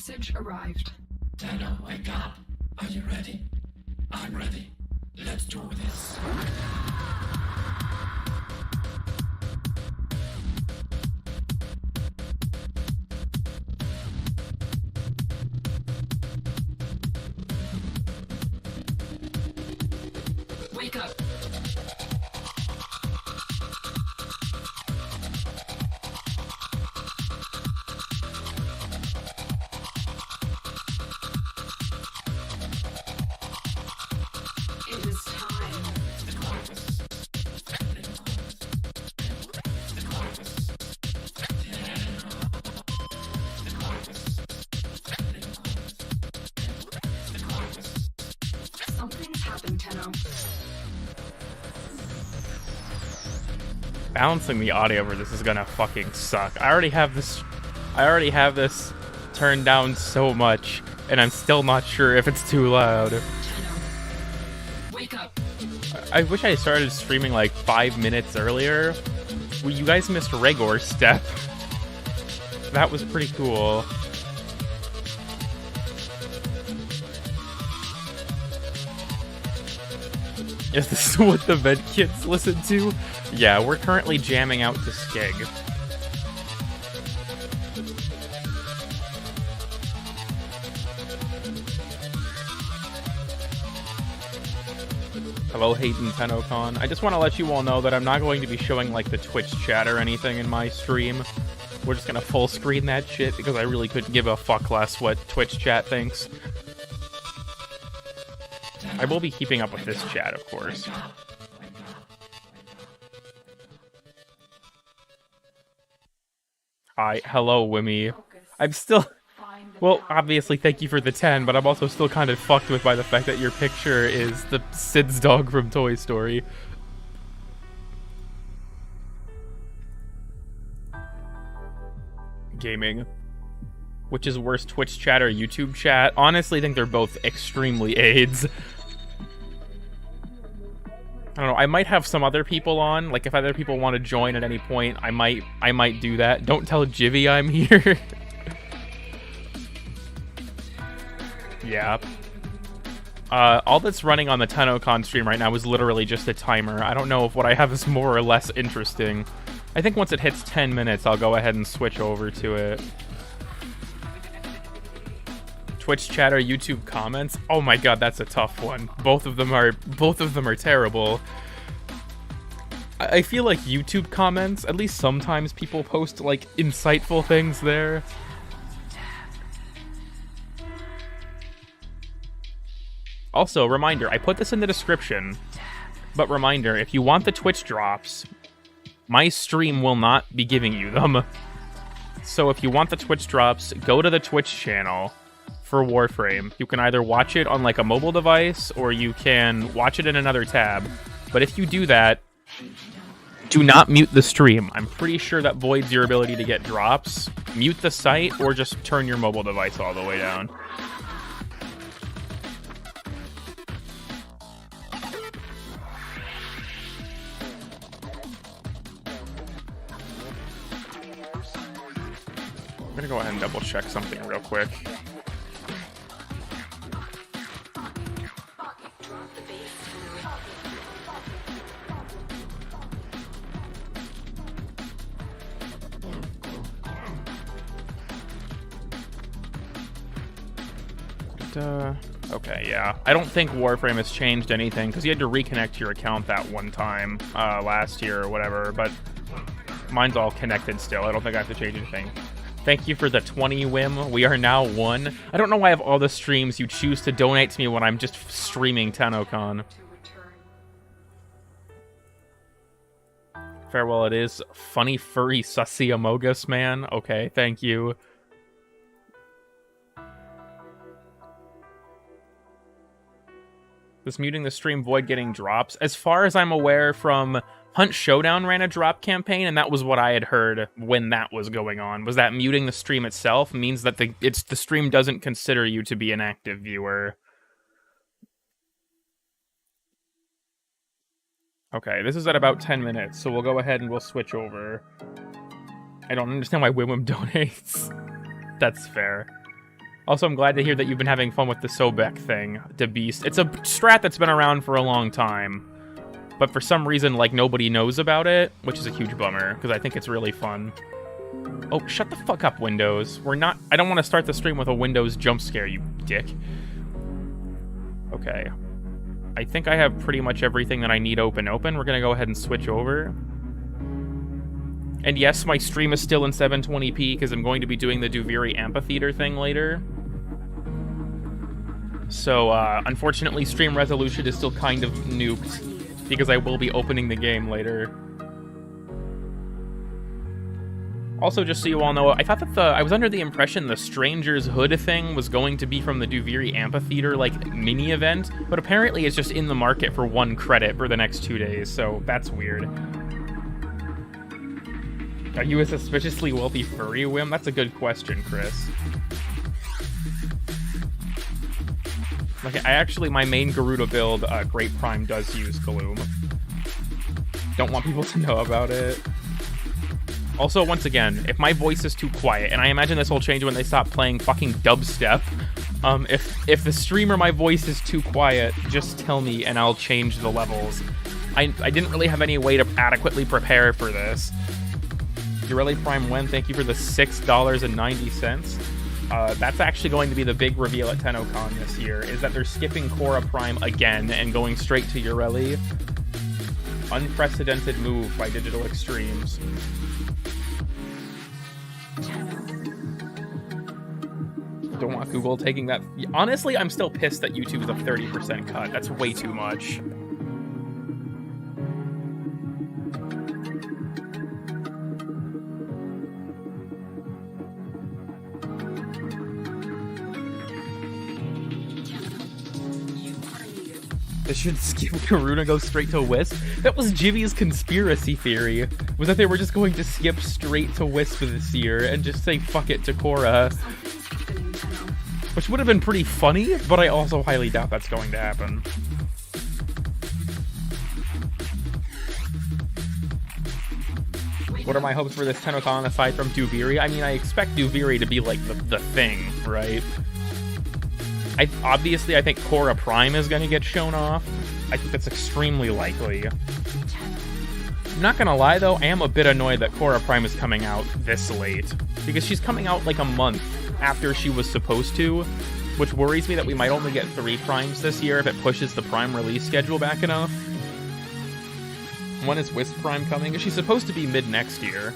message arrived. Tenno, wake up. Are you ready? I'm ready. Let's do this. Wake up. It is time. Something's happened, Tenno. Balancing the audio over this is gonna fucking suck. I already have this turned down so much, and I'm still not sure if it's too loud. Tenno, wake up. I wish I started streaming like 5 minutes earlier. Well, you guys missed Regor's step. That was pretty cool. Is this what the med kids listen to? Yeah, we're currently jamming out to Skeg. Hello, Hayden Tennocon. I just want to let you all know that I'm not going to be showing like the Twitch chat or anything in my stream. We're just gonna full screen that shit because I really couldn't give a fuck less what Twitch chat thinks. I will be keeping up with this chat, of course. Hi, hello, Wimmy. I'm still... Well, obviously, thank you for the 10, but I'm also still kind of fucked with by the fact that your picture is the Sid's dog from Toy Story. Gaming. Which is worse, Twitch chat or YouTube chat? Honestly, I think they're both extremely AIDS. I don't know, I might have some other people on, like if other people want to join at any point, I might do that. Don't tell Jivvy I'm here. Yeah. All that's running on the Tennocon stream right now is literally just a timer. I don't know if what I have is more or less interesting. I think once it hits 10 minutes, I'll go ahead and switch over to it. Twitch chat or YouTube comments? Oh my god, that's a tough one. Both of them are terrible. I feel like YouTube comments, at least sometimes people post like insightful things there. Also, reminder, I put this in the description, but reminder, if you want the Twitch drops, my stream will not be giving you them. So if you want the Twitch drops, go to the Twitch channel for Warframe. You can either watch it on like a mobile device, or you can watch it in another tab. But if you do that, do not mute the stream. I'm pretty sure that voids your ability to get drops. Mute the site, or just turn your mobile device all the way down. I'm gonna go ahead and double check something real quick. Okay, yeah. I don't think Warframe has changed anything, because you had to reconnect your account that one time last year or whatever, but mine's all connected still. I don't think I have to change anything. Thank you for the 20 Wim. We are now 1. I don't know why I have all the streams you choose to donate to me when I'm just streaming Tennocon. Farewell it is. Funny furry sussy Amogus man. Okay, thank you. This muting the stream void getting drops. As far as I'm aware from Hunt Showdown ran a drop campaign, and that was what I had heard when that was going on, was that muting the stream itself means that the stream doesn't consider you to be an active viewer. Okay, this is at about 10 minutes, so we'll go ahead and we'll switch over. I don't understand why Wim donates. That's fair. Also, I'm glad to hear that you've been having fun with the Sobek thing, to Beast. It's a strat that's been around for a long time, but for some reason, like, nobody knows about it, which is a huge bummer, because I think it's really fun. Oh, shut the fuck up, Windows. I don't want to start the stream with a Windows jump scare, you dick. Okay. I think I have pretty much everything that I need open. We're gonna go ahead and switch over. And yes, my stream is still in 720p because I'm going to be doing the Duviri Amphitheater thing later. So, unfortunately, stream resolution is still kind of nuked because I will be opening the game later. Also, just so you all know, I thought that I was under the impression the Stranger's Hood thing was going to be from the Duviri Amphitheater, like, mini event, but apparently it's just in the market for 1 credit for the next 2 days, so that's weird. Are you a suspiciously wealthy furry, Wim? That's a good question, Chris. Like, my main Garuda build, Great Prime does use Gloom. Don't want people to know about it. Also, once again, if my voice is too quiet, and I imagine this will change when they stop playing fucking dubstep, if the stream or my voice is too quiet, just tell me and I'll change the levels. I didn't really have any way to adequately prepare for this. Ureli Prime Wen, thank you for the $6.90. That's actually going to be the big reveal at Tennocon this year, is that they're skipping Korra Prime again and going straight to Ureli. Unprecedented move by Digital Extremes. Don't want Google taking that. Honestly, I'm still pissed that YouTube is a 30% cut. That's way too much. They should skip Karuna, go straight to Wisp. That was Jimmy's conspiracy theory, was that they were just going to skip straight to Wisp this year and just say fuck it to Korra. Which would have been pretty funny, but I also highly doubt that's going to happen. What are my hopes for this Tennocon aside from Duviri? I mean, I expect Duviri to be like the thing, right? Obviously, I think Korra Prime is going to get shown off. I think that's extremely likely. I'm not going to lie, though, I am a bit annoyed that Korra Prime is coming out this late. Because she's coming out like a month after she was supposed to, which worries me that we might only get 3 Primes this year if it pushes the Prime release schedule back enough. When is Wisp Prime coming? She's supposed to be mid-next year.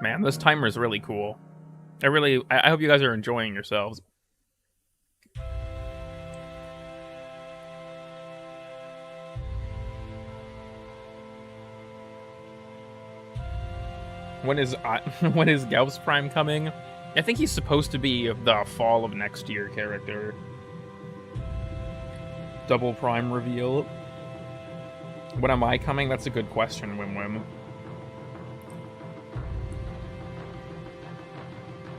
Man, this timer is really cool. I hope you guys are enjoying yourselves. When is Gauss Prime coming? I think he's supposed to be the fall of next year character. Double Prime reveal. When am I coming? That's a good question, Wim Wim.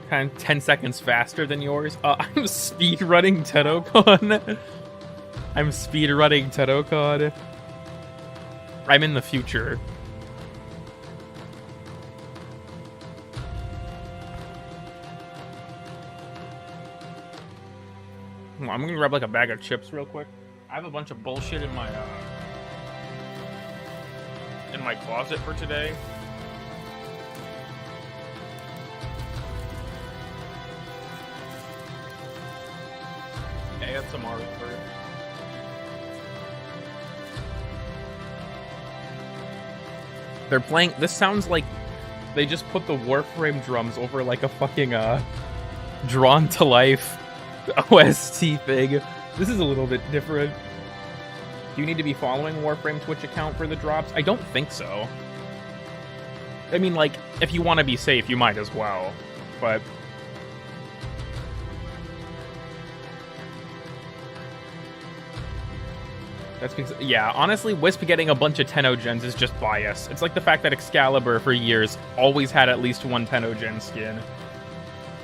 Kind of 10 seconds faster than yours. I'm speedrunning Tennocon. I'm speedrunning Tennocon. I'm in the future. I'm gonna grab like a bag of chips real quick. I have a bunch of bullshit in my closet for today. ASMR for it. They're playing. This sounds like they just put the Warframe drums over like a fucking drawn to life OST thing. This is a little bit different. Do you need to be following Warframe Twitch account for the drops? I don't think so. I mean, like, if you want to be safe, you might as well. But that's because, yeah, honestly, Wisp getting a bunch of Tenno-gens is just bias. It's like the fact that Excalibur, for years, always had at least one Tenno-gen skin.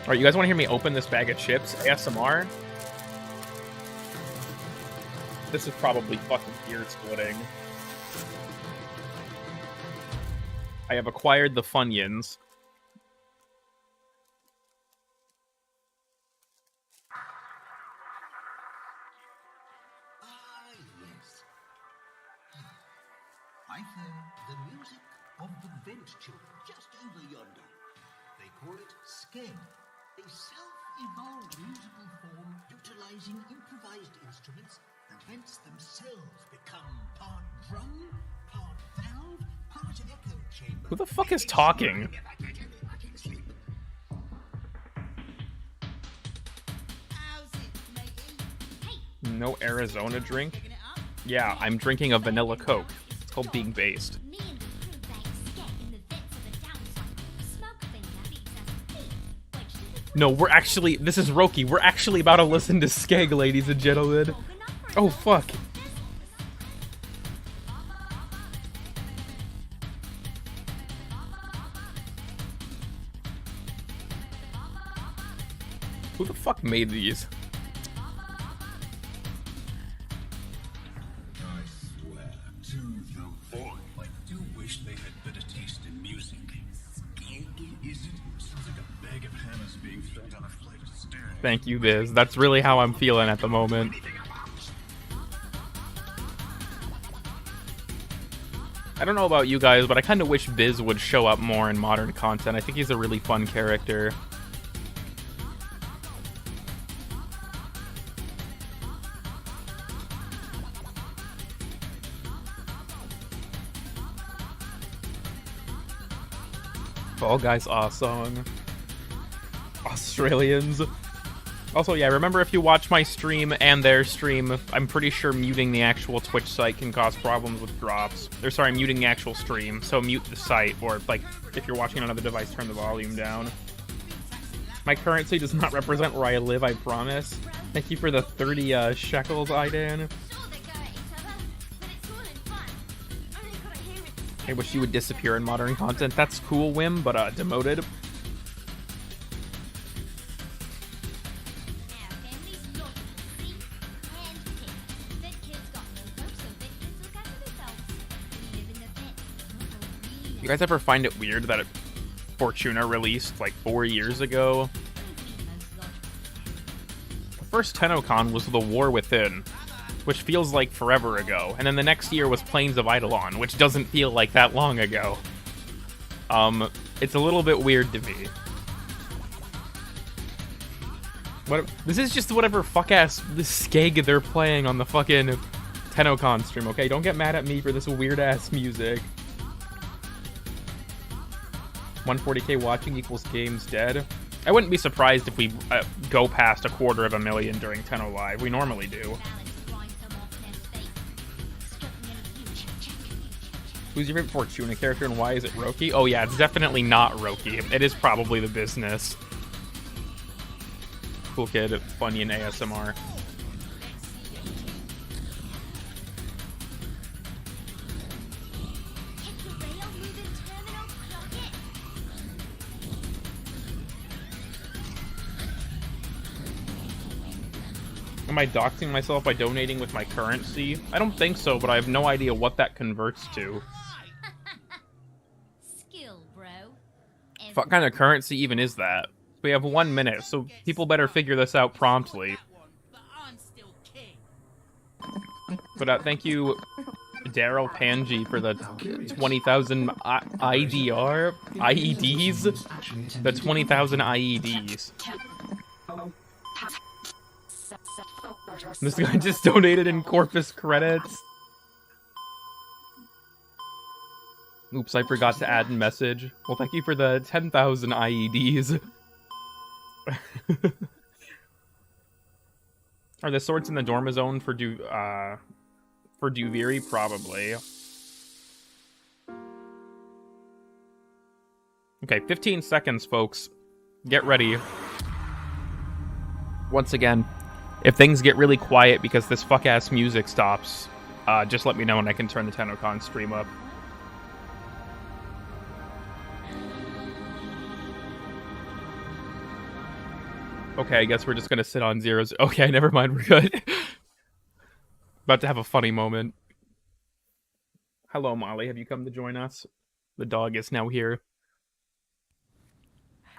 Alright, you guys want to hear me open this bag of chips? ASMR? This is probably fucking ear splitting. I have acquired the Funyuns. Yes. I hear the music of the vent tube just over yonder. They call it skeg, a self-evolved musical form utilizing improvised instruments. The vents themselves become part drum, part valve, part echo chamber. Who the fuck is talking? No Arizona drink? Yeah, I'm drinking a vanilla Coke. It's called being based. No, we're actually... This is Roki. We're actually about to listen to Skeg, ladies and gentlemen. Oh, fuck. Who the fuck made these? I swear to the boy, I do wish they had better taste in music. Is it? Sounds like a bag of hammers being thrown down a flight of stairs. Thank you, Biz. That's really how I'm feeling at the moment. I don't know about you guys, but I kind of wish Biz would show up more in modern content. I think he's a really fun character. Fall Guys awesome. Australians. Also, yeah, remember if you watch my stream and their stream, I'm pretty sure muting the actual Twitch site can cause problems with drops. Or sorry, muting the actual stream, so mute the site, or like, if you're watching on another device, turn the volume down. My currency does not represent where I live, I promise. Thank you for the 30 shekels, Idan. I wish you would disappear in modern content. That's cool, Wim, but demoted. You guys ever find it weird that Fortuna released like 4 years ago? The first Tennocon was The War Within, which feels like forever ago, and then the next year was Plains of Eidolon, which doesn't feel like that long ago. It's a little bit weird to me. This is just whatever fuck-ass skeg they're playing on the fucking Tennocon stream, okay? Don't get mad at me for this weird-ass music. 140k watching equals games dead. I wouldn't be surprised if we go past 250,000 during Tenno Live. We normally do. Who's your favorite Fortuna character and why is it Roki? Oh yeah, it's definitely not Roki. It is probably the business. Cool Kid, Funyun ASMR. Am I doxing myself by donating with my currency? I don't think so, but I have no idea what that converts to. Skill, bro. What kind of currency even is that? We have 1 minute, so people better figure this out promptly. But thank you, Daryl Panji, for the 20,000 IDR? IEDs? The 20,000 IEDs. This guy just donated in Corpus credits. Oops, I forgot to add a message. Well, thank you for the 10,000 IEDs. Are the swords in the Dorma Zone for Duviri? Probably. Okay, 15 seconds, folks. Get ready. Once again, if things get really quiet because this fuck-ass music stops, just let me know and I can turn the Tennocon stream up. Okay, I guess we're just gonna sit on zeros. Okay, never mind, we're good. About to have a funny moment. Hello, Molly. Have you come to join us? The dog is now here.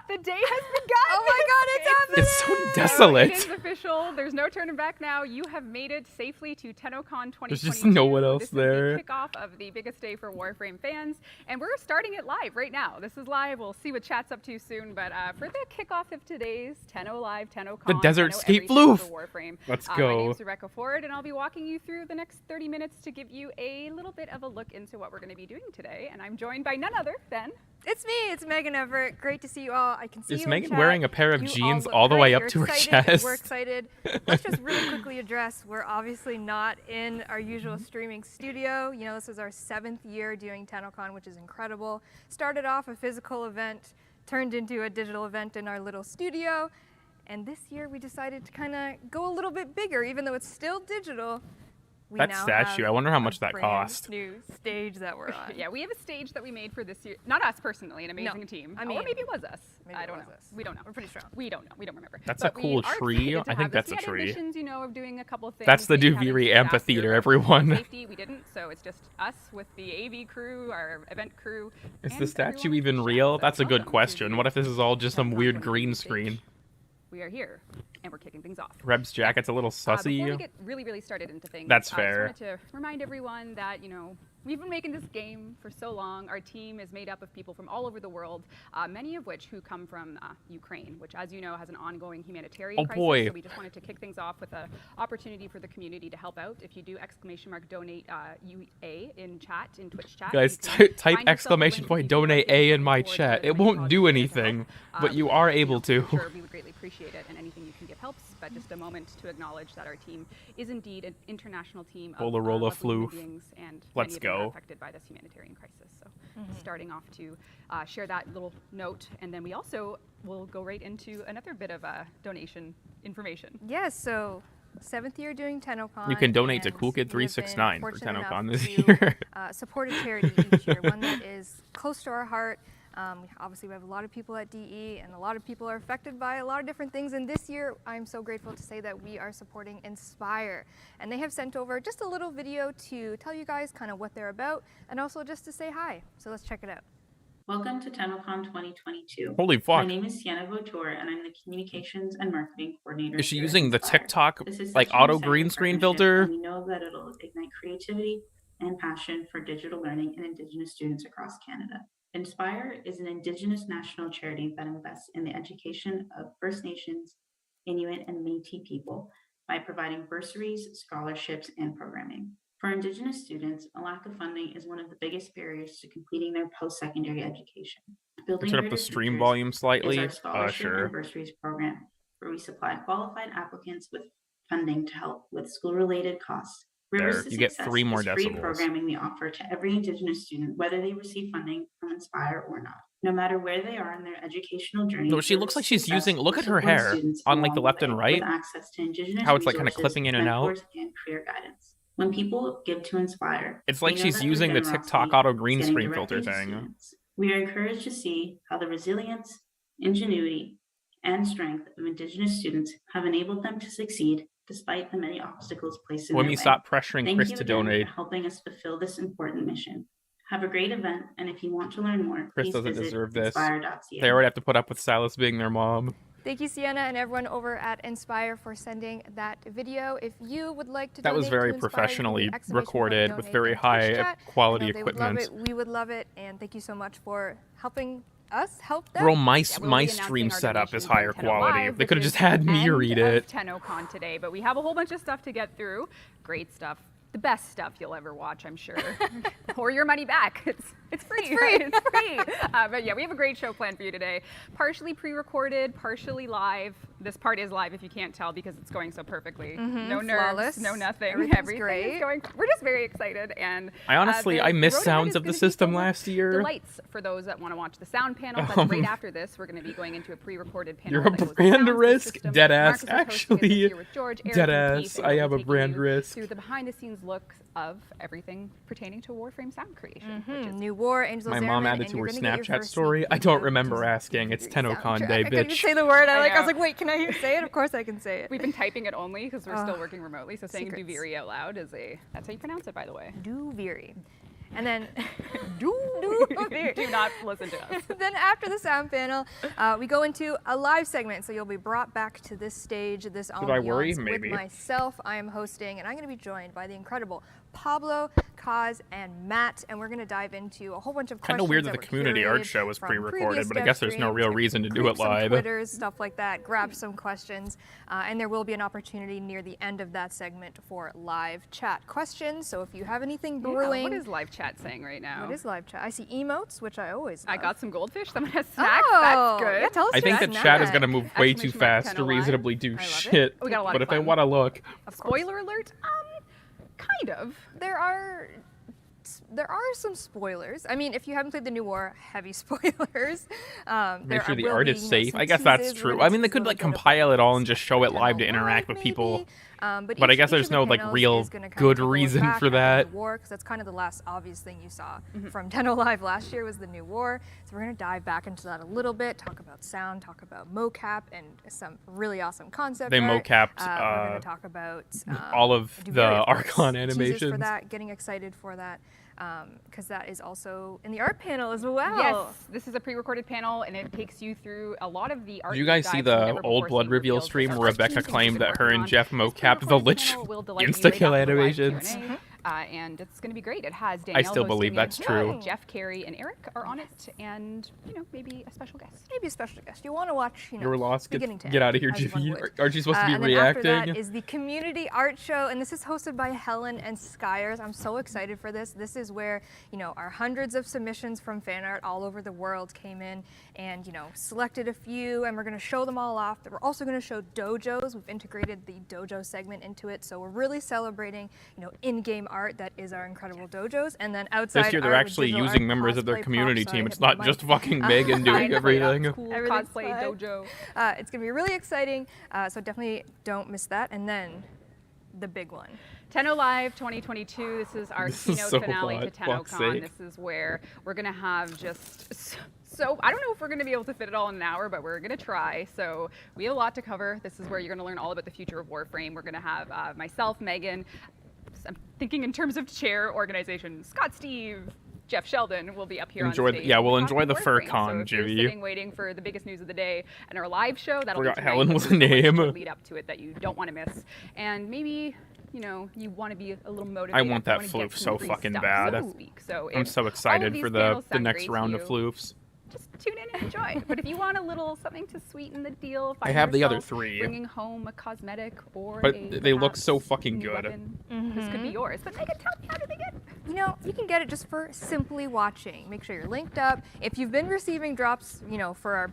The day has begun! Oh my god, it's happening! It's so It desolate. is official. There's no turning back now. You have made it safely to Tennocon 2022. There's just no one else this there. Is the kickoff of the biggest day for Warframe fans, and we're starting it live right now. This is live. We'll see what chat's up to soon, but for the kickoff of today's Tenno Live, Tennocon, The Desert Tenno Escape everything Floof. for Warframe. Let's My go. name's Rebecca Ford, and I'll be walking you through the next 30 minutes to give you a little bit of a look into what we're going to be doing today. And I'm joined by none other than It's me, it's Megan Everett. Great to see you all. I can see Is you in Megan chat. wearing a pair of You jeans look all the way great. up You're to her excited. chest? We're excited. Let's just really quickly address, we're obviously not in our usual streaming studio. You know, this is our 7th year doing Tennocon, which is incredible. Started off a physical event, turned into a digital event in our little studio. And this year we decided to kind of go a little bit bigger, even though it's still digital. We That now statue, have I wonder how a much that brand cost. New stage that we're on. yeah, we have a stage that we made for this year. Not us personally, an amazing No, team. I or mean, maybe it was us. maybe I it don't was know. us. We don't know. We're pretty strong. We don't know. We don't remember. That's But a cool we are tree. excited to I think have this. that's a We had tree. ambitions, you know, of doing a couple things. That's the maybe having Duviri staff Amphitheater, here, but everyone. Safety, we didn't, so it's just us with the AV crew, our event crew. Is and the statue everyone even in chat. real? So That's a good welcome to question. the What if this is all just some Tennocon weird 2022 green stage. screen? We are here, and we're kicking things off. Reb's jacket's a little Before we sussy. get really started into things, That's I fair. just wanted to remind everyone that, you know, we've been making this game for so long. Our team is made up of people from all over the world, many of which who come from Ukraine, which, as you know, has an ongoing humanitarian crisis. boy. So we just wanted to kick things off with an opportunity for the community to help out. If you do !donate UA in chat, in Twitch chat. Guys, you can type find yourself a link if you feel !donate like A you in my can chat. forward It the won't link do to help. anything, but you are able to. I'm sure we would greatly appreciate it, and anything you can give helps. But just a moment to acknowledge that our team is indeed an international team of Rolla, rolla, lovely human floof. beings, and Let's many of them are go. affected by this humanitarian crisis. So starting off to share that little note, and then we also will go right into another bit of donation information. Yes, so 7th year doing Tennocon. You can donate to and we have been CoolKid369 for fortunate Tennocon enough this to, year. support a charity each year, one that is close to our heart. Obviously, we have a lot of people at DE, and a lot of people are affected by a lot of different things. And this year, I'm so grateful to say that we are supporting Inspire. And they have sent over just a little video to tell you guys kind of what they're about, and also just to say hi. So let's check it out. Welcome to Tennocon 2022. Holy My fuck. name is Sienna Vautour, and I'm the Communications and Marketing Coordinator. Is she here at using the Inspire. TikTok, This is like, such an auto exciting green screen partnership, filter? and we know that it'll ignite creativity and passion for digital learning and Indigenous students across Canada. Inspire is an Indigenous national charity that invests in the education of First Nations, Inuit, and Métis people by providing bursaries, scholarships, and programming. For Indigenous students, a lack of funding is one of the biggest barriers to completing their post-secondary education. Building Turn up the Greater stream Futures volume is slightly. our scholarship Sure. and bursaries program, where we supply qualified applicants with funding to help with school-related costs. Rivers There, to you get Success 3 more is free decibels. programming we offer to every Indigenous student, whether they receive funding from Inspire or not. No matter where they are in their educational journey. No, she Rivers looks like to she's Success using- will look at her support hair students on, like, the along left and way right. with access to Indigenous How it's, like, kinda resources, clipping in and out. mentors, and career guidance. When people give to Inspire, It's they like know she's that their using the generosity TikTok auto green is getting screen directly filter to thing. students. We are encouraged to see how the resilience, ingenuity, and strength of Indigenous students have enabled them to succeed despite the many obstacles placed in When their we way. stop pressuring Thank Chris you to again donate, for helping us fulfill this important mission. Have a great event, and if you want to learn more, Chris please doesn't visit deserve this. inspire.ca. They already have to put up with Silas being their mom. Thank you, Sienna, and everyone over at Inspire for sending that video. If you would like to That was donate very to Inspire, you can professionally use exclamation point recorded with donate very in Twitch high chat. quality I know they would love equipment. it, we would love it, and thank you so much for helping us help them. Bro, my Yeah, we'll my be announcing stream our setup is donations higher on Tenno quality. Live, They which could have is just had me end read of it. Tennocon today, but we have a whole bunch of stuff to get through. Great stuff. The best stuff you'll ever watch, I'm sure. Or your money back. It's free. It's free. It's free. But yeah, we have a great show planned for you today. Partially pre-recorded, partially live. This part is live if you can't tell because it's going so perfectly. No nerves, flawless. no nothing. Everything's Everything great. is going. We're just very excited. And I honestly, the I miss road ahead sounds is of the gonna be system filled with last year. Delights for those that want to watch the sound panel. That's right after this. We're going to be going into a pre-recorded panel. You're a that goes with brand sounds, the risk? system. Deadass. Marcus is hosting it this Actually, year with George, Eric, and deadass. Keith, and I we'll have be a taking brand you risk. through the behind-the-scenes looks of everything pertaining to Warframe sound creation. Which is New War, Angels My mom Airmen, added and to you're her gonna get your Snapchat first story. sneak I peek don't of remember just asking. It's the Tennocon soundtrack. Day, I couldn't even bitch. say the word. I was know. like, wait, can Can I even say it? Of course I can say it. We've been typing it only because we're still working remotely. So saying secrets. Duviri out loud is that's how you pronounce it, by the way. Duviri. And then Do not listen to us. then after the sound panel, we go into a live segment. So you'll be brought back to this stage, this ambiance I worry? with Maybe. myself. I am hosting, and I'm going to be joined by the incredible Pablo, Kaz, and Matt, and we're going to dive into a whole bunch of Kind questions of weird that the were community art curated show was from pre-recorded, previous but I dev guess there's no real streams, reason to do creep it some live. Twitters, stuff like that, grab some questions, and there will be an opportunity near the end of that segment for live chat questions. So if you have anything brewing, What is live chat saying right now? what is live chat? I see emotes, which I always love. I got some goldfish. Someone has snacks. Oh, That's good. Yeah, tell us I think your that chat is snack. going to move way too Exclamation mark, fast to 10 alive. reasonably do love it. shit. We got a lot But of if they fun. want to look, Spoiler alert. Kind of. There are some spoilers. I mean, if you haven't played the new war, heavy spoilers. make sure the art is safe. I guess that's true. I mean, they could like compile it all and just show it live to interact with people. But I guess there's no like real good reason for that. War, because that's kind of the last obvious thing you saw from Tenno Live last year was the new war. So we're gonna dive back into that a little bit, talk about sound, talk about mocap, and some really awesome concept They art. mocapped, we're gonna talk about all of the Duviri, of course. Archon Teasers for animations. that, getting excited for that. Because that is also in the art panel as well. Yes, this is a pre-recorded panel, and it takes you through a lot of the art. Did you guys see the old Blood Reveal stream where Rebecca claimed that her and Jeff mocapped the Lich insta-kill animations? And it's going to be great. It has Danielle still believe hosting it. that's true. Jeff, Carrie, and Eric are on it, and maybe a special guest. Maybe a special guest. You want to watch, You're lost. beginning to Get out of here, end, as one Jiffy. would. Aren't you supposed to be and then reacting? after that is the community art show, and this is hosted by Helen and Skyers. I'm so excited for this. This is where our hundreds of submissions from fan art all over the world came in, and selected a few, and we're going to show them all off. We're also going to show dojos. We've integrated the dojo segment into it, so we're really celebrating in-game art that is our incredible dojos, and then outside This year they're art with actually digital using art, members of their cosplay, community props. team. Sorry, It's hit my not mic. just fucking Megan doing everything. Cool Everything's cosplay fine. dojo. It's going to be really exciting, so definitely don't miss that. And then the big one. Tenno Live 2022. This is our This is keynote so finale hot, to fuck's Tennocon. sake. This is where we're going to have just so I don't know if we're going to be able to fit it all in an hour, but we're going to try. So we have a lot to cover. This is where you're going to learn all about the future of Warframe. We're going to have myself, Megan. I'm thinking in terms of chair organization. Scott, Steve, Jeff Sheldon will be up here Enjoy on the- stage. yeah, we'll talking enjoy the Warframe. FurCon, so if you're Jivy. sitting waiting for the biggest news of the day and our live show, that'll Forgot be tonight, Helen but was there's a so much name. to lead up to it that you don't want to miss. And maybe you want to be a little motivated. I want that you wanna get floof some so free fucking stuff, bad. so to speak. So I'm if so all of excited these for panels the sound next great round to of you, floofs. just tune in and enjoy. But if you want a little something to sweeten the deal, I find have the other yourself three. bringing home a cosmetic or But a they look perhaps so fucking new good. weapon, this could be yours. But Megan, tell me, how do they get? You can get it just for simply watching. Make sure you're linked up. If you've been receiving drops, for our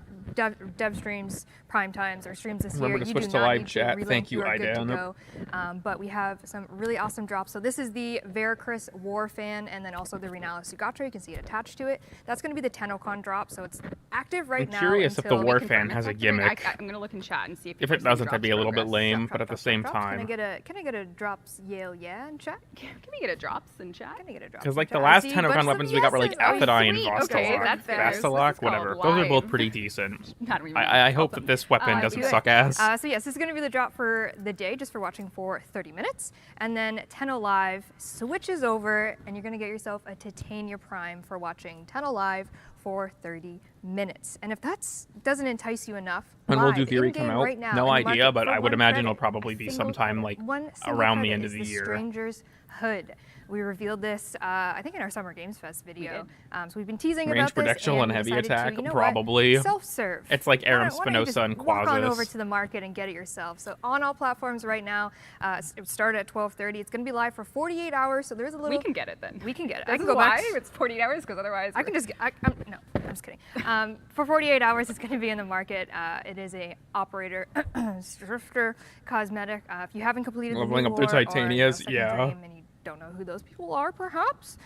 dev streams, prime times, or streams this Remember year, to you switch do to not live need chat. to relink. Thank you, are good to Idan. go. But we have some really awesome drops. So this is the Veracruz War Fan, and then also the Rinalis Sugatra. You can see it attached to it. That's going to be the Tennocon drop. So it's active right now. I'm curious if the until- War Confirm Fan it's has a activated. gimmick. I'm gonna look in chat and see if If you're it doesn't, that'd seeing be a little bit drops lame, Drop, but at the drop, same drop, drops. time. Can I get a drops Yale yeah in chat? Can we get a drops in chat? Can I get a drops? Because in like the chat? last See, Tennocon bunch of weapons we got were like yeses. Oh, Aphidai and sweet. Vostok. Okay, that's fair. This is Vastalok, called whatever. Those are both live. pretty decent. I don't even I know hope what that this weapon doesn't do it. suck ass. So yes, this is going to be the drop for the day, just for watching for 30 minutes. And then Tenno Live switches over, and you're going to get yourself a Titania Prime for watching Tenno Live for 30 minutes. And if that doesn't entice you enough, When will live, Duviri in-game come out? right now, No in the idea, market but for I would one imagine credit, it'll probably a be single sometime credit. like One single around the credit end of is the year. Stranger's Hood. We revealed this, I think, in our Summer Games Fest video. did. So we've been teasing Range about this. Prudential and we Heavy decided to, Attack, you know probably. what? Self-serve. It's like Aram Why don't you Spinoza and just walk on over Quasis. to the market and get it yourself. So on all platforms right now, it started at 12:30. It's going to be live for 48 hours. So there's a little. We can get it then. We can get it. This I can is go back. why it's 48 hours because otherwise I can just. No, I'm just kidding. For 48 hours, it's going to be in the market. It is a operator Strifter cosmetic. If you haven't completed Leveling the up new the war or, Titanias, Second yeah. Dream and you don't know who those people are, perhaps,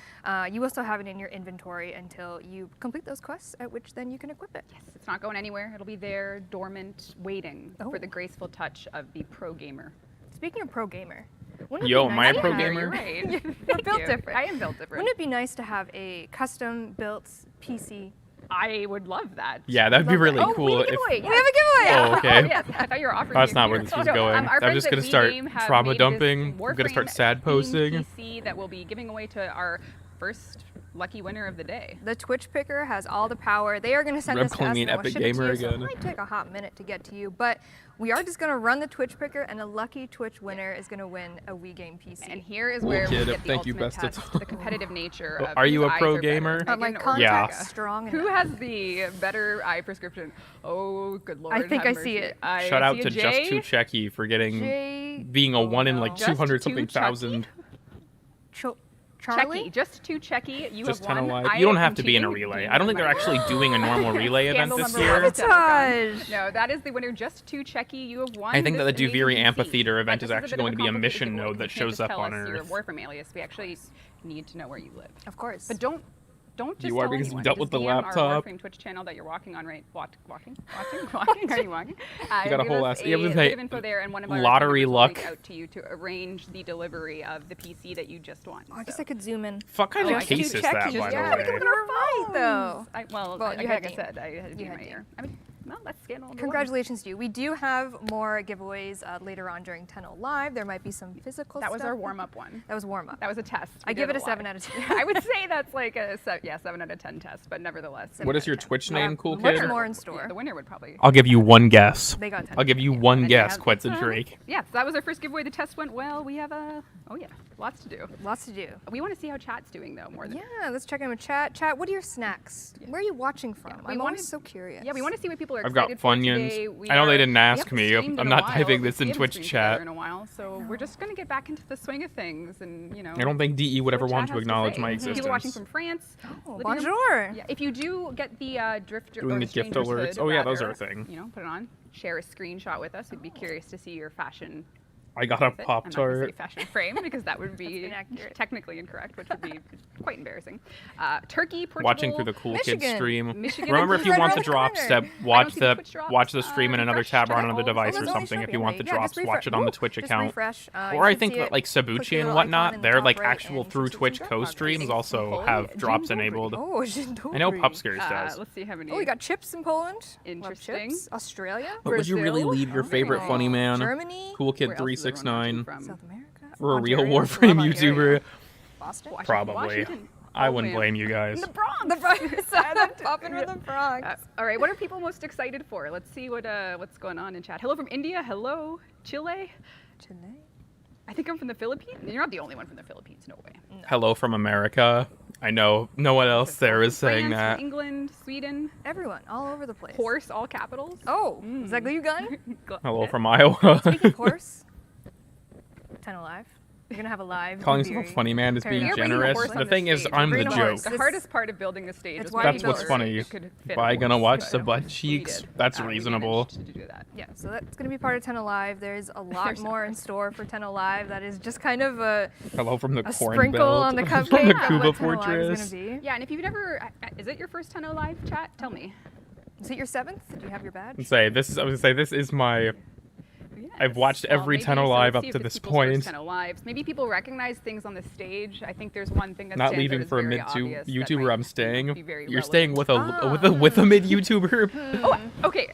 you will still have it in your inventory until you complete those quests, at which then you can equip it. Yes, it's not going anywhere. It'll be there, dormant, waiting Oh. for the graceful touch of the pro gamer. Speaking of pro gamer, wouldn't it Yo, be am I a nice pro to have- gamer? You're right. We're Thank built you. different. I am built different. Wouldn't it be nice to have a custom built PC I would love that. Yeah, that'd be Love that. really Oh, cool. we have a if- giveaway. We have a giveaway. Oh, okay. Oh, yes. I thought you were offering. That's me a not where beer. this was Oh, no, going. our I'm friends just at gonna start WeGame have trauma made this dumping. I'm gonna Warframe start sad themed posting. PC that we'll be giving away to our first lucky winner of the day. The Twitch picker has all the power. They are going to send Rep this to calling us me and an we'll epic ship it to gamer you, so again. it might take a hot minute to get to you, but we are just going to run the Twitch picker, and a lucky Twitch winner is going to win a WeGame PC. And here is where we Kid, get the thank you, ultimate Best of test, Tom. the competitive nature Oh, of are you whose a eyes pro are better, gamer? Are my Megan or contacts Rebecca. strong Who enough? has the better eye prescription? Oh, good lord. I think have I see mercy. it. I Shout out see to a Just J. Too Checky for getting Jay being a one in no. like Just 200 Too something Chucky? thousand. Charlie? Checky, just two Checky. You Just have 10 won. alive. I You don't am have to be in a cheating. relay. Do I don't think they're remember. actually doing a normal relay event Scandal this number year. one. Sabotage. No, that is the winner. Just two Checky. You have won. I think that this the amazing Duviri PC. Amphitheater event is This actually bit of going to be a complicated mission giveaway. node that You can't shows just up tell on us your Earth. Warframe alias. We actually need to know where you live. Of course. But don't just You are tell because you anyone. dealt Just with the DM laptop. Our Warframe Twitch channel that you're walking on right. Walking? Are you walking? You got a give whole us ass- you have to a say, bit of info there, and one of our lottery team members will luck. reach out to you to arrange the delivery of the PC that you just won. Oh, I guess So- I could zoom in. Fuck kind Oh, of I can case do is that, checkies. by Yeah, the we can way? look at our fight, though. Well, Well, you like had I Dean. said, I had You Dean had right Dean. here. I mean, well, that's scandal. number one. Congratulations to you. We do have more giveaways later on during 10 Live. There might be some physical That was stuff. our warm-up one. That was warm up. That was a test. I We give did it a lot. 7 out of 10. I would say that's like a 7 out of 10 test, but nevertheless. What is your 7 out of 10. Twitch We name, have Cool much Kid? more in Yeah, store. the winner would probably. I'll give you one guess. They got 10. I'll give you one And guess, yeah, Quetzal that's, Drake. Yeah, so that was our first giveaway. The test went well. We have lots to do. Lots to do. We want to see how chat's doing though more than. Yeah, let's check in with chat. Chat, what are your snacks? Where are you watching from? we I'm always wanted- so curious. Yeah, we want to see what people are I've got excited for Funyuns. today. We I know they are- didn't we ask haven't me. streamed I'm in a not while. typing this in We haven't Twitch streamed chat. together in a while, so we're just gonna get back into the swing of things, and I don't think DE would ever what want chat to has acknowledge say. my People watching existence. from France. Oh, living in- bonjour. Yeah, if you do get the drifter Doing or the gift Stranger's alerts. Hood, Oh, yeah, those rather, are a thing. You know, put it on. Share a screenshot with us. We'd be curious to see your fashion. I got a outfit. I'm not gonna say Pop-Tart. fashion frame because that would be inaccurate. technically incorrect, which would be quite embarrassing. Turkey, Portugal, Watching through the Cool Kid Michigan. stream. Michigan. Remember, if you Right want around the the drops, corner. step watch see the the Twitch drops. watch the stream in another Refresh tab or on that. another Oh, device Oh, or that's only something. If showing you me. want the Yeah, drops, just watch it on the refresh. Twitch Just account. refresh. You Or can I see think it. that like Click the Sabuchi little and icon whatnot, in the their top like right actual and through choose Twitch some co-streams Thanks, also Holy have drops Jindory. enabled. Oh, Jindory. I know Pupskers does. Let's see how many. Oh, we got chips in Poland. Love Interesting. chips. Australia. But would you really Brazil. leave your Oh. favorite funny man, Germany. Cool Kid Where else is everyone 369, watching from? South America. for a real Ontario. Warframe Love Ontario. YouTuber? Boston. Washington, Probably. Washington. I Oh, wouldn't man. blame you guys. The Bronx. The Bronx. Popping with the Bronx. All right, what are people most excited for? Let's see what's going on in chat. Hello from India. Hello, Chile. Chile. I think I'm from the Philippines. You're not the only one from the Philippines. No way. Hello from America. I know no one else there is saying France, that. England, Sweden. Everyone, all over the place. Horse, all capitals. Oh, is that glue gun? Hello from Iowa. Speaking of horse, 10 Alive. You're gonna have a live. Calling Duviri. someone a funny man is being You're bringing a generous. horse on The the thing is, stage. I'm the Bring a joke. horse. The hardest part of building the stage It's is why making That's what's sure funny. you could fit Why a gonna horse. watch But the we butt cheeks? did. That's We reasonable. managed to do that. Yeah, so that's gonna be part of 10 Alive. There's a lot There's more in store for 10 Alive. That is just kind of a Hello from the a corn sprinkle belt. on the from cupcake the of Cuba what 10 Alive Fortress. is gonna be. Yeah, and if you've never, is it your first 10 live chat? Tell me. Is it your 7th? Did you have your badge? I was gonna say this is my. I've watched every maybe- 10 so Alive let's up see if to it's this people's first point. 10 Alives. Maybe people recognize things on the stage. I think there's one thing that Not stands out leaving as for a very mid obvious that YouTuber. might, I'm staying. be very You're staying relevant. with a mid YouTuber. Oh, okay.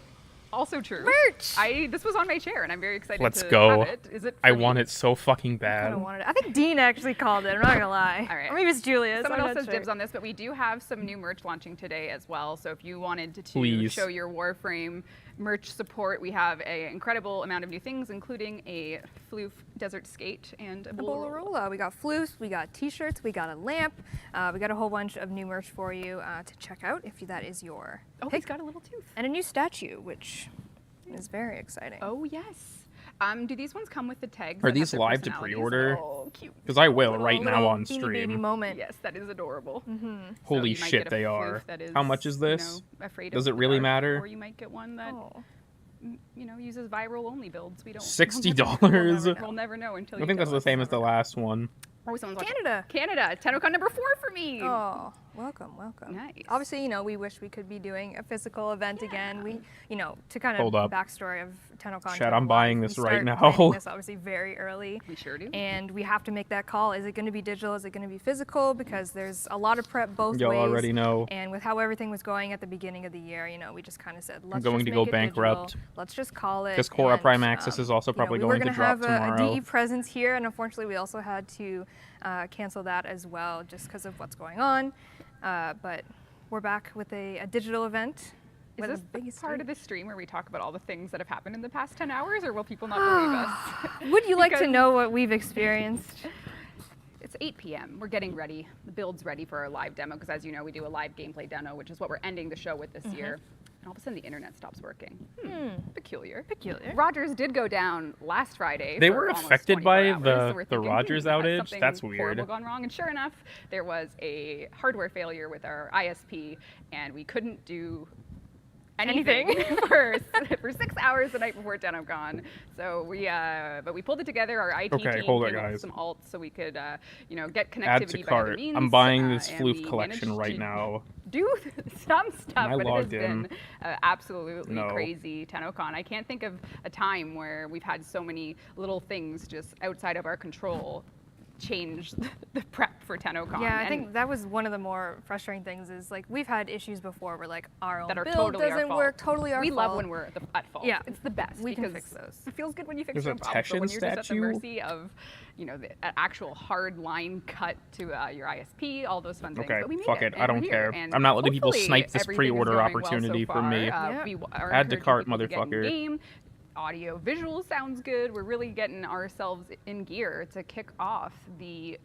Also true. Merch! This was on my chair, and I'm very excited Let's to go. have it. Is it? I for me? want it so fucking I bad. don't want it. I think Dean actually called it. I'm not gonna lie. All right. Or maybe it's Julia. Someone I'm else not has sure. dibs on this, but we do have some new merch launching today as well. So if you wanted to Please. show your Warframe merch support, we have an incredible amount of new things, including a Floof Desert Skate and a A Bull Roll. Bolarola. We got floofs, we got t-shirts, we got a lamp. We got a whole bunch of new merch for you to check out if that is your Oh, pick. he's got a little tooth. And a new statue, which is very exciting. Oh, yes. Do these ones come with the tags? Are that have these their live to personalities? pre-order? Oh, cute. Because I will right Little now on teeny baby stream. moment. Yes, that is adorable. Holy you might shit, get a they floof are. that is, How much is you this? know, afraid Does of it the really dark, matter? Or you might get one that Oh. uses viral only builds. We don't. $60. We'll never know until. I you think that's tell the us. same as the last one. Oh, someone's watching. Canada. Canada. Tennocon number 4 for me. Oh. Welcome, welcome. Nice. Obviously, you know, we wish we could be doing a physical event again. We, you know, to kind of Hold up. backstory of Tennocon. Chat, I'm buying this right now. Planning this obviously very early. We sure do. And we have to make that call. Is it going to be digital? Is it going to be physical? Because there's a lot of prep both Y'all ways. already know. And with how everything was going at the beginning of the year, you know, we just kind of said, let's going just to make go it bankrupt. digital. Let's just call it. Because Cora and, Prime Access is also you know, probably we were going to gonna drop have tomorrow. a DE presence here, and unfortunately, we also had to cancel that as well, just because of what's going on. But we're back with a digital event. Is this the part stream. of the stream where we talk about all the things that have happened in the past 10 hours, or will people not believe us? Would you like to Because- know what we've experienced? It's 8 p.m. We're getting ready. The build's ready for our live demo, because as you know, we do a live gameplay demo, which is what we're ending the show with this year. And all of a sudden, the internet stops working. Peculiar. Peculiar. Rogers did go down last Friday. They for were almost affected 24 by hours, the- so we're the thinking, Rogers has outage? something That's horrible weird. gone wrong. And sure enough, there was a hardware failure with our ISP, and we couldn't do anything for 6 hours the night before Tennocon. So but we pulled it together. Our IT Okay, team hold it, came up with guys. some alts so we could, you know, get connectivity Add to by other cart. means. I'm buying this and floof we collection managed right to now. do some stuff, I but it has logged been in? absolutely No. crazy Tennocon. I can't think of a time where we've had so many little things just outside of our control change the prep for Tennocon. Yeah, I And think that was one of the more frustrating things is like we've had issues before where like our own that are build totally our doesn't fault. work, totally our we fault. love when we're at fault. Yeah, it's the best. we can because fix those. It feels good when you fix There's your a own problems, but when Tekken you're just at the statue? mercy of, you know, an actual hard line cut to your ISP, all those fun things. Okay, But we made fuck it, it. I and don't we're care. here, and I'm not letting people hopefully snipe this everything is pre-order going well opportunity so from me. far. Yeah. We are Add to encouraging cart, people to get in motherfucker. game. Audio, visual sounds good. We're really getting ourselves in gear to kick off the,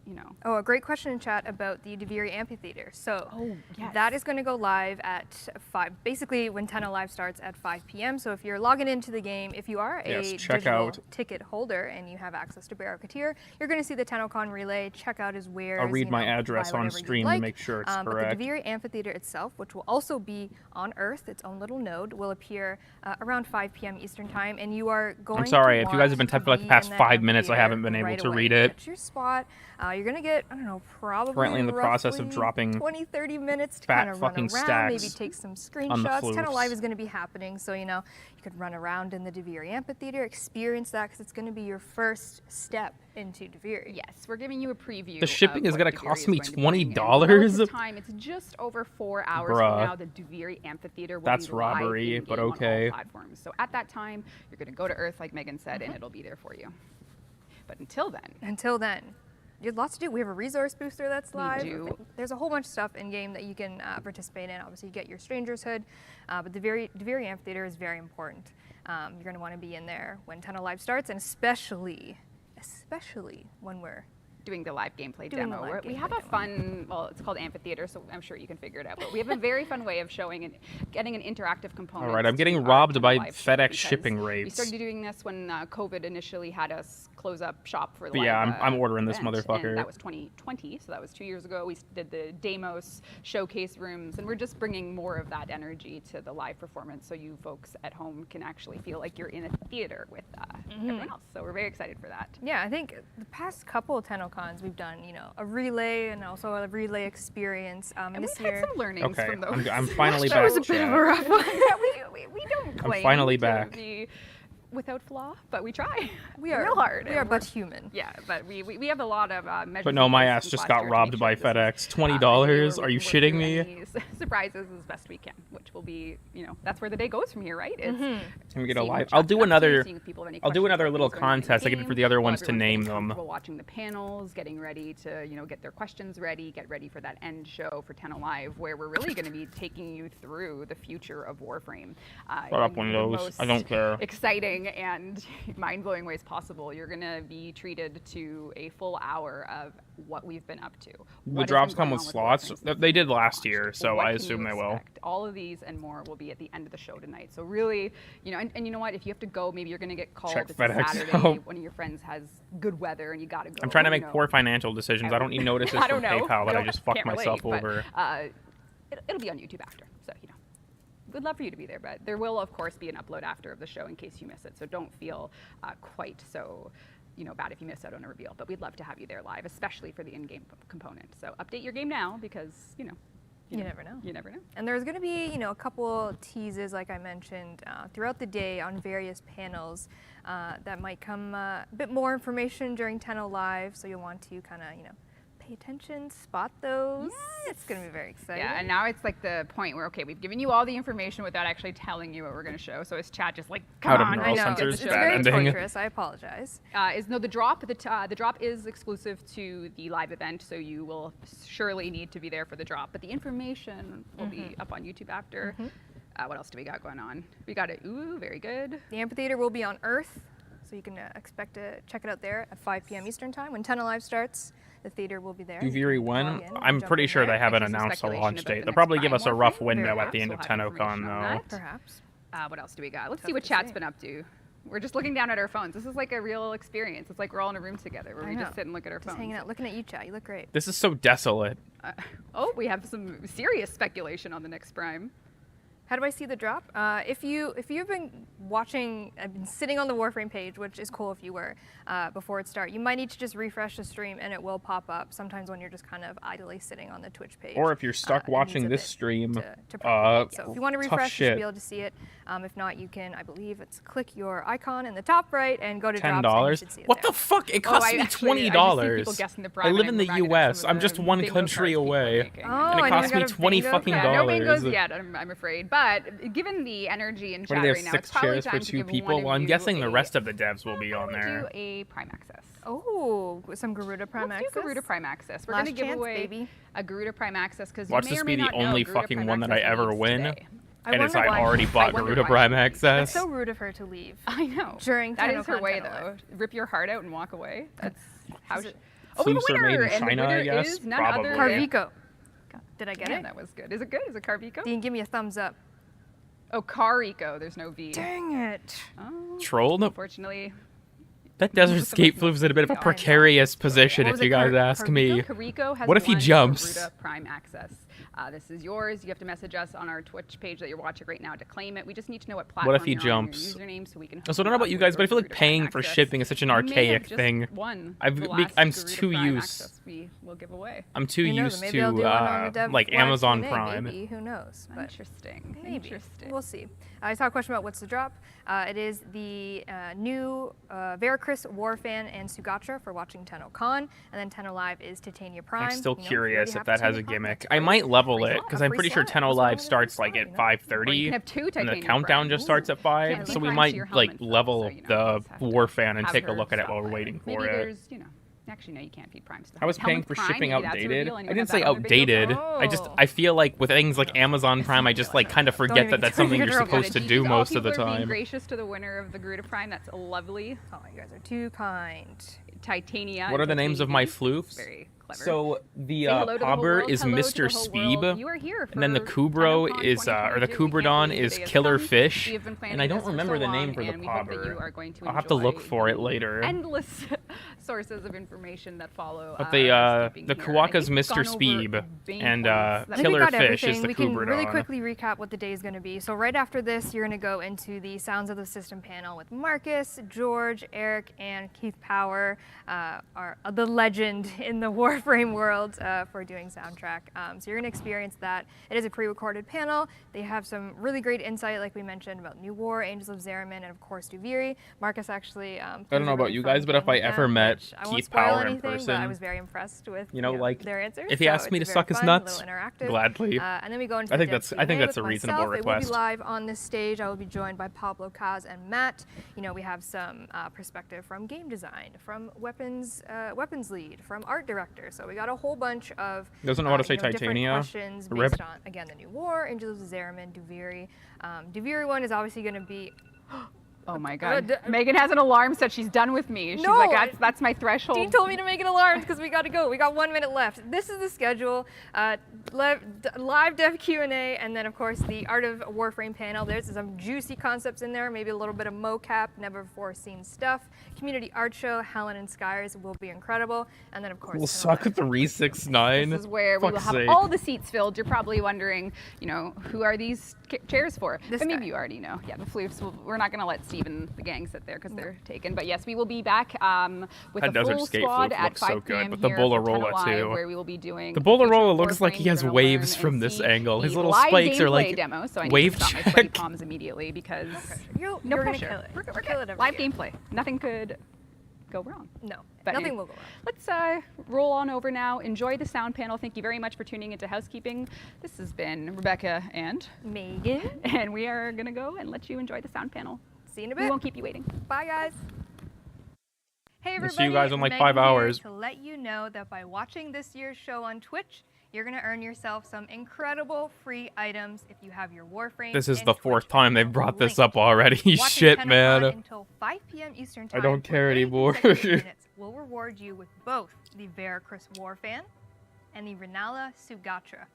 you know. Oh, a great question in chat about the DeVere Amphitheater. So Oh, yes. that is going to go live at 5, basically when Tenno Live starts at 5 p.m. So if you're logging into the game, if you are Yes, a check digital out. ticket holder and you have access to Barricadier, you're going to see the Tennocon relay. Checkout is where I'll read my address on stream to make sure it's But correct. the DeVere Amphitheater itself, which will also be on Earth, its own little node, will appear around 5 p.m. Eastern time, and you are going. I'm sorry, to if you guys have been want typing for like to the be past in that 5 minutes, I amphitheater haven't been able right to away. read it. That's your spot. You're going to get, I don't know, probably Currently in the process of roughly dropping 20-30 minutes to fat kind of run fucking around, maybe stacks take some on the screenshots. Tenno floofs. Live is going to be happening, so you know you could run around in the DeVere Amphitheater, experience that because it's going to be your first step into DeVere. Yes, we're giving you a preview. The shipping of is what gonna DeVere cost is me going to bring. And $20? relative time, it's just over 4 hours Bruh. from now. The DeVere Amphitheater will That's be live robbery, in-game but on all okay. platforms. So at that time, you're going to go to Earth, like Megan said, and it'll be there for you. But until then, you have lots to do. We have a resource booster that's live. do. There's a whole bunch of stuff in game that you can participate in. Obviously, you get your Stranger's Hood, but the DeVere Amphitheater is very important. You're going to want to be in there when Tenno Live starts, and especially when we're doing the live gameplay Doing the demo. live We gameplay have a demo. fun, well, it's called Amphitheater, so I'm sure you can figure it out. But we have a very fun way of showing and getting an interactive component. All right, I'm getting to our robbed Tenno by Live show FedEx because shipping We rates. started doing this when COVID initially had us close up shop for the But yeah, live, I'm ordering this event, motherfucker. And that was 2020, so that was 2 years ago. We did the Demos showcase rooms, and we're just bringing more of that energy to the live performance, so you folks at home can actually feel like you're in a theater with everyone else. So we're very excited for that. Yeah, I think the past couple of Tennocons we've done, you know, a relay and also a relay experience. And this we've had year, some learnings Okay, from those. I'm finally that back. was a bit of a rough one. Yeah, we don't claim finally to back. be without flaw, but we try. We are real hard. We and are we're- but human. Yeah, but we have a lot of measures. But no, in my place ass since just last got year to robbed make by sure this is, FedEx. $20? we're Are you working shitting through me? any surprises as best we can, which will be, you know, that's where the day goes from here, right? It's Can we get a seeing what live? chat's I'll do up to, another. seeing if people have any I'll do questions another about little what's going on in the contest like I did for game, the other while ones to everyone's name getting them. comfortable watching the panels, getting ready to, you know, get their questions ready, get ready for that end show for Tenno Live, where we're really going to be taking you through the future of Warframe. Shut up, in the Windows. most I don't care. Exciting and mind-blowing ways possible. You're going to be treated to a full hour of what we've been up to. The what has drops been come going with on slots. Warframe since They did it's been last year, launched. so What I can you assume they will. expect? All of these and more will be at the end of the show tonight. So really, you know, and you know what? If you have to go, maybe you're going to get called. Check It's FedEx a Saturday. out. One of your friends has good weather, and you got to go. I'm trying to make you know. poor financial decisions. I don't need notices I from don't know. PayPal that I Don't- just fucked can't myself relate, but, over. It'll be on YouTube after, so you know. We'd love for you to be there, but there will, of course, be an upload after of the show in case you miss it. So don't feel quite so bad if you miss out on a reveal. But we'd love to have you there live, especially for the in-game component. So update your game now because you never know. You never know. And there's going to be, a couple teases, like I mentioned, throughout the day on various panels that might come a bit more information during Tenno Live. So you'll want to kind of, pay attention, spot those. Yes. It's going to be very exciting. Yeah, and now it's like the point where, okay, we've given you all the information without actually telling you what we're going to show. So is chat just like, come Out of on, neural I know, sensors, it's bad very ending. torturous. I apologize. The drop. The drop is exclusive to the live event, so you will surely need to be there for the drop. But the information will be up on YouTube after. What else do we got going on? We got it. Ooh, very good. The amphitheater will be on Earth, so you can expect to check it out there at 5 p.m. Eastern Time. When Tenno Live starts, the theater will be there. Duviri when? Log in, I'm jump pretty in sure there. they haven't There's some announced a speculation launch about the date. They'll next probably give Prime us a rough Warfare. window at Perhaps the end we'll of have information Tennocon, on though. that. Perhaps. What else do we got? Let's Tough see what to chat's say. been up to. We're just looking down at our phones. This is like a real experience. It's like we're all in a room together where I we know. just sit and look at our Just phones. hanging out, looking at you, chat. You look great. This is so desolate. We have some serious speculation on the next Prime. How do I see the drop? If you've been watching, I've been sitting on the Warframe page, which is cool if you were, before it starts. You might need to just refresh the stream and it will pop up sometimes when you're just kind of idly sitting on the Twitch page. Or if you're stuck it watching needs a this bit stream, to propagate. So if you want to tough refresh, you should shit. be able to see it. If not, you can, I believe it's click your icon in the top right and go to drops, and you $10. should see it What there. the fuck? It costs me I just see people $20. guessing the I Prime live and in the reminded of U.S. some of I'm the just one bingo country cards people are away, making. Oh, and it I costs never me got a 20 bingo fucking card. Yeah, no dollars. bingos yet, I'm afraid. But given the energy in What chat do they have, right now, 6 it's probably chairs time for to 2 give people? one of Well, I'm you guessing the a- rest of the devs will be on do there. a Prime Access. Oh, some Garuda Prime Let's Access. do Garuda Prime Access. We're Last going to give chance, away baby. a Garuda Prime Access because Watch you may this or be may the not know only Garuda fucking Prime one that I Access ever leaves win. today. And it's wonder I've why. already I bought wonder Garuda why. Prime That's Access. so rude of her to leave. I know. During that is her Tennocon way, Tenno though. Live. Rip your heart out and walk away. That's how. Is it- Oh, we have a Flutes are winner, made in and the China, I winner guess? is none Probably. other than. Carvico. Did I get Man, it? that was good. Is it good? Is it Carvico? Dean, give me a thumbs up. Oh, Carico. There's no V. Dang it. Oh, Trolled? unfortunately. That Desert Escape lives in a bit of a Yeah. precarious position, What if was you it, guys ask me. Carico has What if he won jumps? Garuda Prime Access. This is yours. You have to message us on our Twitch page that you're watching right now to claim it. We just need to know what platform What if he you're on, jumps? your username, so we can. So I don't know about you guys, but I feel like paying for shipping is such an archaic thing. I'm I'm too used. We will give away. I'm too Who knows? used Maybe I'll do to one on the Dev like Live Amazon Q&A, Prime. Maybe. Who knows? But Interesting. maybe. Interesting. We'll see. I saw a question about what's the drop. It is the new Veracruz Warfan and Sugatra for watching Tennocon, and then Tenno Live is Titania Prime. I'm still You know, curious you if already that has have a Titania Prime. gimmick. That's I great. might level Free it slot, because a I'm free pretty sure slot. Tenno What's Live wrong with a starts free like slot, at you know? 5:30, Or you can have 2 and the Titania countdown Primes. just starts at 5. Can't So leave we Prime might to your home like and stuff, level so, you know, the you just have to Warfan and have take a her look at it stop while we're by. waiting Maybe for it. there's, actually, no, you can't feed primes to I was Helmet paying for Prime, shipping maybe that's a outdated. reveal, and I you didn't have say that other video. outdated. I feel like with things like Amazon Prime, I just like kind of forget even that that's don't something even you're get her supposed to Good. do Oh, most of the people are being time. gracious to the winner of the Garuda Prime. That's lovely. Oh, you guys are too kind. Titania. What are the names of my Titania. floofs? Very clever. So the Say hello to the whole Pobber world, is hello to Mr. the whole world. Speeb, You are here and then the for Kubro Tennocon is, or the 2022. We can't Kubrodon believe is the day has Killer come. Fish, We have been planning and I don't this for remember so the name long, for the and we hope that you Pobber. are going to I'll have to look enjoy for it the later. Endless sources of information that follow. But the the Kawaka's Mr. Speeb, and I think we Killer got Fish everything. is the We can really Kubrodon. quickly recap what the day is going to be. So right after this, you're going to go into the Sounds of the System panel with Marcus, George, Eric, and Keith Power, the legend in the Warframe world for doing soundtrack. So you're going to experience that. It is a pre-recorded panel. They have some really great insight, like we mentioned, about New War, Angels of Zeraman, and of course Duviri. Marcus actually. I don't know about you guys, but if I ever met Keith Power in person, but I was very impressed with like their answers. if he So asked me to it's suck very his fun, nuts, a little interactive. gladly. And then we go into I the think Dev that's a Q&A reasonable with myself. request. It will be live on this stage. I will be joined by Pablo, Kaz, and Matt. We have some perspective from game design, from weapons lead, from art director. So we got a whole bunch of Doesn't know how to say different Titania. questions Rip. based on, again, the New War, Angels of Zeraman, Duviri. Duviri one is obviously going to be. Oh my God. Megan has an alarm set. She's done with me. She's No! like, that's my threshold. Dean told me to make an alarm because we got to go. We got 1 minute left. This is the schedule. Live dev Q&A, and then of course the Art of Warframe panel. There's some juicy concepts in there, maybe a little bit of mocap, never before seen stuff. Community art show, Helen and Skyers will be incredible. And then of course. We'll suck 369. This is where we will Fuck's have sake. all the seats filled. You're probably wondering, who are these chairs for? This But maybe guy. you already know. Yeah, the floofs. We're not going to let even the gang sit there because they're taken. But yes, we will be back with That a Desert full Skate squad Flip at looks 5 so p.m. good, but the here for Bolarola Tennocon, too. where we will be doing The future Bolarola looks like Warframes. he has You're gonna waves learn from and this see angle. His the little live spikes are gameplay like demo, so I need wave to stop my check. sweaty palms immediately because You're no gonna pressure. kill it. We're Kill good. it every Live year. gameplay. Nothing could go wrong. No, But nothing anyway, will go wrong. let's roll on over now. Enjoy the sound panel. Thank you very much for tuning into housekeeping. This has been Rebecca and Megan, and we are gonna go and let you enjoy the sound panel. see you in a We bit. won't keep you waiting. Bye, guys. Hey, We'll everybody. see you guys in like Megan 5 here hours. To let you know that by watching this year's show on Twitch, you're going to earn yourself some incredible free items if you have your Warframe. This is and the Twitch 4th time they've account brought this linked. up already. Watching Shit, Tennocon man. Until 5 p.m. Eastern I time don't for care 30 anymore. consecutive minutes will reward you with both the Veracruz Warfan and the Renala Sugatra.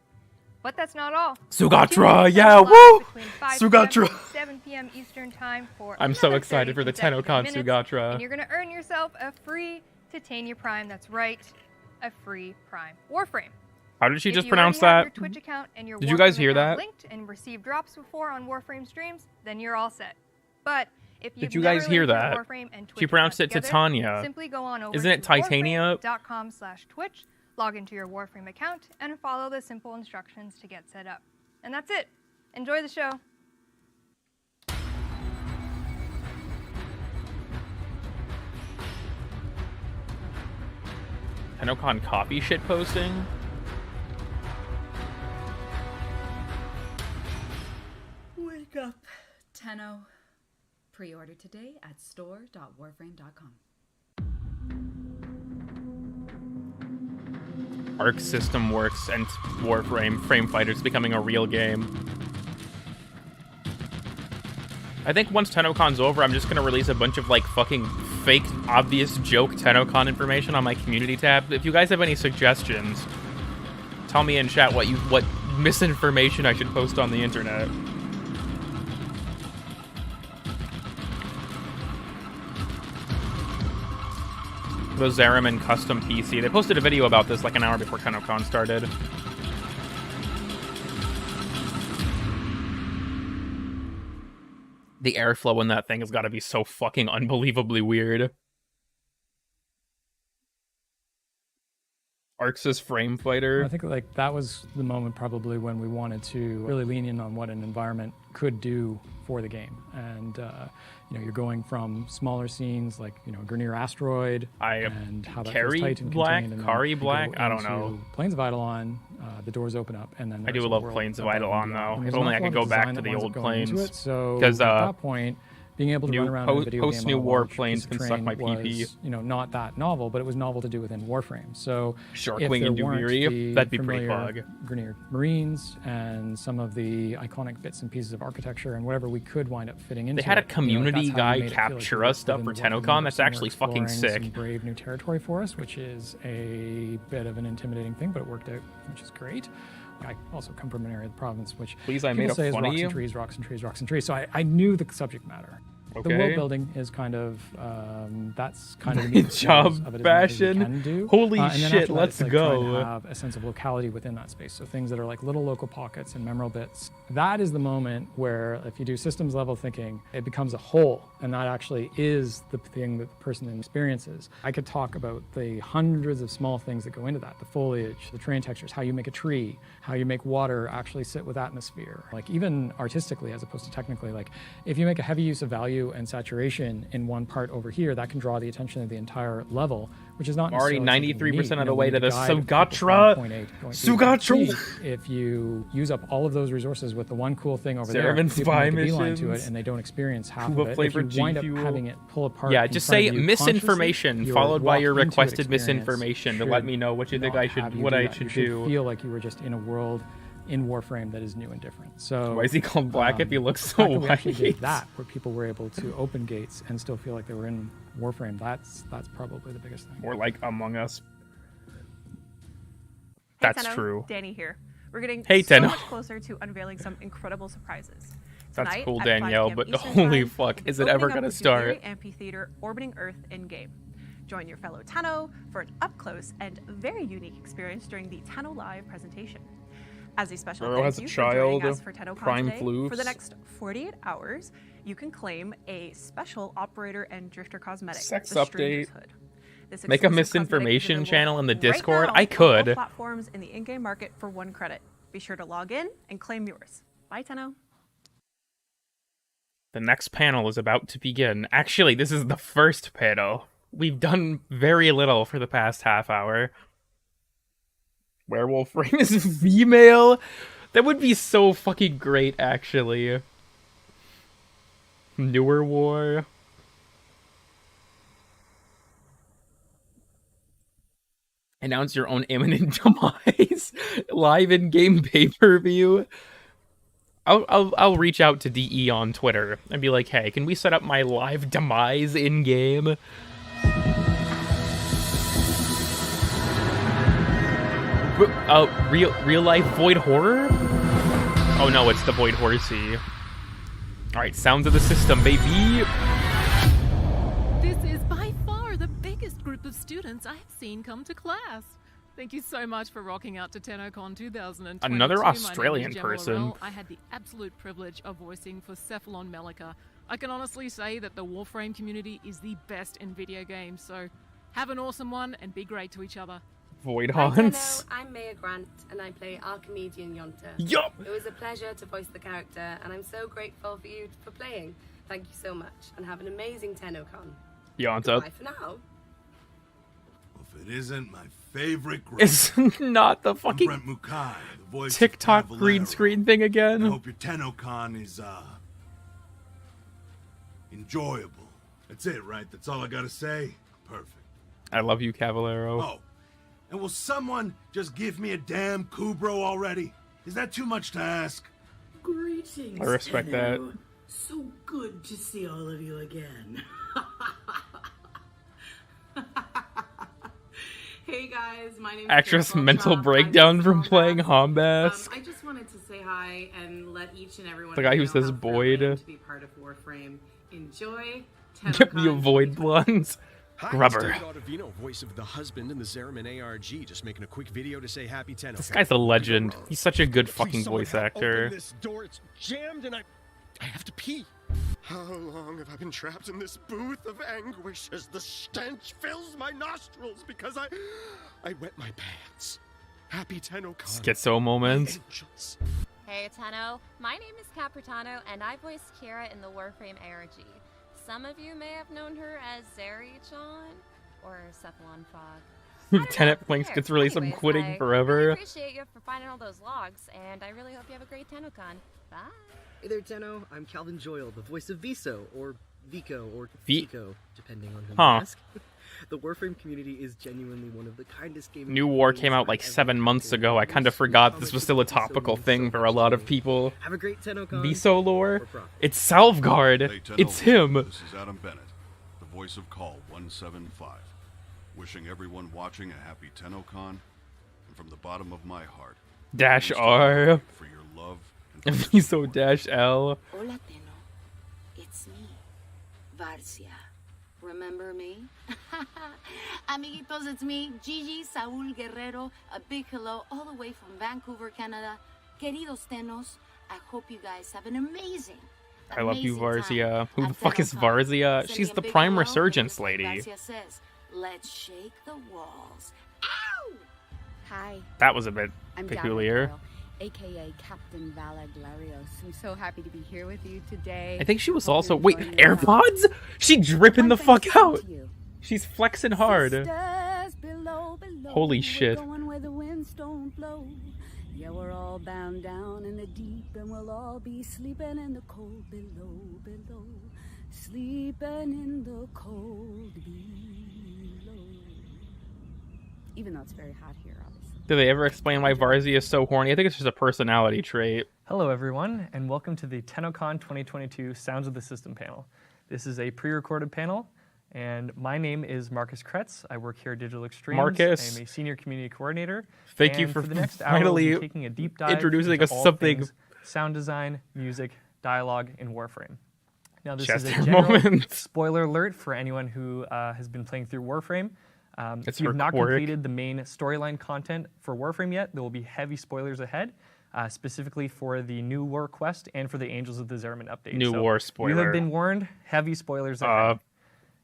But that's not all. Sugatra, Tune in yeah, live woo! between 5 Sugatra. PM and 7 p.m. Eastern time for I'm so another excited 30 for the consecutive Tennocon minutes, Sugatra. And you're going to earn yourself a free Titania Prime. That's right, a free Prime Warframe. How did she If just you pronounce already have that? Your Twitch account and your Did you guys Warframe hear account that? linked and received drops before on Warframe streams, then you're all set. But if you've Did you guys never hear linked your that? Warframe and She Twitch pronounced account it together, Titania. Simply go on over Isn't it to Titania? warframe.com/Twitch, log into your Warframe account, and follow the simple instructions to get set up. And that's it. Enjoy the show. Tennocon copy shit posting? Wake up, Tenno. Pre-order today at store.warframe.com. Arc System Works and Warframe Frame Fighters becoming a real game. I think once Tennocon's over, I'm just gonna release a bunch of like fucking fake, obvious joke Tennocon information on my community tab. If you guys have any suggestions, tell me in chat what misinformation I should post on the internet. The Zeraman custom PC. They posted a video about this like an hour before Tennocon started. The airflow in that thing has got to be so fucking unbelievably weird. Arxis Frame Fighter. I think like that was the moment probably when we wanted to really lean in on what an environment could do for the game. And you know, you're going from smaller scenes like, you know, Grineer Asteroid and how that feels tight and Black, contained, and then Kari you go Black, I don't into know. Plains of Eidolon, the doors open up, and then I there's do a love world Plains of above and Eidolon, beyond. though. And If there's only an I awful could lot go of back design to that the winds old up going into Plains. it. So 'Cause, at that point, being able to new run around in a video post game New on a War large Plains piece of can suck terrain my PP. was, you know, not that novel, but it was novel to do within Warframe. So Sharkwing if and there weren't Duviri, the that'd be pretty familiar fog. Grineer Marines and some of the iconic bits and pieces of architecture and whatever we could wind up fitting into They had a it, community that's how guy we made it feel like we capture were us stuff within for the Warframe Tennocon. That's universe, and we're actually fucking exploring sick. some brave new territory for us, which is a bit of an intimidating thing, but it worked out, which is great. I also come from an area of the province which Please, I people made a say is fun of rocks you? and trees, rocks and trees, rocks and trees. So I knew the subject matter. The Okay. world building is kind of that's kind of the Good meat and job, potatoes of it, is what we Fashion. can do. Holy And then shit, after that, let's it's like trying go. to have a sense of locality within that space. So things that are like little local pockets and memorable bits. That is the moment where if you do systems level thinking, it becomes a whole, and that actually is the thing that the person then experiences. I could talk about the hundreds of small things that go into that: the foliage, the terrain textures, how you make a tree, how you make water actually sit with atmosphere. Like even artistically as opposed to technically, like if you make a heavy use of value and saturation in one part over here, that can draw the attention of the entire level, which is not Already necessarily something we 93% need. of the We way need to a the guide of people Sugatra. from point A to point B to Sugatra. point C. If you use up all of those resources with the one cool thing over there, Zeraman people spy make a beeline to it missions. and they don't experience half Cuba of it. If flavored you wind G up Fuel. having it pull apart, Yeah, in just front say of you misinformation consciously, followed by your walk into requested experience misinformation to let me know what you think not I should, have you what do I that. should You should do. feel like you were just in a world in Warframe that is new and different. So Why is he called Black if he looks the so fact that we actually did white? that, where people were able to open gates and still feel like they were in Warframe, that's probably the biggest thing. More like Among Us. Hey, That's Tenno, true. Danny here. We're getting Hey, so Tenno. much closer to unveiling some incredible surprises. That's Tonight cool, at 5 Danielle, p.m. but Eastern holy Time, fuck, we'll be is it ever opening up gonna the start? Duviri Amphitheater orbiting Earth in-game. Join your fellow Tenno for an up-close and very unique experience during the Tenno Live presentation. As a special Girl thank has a you for child, joining us for Tennocon prime today, for the floofs. next 48 hours, you can claim a special operator and drifter cosmetic, Sex the Stranger's update. Hood. This Make a exclusive misinformation cosmetic is channel in the available Discord? right now I on could. all platforms in the in-game market for 1 credit. Be sure to log in and claim yours. Bye, Tenno. The next panel is about to begin. Actually, this is the first panel. We've done very little for the past half hour. Werewolf Frame is female? That would be so fucking great, actually. Newer War. Announce your own imminent demise. Live in-game pay-per-view. I'll reach out to DE on Twitter and be like, hey, can we set up my live demise in-game? Real life Void Horror? Oh no, it's the Void Horsey. Alright, sounds of the system, baby. This is by far the biggest group of students I have seen come to class. Thank you so much for rocking out to Tennocon 2022. Another My name is Australian Gemma person. Laurel. I had the absolute privilege of voicing for Cephalon Melika. I can honestly say that the Warframe community is the best in video games, so have an awesome one and be great to each other. Void Hi, Haunts. Tenno. I'm Maya Grant, and I play Archimedian Yonta. Yup! It was a pleasure to voice the character, and I'm so grateful for you for playing. Thank you so much, and have an amazing Tennocon. Yonta. Bye for now. If it isn't my favorite group, It's not the I'm fucking Brent Mukai, the voice of TikTok Cavallero. green screen thing again. I hope your Tennocon is enjoyable. That's it, right? That's all I gotta say. Perfect. I love you, Cavallero. Oh, and will someone just give me a damn Kubro already? Is that too much to ask? Greetings. I respect that. Tenno. So good to see all of you again. Hey guys, my name is Actress Carol mental Beltrán. breakdown I'm from from playing Belfast. Hombask. I just wanted to say hi and let each and everyone The guy who know says how Boyd. thrilling to be part of Warframe. Enjoy. Give me a void blondes. Hi, Rubber. it's David Ottavino, voice of the husband in the Zeraman ARG. Just making a quick video to say happy Tennocon. This guy's a legend. He's such a good fucking Please, someone voice help actor. Open this door, it's jammed and I have to pee. How long have I been trapped in this booth of anguish as the stench fills my nostrils because I wet my pants. Happy Tennocon. Schizo moments. Hey Tenno, my name is Capritano and I voiced Kira in the Warframe ARG. Some of you may have known her as Zeri-chan or Cephalon Fog. Lieutenant Blinks gets released. I'm quitting forever. Really appreciate you for finding all those logs, and I really hope you have a great TennoCon. Bye. Hey there, Tenno. I'm Calvin Joyle, the voice of Viso, or Vico, or Vi- Vico, depending on who you Huh. ask. The Warframe community is genuinely one of the kindest gaming New War came out like 7 months ago. I kind of forgot this was still a topical thing for a lot of people. Have a great TennoCon. Viso lore? It's Salvgard. Hey, Tenno. It's him. This is Adam Bennett, the voice of Call 175. Wishing everyone watching a happy TennoCon, and from the bottom of my heart, Dash thanks to R. you for your love and Viso dash L. Hola, Tenno. It's me, Varsia. Remember me? Amiguitos, it's me, Gigi Saúl Guerrero. A big hello all the way from Vancouver, Canada. Queridos Tennos, I hope you guys have an amazing I love you, amazing time Varzia. Who the at fuck is TennoCon. Varzia? Sending She's a the big Prime hello, Resurgence just like lady. Varsia says, let's shake the walls. Ow! Hi. That was a bit I'm peculiar. Down aka Captain Vala Glarios. I'm so happy to be here with you today. I think she was Hope also. you're Wait, enjoying yourself. AirPods? She dripping the fuck out. She's flexing hard. Sisters below, Holy we're shit. going where the winds don't blow. Yeah, we're all bound down in the deep, and we'll all be sleeping in the cold below, below. Sleeping in the cold below. Even though it's very hot here, obviously. Do they ever explain why Varzia is so horny? I think it's just a personality trait. Hello everyone, and welcome to the Tennocon 2022 Sounds of the System panel. This is a pre-recorded panel, and my name is Marcus Kretz. I work here at Digital Extremes. Marcus. I am a senior community coordinator. Thank you and for the next hour, we'll finally be taking a deep dive introducing into us all something- things sound design, music, dialogue, and Warframe. Now this is a Chester general moment. spoiler alert for anyone who has been playing through Warframe. It's If you've her not quirk. completed the main storyline content for Warframe yet, there will be heavy spoilers ahead. specifically for the New War quest and for the Angels of the Zerman update. New War spoiler. You have been warned. Heavy spoilers ahead.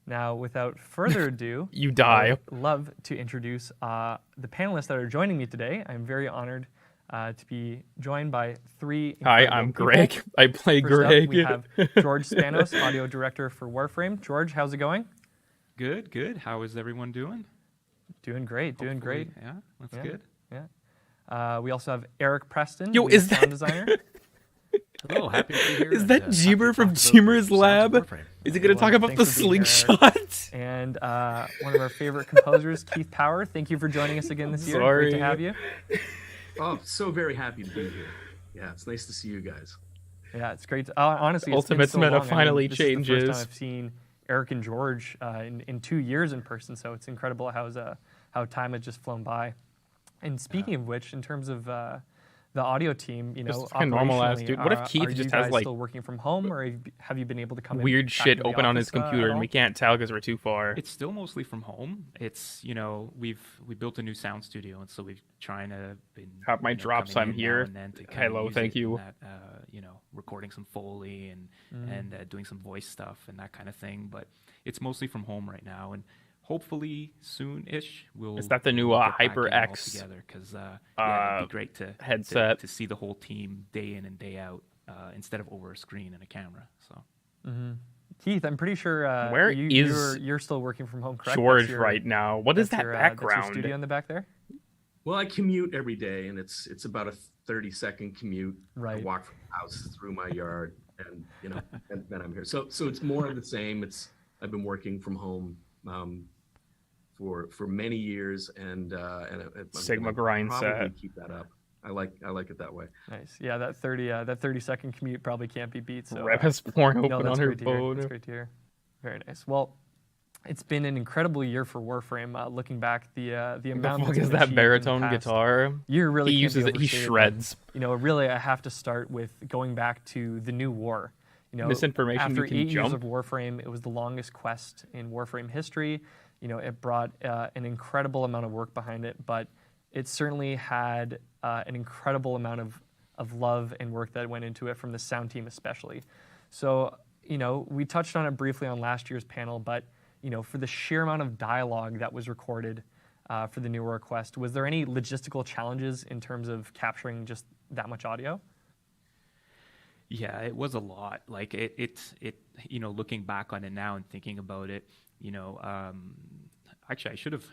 Now, without further ado, you die. I would love to introduce the panelists that are joining me today. I'm very honored to be joined by three. Hi, I'm people. Greg. I play First Greg. Up, we have George Spanos, audio director for Warframe. George, how's it going? Good, good. How is everyone doing? Doing great, doing great. Yeah, that's good. Yeah. We also have Eric Preston, Yo, the is sound that designer. Hello, happy to be here. Is that Jeemer from Jeemer's Lab? Is he going to talk about the slingshot? And one of our favorite composers, Keith Power. Thank you for joining us again this year. Great to have you. Oh, so very happy to be here. Yeah, it's nice to see you guys. Yeah, it's great. Honestly, it's Ultimate's been so meta long. finally this is the changes. first time I've seen Eric and George in 2 years in person, so it's incredible how time has just flown by. And speaking of which, in terms of the audio team, you know, Just fucking normal ass operationally, dude. What if Keith are just you has guys like still working from home, or have you been able to come weird back shit to the open on his office, computer at and all? we can't tell because we're too far? It's still mostly from home. It's, you know, we built a new sound studio, and so we've trying to have my drops. coming I'm in here. now and then to kind of Hello, use thank it in you. that, you know, recording some Foley and doing some voice stuff and that kind of thing. But it's mostly from home right now, and hopefully soon-ish we'll. Is that the new we'll get back HyperX, in all together? Because yeah, it'd be great to headset to see the whole team day in and day out instead of over a screen and a camera. So. Keith, I'm pretty sure Where is you're still working from home, correct? George That's your- right now? What is that's that your, that's background? your studio in the back there? Well, I commute every day, and it's about a 30-second commute. Right. I walk from the house through my yard, and you know, and then I'm here. So it's more of the same. I've been working from home for many years, and I'm Sigma gonna grind probably set. keep that up. I like it that way. Nice. Yeah, that 30-second commute probably can't be beat. So Rep has porn open that's on her great to hear. phone. That's great to hear. Very nice. Well, it's been an incredible year for Warframe. Looking back, the amount fuck that's is been that achieved in the baritone past guitar? year really He can't be uses it. He overstated, but, shreds. You know, really, I have to start with going back to the New War. You know, Misinformation, after you can 8 years jump. of Warframe, it was the longest quest in Warframe history. You know, it brought an incredible amount of work behind it, but it certainly had an incredible amount of love and work that went into it from the sound team especially. So, you know, we touched on it briefly on last year's panel, but, you know, for the sheer amount of dialogue that was recorded for the New War quest, was there any logistical challenges in terms of capturing just that much audio? Yeah, it was a lot. Like it, you know, looking back on it now and thinking about it, you know, actually I should have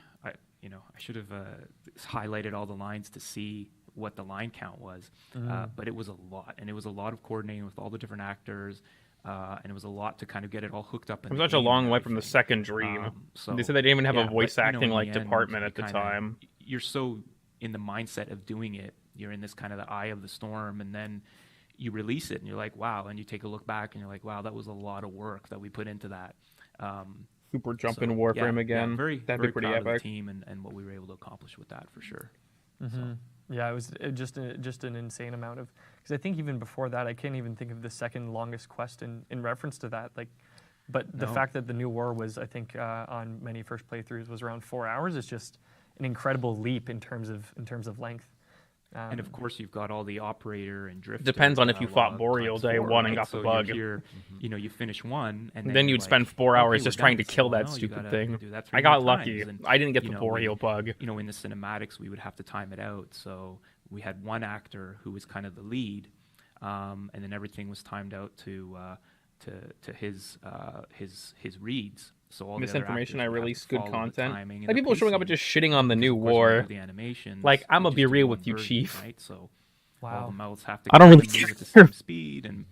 highlighted all the lines to see what the line count was. But it was a lot, and it was a lot of coordinating with all the different actors, and it was a lot to kind of get it all hooked up. It was such a long way from the second dream. They said they didn't even have a voice acting like department at the time. You're so in the mindset of doing it. You're in this kind of the eye of the storm, and then you release it, and you're like, wow. And you take a look back, and you're like, wow, that was a lot of work that we put into that. Super jump in Warframe again. Very, That'd very be pretty proud of epic. the team and what we were able to accomplish with that for sure. Yeah, it was just an insane amount of, because I think even before that, I can't even think of the second longest quest in reference to that. Like, but the fact that the New War was, I think, on many first playthroughs was around 4 hours is just an incredible leap in terms of length. And of course, you've got all the operator and drift. Depends on if you fought Boreal day one and got the bug. You know, you finish one, and then you're you'd spend 4 okay, hours we're just done. trying to So, kill that no, you stupid gotta thing. do that I 3 got more lucky. times. And, I didn't get you the know, Boreal bug. You know, in the cinematics, we would have to time it out. So we had one actor who was kind of the lead, and then everything was timed out to his reads. So all Misinformation, the I other actors would have release to good follow the content. timing and Like the people showing up and pacing, just shitting on the because, New of course, we War. do the animations, Like, I'm we gonna be just do real one with you, version, Chief. right? So Wow. all the mouths have to I don't kind really of move at the care. same speed, and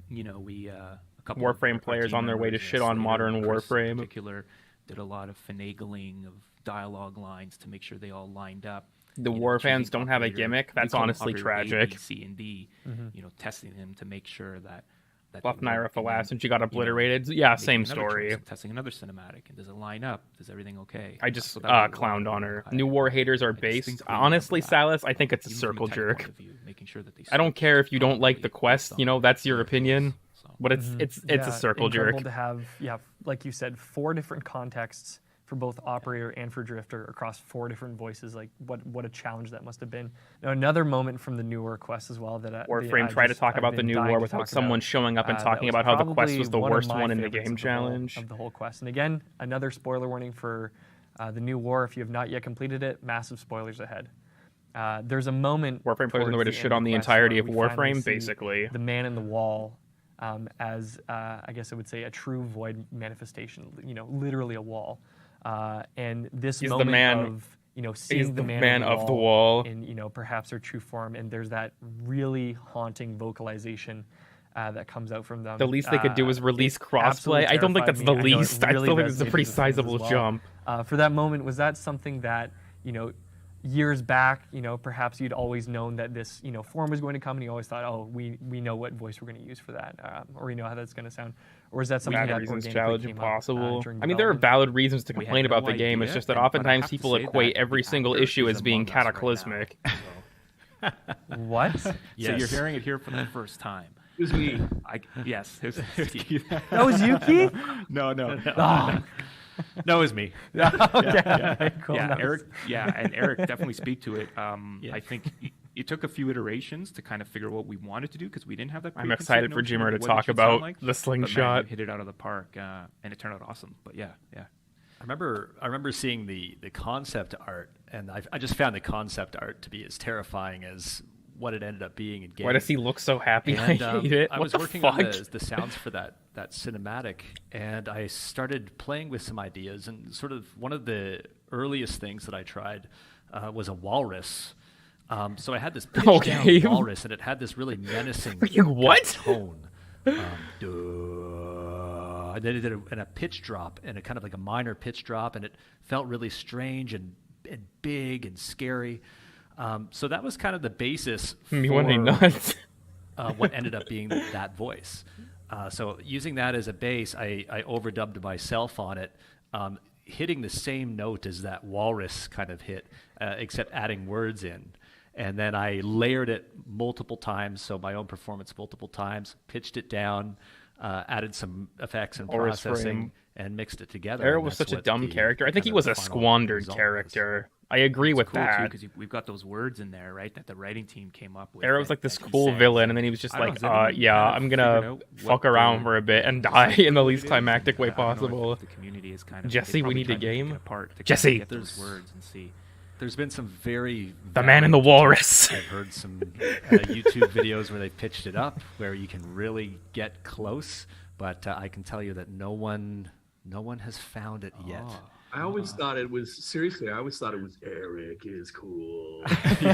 you know, we a couple Warframe of our players team on their way to members, shit on Slater modern and Chris Warframe. in particular, did a lot of finagling of dialogue lines to make sure they all lined up. The You know, war fans choosing don't have a operator- gimmick. we That's call them honestly operator A, tragic. B, C, and D. You know, testing them to make sure that Buff they Naira work, for and last then, and she got you know, obliterated. Yeah, making same another story. choice, testing another cinematic, and does it line up? Is everything okay? I just So that was a lot clowned of on work. her. New War haters are based. distinctly Honestly, remember that. Salas, I think it's a Even from a circle technical jerk. point of view, making sure that they I don't care if you don't like the properly quest. based You know, on that's your opinion. But it's a circle incredible jerk. to have, like you said, 4 different contexts for both operator and for drifter across 4 different voices. Like what a challenge that must have been. Now, another moment from the new war quest as well that Warframe tried to talk about the new war without someone showing up and talking about how the quest was the worst one in the game challenge. Of the whole quest. And again, another spoiler warning for the new war. If you have not yet completed it, massive spoilers ahead. There's a moment. Warframe players on the way to shit on the entirety of Warframe, basically. The man in the wall, as I guess I would say a true void manifestation. Literally a wall. And this he's moment the man, of seeing the man of the wall in perhaps their true form, and there's that really haunting vocalization that comes out from them. The least they could do is release crossplay. I don't think that's the least. I still think it's a pretty sizable jump. For that moment, was that something that years back, perhaps you'd always known that this, form was going to come, and you always thought, oh, we know what voice we're going to use for that, or we know how that's going to sound, or is that something that reasons organically challenge came impossible? up, during I mean, there are development? valid reasons to complain about the game. It's just that oftentimes people equate every single issue as being cataclysmic. What? So you're hearing it here for the first time. It was me. Yes. That was you, Keith? No. Oh. No, it was me. Okay, cool. Yeah, Nice. Eric. Yeah, and Eric definitely speak to it. I think it took a few iterations to kind of figure what we wanted to do because we didn't have that. I'm excited for notion Jimmer of to what it talk should about sound like. the But slingshot. man, you hit it out of the park, and it turned out awesome. But yeah. I remember seeing the concept art, and I just found the concept art to be as terrifying as what it ended up being in game. Why does he look so happy? And, I hate it. I What was the working fuck? on the sounds for that cinematic, and I started playing with some ideas. And sort of one of the earliest things that I tried was a walrus. So I had this pitched down walrus, and it had this really menacing tone. And then it did a pitch drop, and a kind of like a minor pitch drop, and it felt really strange and big and scary. So that was kind of the basis for Me wanting nuts. what ended up being that voice. So using that as a base, I overdubbed myself on it, hitting the same note as that walrus kind of hit, except adding words in. And then I layered it multiple times, so my own performance multiple times, pitched it down, added some effects and processing, and mixed it together. Eric was such a dumb character. I think he was a squandered character. I agree with cool that. because we've got those words in there, right? That the writing team came up with. Eric was like this cool villain, and then he was just I don't like, know, has anyone yeah, kind of I'm figured gonna out fuck what around the- for a bit and die in the least climactic way I don't know if possible. the community is kind of Jesse, we need a game. Apart to Jesse, kind of get those words and see. There's been some very the man in the walrus. I've heard some YouTube videos where they pitched it up, where you can really get close, but I can tell you that no one has found it yet. I always thought it was seriously. I always thought it was Eric is cool. That's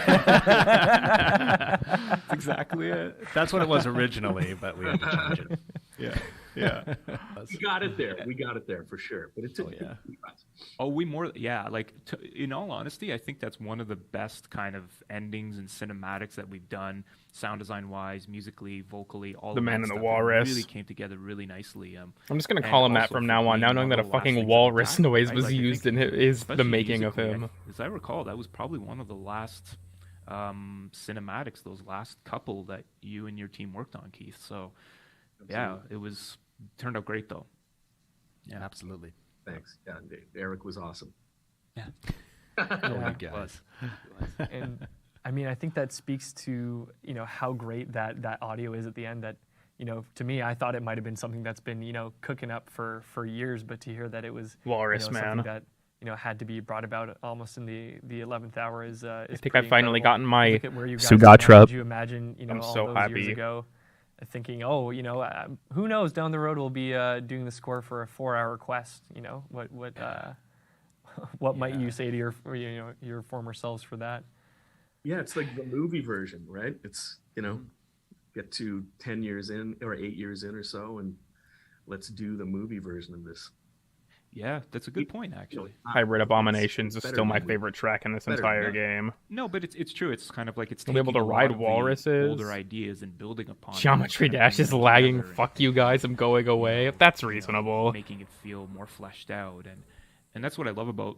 exactly it. That's what it was originally, but we had to change it. Yeah. We got it there for sure. But it took Like in all honesty, I think that's one of the best kind of endings and cinematics that we've done, sound design wise, musically, vocally, all The of Man that in the stuff. It Walrus. really came together really nicely. I'm just gonna call him that from now on. Now knowing that a fucking walrus noise was used in it is the making of him. As I recall, that was probably one of the last cinematics, those last couple that you and your team worked on, Keith. So, yeah, it turned out great though. Yeah, absolutely. Thanks. Yeah, Eric was awesome. Yeah. Oh my God. was. And I mean, I think that speaks to how great that audio is at the end. That to me, I thought it might have been something that's been cooking up for years, but to hear that it was Walrus something man that had to be brought about almost in the 11th hour is. I think I've finally gotten my Look at where you guys Sugatra. Could you imagine I'm all so those happy. years ago? Thinking, who knows? Down the road, we'll be doing the score for a 4-hour quest. What might you say to your former selves for that? Yeah, it's like the movie version, right? It's get to 10 years in or 8 years in or so, and let's do the movie version of this. Yeah, that's a good point, actually. Hybrid Abominations is better still my than favorite track in this better entire than game. No, but it's true. It's kind of like it's To be able to taking a lot ride of the walruses. older ideas and building upon them, Geometry kind of Dash bringing is them lagging. together Fuck you guys, I'm going away. That's and, reasonable. making it feel more fleshed out, and that's what I love about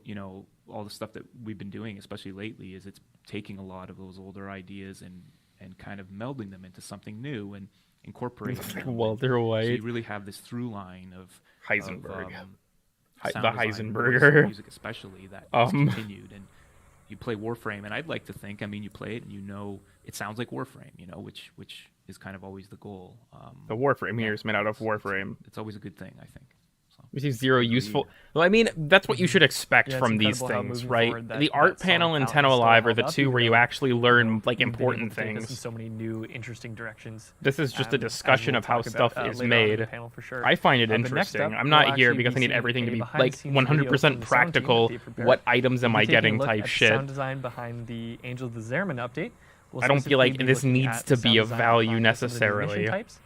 all the stuff that we've been doing, especially lately, is it's taking a lot of those older ideas and kind of melding them into something new and incorporating them. Walter So White. you really have this through line of Heisenberg. sound design, Heisenberger. voice, music especially, that has continued. And you play Warframe, and I'd like to think, I mean, you play it and you know it sounds like Warframe, you know, which is kind of always the goal. The Warframe here is made out of Warframe. It's always a good thing, I think. We see zero useful. Well, I mean, that's what you should expect Yeah, from it's things, incredible how moving right? forward The art panel and Tenno Live are the two where you actually learn like important Take us in things. so many new, interesting directions. This is just a as discussion we'll of how talk about, stuff is later on in the made. panel for sure. I find it But next interesting. up, I'm we'll not here actually because I be need seeing everything to a be behind-the-scenes like video 100% from the sound team that practical. they prepared. What items am We'll I be taking a getting look type at the shit. Sound design behind the Angels of the Zeraman update. We'll I don't feel like specifically be this looking needs at to the be sound of design value behind some of the new mission necessarily. types,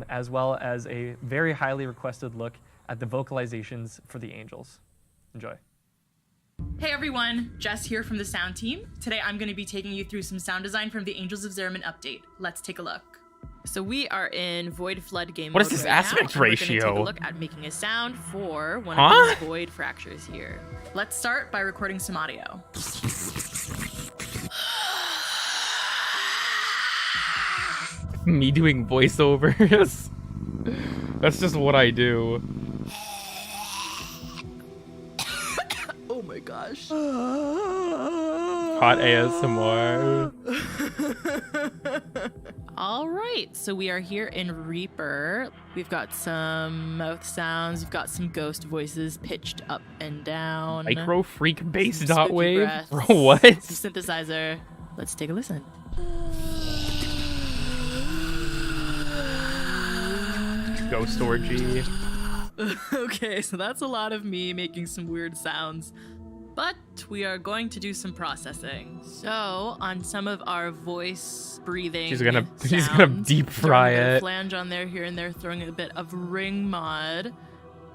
as well as a very highly requested look at the vocalizations for the Angels. Enjoy. Hey everyone, Jess here from the sound team. Today I'm going to be taking you through some sound design from the Angels of Zeraman update. Let's take a look. So we are in Void Flood game What mode is this right now, aspect and we're gonna take ratio? a look at making a sound for one Huh? of these void fractures here. Let's start by recording some audio. Me doing voiceovers. That's just what I do. Oh my gosh. Hot ASMR. All right, so we are here in Reaper. We've got some mouth sounds, we've got some ghost voices pitched up and down. Micro freak bass Some dot spooky wave? breaths, Bro, what? Some synthesizer. Let's take a listen. Ghost orgy. Okay, so that's a lot of me making some weird sounds. But we are going to do some processing. So, on some of our voice breathing She's gonna sounds, deep throwing fry a bit of it. flange on there, here and there, throwing a bit of ring mod.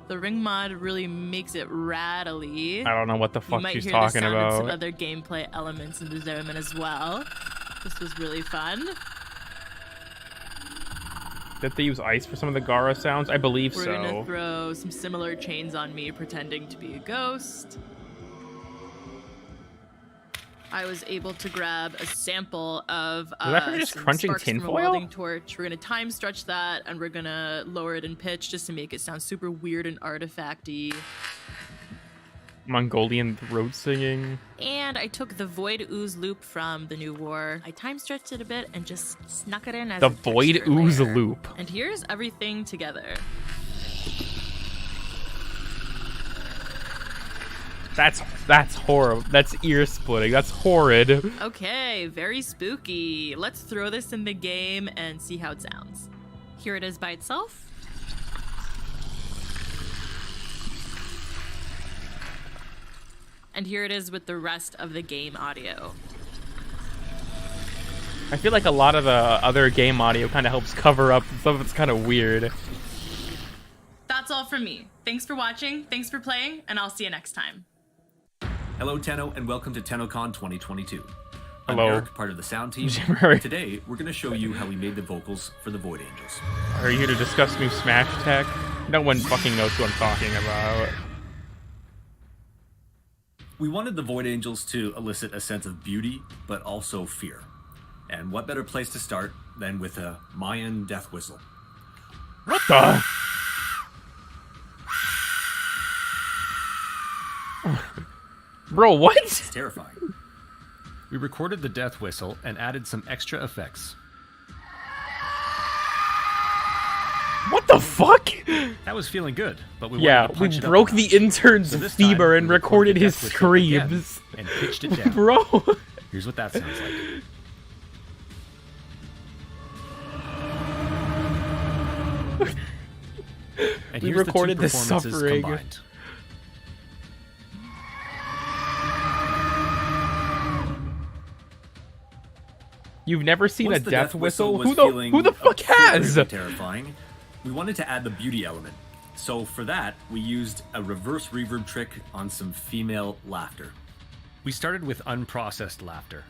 The ring mod really makes it rattly. I don't know what the You fuck might she's hear talking the sound of some about. other gameplay elements in the Zeraman as well. This was really fun. Did they use ice for some of the Gara sounds? I believe We're gonna so. throw some similar chains on me, pretending to be a ghost. I was able to grab a sample of that from just some crunching sparks from a tinfoil? welding torch. We're gonna time stretch that, and we're gonna lower it in pitch just to make it sound super weird and artifacty. Mongolian throat singing. And I took the Void Ooze loop from the New War. I time stretched it a bit and just snuck it in as The a Void texture Ooze layer. loop. And here's everything together. That's horrible. That's ear splitting. That's horrid. Okay, very spooky. Let's throw this in the game and see how it sounds. Here it is by itself. And here it is with the rest of the game audio. I feel like a lot of the other game audio kind of helps cover up stuff that's kind of weird. That's all from me. Thanks for watching, thanks for playing, and I'll see you next time. Hello, Tenno, and welcome to Tennocon 2022. I'm Hello. Eric, part of the sound team. Jimmery. Today, we're going to show you how we made the vocals for the Void Angels. Are you here to discuss new Smash tech? No one fucking knows what I'm talking about. We wanted the Void Angels to elicit a sense of beauty, but also fear. And what better place to start than with a Mayan death whistle? What the? Bro, what? It's terrifying. We recorded the death whistle and added some extra effects. What the fuck? That was feeling good, but we Yeah, wanted to we punch it up broke a the notch. intern's So this time, femur we and recorded the his death whistle again screams. and pitched it down. Bro. Here's what that sounds like. And We here's the two recorded the performances suffering. combined. You've never seen Once a the death whistle? was Who feeling the fuck has? absolutely terrifying, we wanted to add the beauty element. So for that, we used a reverse reverb trick on some female laughter. We started with unprocessed laughter.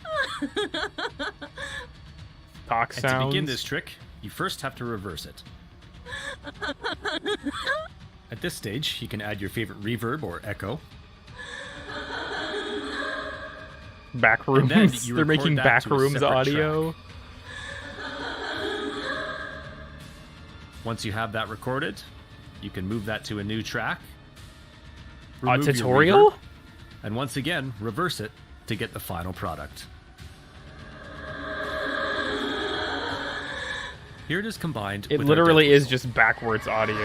Talk And to begin sounds. this trick, you first have to reverse it. At this stage, you can add your favorite reverb or echo. Back And then rooms. you They're record making that back to a rooms separate audio. track. Once you have that recorded, you can move that to a new track. remove your tutorial? reverb, and once again, reverse it to get the final product. Here it is combined. It with our literally death is just backwards audio.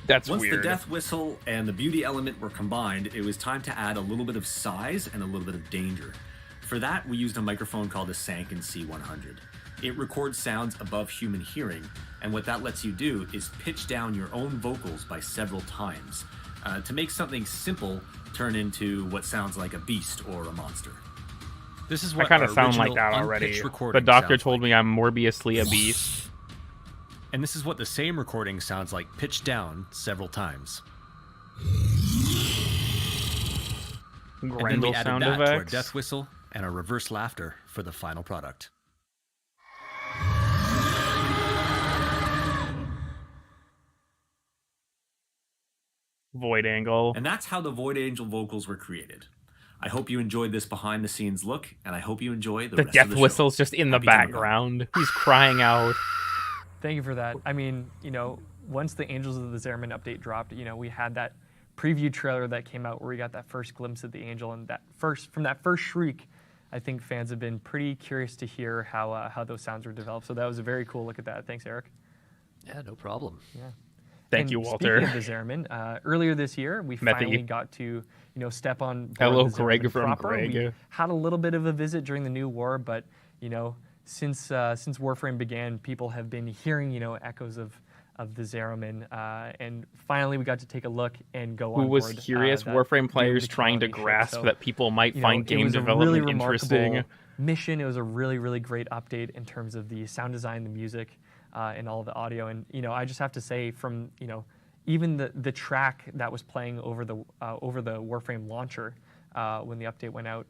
That's Once weird. the death whistle and the beauty element were combined, it was time to add a little bit of size and a little bit of danger. For that, we used a microphone called a Sanken C100. It records sounds above human hearing, and what that lets you do is pitch down your own vocals by several times to make something simple turn into what sounds like a beast or a monster. This is I what kind of our sound like original that already. unpitched The recording doctor sounds told me I'm Morbiusly a beast. And this is what the same recording sounds like pitched down several times. And then we Grendel added sound that to our effects. death whistle and our reverse laughter for the final product. Void angle. And that's how the Void Angel vocals were created. I hope you enjoyed this behind the scenes look, and I hope you enjoy the The rest death of the show. whistle's just in the Happy Tennocon. background. He's crying out. Thank you for that. I mean, you know, once the Angels of the Zariman update dropped, you know, we had that preview trailer that came out where we got that first glimpse of the angel, and from that first shriek, I think fans have been pretty curious to hear how those sounds were developed. So that was a very cool look at that. Thanks, Eric. Yeah, no problem. Yeah. Thank you, Walter. Speaking of the Zariman, earlier this year, we Methy. finally got to, step on board Hello, the Zariman Greg from proper. Greg. We had a little bit of a visit during the New War, but, since Warframe began, people have been hearing, echoes of the Zariman, and finally we got to take a look and go on Who was board, curious that Warframe players Doom the trying to Quality ship. grasp So, that people might find it game was a development really interesting. remarkable mission. It was a really, really great update in terms of the sound design, the music, and all the audio. And I just have to say, from even the track that was playing over the Warframe launcher when the update went out,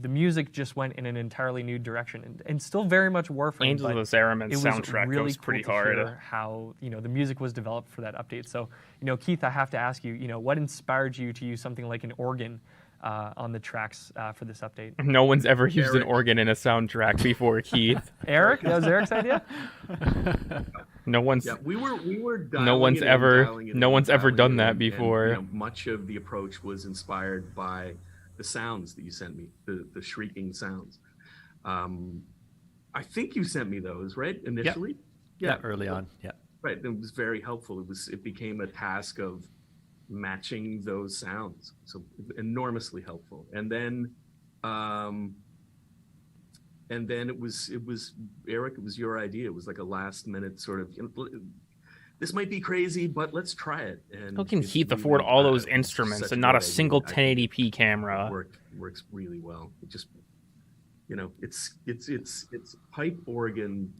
the music just went in an entirely new direction, and still very much Warframe. Angels of the Zariman soundtrack really goes pretty cool to hard. hear how the music was developed for that update. So Keith, I have to ask you, what inspired you to use something like an organ on the tracks for this update? No one's ever used an organ in a soundtrack before, Keith. Eric, that was Eric's idea. No one's. Yeah, we were. No one's ever done that before. And, much of the approach was inspired by the sounds that you sent me, the shrieking sounds. I think you sent me those, right? Initially. Yeah, early on. Yeah. Right. It was very helpful. It became a task of matching those sounds. So enormously helpful. And then it was Eric, it was your idea. It was like a last minute sort of, this might be crazy, but let's try it. And How can it's Keith really, afford all those such instruments a and not a good idea. single I think 1080p camera? works really well. It just, it's pipe organ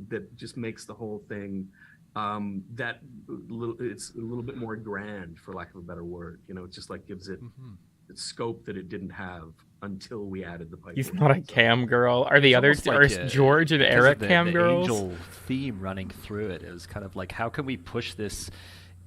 that just makes the whole thing it's a little bit more grand, for lack of a better word. It just like gives it its scope that it didn't have until we added the pipe. He's organ. not a cam girl. Are the other? Are George and because Eric of the cam girls? Angel theme running through it. It was kind of like, how can we push this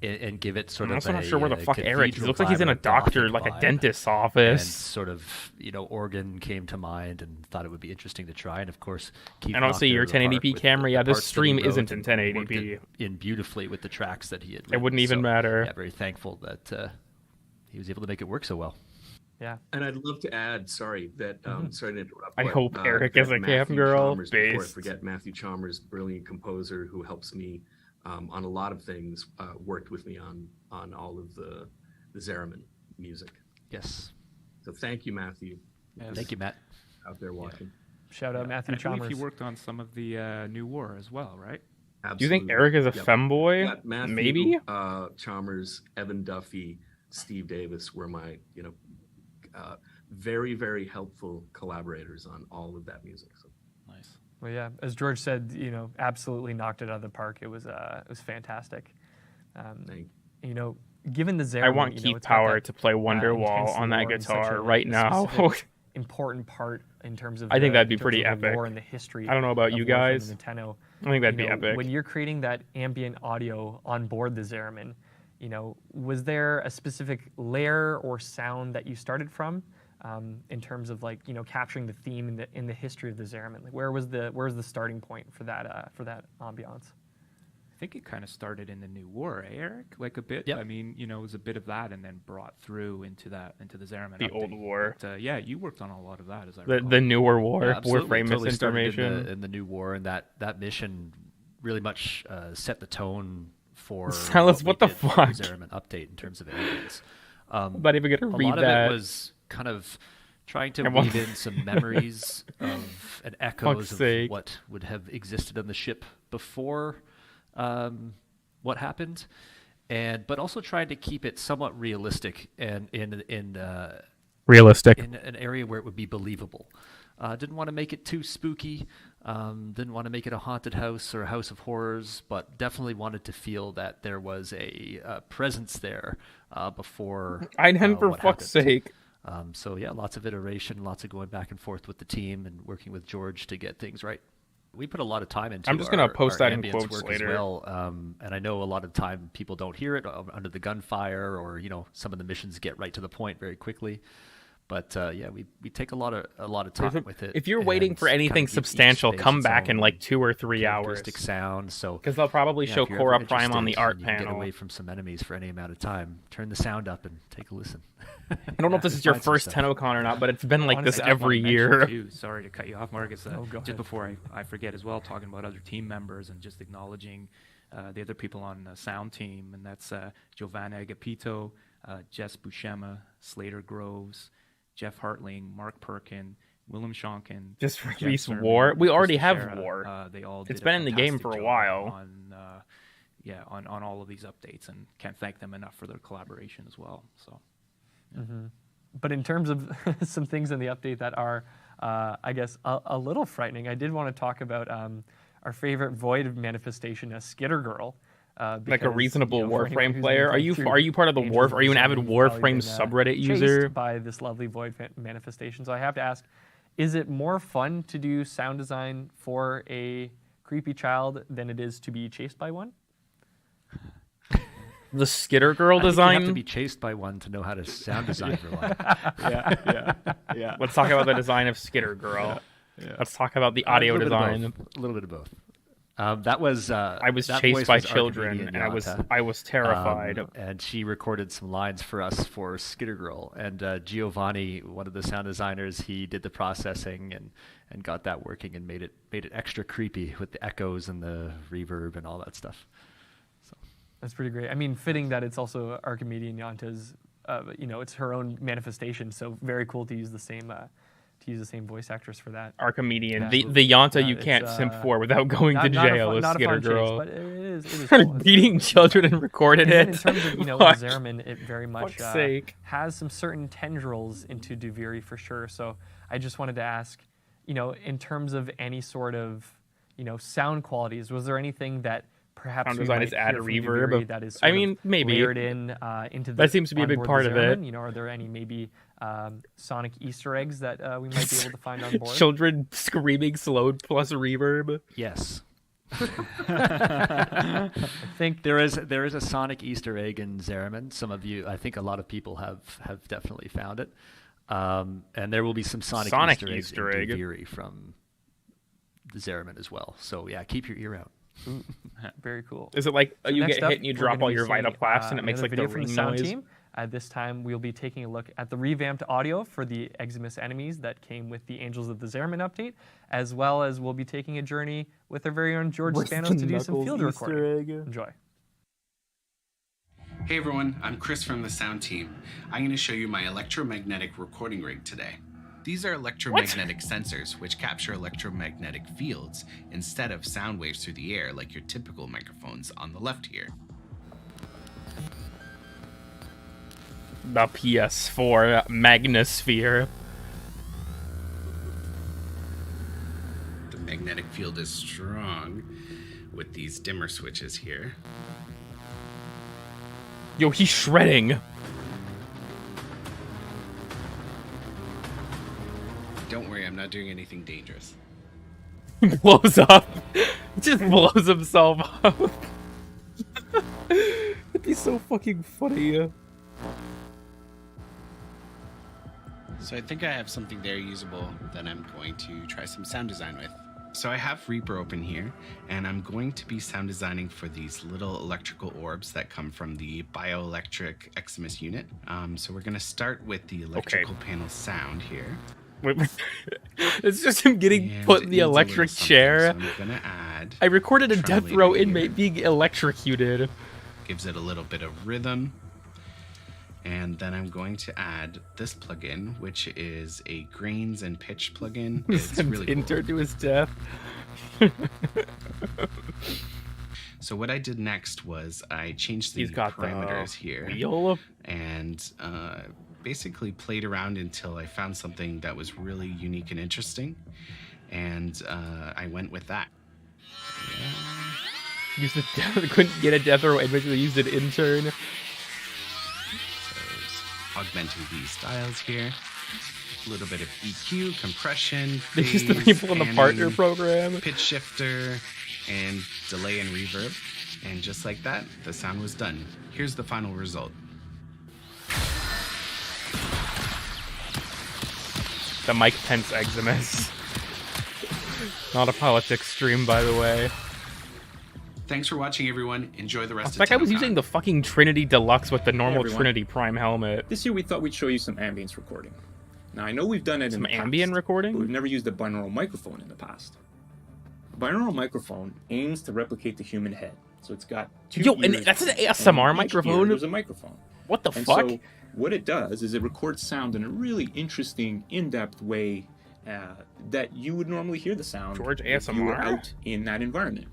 and give it sort I'm of also not sure where the fuck Eric is. He cathedral looks like he's in vibe a or doctor, Gothic like a vibe. dentist's And office. sort of, organ came to mind and thought it would be interesting to try. And of course, Keith And also knocked it your out of the 1080p park with camera. the Yeah, this parts that he stream wrote isn't in and worked 1080p. it in beautifully with the tracks that he had It written. wouldn't even matter. Yeah, very thankful that he was able to make it work so well. Yeah. And I'd love to add, sorry to interrupt. I but, hope Eric that is a cam Matthew girl. Chalmers, before I Based. forget, Matthew Chalmers, brilliant composer who helps me on a lot of things, worked with me on all of the Zariman music. Yes. So thank you, Matthew. Thank you, Matt. Out there watching. Shout out Matthew And I believe Chalmers. he worked on some of the New War as well, right? Do you think Eric is a femboy? Yeah, Matthew, Maybe. Chalmers, Evan Duffy, Steve Davis were my, very, very helpful collaborators on all of that music. So. Nice. Well, yeah, as George said, absolutely knocked it out of the park. It was fantastic. Given the Zariman, I want Keith it's got Power that, to play Wonderwall intense on that lore and such guitar a, right now. specific, important part in terms of. I think that'd be in terms pretty of the epic. lore and the history. I don't know about of you Warframe guys. and Nintendo. I think that'd be epic. When you're creating that ambient audio on board the Zariman, was there a specific layer or sound that you started from, in terms of capturing the theme in the history of the Zariman? Like where's the starting point for that ambiance? I think it kind of started in the New War, Eric? Like a bit. Yep. I mean, it was a bit of that, and then brought through into the Zeraman. The update. old war. But, yeah, you worked on a lot of that, as I The recall. newer war, Yeah, absolutely. Warframe Totally started misinformation. in the New War, and that mission really much set the tone for Silas, what the we did for fuck? Zeraman update in terms of aliens. I'm not even gonna read A lot that. of it was kind of trying to I want- weave in some memories of and echoes Fuck's of sake. what would have existed on the ship before what happened, but also trying to keep it somewhat realistic and Realistic. in an area where it would be believable. Didn't want to make it too spooky. Didn't want to make it a haunted house or a house of horrors, but definitely wanted to feel that there was a presence there before. For what fuck's happened. sake. So yeah, lots of iteration, lots of going back and forth with the team and working with George to get things right. We put a lot of time into. I'm just gonna post our that in ambience quotes work later. as well. And I know a lot of time people don't hear it under the gunfire, or some of the missions get right to the point very quickly. But yeah, we take a lot of time with it. If you're waiting and for anything kind of give each substantial, space come its back in own like 2 or 3 hours. characteristic sound. So because they'll probably yeah, show if you're Cora ever Prime on the interested art and you can panel. Get away from some enemies for any amount of time. Turn the sound up and take a listen. I don't know if this is your Find some first stuff. Tennocon or not, but it's been like this Honestly, I wanna every mention year. Too, sorry to cut you off, Marcus. Go ahead. Just before I forget as well, talking about other team members and just acknowledging the other people on the sound team, and that's Giovanna Agapito, Jess Buscema, Slater Groves, Jeff Hartling, Mark Perkin, Willem Shonkin. Just Jeff release Sermon, War. We Chris already have Teixeira. War. They all It's did been a in the game fantastic for a job while. on all of these updates, and can't thank them enough for their collaboration as well. So. But in terms of some things in the update that are, I guess, a little frightening, I did want to talk about our favorite Void manifestation, Skitter Girl. Like a reasonable for anyone Warframe who's player. been playing Are you part of the Angels Are you an avid Zeraman, you've probably Warframe been, subreddit chased user? by this lovely Void manifestation. So I have to ask, is it more fun to do sound design for a creepy child than it is to be chased by one? The Skitter Girl I think design. you have to be chased by one to know how to sound design for one. yeah. Let's talk about the design of Skitter Girl. Yeah. Let's talk about the audio design. A little bit of both. That was. I was that chased voice by was children, Archimedean and Yanta. I was terrified. And she recorded some lines for us for Skitter Girl. And Giovanni, one of the sound designers, he did the processing and got that working and made it extra creepy with the echoes and the reverb and all that stuff. That's pretty great. I mean, fitting that it's also Archimedean Yanta's, it's her own manifestation. So very cool to use the same voice actress for that. Archimedean, Yeah. the Yanta Yeah, you can't it's, simp for without going to jail. Not Is a Skitter fun chase, Girl. but it is Started cool. beating children and recorded And then it. in terms of Fuck. Zeraman, it very much Fuck's sake. has some certain tendrils into Duviri for sure. So I just wanted to ask, in terms of any sort of sound qualities, was there anything that perhaps Sound we design might is add hear from reverb. Duviri that is I sort of mean, maybe. layered in into the That seems to be a big onboard part the of it. Zeraman? Are there any maybe sonic Easter eggs that we might be able to find on board? Children screaming slowed plus reverb. Yes. I think there is a sonic Easter egg in Zeraman. I think a lot of people have definitely found it. And there will be some sonic Easter eggs in Duviri from the Zeraman as well. So yeah, keep your ear out. Ooh, very cool. Is it like So you next get up, hit and you we're drop gonna all be your seeing, Vitaplast and it makes another like the video from ring the sound noise? team. This time we'll be taking a look at the revamped audio for the Eximus enemies that came with the Angels of the Zeraman update, as well as we'll be taking a journey with our very own George What's Spanos the to do some Knuckles field Easter recording. egg? Enjoy. Hey everyone, I'm Chris from the sound team. I'm going to show you my electromagnetic recording rig today. These are electromagnetic sensors which capture electromagnetic fields instead of sound waves through the air like your typical microphones on the left here. The PS4 Magnosphere. The magnetic field is strong with these dimmer switches here. Yo, he's shredding. Don't worry, I'm not doing anything dangerous. He blows up. He just blows himself up. It'd be so fucking funny. So I think I have something there usable that I'm going to try some sound design with. So I have Reaper open here, and I'm going to be sound designing for these little electrical orbs that come from the Bioelectric Eximus unit. So we're going to start with the electrical panel sound here. It's just him getting And put in it the needs a little electric something, chair. So I'm going to add... I recorded a death tremolator row here. inmate being electrocuted. Gives it a little bit of rhythm. And then I'm going to add this plugin, which is a grains and pitch plugin. It's really cool. Intern to his death. So what I did next was I changed the He's got parameters the here wheel. and basically played around until I found something that was really unique and interesting. And I went with that. Used the couldn't get a death row inmate, so they used an intern. Augmenting these dials here. A little bit of EQ, compression, They used the phase, people in the partner panning, program. pitch shifter, and delay and reverb. And just like that, the sound was done. Here's the final result. The Mike Pence Eximus. Not a politics stream, by the way. Thanks for watching, everyone. Enjoy the rest It's of like I was Tennocon. using the fucking Trinity Deluxe with the normal everyone. Trinity Prime helmet. This year we thought we'd show you some ambience recording. Now I know we've done it Some in the ambient past, recording? but we've never used a binaural microphone in the past. A binaural microphone aims to replicate the human head. So it's got two Yo, and ears, that's an and ASMR each microphone? ear there's a microphone. What the And fuck? So what it does is it records sound in a really interesting, in-depth way that you would normally hear the sound George if you were ASMR? out in that environment.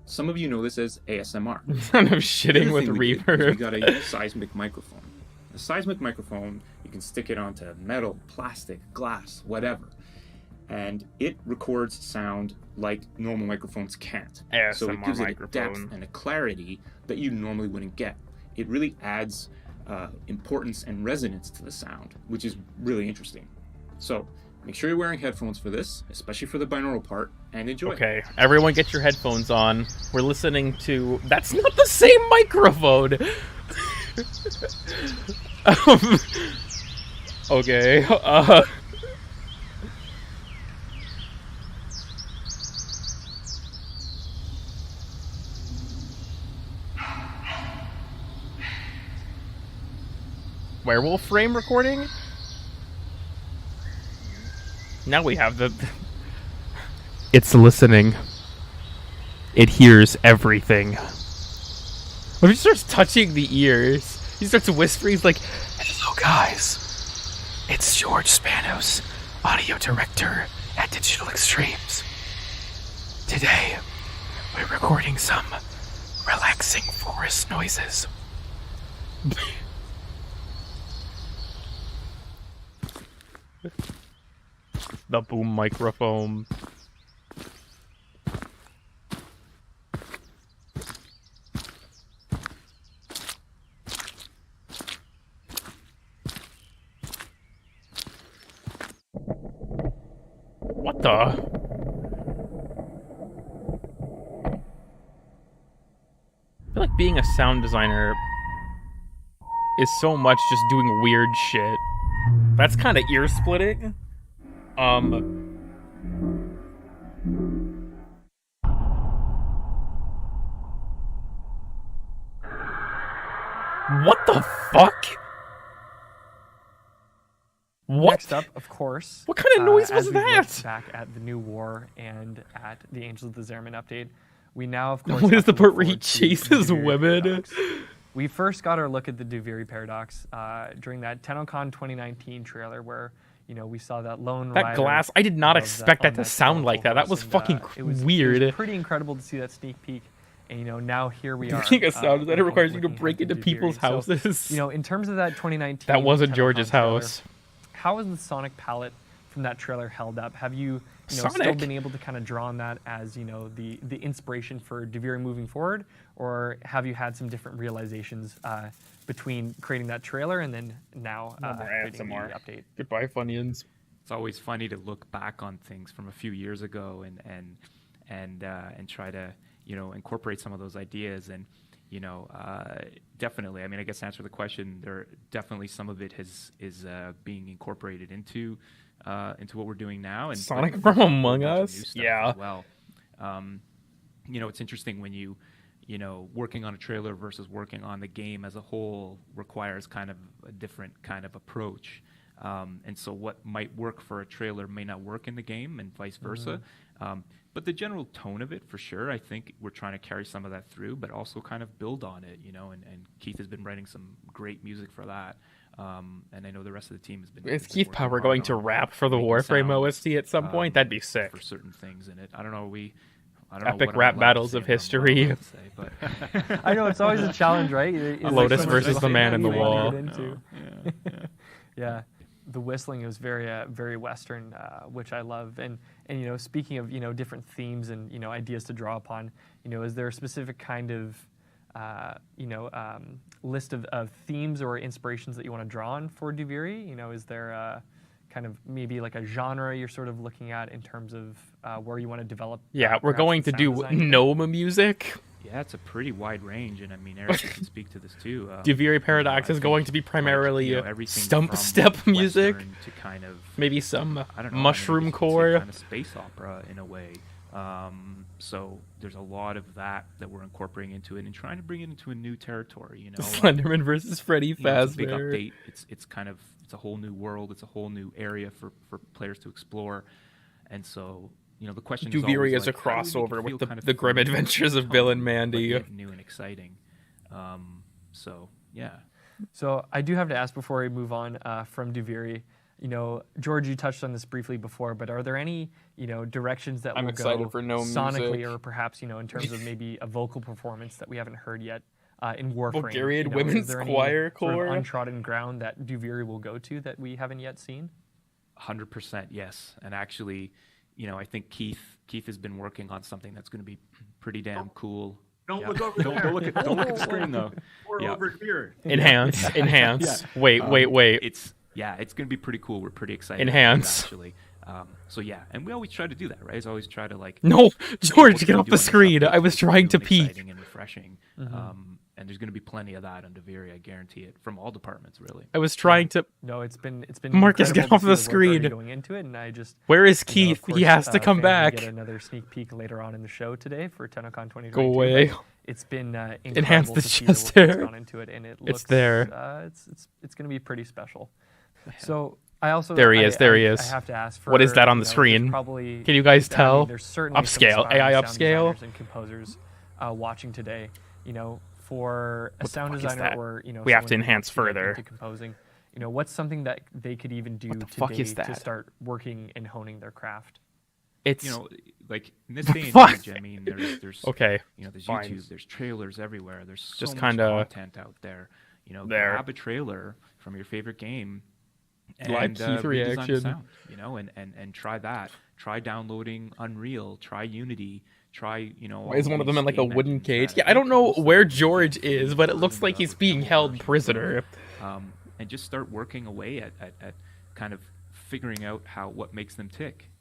Some of you know this as ASMR. Kind of shitting The other with thing we did is reverb. We got a seismic microphone. A seismic microphone, you can stick it onto metal, plastic, glass, whatever. And it records sound like normal microphones can't. So it ASMR gives it a microphone. depth and a clarity that you normally wouldn't get. It really adds importance and resonance to the sound, which is really interesting. So make sure you're wearing headphones for this, especially for the binaural part, and enjoy. Okay, everyone get your headphones on. We're listening to... That's not the same microphone! Okay, werewolf frame recording? Now we have the... It's listening. It hears everything. When he starts touching the ears, he starts whispering, he's like, "Hello guys, it's George Spanos, audio director at Digital Extremes. Today, we're recording some relaxing forest noises." The boom microphone. What the? I feel like being a sound designer is so much just doing weird shit. That's kind of ear splitting. What the fuck? What? Next up, of course. What kind of noise was as we that? look back at the new war and at the Angels of the Zerman update, we now, of course, What is have to the part look where he forward to chases the Duviri women? paradox. We first got our look at the Duviri paradox during that Tennocon 2019 trailer where, you know, we saw that lone That rider glass, I did not of expect that on to sound like that. That was and, fucking it was weird. pretty incredible to see that sneak peek. And, you know, now here we are. Being a sound designer requires you to looking break at the into people's Duviri. So, houses. you know, in terms of that 2019 That wasn't Tennocon George's trailer, house. how has the sonic palette from that trailer held up? Have you still Sonic? been able to kind of draw on that as, you know, the inspiration for Duviri moving forward? Or have you had some different realizations between creating that trailer and then now creating the update? Goodbye, Funyuns. It's always funny to look back on things from a few years ago and try to, you know, incorporate some of those ideas. And, you know, definitely, I mean, I guess to answer the question, there definitely some of it is being incorporated into into what we're doing now. And Sonic but from there's a whole Among bunch of Us? new stuff Yeah. as well. It's interesting when you working on a trailer versus working on the game as a whole requires kind of a different kind of approach. And so what might work for a trailer may not work in the game, and vice versa. But the general tone of it, for sure, I think we're trying to carry some of that through, but also kind of build on it, and Keith has been writing some great music for that. And I know the rest of the team has been. Is has been Keith working Power hard going to on rap for the making Warframe sounds, OST at some point? That'd be sick. For certain things in it. I don't know. I don't know Epic what I'm rap allowed to battles say of and what I'm history. not allowed to say, but I know it's always a challenge, right? It's Lotus so much versus the stuff man in the you wanna wall. get into. Yeah. Yeah, the whistling is very Western, which I love. And speaking of different themes and ideas to draw upon, is there a specific kind of list of themes or inspirations that you want to draw on for Duviri? Is there kind of maybe like a genre you're sort of looking at in terms of where you want to develop? Yeah, we're perhaps going the to sound do design here? gnome music. Yeah, it's a pretty wide range, and I mean, Eric can speak to this too. Duviri Paradox I is going think, to be primarily everything stump from step music, Western to kind of maybe some I don't know, mushroom I guess you could say core. kind of space opera in a way. So there's a lot of that we're incorporating into it and trying to bring it into a new territory. Slenderman versus Freddy It's a big Fazbear. update. It's a whole new world. It's a whole new area for players to explore, and so. The question is Duviri always is a like, how do we make it crossover feel with kind of the grim familiar adventures of tone, Bill and but Mandy. yet new and exciting. So yeah. So I do have to ask before we move on from Duviri. George, you touched on this briefly before, but are there any directions that I'm will excited go for gnome sonically, music. or perhaps in terms of maybe a vocal performance that we haven't heard yet in Warframe? Bulgarian Is Women's there any Choir sort of Corps? untrodden ground that Duviri will go to that we haven't yet seen? 100% yes, and actually, I think Keith has been working on something that's going to be pretty damn cool. Don't Yeah. look over Don't there. look at the screen though. We're Yeah. over here. Enhance. Yeah. Wait. It's going to be pretty cool. We're pretty excited. Enhance. About it, actually. So yeah, and we always try to do that, right? It's always try to like. No, take George, what get we off do the on this screen. update I was to trying new to and peek. exciting and refreshing. And there's going to be plenty of that on Duviri, I guarantee it, from all departments, really. I was trying to. No, it's been Marcus, get incredible off to the see work already screen. going into it, and I just Where is of Keith? He course, has to come fans will back. Get another sneak peek later on in the show today for Tennocon 2022. Go away. but It's been incredible Enhance the to see chest the work that's hair. gone into it, and it It's looks there. It's going to be pretty special. So I also There he is. There he I is. have to ask for What is that on the there's screen? Probably, Can you guys I mean, tell? there's certainly some Upscale. aspiring AI sound upscale. designers and composers watching today. For a What the sound fuck is designer that? or We have to someone who enhance wants get further. into composing, what's something that they could even do What the today fuck is to that? start working and honing their craft? It's like in this day and Fuck. age, I mean, there's Okay, there's fine. YouTube, there's trailers everywhere. There's so Just much kinda content out there. there. Grab a trailer from your favorite game and Live Keith redesign the reaction. sound, and try that. Try downloading Unreal. Try Unity. Try Why is one of them in like a game wooden engines cage? that Yeah, are I don't know close where to George is, but it looks like he's being held prisoner. and just start working away at kind of figuring out what makes them tick.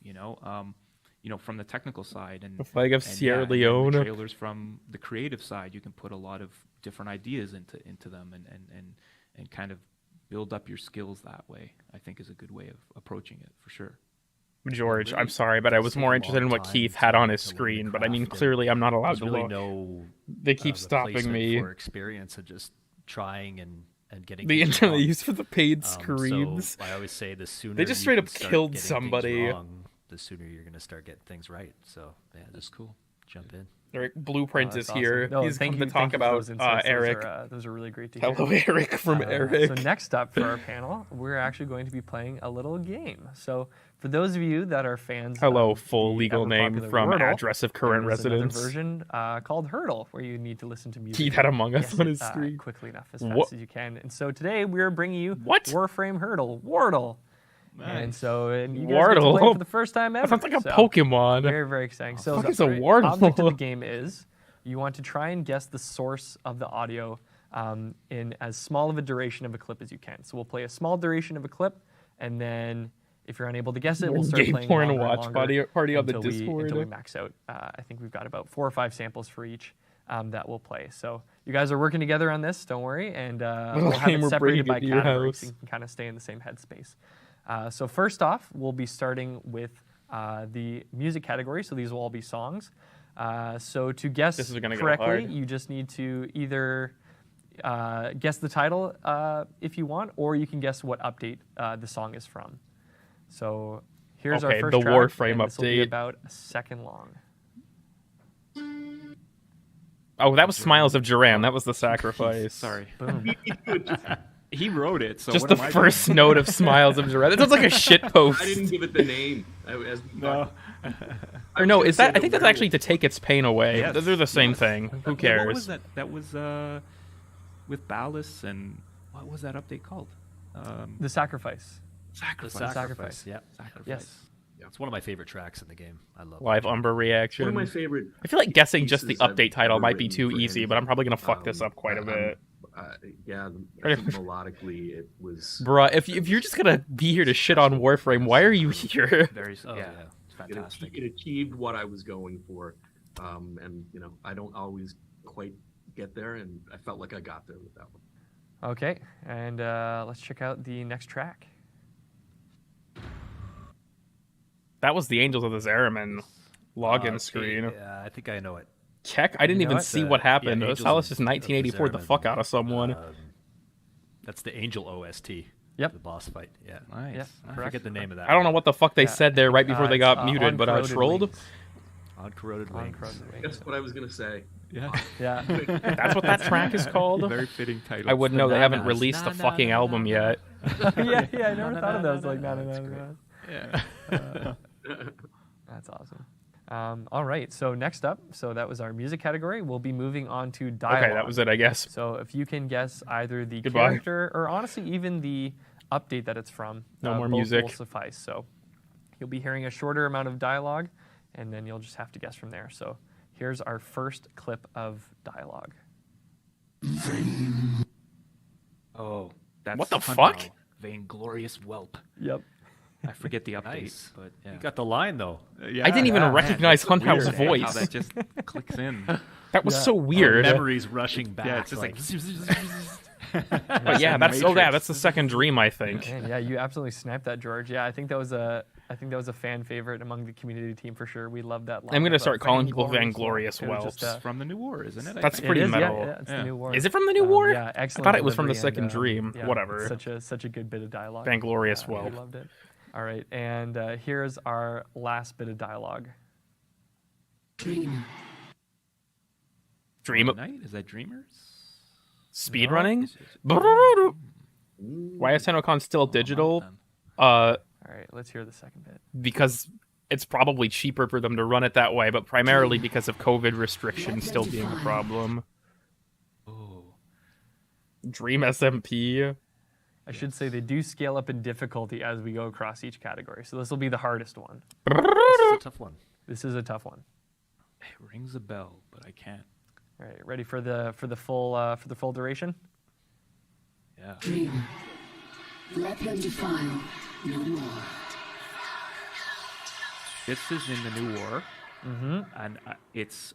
From the technical side and The flag of and, Sierra and then Leone. the trailers from the creative side, you can put a lot of different ideas into them and kind of build up your skills that way. I think is a good way of approaching it for sure. George, I'm sorry, but I was more interested in what Keith had on his screen. But I mean, clearly, I'm not allowed There's to really look. no. They keep stopping replacement me. for experience of just trying and getting The things internet wrong. used for the paid So screens. I always say the sooner They just you straight can up start killed getting things somebody. wrong, the sooner you're going to start getting things right. So yeah, just cool. Jump in. Eric Blueprint That's is here. awesome. No, He's thank come you- to thank talk you for about those insights. Eric. Those are really great to hear. Hello, Eric from Eric. So next up for our panel, we're actually going to be playing a little game. So for those of you that are fans, Hello, of full the legal name ever-popular from Wordle, address of current there is another residence. version called Hurdle, where you need to listen to music. Keith had and Among Us guess on it, his screen. quickly enough, as fast What? as you can. And so today we're bringing you Warframe Hurdle, Wordle. And so you guys get to play Wardle? it for the first time That ever. sounds like a So Pokemon. Very, very exciting. So fuck is a the Wardle? object of the game is you want to try and guess the source of the audio in as small of a duration of a clip as you can. So we'll play a small duration of a clip, and then if you're unable to guess it, we'll start Gay playing porn longer and watch longer party on the until Discord. until we max out. I think we've got about 4 or 5 samples for each that we'll play. So you guys are working together on this, don't worry, and we'll have game it we're separated bringing by into your categories house. so you can kind of stay in the same headspace. So first off, we'll be starting with the music category. So these will all be songs. So to guess This is gonna go correctly, hard. you just need to either guess the title if you want, or you can guess what update the song is from. So here's Okay, our first the track, Warframe and this will be update. about a second long. Oh, that was Smiles of Duran. That was the sacrifice. Sorry. Boom. He wrote it, so Just what the am I first doing? note of Smiles of Duran. That sounds like a shit post. I didn't give it the name. As we No. Or no, is that? I think that's actually to take its pain away. Yes, They're the same yes. thing. Who What cares? was that? That was with Ballas and what was that update called? The Sacrifice. Sacrifice. The Sacrifice. Yeah. Sacrifice. Yes. It's one of my favorite tracks in the game. I love Live it. Umber reaction. One of my favorite I feel like guessing just the pieces I've update title ever might be written too for easy, anything. but I'm probably gonna fuck this up quite a bit. Yeah, I think melodically it was. Bruh, if you're just gonna be here to shit on Warframe, why are you here? Very. Oh, yeah. It's fantastic. It achieved what I was going for, and I don't always quite get there, and I felt like I got there with that one. Okay, and let's check out the next track. That was the Angels of the Zeraman login Okay, screen. Yeah, I think I know it. Keck? I didn't You know even what? see what happened. Yeah, That was Angels just of the 1984 the Zeraman. fuck out of someone. That's the Angel OST. Yep. The boss fight. Yeah. Nice. Yep, I correct. forget the name of that. I don't know what the fuck they Yeah. said there right before they It's, got muted, but Uncorroded trolled. Wings. On Corroded Wings. Uncorroded Wings. That's what I was gonna say. Yeah. Yeah. That's what that track is called? Very fitting title. I would know. They haven't Nanas. released a Na, na, fucking na, album na, yet. yeah, I never thought of those like that. Yeah. That's awesome. All right, so next up, so that was our music category. We'll be moving on to dialogue. Okay, that was it, I guess. So if you can guess either the Goodbye. character or honestly even the update that it's from, No more both music. will suffice. So you'll be hearing a shorter amount of dialogue, and then you'll just have to guess from there. So here's our first clip of dialogue. Oh, that's What the Huntau, fuck? Vainglorious whelp. Yep. I forget the update, Nice. but yeah. You got the line though. I didn't even recognize That's Huntau's weird, voice. How that just clicks in. That was Yeah. so weird. Memories rushing back. Yeah, it's just like. But yeah, that's that's the second dream, I think. Man, yeah, you absolutely sniped that, George. Yeah, I think that was a fan favorite among the community team for sure. We love that line. I'm gonna about start calling people Vainglorious Vainglorious Whelp. It was Whelps. just, From the new war, isn't it? I That's think? pretty it is, metal. Yeah, it's the new war. Is it from the new war? Yeah, excellent. I thought it was from the delivery second and, dream. yeah, Whatever. Such a good bit of dialogue. Vainglorious We Whelp. loved it. All right, and here's our last bit of dialogue. Dream Night? Is that Dreamers? Speed No. running? Why is Tennocon still digital? All right, let's hear the second bit. Because it's probably cheaper for them to run it that way, but primarily because of COVID restrictions still being a problem. Oh. Dream SMP. I should say they do scale up in difficulty as we go across each category, so this will be the hardest one. This is a tough one. This is a tough one. It rings a bell, but I can't. All right, ready for the full duration? Yeah. Dream. Let them defile no more. This is in the new war, Mm-hmm. and it's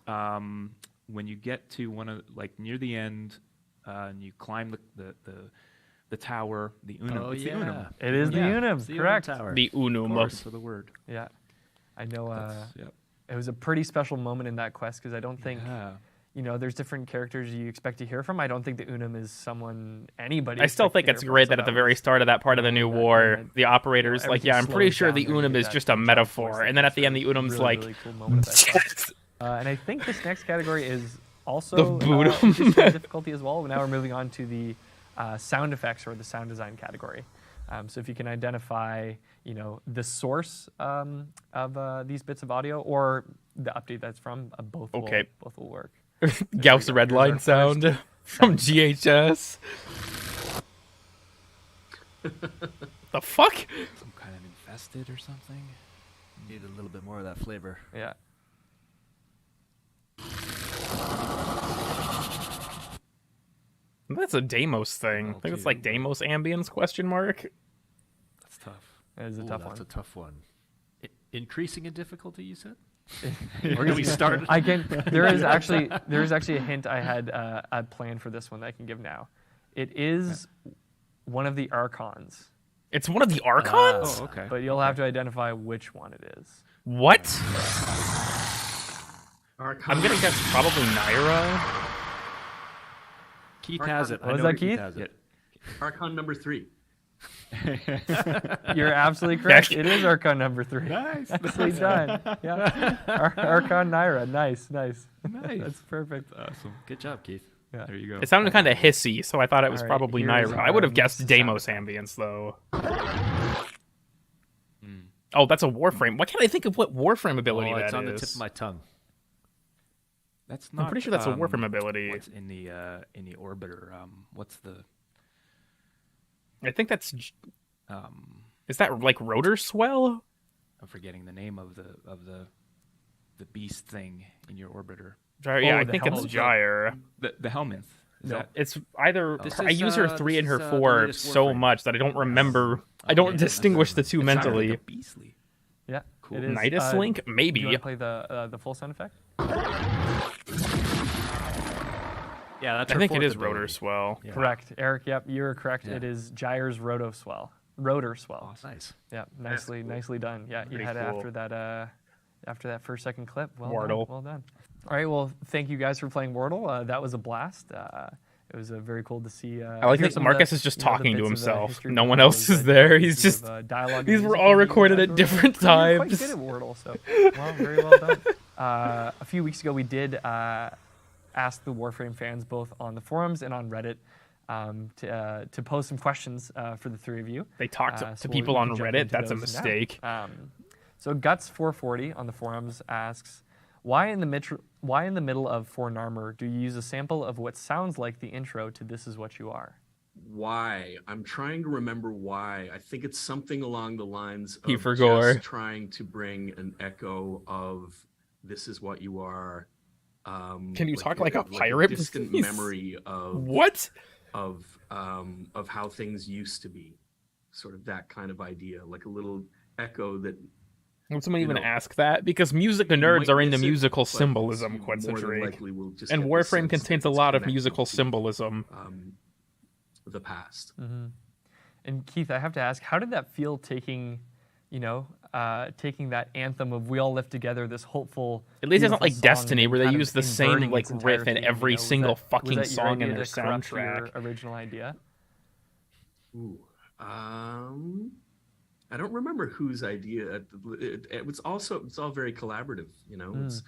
when you get to one of near the end, and you climb the tower, the Unum. Oh, It's yeah. the Unum. It is the Unum, it's the correct. Tower. The Unum. Chorus for the word. Yeah, I know. Yep. It was a pretty special moment in that quest because I don't think Yeah. there's different characters you expect to hear from. I don't think the Unum is someone anybody. I still expects think to it's hear from, great so that at the was- very start of that part of the new war, the operators, like, yeah, I'm everything pretty slows sure the down when you Unum get is that just a jump metaphor. voice And then at the end, the really, Unum's really, like, really cool moment of that quest. And I think this next category is also The Buddha. interesting in difficulty as well. Now we're moving on to the sound effects or the sound design category. So if you can identify, the source of these bits of audio or the update that's from, both Okay. will work. Gauss red line sound from GHS. The fuck? Some kind of infested or something. Need a little bit more of that flavor. Yeah. That's a Deimos thing. I think it's like Deimos ambience question mark. That's tough. That is a tough That's one. a tough one. Increasing in difficulty, you said? Where do we start? There is actually a hint I had planned for this one that I can give now. It is one of the archons It's one of the Archons? Oh, okay. But you'll have to identify which one it is. What? Archon. I'm gonna guess probably Naira. Keith has it. What was that, Keith? Has it. Archon number 3. You're absolutely correct. It is Archon number 3. Nice. Nicely done. Yeah. Archon Naira. Nice. Nice. That's perfect. Awesome. Good job, Keith. Yeah. There you go. It sounded kind of hissy, so I thought it was All right, probably here's Naira. I would have our guessed sound Deimos ambience, though. Oh, that's a Warframe. Why can't I think of what Warframe ability that is? It's on the tip of my tongue. That's not. I'm pretty sure that's a Warframe ability. What's in the orbiter? What's the? I think that's. Is that like rotor swell? I'm forgetting the name of the beast thing in your orbiter. Yeah, I think it's Gyre. The Helminth. No, it's either. This I is, use her this 3 and her is, the 4 latest so Warframe. much that I don't remember. I don't distinguish the two It sounded mentally. like a beastly. Yeah. Cool. It is, Nidus Link? Maybe. Do you want to play the full sound effect? Yeah, that's. I her think it fourth is ability. rotor swell. Yeah. Correct, Eric. Yep, you're correct. Yeah. It is Gyre's rotor swell. Rotor swell. Oh, nice. Yeah, nicely done. Yeah, you Pretty had it cool. after that first second clip. Well Wordle. done. Well done. All right. Well, thank you guys for playing Wordle. That was a blast. It was very cool to see. I like hear that some of Marcus the, is just you know, the talking to bits of, himself. history No one behind else those, is there. pieces He's just. of, dialogue. These and were music all that you recorded guys at wrote. different You're quite times. good at Wordle, so well, very well done. A few weeks ago, we did ask the Warframe fans both on the forums and on Reddit to pose some questions for the three of you. They talked So to people we on can jump Reddit. into That's a those now. mistake. So Guts440 on the forums asks, why in the middle of For Narmer do you use a sample of what sounds like the intro to This Is What You Are? Why? I'm trying to remember why. I think it's something along the lines of Heafer just trying to bring an echo of This Is What You Are. Can you talk like a pirate, distant please? memory of What? Of how things used to be, sort of that kind of idea, like a little echo that. Would someone you even know, ask that? Because music you nerds might are into miss it, musical but symbolism, you quite more than Drake. likely will just And get the Warframe sense contains that a it's lot of connected musical to, symbolism. The past. Mm-hmm. And Keith, I have to ask, how did that feel taking that anthem of "We All Live Together," this hopeful. At least it's not beautiful like song, Destiny, and where they kind of use the same inverting like its entire riff in theme, every was single that fucking your song in idea their to corrupt soundtrack. your original idea? Ooh. I don't remember whose idea. It's all very collaborative, you know. It's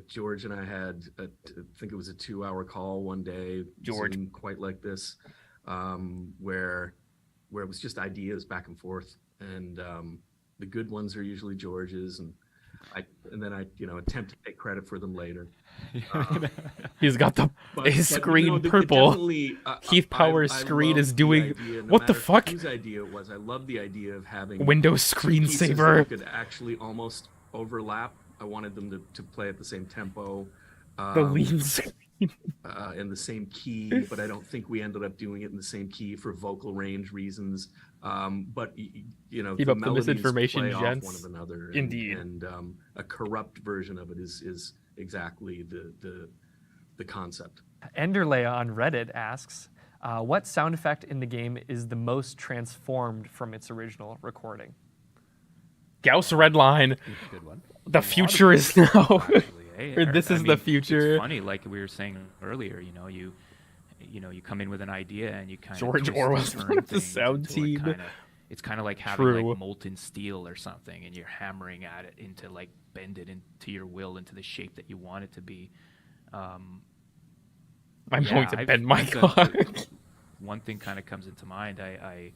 George and I had I think it was a 2-hour call one day. George. Zoom, quite like this, where it was just ideas back and forth, and the good ones are usually George's, and then I attempt to take credit for them later. He's got his screen purple. Keith Power's screen is doing what the fuck? Whose idea it was? I love the idea of having Windows two pieces that screensaver. could actually almost overlap. I wanted them to play at the same tempo. The lean screen. In the same key, but I don't think we ended up doing it in the same key for vocal range reasons. But Keep the up the melodies misinformation, play off gents. one of another. Indeed. And a corrupt version of it is exactly the concept. Enderleia on Reddit asks, what sound effect in the game is the most transformed from its original recording? Gauss Redline. Good one. The future is now. Hey, Or this I is mean, the future. It's funny, like we were saying earlier. You come in with an idea and you kind of George Orwell's one of the sound team. It's kind of like having True. like molten steel or something, and you're hammering at it into like bend it into your will into the shape that you want it to be. I'm going to bend my cock. One thing kind of comes into mind. I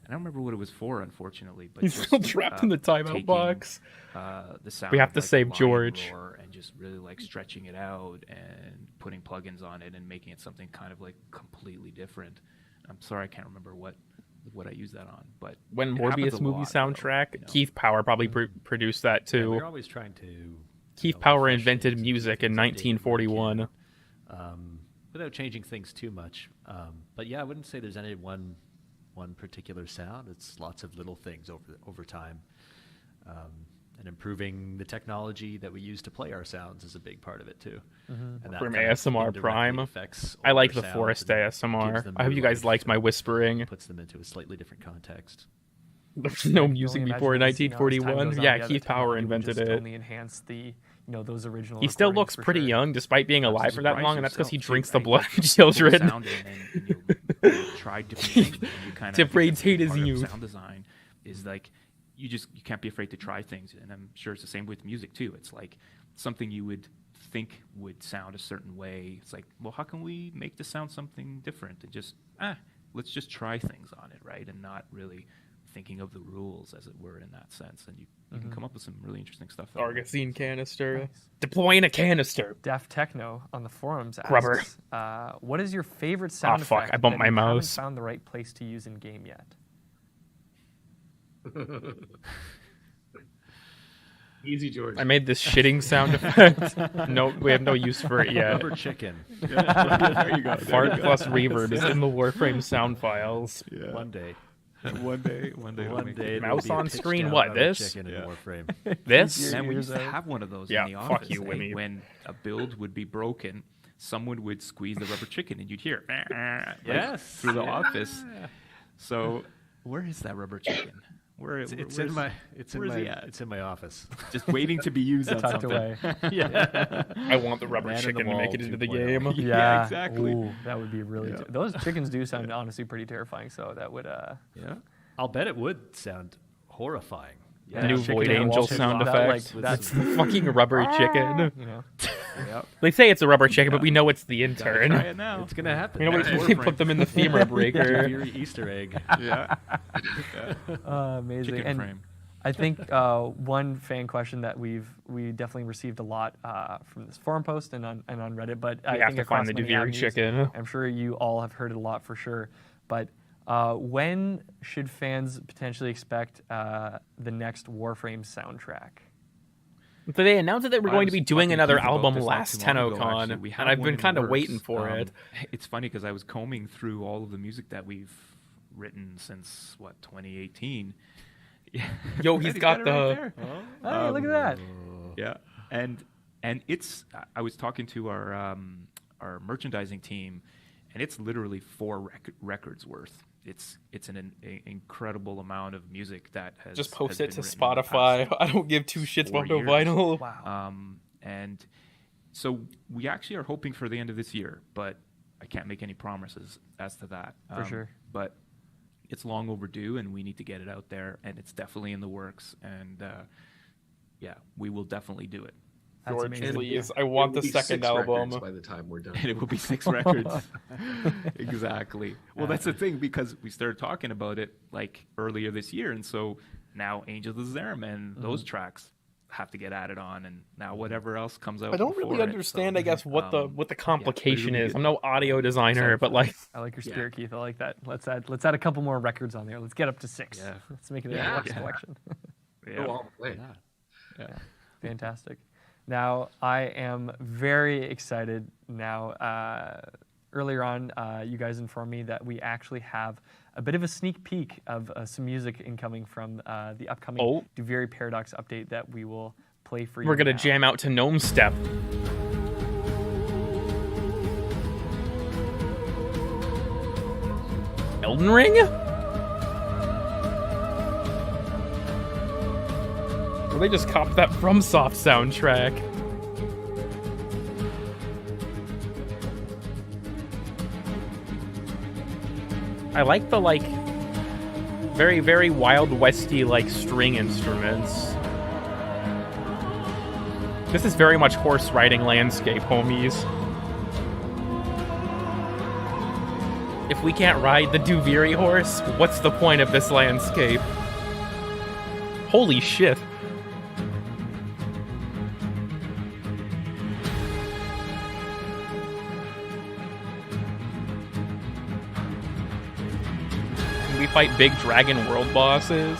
don't remember what it was for, unfortunately. But He's just, still trapped in the timeout taking, box. The sound We have of, to like, save a lion George. roar and just really like stretching it out and putting plugins on it and making it something kind of like completely different. I'm sorry, I can't remember what I used that on, but When it happens Morbius a movie lot, soundtrack, though, Keith Power probably produced that Yeah, too. we're always trying to. Keith Power invented music in 1941. Without changing things too much. But yeah, I wouldn't say there's any one particular sound. It's lots of little things over time. And improving the technology that we use to play our sounds is a big part of it too. Mhm. And that From kind of ASMR indirectly Prime, affects I all like their the sounds forest and ASMR. gives them I hope new you guys life liked my and whispering. puts them into a slightly different context. There's no I can music only before imagine as, as time 1941. goes on, Yeah, the Keith Power technology will invented just it. Only enhance the those original. He still recordings looks for pretty sure. young, despite being alive for that surprise long, and that's because he yourself, too, drinks the right? blood Like, of you children. pull sound in and you try different things. And you kind To of think that's retain his part of youth. sound design is like you can't be afraid to try things, and I'm sure it's the same with music too. It's like something you would think would sound a certain way. It's like, well, how can we make this sound something different? And just let's just try things on it, right? And not really thinking of the rules, as it were, in that sense. And you can come up with some really interesting stuff. that way. Argosine canister. Deploying a canister. Def Techno on the forums Rubber. asks, what is your favorite sound fuck, effect I bumped that my you mouse. haven't found the right place to use in game yet? Easy, George. I made this shitting sound effect. No, we have no use for it yet. Rubber chicken. There you go. Fart plus reverb is in the Warframe sound files. Yeah. One day. One day we'll One day. Mouse there'll be a on pitch screen, down what, rubber this? chicken in Yeah. Warframe. This? And we Years used to out. have one of those Yeah, in the fuck office. you, eh? Winnie. When a build would be broken, someone would squeeze the rubber chicken, and you'd hear like, Yes. through the Yeah. office. So where is that rubber chicken? It's in my it's in my office, just waiting to be used on Tucked something. away. Yeah, I want the rubber Man in chicken the to make wall it into the 2.0. game. Yeah, exactly. Ooh, that would be really. Yeah. Those chickens do sound honestly pretty terrifying. So that would. Yeah, I'll bet it would sound horrifying. Yeah, New chicken Void and Angel Walter sound Rock, effect. like, That's the fucking rubber chicken. You know. Yep. They say it's a rubber chicken, but we know it's the Gotta intern. try it now. It's gonna happen. You know, Next we Warframe. put them in the femur breaker. Fury Easter egg. Yeah. Amazing. Chicken And frame. I think one fan question that we definitely received a lot from this forum post and on Reddit, but I have think to across find the many Duviri avenues, chicken. I'm sure you all have heard it a lot for sure. But when should fans potentially expect the next Warframe soundtrack? So they announced that we're I going to was be doing talking to another Keith about album this not last too long ago, Tennocon, actually. We and have I've one been in kind of works. waiting for it. It's funny because I was combing through all of the music that we've written since 2018. Yeah. Yo, he's got got it right the. there. Hey, look at that. Yeah, and it's. I was talking to our merchandising team, and it's literally 4 records worth. It's an incredible amount of music that has Just post has it to been written in the Spotify. past I don't give 2 shits 4 about no years. vinyl. Wow. And so we actually are hoping for the end of this year, but I can't make any promises as to that. For sure. But it's long overdue, and we need to get it out there, and it's definitely in the works. And yeah, we will definitely do it. That's George, amazing. please. I want the It'll be second 6 album. records by the time we're done. And it will be 6 records. Exactly. Well, that's the thing, because we started talking about it like earlier this year, and so now Angel of the Zerum and those tracks have to get added on, and now whatever else comes out. I don't before really it, understand, so, I guess, what the complication really is. good. I'm no audio designer, but like, I like your spirit, Keith. I like that. Let's add a couple more records on there. Let's get up to 6. Yeah. Let's make it a Yeah. deluxe Yeah. collection. Yeah. Go all the way. Yeah. Fantastic. Now, I am very excited now. Earlier on, you guys informed me that we actually have a bit of a sneak peek of some music incoming from the upcoming Duviri Paradox update that we will play for you. we're gonna now. jam out to Gnome Step. Elden Ring? Well, they just copped that FromSoft soundtrack. I like the very, very Wild Westy string instruments. This is very much horse riding landscape, homies. If we can't ride the Duviri horse, what's the point of this landscape? Holy shit. Can we fight big dragon world bosses?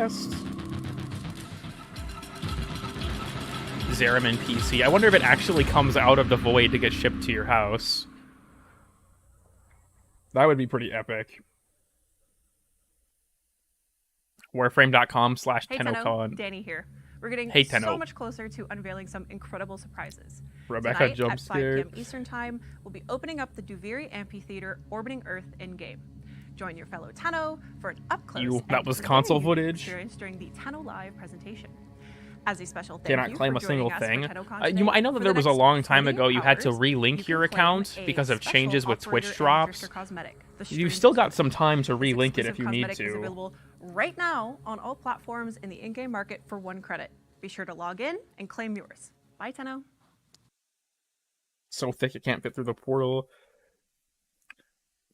chest. Zeraman PC. I wonder if it actually comes out of the void to get shipped to your house. That would be pretty epic. Warframe.com/Tennocon. Danny here. We're getting Hey, so Tenno. much closer to unveiling some incredible surprises. Rebecca Tonight jump at 5 scared. p.m. Eastern Time, we'll be opening up the Duviri Amphitheater orbiting Earth in-game. Join your fellow Tenno for an up-close That and was very console unique footage. experience during the Tenno Live presentation. As a special thank Cannot you claim for a single joining us thing. for Tennocon today, I know that for there the was a next long time 48 ago you had to hours, relink you your can claim account a because of special changes with operator Twitch and drops. Drifter cosmetic. The You've stream still got some time to relink it if you need cosmetic is to. available right now on all platforms in the in-game market for 1 credit. Be sure to log in and claim yours. Bye, Tenno. So thick it can't fit through the portal.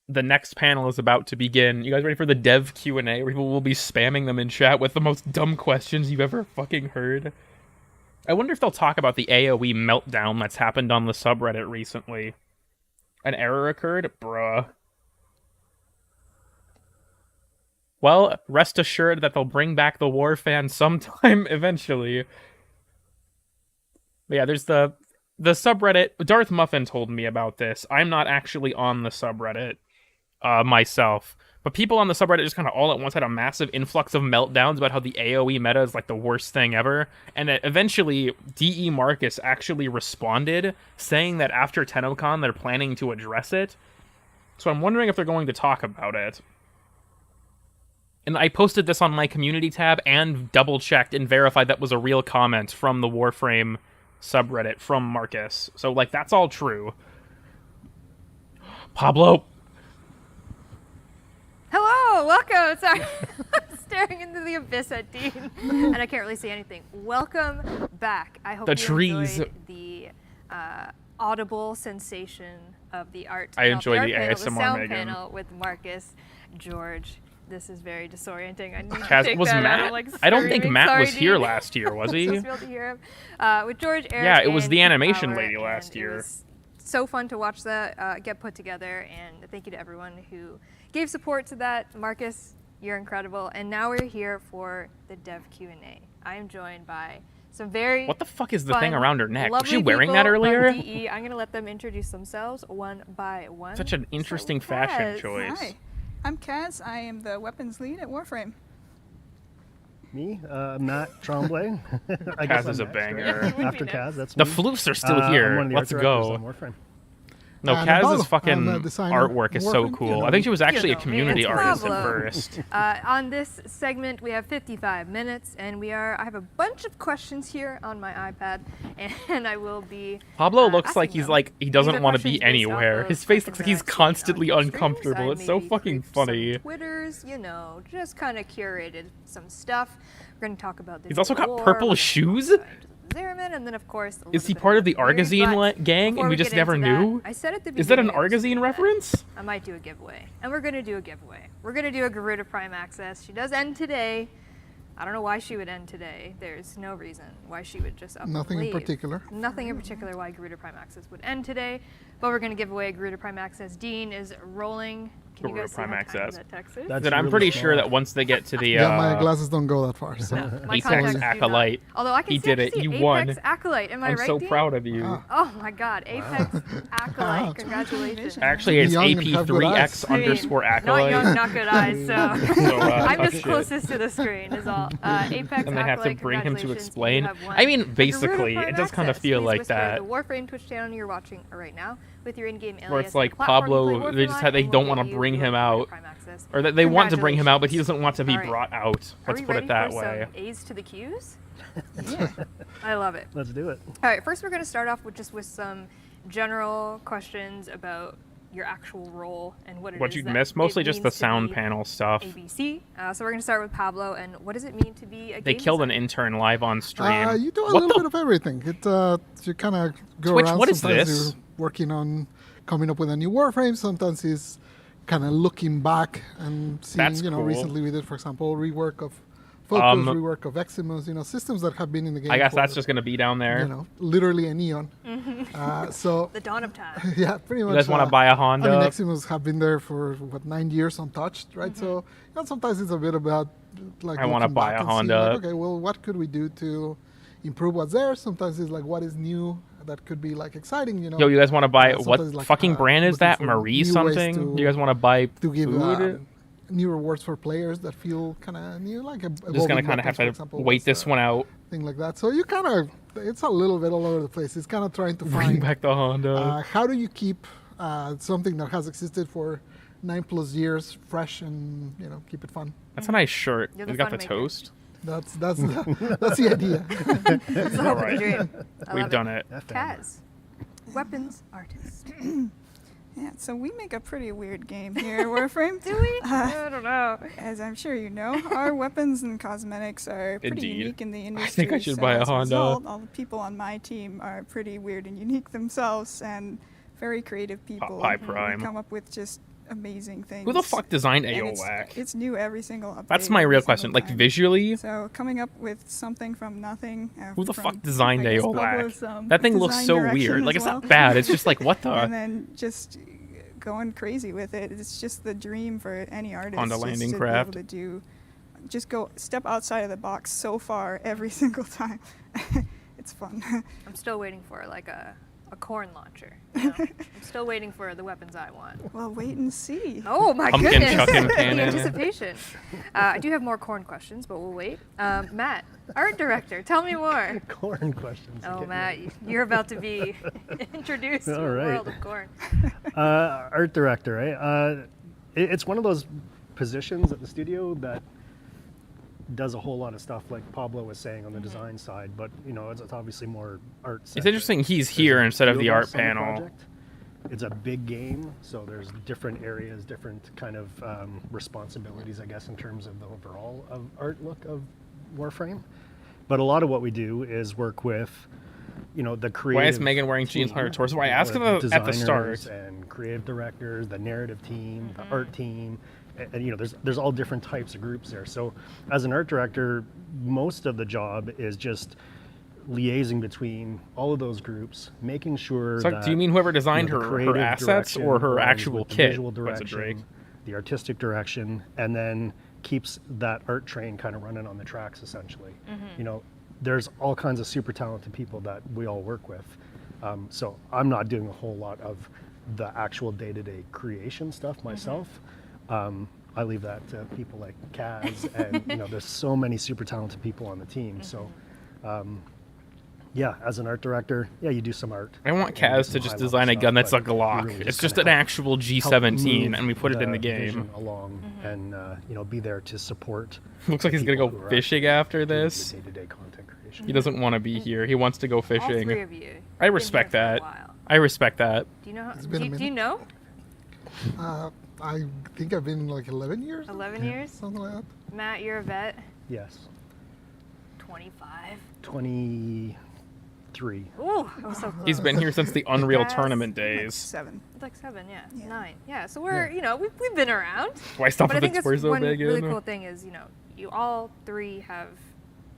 The next panel is about to begin. You guys ready for the dev Q&A where people will be spamming them in chat with the most dumb questions you've ever fucking heard? I wonder if they'll talk about the AoE meltdown that's happened on the subreddit recently. An error occurred? Bruh. Well, rest assured that they'll bring back the war fan sometime eventually. But yeah, there's the subreddit. Darth Muffin told me about this. I'm not actually on the subreddit myself. But people on the subreddit just kind of all at once had a massive influx of meltdowns about how the AoE meta is like the worst thing ever. And that eventually DE Marcus actually responded saying that after Tennocon they're planning to address it. So I'm wondering if they're going to talk about it. And I posted this on my community tab and double-checked and verified that was a real comment from the Warframe subreddit from Marcus. So, like, that's all true. Pablo! Hello, welcome. Sorry, I'm staring into the abyss at Dean, and I can't really see anything. Welcome back. I hope The you trees. enjoyed the audible sensation of the art. I enjoy the panel, ASMR, the sound Megan. panel with Marcus, George. This is very disorienting. I need to Kaz, take was that Matt? out. I'm, like, I don't think screaming. Matt Sorry, was here Dean. last year, was he? I'm supposed to be able to hear him. With George, Eric, Yeah, it was and the animation Power, lady last and it year. was so fun to watch that get put together, and thank you to everyone who gave support to that. Marcus, you're incredible. And now we're here for the dev Q&A. I am joined by some very What the fuck is the fun, thing around her neck? Was lovely she wearing people that from earlier? DE. I'm going to let them introduce themselves one by one. Such an interesting fashion choice. Hi, I'm Kaz. I am the weapons lead at Warframe. Me, Matt Tremblay. I Kaz guess is I'm a next, banger. right? After Kaz, that's The me. floofs are still I'm here. one of the Let's art directors go. on Warframe. No, Pablo. Kaz's fucking I'm a designer artwork is on so Warframe. cool. You know, I think she was actually you a know. community It's artist at Pablo. first. On this segment, we have 55 minutes, and I have a bunch of questions here on my iPad, and I will be. Pablo looks like asking he's them. like he These doesn't are want to questions be based anywhere. off His of face looks like he's questions that I've seen constantly on streams. uncomfortable. I It's so maybe fucking creeped some funny. Twitters, just kind of curated some stuff. We're going to talk about this. He's also got war, purple we're gonna shoes. Zimmerman, and then of course. a Is little he bit part of the what's weird, Argazine but gang before and we get just never into that, knew? I said at the Is that an beginning of the Argazine reference? I might do a giveaway. And we're going to do a giveaway. We're going to do a Garuda Prime Access. She does end today. I don't know why she would end today. There's no reason why she would just up and Nothing in leave. particular. Nothing in particular why Garuda Prime Access would end today. But we're going to give away a Garuda Prime Access. Dean is rolling. Can you Garuda guys see Prime how Access. tiny that text is? Then I'm pretty sure that once they get to the Yeah, my glasses don't go that far. So. My Apex contacts do not. Acolyte, Although I can he see, I did can it. see You Apex won. Acolyte. Am I I'm right, so Dean? proud of you. Oh my God, Apex Acolyte. Congratulations. Actually, it's Young and have good eyes. AP3X_acolyte. Not young, not good eyes. So, So, I'm tough just shit. closest to the screen. Is all. Apex And they have to Acolyte, bring him to congratulations, explain. you have won I mean, a Garuda basically, Prime it does kind of Access. feel Please like whisper that. The Warframe Twitch channel you're watching right now with your in-game alias. Where it's and like the platform you play Pablo, Warframe they just on, they and don't we'll want to give you bring your him Garuda out, Prime Access. or that they want to bring him out, but he Congratulations. doesn't want to be All right. brought out. Are Let's we put ready it that for way. Some A's to the Q's? Yeah. I love it. Let's do it. All right, first we're going to start off with some general questions about your actual role and what it What is you'd that miss, it mostly just the means to sound be panel stuff. ABC. So we're going to start with Pablo, and what does it mean to be a They game killed an designer? intern live on stream. You do a What little the bit of everything. You kind of go Twitch, around. what is Sometimes this? You're working on coming up with a new Warframe. Sometimes it's kind of looking back and seeing. That's cool. Recently we did, for example, rework of Focus, rework of Eximus. Systems that have been in the game. I guess for, that's just going to be down there. Literally an eon. So the dawn of time. Yeah, pretty much. You guys want to buy a Honda? I mean, Eximus have been there for 9 years untouched, right? So sometimes it's a bit about like. I want to looking buy back a and seeing, Honda. like, okay, well, what could we do to improve what's there? Sometimes it's like, what is new that could be like exciting. You know. Yo, you guys want to buy what sometimes, like, fucking brand is looking that? for Marie new ways something? to- You guys want to buy to give food? new rewards for players that feel kind of new, like a Just gonna kind of have to wait this one out. thing like that. So you kind of, it's a little bit all over the place. It's kind of trying to Bring find back the Honda. how do you keep something that has existed for 9+ years fresh and keep it fun. That's a nice shirt. You're We the got the fun maker. toast. That's the idea. That's the hope of the dream. I We've love done it. Kaz, weapons artist. Yeah, so we make a pretty weird game here at Warframe. Do we? I don't know. As I'm sure you know, our weapons and cosmetics are pretty Indeed. unique in the I industry. think I should so buy a as Honda. result, all the people on my team are pretty weird and unique themselves, and very creative people. High who prime. come up with just amazing things. Who the fuck designed And AOLAC? It's new every single update. That's my every real single question. Like time. visually, So coming up with something from nothing. who the from, fuck designed I guess, Pablo's, AOLAC? That thing looks design so direction weird. as Like it's well. not bad. It's just like what the. And then just going crazy with it. It's just the dream for any artist. Honda just landing to craft. Be able to just go step outside of the box so far every single time. It's fun. I'm still waiting for like a corn launcher. You know? I'm still waiting for the weapons I want. Well, wait and see. Oh my Pumpkin goodness! chucking The cannon. anticipation. I do have more corn questions, but we'll wait. Matt, art director, tell me more. Corn questions. Oh, again. Matt, you're about to be introduced to All the right. world of corn. Art director, right? It's one of those positions at the studio that does a whole lot of stuff, like Pablo was saying on the design side, but it's obviously more art. It's interesting he's here instead of the art panel. It's a big game, so there's different areas, different kind of responsibilities, I guess, in terms of the overall art look of Warframe. But a lot of what we do is work with, the creative. Why is Megan wearing jeans on her torso? I asked with at the start. designers and creative directors, the narrative team, the art team, and there's all different types of groups there. So as an art director, most of the job is just liaising between all of those groups, making sure So that, do you mean whoever designed the her creative assets or her direction actual aligns with the kit? visual What's it, Drake? direction, the artistic direction, and then keeps that art train kind of running on the tracks, essentially. There's all kinds of super talented people that we all work with. So I'm not doing a whole lot of the actual day-to-day creation stuff myself. I leave that to people like Kaz, and there's so many super talented people on the team. So, yeah, as an art director, yeah, you do some art. I want and you do Kaz some to just high-level design a stuff, gun that's but like a Glock. you really It's kinda just an help- actual help G17, move and we put it in the game. vision along, and be there to support. Looks like he's gonna people go who are fishing actually after doing the this. day-to-day content creation. He doesn't want to be here. He wants to go All fishing. three of you. I respect that. I respect that. Do you know? It's been a Do you know? I think I've been like 11 years. 11 years. Something like that. Matt, you're a vet. Yes. 25. 23. Ooh, I was so close. He's been here since the Unreal Yes. Tournament days. 7. It's like 7, yeah. 9. Yeah, so we're, we've been around. Why stop But I if think it's that's so one big? really cool thing is, you all three have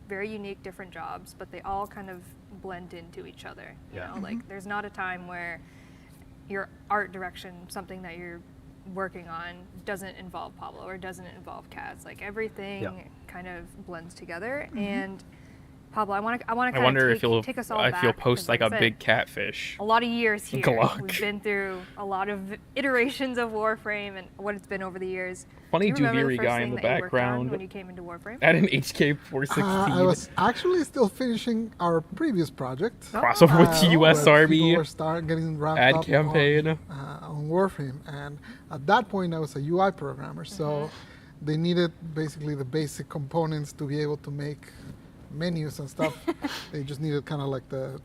very unique different jobs, but they all kind of blend into each other. You know, like there's not a time where your art direction, something that you're working on, doesn't involve Pablo or doesn't involve Kaz. Like everything kind of blends together. And Pablo, I want to I kind wonder of if you'll take us all back. if you'll post 'cause like I a said, big catfish. a lot of years here. Glock. We've been through a lot of iterations of Warframe and what it's been over the years. Funny Do you remember Duviri first guy in thing the that you worked on background. when you came into Warframe? At an HK416. I was actually still finishing our previous project. Crossover with the US where Army. people were getting ramped Ad up campaign. on Warframe, and at that point I was a UI programmer, so they needed basically the basic components to be able to make menus and stuff. They just needed kind of like the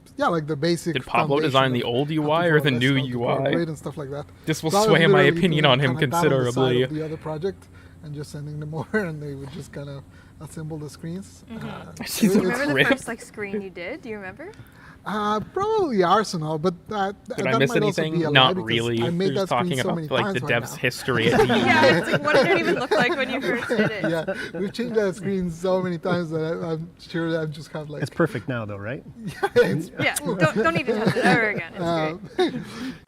basic. Did Pablo foundation design of the old how to UI or the progress, new how to UI? coordinate and stuff like that. This will So I was sway my literally opinion doing on him kinda that on the side considerably. of the other project and just sending them over, and they would just kind of assemble the screens. She's Do you remember the first screen you did? Do you remember? Probably Arsenal, but that Did that I miss might also anything? be a lie Not because really. I made You're that just talking screen so about many like times the right dev's now. history. At Yeah, it's like, what did it even look like when you first did it? Yeah, we've changed that screen so many times that I'm sure that I just have like. It's perfect now, though, right? Yeah, don't need to touch it ever again. It's great.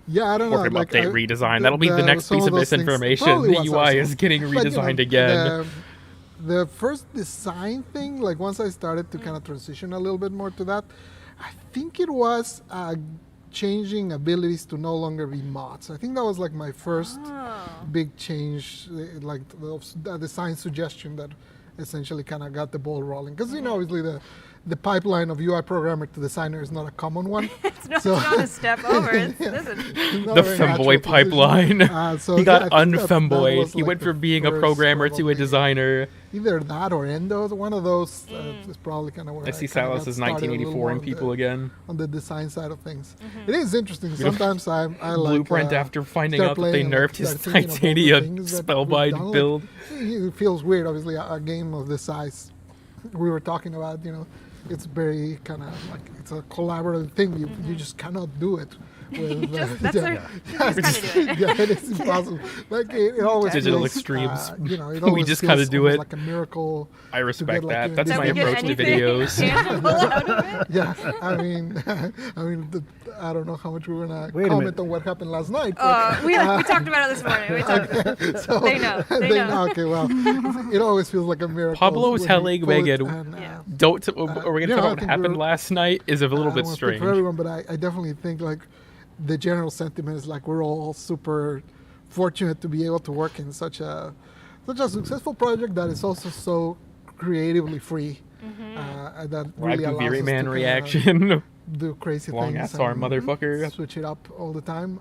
Yeah, I don't know. Warframe Like, update redesign. That'll be the next some piece of those things misinformation. probably The was UI Arsenal. is getting But, you know, redesigned again. The first design thing, like once I started to kind of transition a little bit more to that, I think it was changing abilities to no longer be mods. I think that was like my first big change, like the design suggestion that essentially kind of got the ball rolling. Because, you know, obviously the pipeline of UI programmer to designer is not a common one. It's not a step over. It's Yeah. listen. The femboy pipeline. he got unfemboyed. He went from being a programmer to a designer. Either that or Endo. One of those is probably kind of where I see kinda got Silas' started a little 1984 more in on people again. On the design side of things. It is interesting. Sometimes I like Blueprint after finding start out that they playing and, nerfed his start thinking of all the Titania things that we've spellbind done. Like, build. it feels weird, obviously, a game of this size. We were talking about, you know, it's very kind of like it's a collaborative thing. You just cannot do it. With, That's yeah, it is impossible. Like it always digital feels, extremes. You know, it We always just feels kinda do almost it. like a miracle. I respect to get, that. like, That's even my this approach to anything videos. tangible out of it. Yeah, I mean, I don't know how much we're gonna Wait a comment minute. on what happened last night. We talked about it this morning. We talked. So They know. They know. Okay, well, it always feels like a miracle. Pablo's when telling we pull it Megan, and, don't. Are we gonna you know, talk I about what think happened we're- last night? Is a little I bit don't wanna speak strange. for everyone, but I definitely think like the general sentiment is like we're all super fortunate to be able to work in such a successful project that is also so creatively free. That really allows Very us man to reaction. do crazy Long things. ass arm, and motherfucker. Switch it up all the time.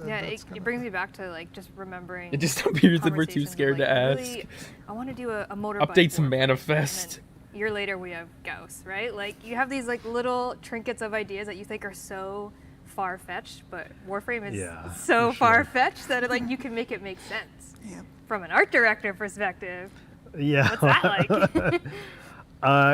Yeah, it brings me back to like just remembering. It just appears that we're too conversations of, scared like, to ask. really, I want to do a motorbike. Updates Warframe, manifest. and then a year later, we have Gauss, right? Like you have these like little trinkets of ideas that you think are so far-fetched, but Warframe is so far-fetched that like you can make it make sense from an art director perspective. Yeah. What's that like?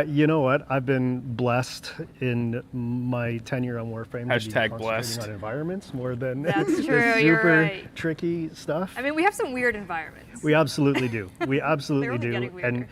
You know what? I've been blessed in my tenure on Warframe. Hashtag to be concentrating blessed. on environments more than That's the true, you're super right. tricky stuff. I mean, we have some weird environments. We absolutely do. We absolutely only do. getting weirder. And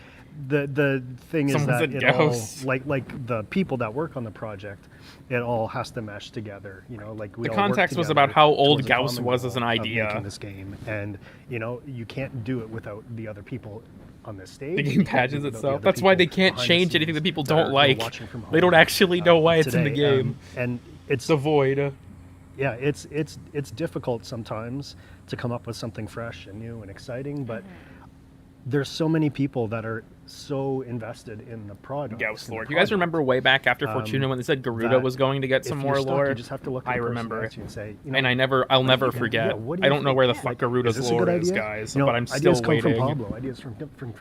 the thing is Someone that said it all, ghosts. like the people that work on the project, it all has to mesh together. You know, like we The all work context was together about how old towards a Gauss common was goal as an of idea. making this game, and you know, you can't do it without the other people on this stage. The You game can't do patches it without the itself. other That's why they people can't behind the change anything scenes that people that don't are like. watching from They don't home, actually know why it's in the today. game. And it's the void. Yeah, it's difficult sometimes to come up with something fresh and new and exciting, but there's so many people that are so invested in the product. Gauss in the lore. Do you guys project, remember way back after Fortuna when they said Garuda that was going to get some if more you're stuck, lore? you just have to look at I the person remember. next to you and say, you know, And I'll what never do you think? forget. Yeah, what do I you don't know think? where the Like, fuck is Garuda's this a lore good is, idea? guys. You know, But I'm ideas still come waiting. from Pablo. Ideas from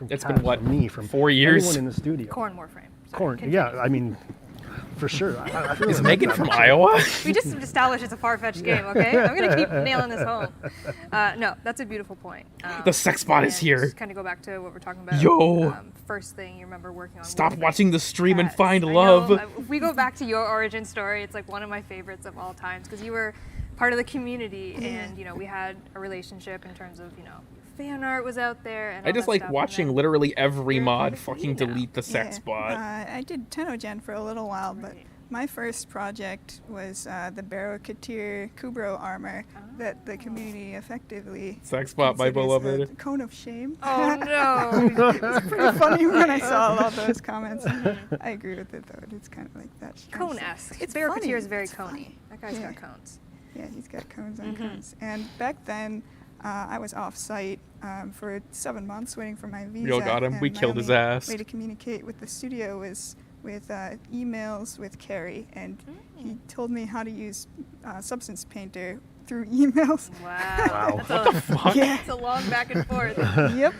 It's Kat, been what, from me, from 4 years? Anyone in the studio. Corn Warframe. Corn. Yeah, I mean, for sure. I really Is like Megan that from much. Iowa? We just established it's a far-fetched game, okay? I'm gonna keep nailing this home. No, that's a beautiful point. The sex bot is here. Just kind of go back to what we're talking about. Yo. First thing you remember working on. Stop Warframe. watching the stream and find I love. know, if we go back to your origin story, it's like one of my favorites of all times because you were part of the community, and you know we had a relationship in terms of fan art was out there. And I all just that like stuff, watching literally every mod fucking delete the sex bot. I did Tennocon for a little while, but my first project was the Barokatir Kubro armor that the community effectively Sex bot, my considers beloved. a cone of shame. Oh no! It's pretty funny when I saw all those comments. I agree with it though. It's kind of like that. Cone-esque. It's Barokatir funny. is very It's coney. funny. That guy's Yeah. got cones. Yeah, he's got cones on cones. And back then, I was off-site for 7 months waiting for my visa. We all got him. and We my killed his only ass. way to communicate with the studio was with emails with Carrie, and he told me how to use Substance Painter through emails. Wow. What the fuck? Yeah. It's a long back and forth. Yep.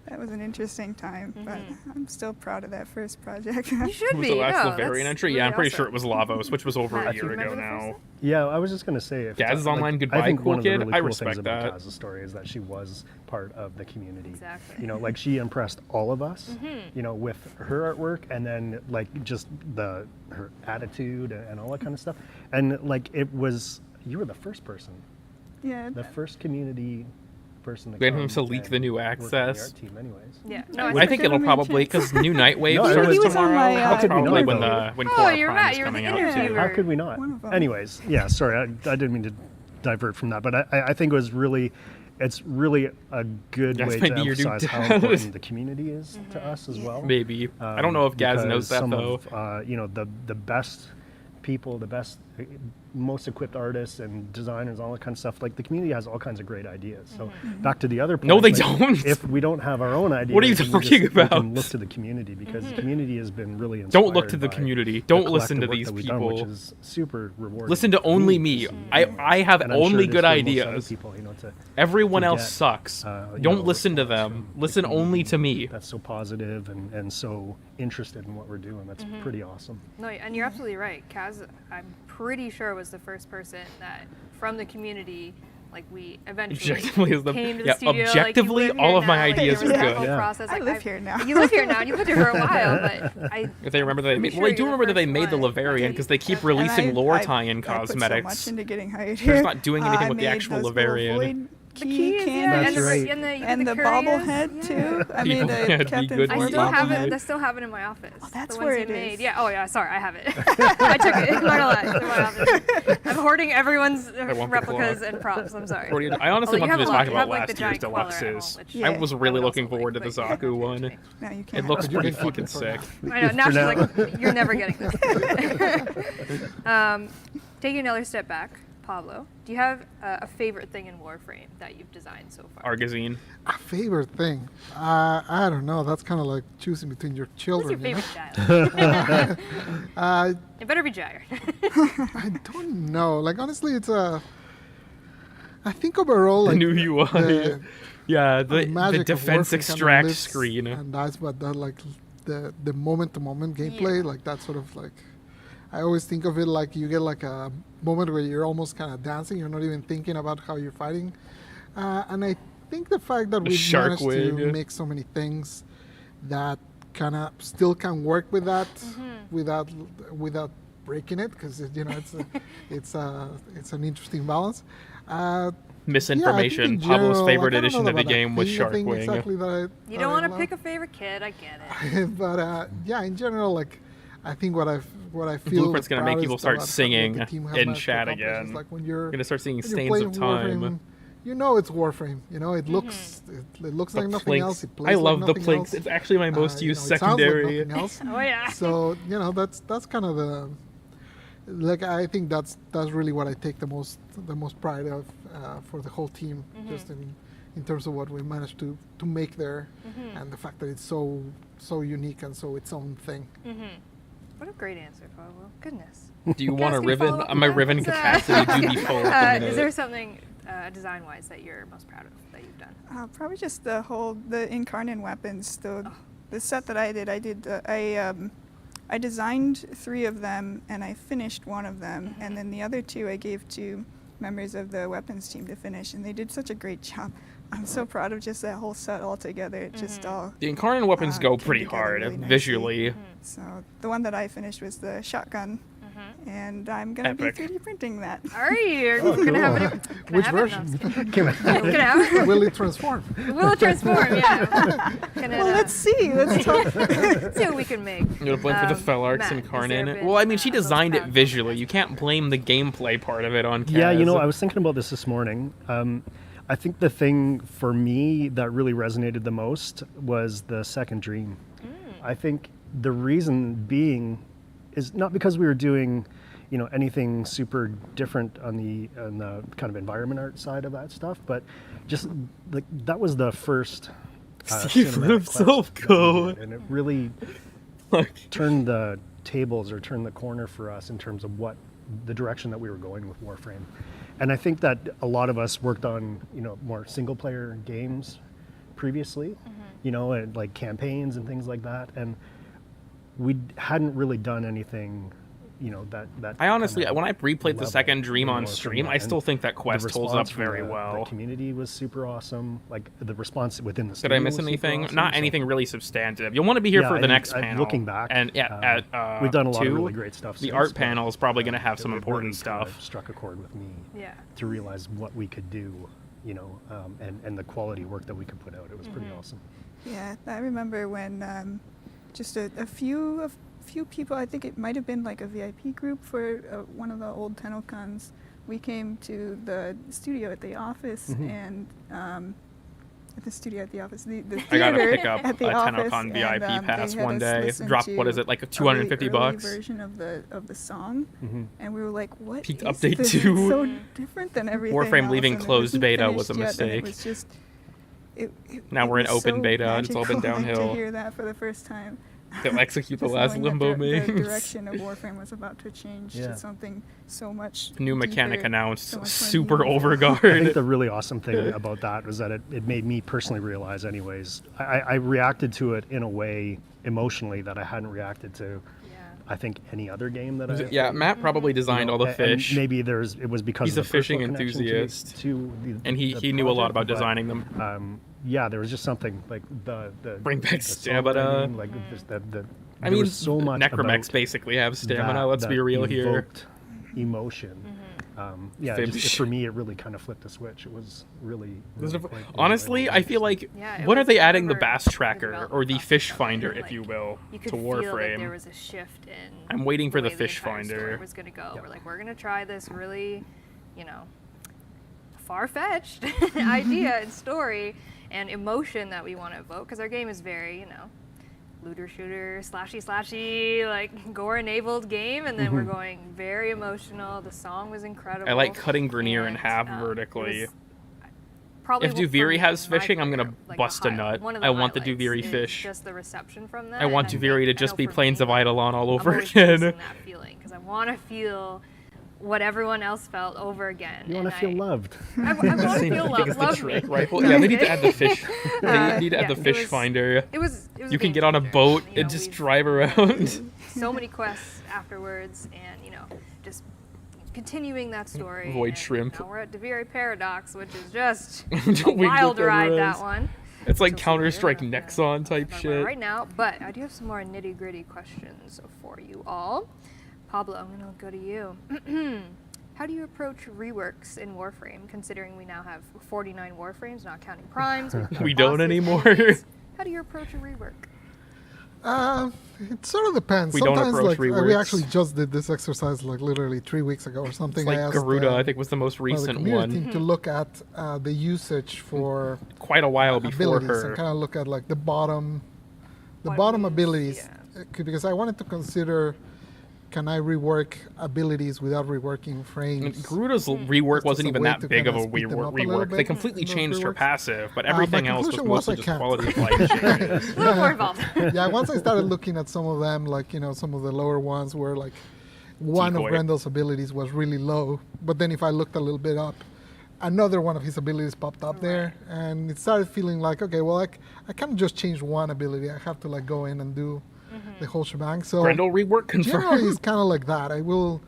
That was an interesting time, but I'm still proud of that first project. You should Was be. the last No, Laverian that's entry? Yeah, I'm really pretty sure it was Lavos, which was over a Matt, do year you ago remember the first now. Yeah, I was just gonna say, if Gaz's like, online goodbye, I think cool one of the kid. really I cool respect things about that. Gaz's story is that she was part of the community. Exactly. You know, like she impressed all of us. You know, with her artwork, and then like just her attitude and all that kind of stuff. And like you were the first person, Yeah. the first community person. Waiting for come him to leak and the new work on the access. art team, anyways. Yeah. I think it'll probably because new Nightwave No, starts he was on tomorrow. my, That's could we probably not, when Oh, Cora you're Prime right, is you're the coming out interviewer. too. How could we not? One of them. Anyways, yeah, sorry, I didn't mean to divert from that, but I think it was really it's really a good Gaz way might to be your new emphasize how dad. important the community is to us as well. Maybe. I don't know if Gaz knows because that, some though. Of, you know, the best people, the best, most equipped artists and designers, all that kind of stuff. Like the community has all kinds of great ideas. So back to the other point. No, they like, don't. If we don't have our own ideas, What are you then talking we about? can look to the community because the community has been really inspired. Don't look to the by community. the Don't listen to collective work these that we've done, people. which is super rewarding. Listen to for only me me. to see, I have and I'm sure only it is good for most other ideas. people, you know, Everyone to else get, sucks. you Don't know, listen to response them. from the Listen only to me. That's so positive and so interested in what we're doing. That's pretty awesome. No, and you're absolutely right. Kaz, I'm pretty sure, was the first person that from the community, like we eventually Objectively is the- came to the yeah, studio. objectively, like, you live all here of my now, like, ideas there are was that good. whole Yeah. process, I like, live here now. You live here now, and you've lived here for a while, but I. If they remember that they made, pretty well, I sure do you're the remember that they first made the one. Lavarian because they keep releasing lore tie-in I put so cosmetics. much into getting hired They're here. just not doing anything I with the made actual those little Lavarian. void The key keys, candies yeah, That's right. and the bobblehead too. I made People a can't be Captain good I with Ford still have bobblehead. it. I still have it in my office. Oh, that's the ones where you it made. is. Yeah. Oh yeah. Sorry, I have it. I took it. I'm not gonna lie. It's in my office. I'm hoarding everyone's want the replicas clock. and props. I'm sorry. I honestly Although you wanted to have talk you about have, like, the last year's giant queller at home, deluxes. which I Yeah. was really looking forward to the Zaku one. No, you It can't. looks But you pretty can keep fucking it for sick. I know. Now For she's now. like, you're never getting this. Taking another step back, Pablo, do you have a favorite thing in Warframe that you've designed so far? Argazine. A favorite thing? I don't know. That's kind of like choosing between your What's children. your you favorite know? child? It better be Jair. I don't know. Like honestly, it's a. I think overall, like The new UI. Yeah, the magic of defense Warframe kinda extract lives, screen. and that's what that like the moment to moment gameplay, like that sort of like. I always think of it like you get like a moment where you're almost kind of dancing. You're not even thinking about how you're fighting, and I think the fact that The we've shark managed to wig. make so many things that kind of still can work with that without breaking it, because you know it's an interesting balance. Misinformation. Yeah, I think in Pablo's general, favorite like, I don't edition know of the about a game was thing Sharkwing. exactly that You I don't want to love. pick a favorite kid. I get it. But yeah, in general, like I think what I feel Blueprint's gonna make people proudest start about what singing the team has in managed to chat accomplish is, again. like when you're Gonna start seeing when you're Stains playing of Time. Warframe, you know it's Warframe. You know it looks it looks like nothing Plinks. else. It I plays love like the nothing Plinks. else. It's actually my most You used know, it sounds like secondary. nothing else. Oh yeah. So you know that's kind of the like I think that's really what I take the most pride of for the whole team, just in terms of what we managed to make there, and the fact that it's so unique and so its own thing. What a great answer, Pablo. Goodness. Do you Cass, want a can you ribbon? follow up with My that? ribbon Is, capacity do be full at the Is there minute. something design-wise that you're most proud of that you've done? Probably just the incarnate weapons. The set that I did. I designed 3 of them and I finished 1 of them, and then the other 2 I gave to members of the weapons team to finish, and they did such a great job. I'm so proud of just that whole set all together. It just all The incarnate weapons go came pretty together hard really nicely. visually. So the one that I finished was the shotgun, and I'm gonna Epic. be 3D printing that. Are you? You're Oh, gonna have cool. it. Can Which I have version? It? No, I'm just Can kidding. Can I have it? Will it transform? Will it transform? Yeah. Can it, Well, let's see. Let's talk. let's see what we can make. You're gonna blame for the Fel Arcs Matt, incarnate. has there Well, I mean, been, she most designed it proud visually. You can't blame the gameplay part of it on Kaz. Yeah, you know, I was thinking about this morning. I think the thing for me that really resonated the most was the second dream. I think the reason being is not because we were doing, you know, anything super different on the kind of environment art side of that stuff, but just like that was the first See for cinematic himself quest that we go. did, and it really turned the tables or turned the corner for us in terms of what the direction that we were going with Warframe. And I think that a lot of us worked on, you know, more single player games previously, you know, and like campaigns and things like that. And we hadn't really done anything, you know, that I honestly, kind of when I replayed the level second dream in on Warframe. stream, I And still think that the quest holds up response from very the well. community was super awesome. Like the response within the Did studio I miss was super anything? awesome, Not so- anything really substantive. You'll want to be here Yeah, for the I- next I- panel. looking back, and yeah, at we've done a lot of 2, really great stuff The since, art but, panel is probably going to have some it important really kind stuff. of struck a chord with me. Yeah. To realize what we could do, you know, and the quality work that we could put out. It was pretty awesome. Yeah, I remember when just a few people, I think it might have been like a VIP group for one of the old Tennocons, we came to the studio at the office and at the studio at the office, the I gotta theater pick up at the a office, Tennocon VIP and, pass they had one us day. listen Drop, to what is it, like a $250 really early bucks? version of the song, and we were like, "What Peaked is update this? 2. It's so different than everything Warframe else," leaving and it closed wasn't beta was a finished yet, and mistake. it was just, Now we're in was open so beta, and it's all been magical, like, downhill. to hear that for the first time. They'll execute the Just last knowing that Limbo the maze. direction of Warframe was about to change Yeah. to something so much New mechanic deeper, announced, so much more super meaningful. I overguard. think the really awesome thing about that was that it made me personally realize, anyways, I reacted to it in a way emotionally that I hadn't reacted to. I think any other game that I Yeah, Matt probably designed all the and fish. maybe it was because He's of a the personal fishing connection enthusiast, to and he the knew a lot project, about but, designing them. Yeah, there was just something like the Bring back the stamina. songwriting, like just the I there mean, was so much necromechs about basically have stamina. that Let's be real here. evoked emotion. Yeah, Fib- for me, it really kind of flipped a switch. It was really quite Honestly, I feel like Yeah, it when are was they adding the whenever bass the tracker development or the process fish started, finder, if like, you will, you to could feel that Warframe? there was a shift in I'm waiting for the way fish entire story finder. was going to go. We're like, we're going to try this really, far-fetched idea and story and emotion that we want to evoke, because our game is very, looter shooter, slashy, like gore-enabled game, and then we're going very emotional. The song was incredible. I like cutting Grenier in and, half it vertically. was probably If for me, Duviri has my fishing, I'm gonna favorite, like, bust a nut. one of I want the highlights Duviri is fish. Just the reception from that. I want and Duviri to I just know be for Plains me, of Eidolon all I'm over always again. chasing that feeling, because I want to feel what everyone else felt over again. You want to feel loved. I want to feel I think it's the love trick, me. right? Well, yeah, they need to add the fish. They need to add yeah, the fish it was- finder. It was a You can game get on a changer. boat You and know, just we've drive around. so many quests afterwards, and just continuing that story. Void and shrimp. Now we're at Duviri Paradox, which is just a Winged wild Whip ride. Everest. That one. It's like So see, Counter-Strike we're not Nexon type talk about shit. right now, but I do have some more nitty-gritty questions for you all. Pablo, I'm gonna go to you. How do you approach reworks in Warframe, considering we now have 49 Warframes, not counting primes? We don't bosses, anymore. enemies? How do you approach a rework? It sort of depends. We don't Sometimes, approach we reworks. actually just did this exercise like literally 3 weeks ago or something. It's like I asked, Garuda, I think, was the most well, the recent community one. team to look at the usage for Quite a while before abilities her. and kind of look at like the bottom abilities, because I wanted to consider, can I rework abilities without reworking frames? Garuda's rework Just as wasn't a even way that to big of kinda a speed them up a little rework. They bit, completely those changed her reworks. passive, but My everything else was conclusion was mostly I just can't. quality of life changes. A little more involved. Yeah, once I started looking at some of them, like, some of the lower ones where like one Decoy. of Grendel's abilities was really low, but then if I looked a little bit up, another one of his abilities popped up there, and it started feeling like, okay, well, I can't just change one ability. I have to like go in and do the whole shebang. So Grendel rework generally confirmed. it's kind of like that. I will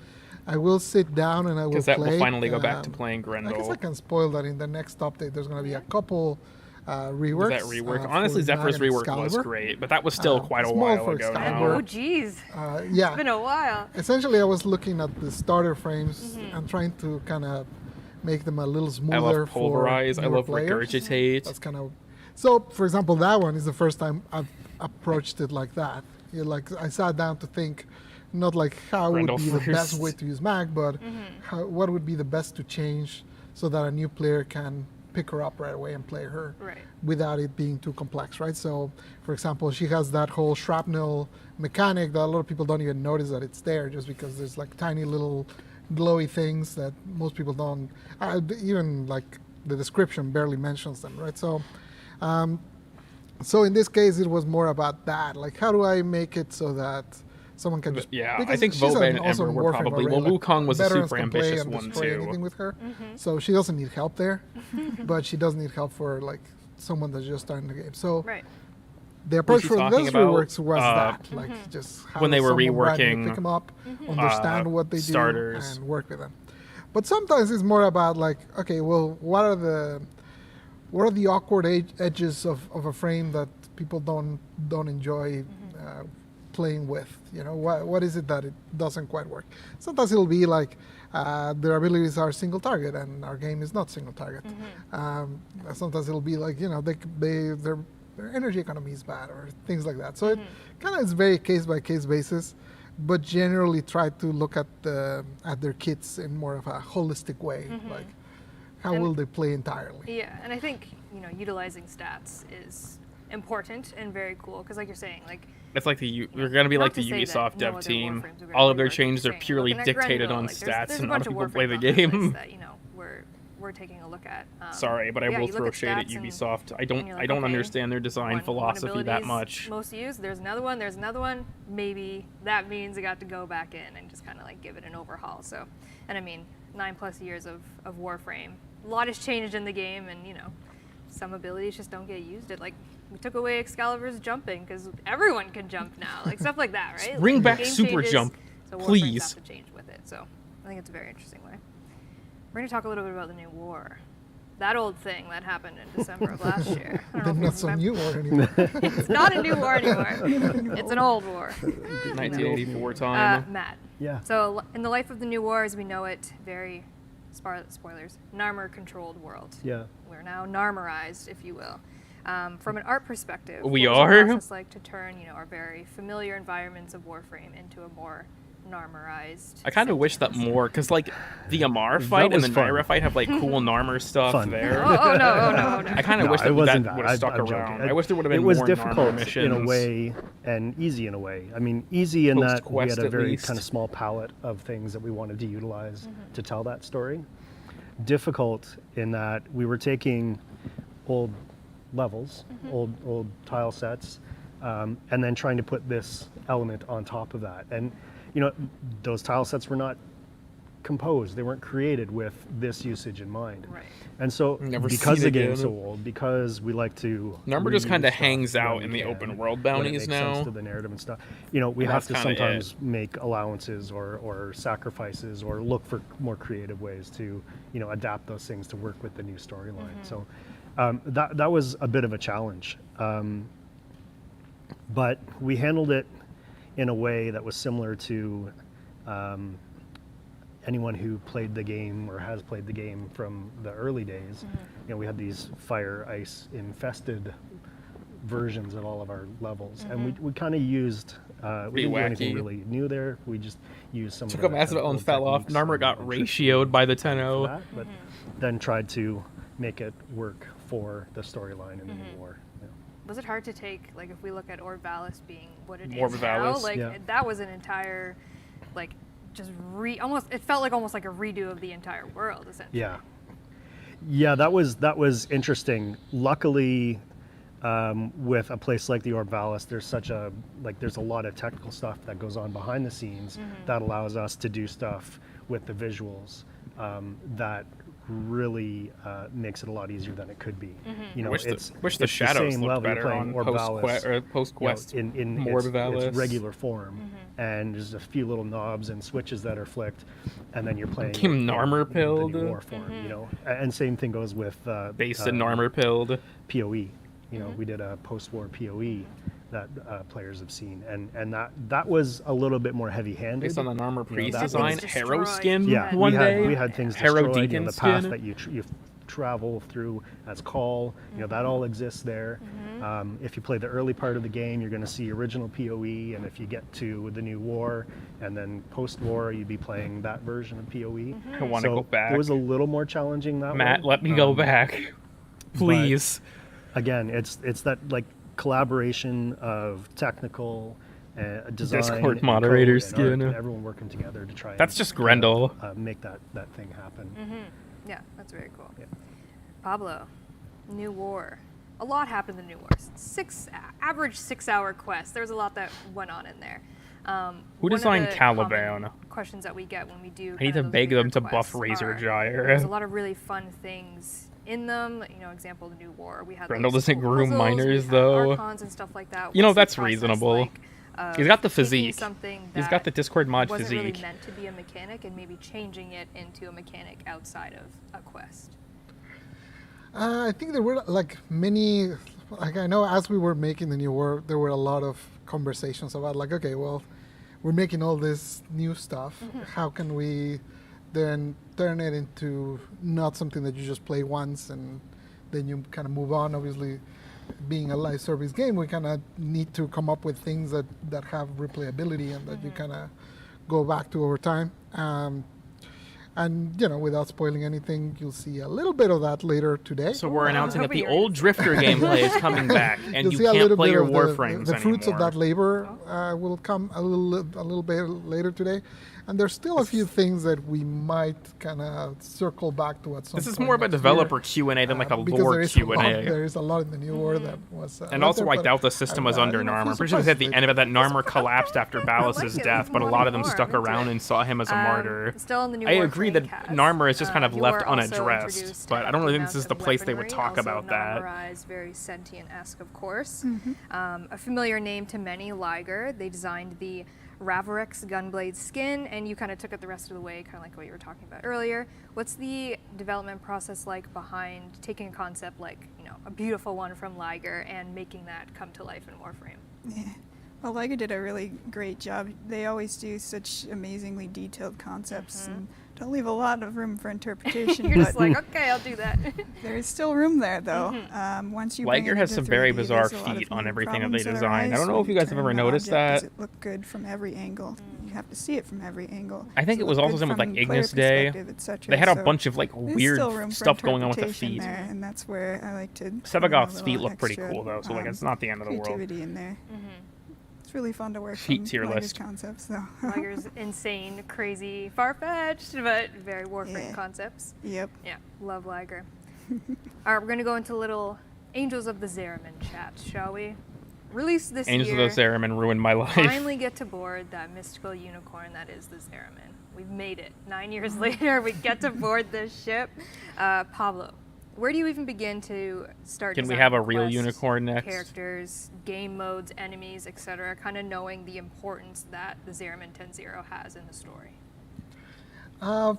sit down and I will Because that play. will finally go back to playing I guess I Grendel. can spoil that in the next update. There's going to be a couple reworks. That rework. for Honestly, Zephyr's Mag and rework was Excalibur. great, but that was still quite a small while for ago Excalibur. Oh, now. geez. Yeah. It's been a while. Essentially, I was looking at the starter frames and trying to kind of make them a little smoother. I love Pulverize. For I newer love players. Regurgitate. That's kind of. So, for example, that one is the first time I've approached it like that. Like I sat down to think, not like how Grendel would be the best first. way to use Mag, but what would be the best to change so that a new player can pick her up right away and play her Right. without it being too complex, right? So, for example, she has that whole shrapnel mechanic that a lot of people don't even notice that it's there, just because there's like tiny little glowy things that most people don't, even like the description barely mentions them, right? So, so in this case, it was more about that. Like, how do I make it so that someone can just... Yeah, I because think she's Vova an and awesome Ember were Warframe probably... already, Well, like, Wukong was a veterans super can play ambitious and one, destroy too. anything with her. So she doesn't need help there, but she does need help for, like, someone that's just starting the game. So Right. the approach she's for talking those about, reworks was that, like, just how when they were someone brand new reworking, pick them up, understand what they starters. do, and work with them. But sometimes it's more about like, okay, well, what are the awkward edges of a frame that people don't enjoy playing with? What is it that it doesn't quite work? Sometimes it'll be like their abilities are single target and our game is not single target. Sometimes it'll be like their energy economy is bad or things like that. So it kind of is very case by case basis. but generally try to look at their kits in more of a holistic way, like how will they play entirely. Yeah, and I think utilizing stats is important and very cool because, like you're saying, like It's like we're gonna be not like to the say that Ubisoft no dev other team. Warframes are gonna All of be their like changes are saying, purely looking at dictated Grendel, on like, stats there's a and how bunch of people play the Warframes on this game. list that we're taking a look at. Sorry, but I yeah, will you look throw at shade at stats and Ubisoft. I you're don't like, okay, understand their design one philosophy that ability's much. most used. There's another one. Maybe that means I got to go back in and just kind of like give it an overhaul. So, and I mean, 9+ years of Warframe. A lot has changed in the game, and some abilities just don't get used. We took away Excalibur's jumping because everyone can jump now, like stuff like that, right? Bring Like, back the game super changes, jump, so Warframes please. have to change with it. So I think it's a very interesting way. We're going to talk a little bit about the new war. That old thing that happened in December of last year. I don't know if Not you so remember. new war anymore. It's not a new war anymore. It's an old war. 1984 time. Matt. Yeah. So in the life of the new war as we know it, very spoilers, Narmer-controlled world. Yeah. We're now Narmerized, if you will. From an art perspective, We what was are? the process like to turn our very familiar environments of Warframe into a more Narmerized? I kind of wish that more, because like the Amar fight and was the fun. Naira fight have like cool Narmer stuff Fun. there. Oh, no. I kind of wish it that wasn't would have stuck I'm around. joking. I wish there would have been It was more difficult Narmer missions. in a way and easy in a way. I mean, easy in that we Post-quest had a at very least. kind of small palette of things that we wanted to utilize to tell that story. Difficult in that we were taking old levels, old tile sets, and then trying to put this element on top of that. And those tile sets were not composed; they weren't created with this usage in mind. Right. And so, Never because seen the game's again. so old, because we like to Number just reuse kind of stuff hangs when out we in the can, open world when it bounties makes sense now. to the narrative and stuff. We have that's to kinda sometimes make allowances or sacrifices or look for more creative ways to adapt those things to work with the new storyline. So that was a bit of a challenge, but we handled it in a way that was similar to anyone who played the game or has played the game from the early days. We had these fire ice infested versions of all of our levels, and we kind of used we didn't do anything wacky. really new there. We just used some Took of a the massive old and fell off. techniques Narmer and got tricks ratioed by the for 10-0. that, but then tried to make it work for the storyline in the new war. Was it hard to take, like, if we look at Orvalis being what it Orvalis, is now, like, yeah. that was an entire, like, just it felt like almost like a redo of the entire world, essentially. Yeah, that was interesting. Luckily, with a place like the Orvalis, there's a lot of technical stuff that goes on behind the scenes that allows us to do stuff with the visuals that really makes it a lot easier than it could be. Wish it's the it's shadows same looked level. You're better playing on Orvalis, post-quest in Orvalis. its regular form, and there's a few little knobs and switches that are flicked, and then you're playing Became it in Narmer the pilled. new war form. And same thing goes with Based in Narmer pilled. PoE. We did a post-war PoE that players have seen, and that was a little bit more heavy-handed. Based on the Narmer priest that design, was- Harrow skin Yeah, one day. we had things Harrow destroyed. Deacon The path skin. that you travel through as call, that all exists there. If you play the early part of the game, you're going to see original PoE, and if you get to the new war and then post-war, you'd be playing that version of PoE. I want to So go back. It was a little more challenging that way. Matt, let me go back, please. Again, it's that like collaboration of technical design, Discord and moderator code and skin. art, and everyone working together to try. That's and, just Grendel. Make that thing happen. Yeah, that's very cool. Yeah. Pablo, New War. A lot happened in New War. Average 6-hour quest. There was a lot that went on in there. Who One of designed the Caliban? common questions that we get when we do. I need to beg them to buff Razor Gyre. There's a lot of really fun things in them. Example, the New War. We had Grendel like, doesn't cool groom puzzles, miners, we had though. Archons and stuff like that. You know, What's the that's process reasonable. like of He's got the taking physique. something He's got the Discord mod wasn't physique. really meant to be a mechanic and maybe changing it into a mechanic outside of a quest. I think there were like many, like I know as we were making the new war, there were a lot of conversations about like, okay, well, we're making all this new stuff. How can we then turn it into not something that you just play once and then you kind of move on? Obviously, being a live service game, we kind of need to come up with things that have replayability and that you kind of go back to over time. And, without spoiling anything, you'll see a little bit of that later today. So we're announcing that the old Drifter gameplay is coming back, and you see a can't little play bit your of Warframes the fruits anymore. of that labor will come a little bit later today. And there's still a few things that we might kind of circle back to at some point. This is more of a developer Q&A than like a lore Q&A. There is a lot in the new lore that was... and also, I doubt the system was under Narmer. I'm pretty sure at the end of it that Narmer collapsed after Ballas's death, but a lot of them stuck around and saw him as a martyr. Still in the new I agree that Narmer is just kind of you left were also unaddressed, introduced but I don't really think this is the place they would weaponry, talk also about that. Narmerized, very sentient-esque, of course. A familiar name to many, Liger. They designed the Ravarex Gunblade skin, and you kind of took it the rest of the way, kind of like what you were talking about earlier. What's the development process like behind taking a concept like, a beautiful one from Liger and making that come to life in Warframe? Yeah. Well, Liger did a really great job. They always do such amazingly detailed concepts and don't leave a lot of room for interpretation. You're just like, okay, I'll do that. There is still room there, though. Once you bring Liger it has into some very 3D, bizarre there's a lot feet of on new everything that they problems design. I arise don't know when if you guys have turn ever an noticed object. that. Does it look good from every angle? You have to see it from every angle. I think Does it was look also good something with from like player Ignis Day. perspective, et cetera? They had a So bunch of like there's weird still room for stuff going on with the interpretation feet. there, and that's where I like to. Sevagoth's feet little look pretty extra, cool though, so like it's not the end of the world. creativity in there. It's really fun to work Feet on tier Liger's list. concepts, though. Liger's insane, crazy, far-fetched, but very Warframe concepts. Yep. Yeah, love Liger. All right, we're going to go into little Angels of the Zariman chat, shall we? Released this Angels year. of the Zariman ruined my life. Finally get to board that mystical unicorn that is the Zariman. We've made it. 9 years later, we get to board this ship. Pablo, where do you even begin to start Can we designing have a real quests, unicorn next? characters, game modes, enemies, etc., kind of knowing the importance that the Zariman 10.0 has in the story?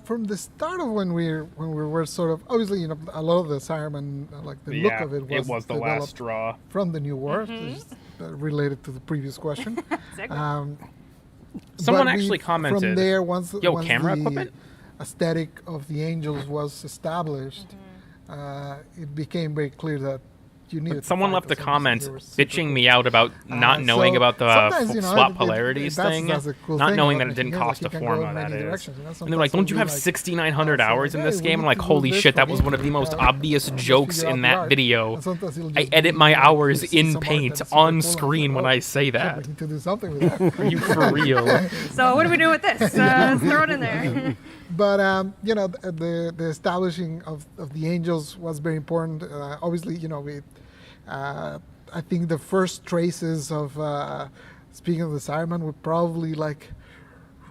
From the start of when we were sort of obviously a lot of the Zariman like the look of it was the developed last straw from the new war, just, related to the previous question. Someone actually commented. From there, once camera the equipment? aesthetic of the Angels was established, it became very clear that you needed. Someone left a comment bitching me out about not knowing about the swap polarities thing, not knowing that it didn't cost a forma, that is. And they're like, don't you have 6,900 hours in this game? I'm like, holy shit, that was one of the most obvious jokes in that video. I edit my hours in Paint on screen when I say that. To do something with that. Are you for real? So what do we do with this? Throw it in there. But the establishing of the Angels was very important. Obviously, I think the first traces of speaking of the Zariman were probably like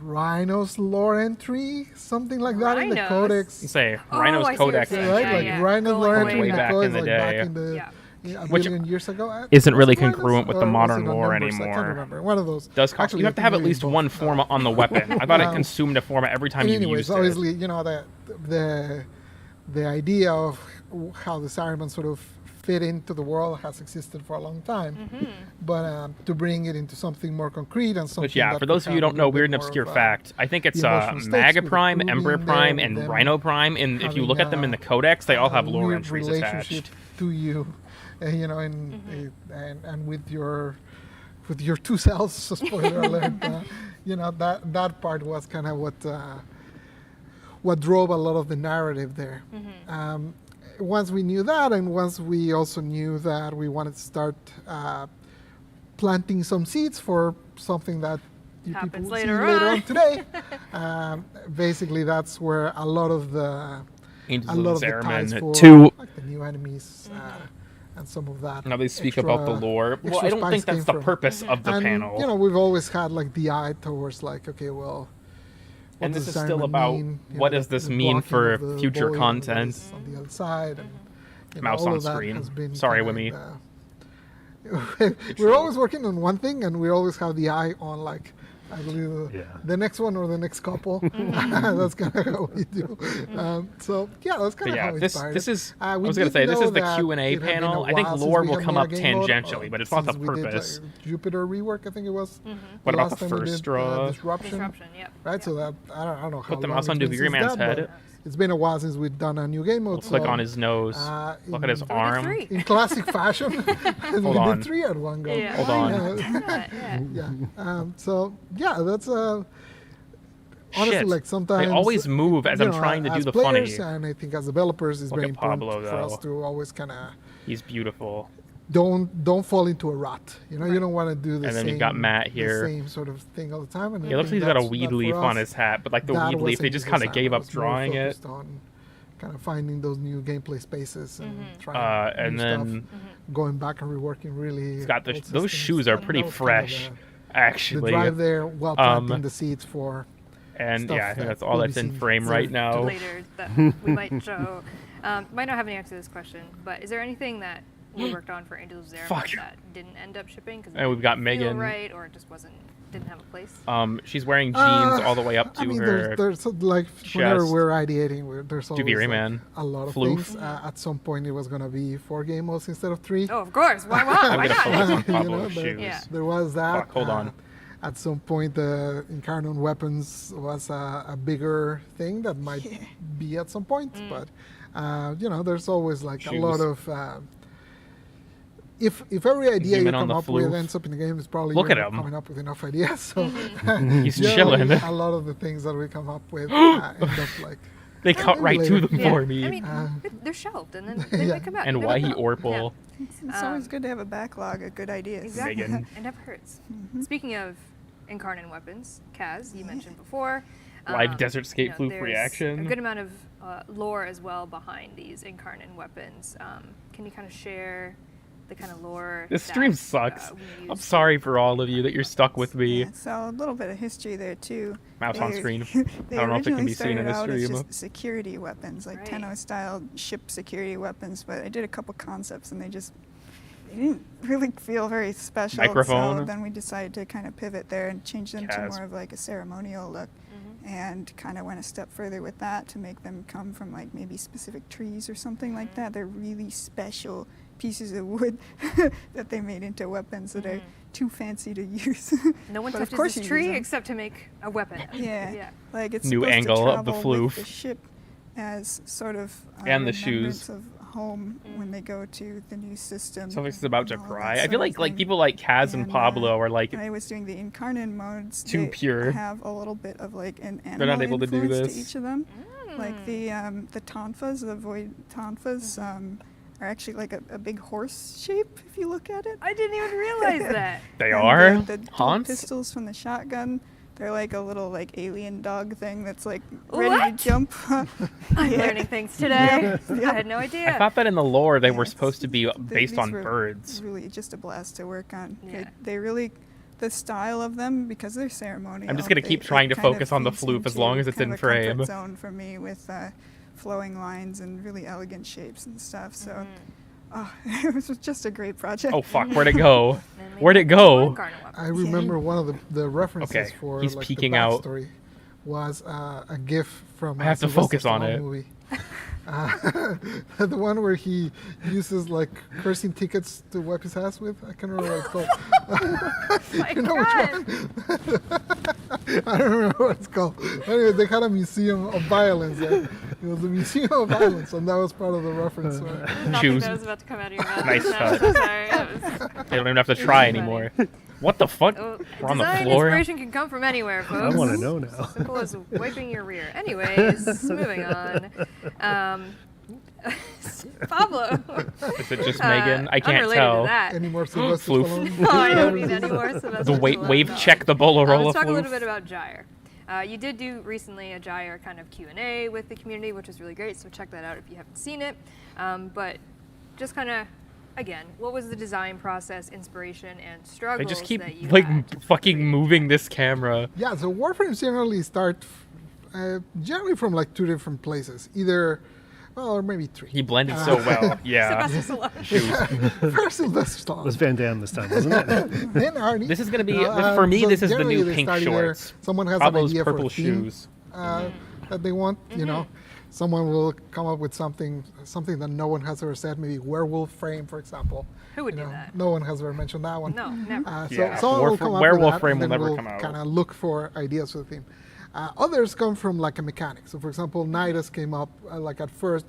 Rhino's lore entry, something like that in the Codex. Say Rhino's Codex entry, right? Like Rhino's lore entry way in the back Codex, in the like day. back in the a Which billion years ago. isn't really Was it Rhinos, congruent with the or was modern it on lore numbers? I can't anymore. remember. One of those. Actually, you have to have at least one forma on the weapon. I thought it consumed a forma every time you anyways, used it. obviously, the idea of how the Zariman sort of fit into the world has existed for a long time. But to bring it into something more concrete and something. Which, yeah, that for those could of you who have don't a know, little weird bit and more obscure of, fact, I think it's emotional stakes Maga with Prime, Ruby Ember in there Prime, and and them Rhino Prime, and if you look at them in the Codex, they all have lore weird entries relationship attached. to you, and with your two selves. Spoiler alert! That part was kind of what drove a lot of the narrative there. Once we knew that, and once we also knew that we wanted to start planting some seeds for something that you people will see later on today, basically that's where a lot of the ties for like the new enemies and some of that. Now they speak about the lore. Well, I don't think that's the purpose of the panel. We've always had like the eye towards like, okay, well. And this is still about what does this mean for future content. On the other side, and, Mouse on screen. Sorry, Wimmy. We're always working on one thing, and we always have the eye on like, I believe the next one or the next couple. That's kind of how we do. So yeah, that's kind of how we started. This is. I was gonna say this is the Q&A panel. I think lore will come up tangentially, but it's not the purpose. Jupiter rework, I think it was. What about the first straw? Disruption. Yep. Right. So that I don't know how. Put the long mouse on it's been Duviri since Man's that, head. it's been a while since we've done a new game mode. Click on his nose. Look at his arm. In classic fashion, we on. did 3 at one go. Yeah. Hold on. So yeah, that's honestly Shit. like sometimes They always move as you I'm know, trying to do as the players, funny. and I think as developers, it's Look very at Pablo, important for us though. to always kind of He's beautiful. don't fall into a rut. You know, you don't want to do the And then same. you've got Matt here. The same sort of thing all the time. And It I looks like think he's got a that's- weed that for leaf on us, his hat, but like the that weed leaf, they wasn't just his kind of hat. gave It up was more drawing it. focused on kind of finding those new gameplay spaces and Mm-hmm. trying And new then stuff, going back and reworking really. He's got old those systems. shoes are And pretty that was kind of fresh, the actually. drive there while planting the seeds for. And stuff yeah, I think that that's all will be that's in seen frame right now. Later that we might show. Might not have any answer to this question, but is there anything that we worked on for Angels of Zermatt Fuck. that didn't end up shipping because And we've got feel Megan. right, or it just didn't have a place? She's wearing jeans all the way up to I mean, her there's like whenever chest. we're ideating, there's always Duviri like, Man. a lot of Floof. things. At some point, it was gonna be 4 game modes instead of 3. Oh, of course. Why not? I'm Why gonna focus on not? Pablo's there, shoes. there was that. Fuck, hold on. At some point, the Incarnon weapons was a bigger thing that might be at some point, but you know, there's always like a lot Shoes. of. If every idea Zoom you in on come the up with floof. ends up in the game, it's probably Look you're at not him. coming up with enough ideas. So He's generally, chilling. a lot of the things that we come up with end up like. They cut right to later. them Yeah. for me. I mean, they're shelved and then they come out. And You why never he know. Orpal. It's always good to have a backlog of good ideas. Exactly. Megan. It never hurts. Speaking of Incarnate weapons, Kaz, you mentioned before. Live Desert Skate Floof there's reaction. A good amount of lore as well behind these Incarnate weapons. Can you kind of share the kind of lore? This that, stream sucks. we I'm use? sorry for all of you that you're stuck with me. Yeah, so a little bit of history there too. Mouse on They- screen. they I don't know if it can originally be seen in started the out as stream. just security weapons, like Right. Tenno-style ship security weapons. But I did a couple concepts, and they didn't really feel very special. Microphone. So then we decided to kind of pivot there and change them to Kaz. more of like a ceremonial look. And kind of went a step further with that to make them come from like maybe specific trees or something like that. They're really special pieces of wood that they made into weapons that are too fancy to use. No one But of touches course this you tree use 'em. except to make a weapon. Yeah. Yeah. Like it's New supposed angle to of the travel with floof. the ship as sort of And the remembrance shoes. of home when they go to the new system. Sophie's about to and all cry. that I sort feel of like thing. people like Kaz and Pablo are like when I was doing the Incarnate modes, too they pure. have a little bit of like an animal They're not able to do influence this. each of them. Like the tonfas, the void tonfas, are actually like a big horse shape if you look at it. I didn't even realize that. They And are? the dual Haunts? pistols from the shotgun. They're like a little like alien dog thing that's like ready What? to jump. I'm Yeah. learning things today. Yeah. I had no idea. I thought that in the lore they were supposed to be Th- based these on were birds. Really, just a blast to work on. Yeah. They really, the style of them because they're ceremonial. I'm just gonna keep trying to kind of focus on the feeds floof as into long as it's kind in of a comfort frame. zone for me with flowing lines and really elegant shapes and stuff. So, it was just a great project. Oh fuck, where'd it go? Where'd it go? I remember one of the references Okay, for he's like peeking the out. backstory was a GIF from I have to Sylvester focus on Stallone it. movie. The one where he uses like cursing tickets to wipe his ass with. I can't remember what it's called. You know which one? I don't remember what it's called. Anyway, they had a museum of violence. It was a museum of violence, and that was part of the reference. Shoes. That was about to come out of your mouth. Nice No, cut. I'm sorry. That was- They don't even have to try anymore. What the fuck? Oh, We're on the design floor. inspiration can come from anywhere, folks. wanna know now. As simple as wiping your rear. Anyways, moving on. Pablo. Is it just Megan? I can't unrelated tell. To that. Any more Sylvester Floof. Stallone? No, I don't need any more Sylvester The Stallone. wave check the bolo roll Let's of talk a little floof. bit about Gyre. You did do recently a Gyre kind of Q&A with the community, which was really great, so check that out if you haven't seen it. But just kind of, again, what was the design process, inspiration, and I struggles just keep that you like had? fucking moving this camera. Yeah, so warframes generally start generally from like 2 different places. Either, well, or maybe 3. He blended so well. Yeah. Sylvester Stallone. Shoes. First Sylvester Stallone. It was Van Damme this time, wasn't it? Then Arnie. This is gonna be No, for me. so This is the generally new they pink start either shorts. Someone has Pablo's an idea purple for a theme, shoes. that they want. You know, someone will come up with something that no one has ever said. Maybe werewolf frame, for example. Who would You do know, that? No one has ever mentioned that one. No, never. So Yeah, someone will come up with werewolf that, frame and will then never we'll come out. kind of look for ideas for the theme. Others come from like a mechanic. So for example, Nidus came up, like at first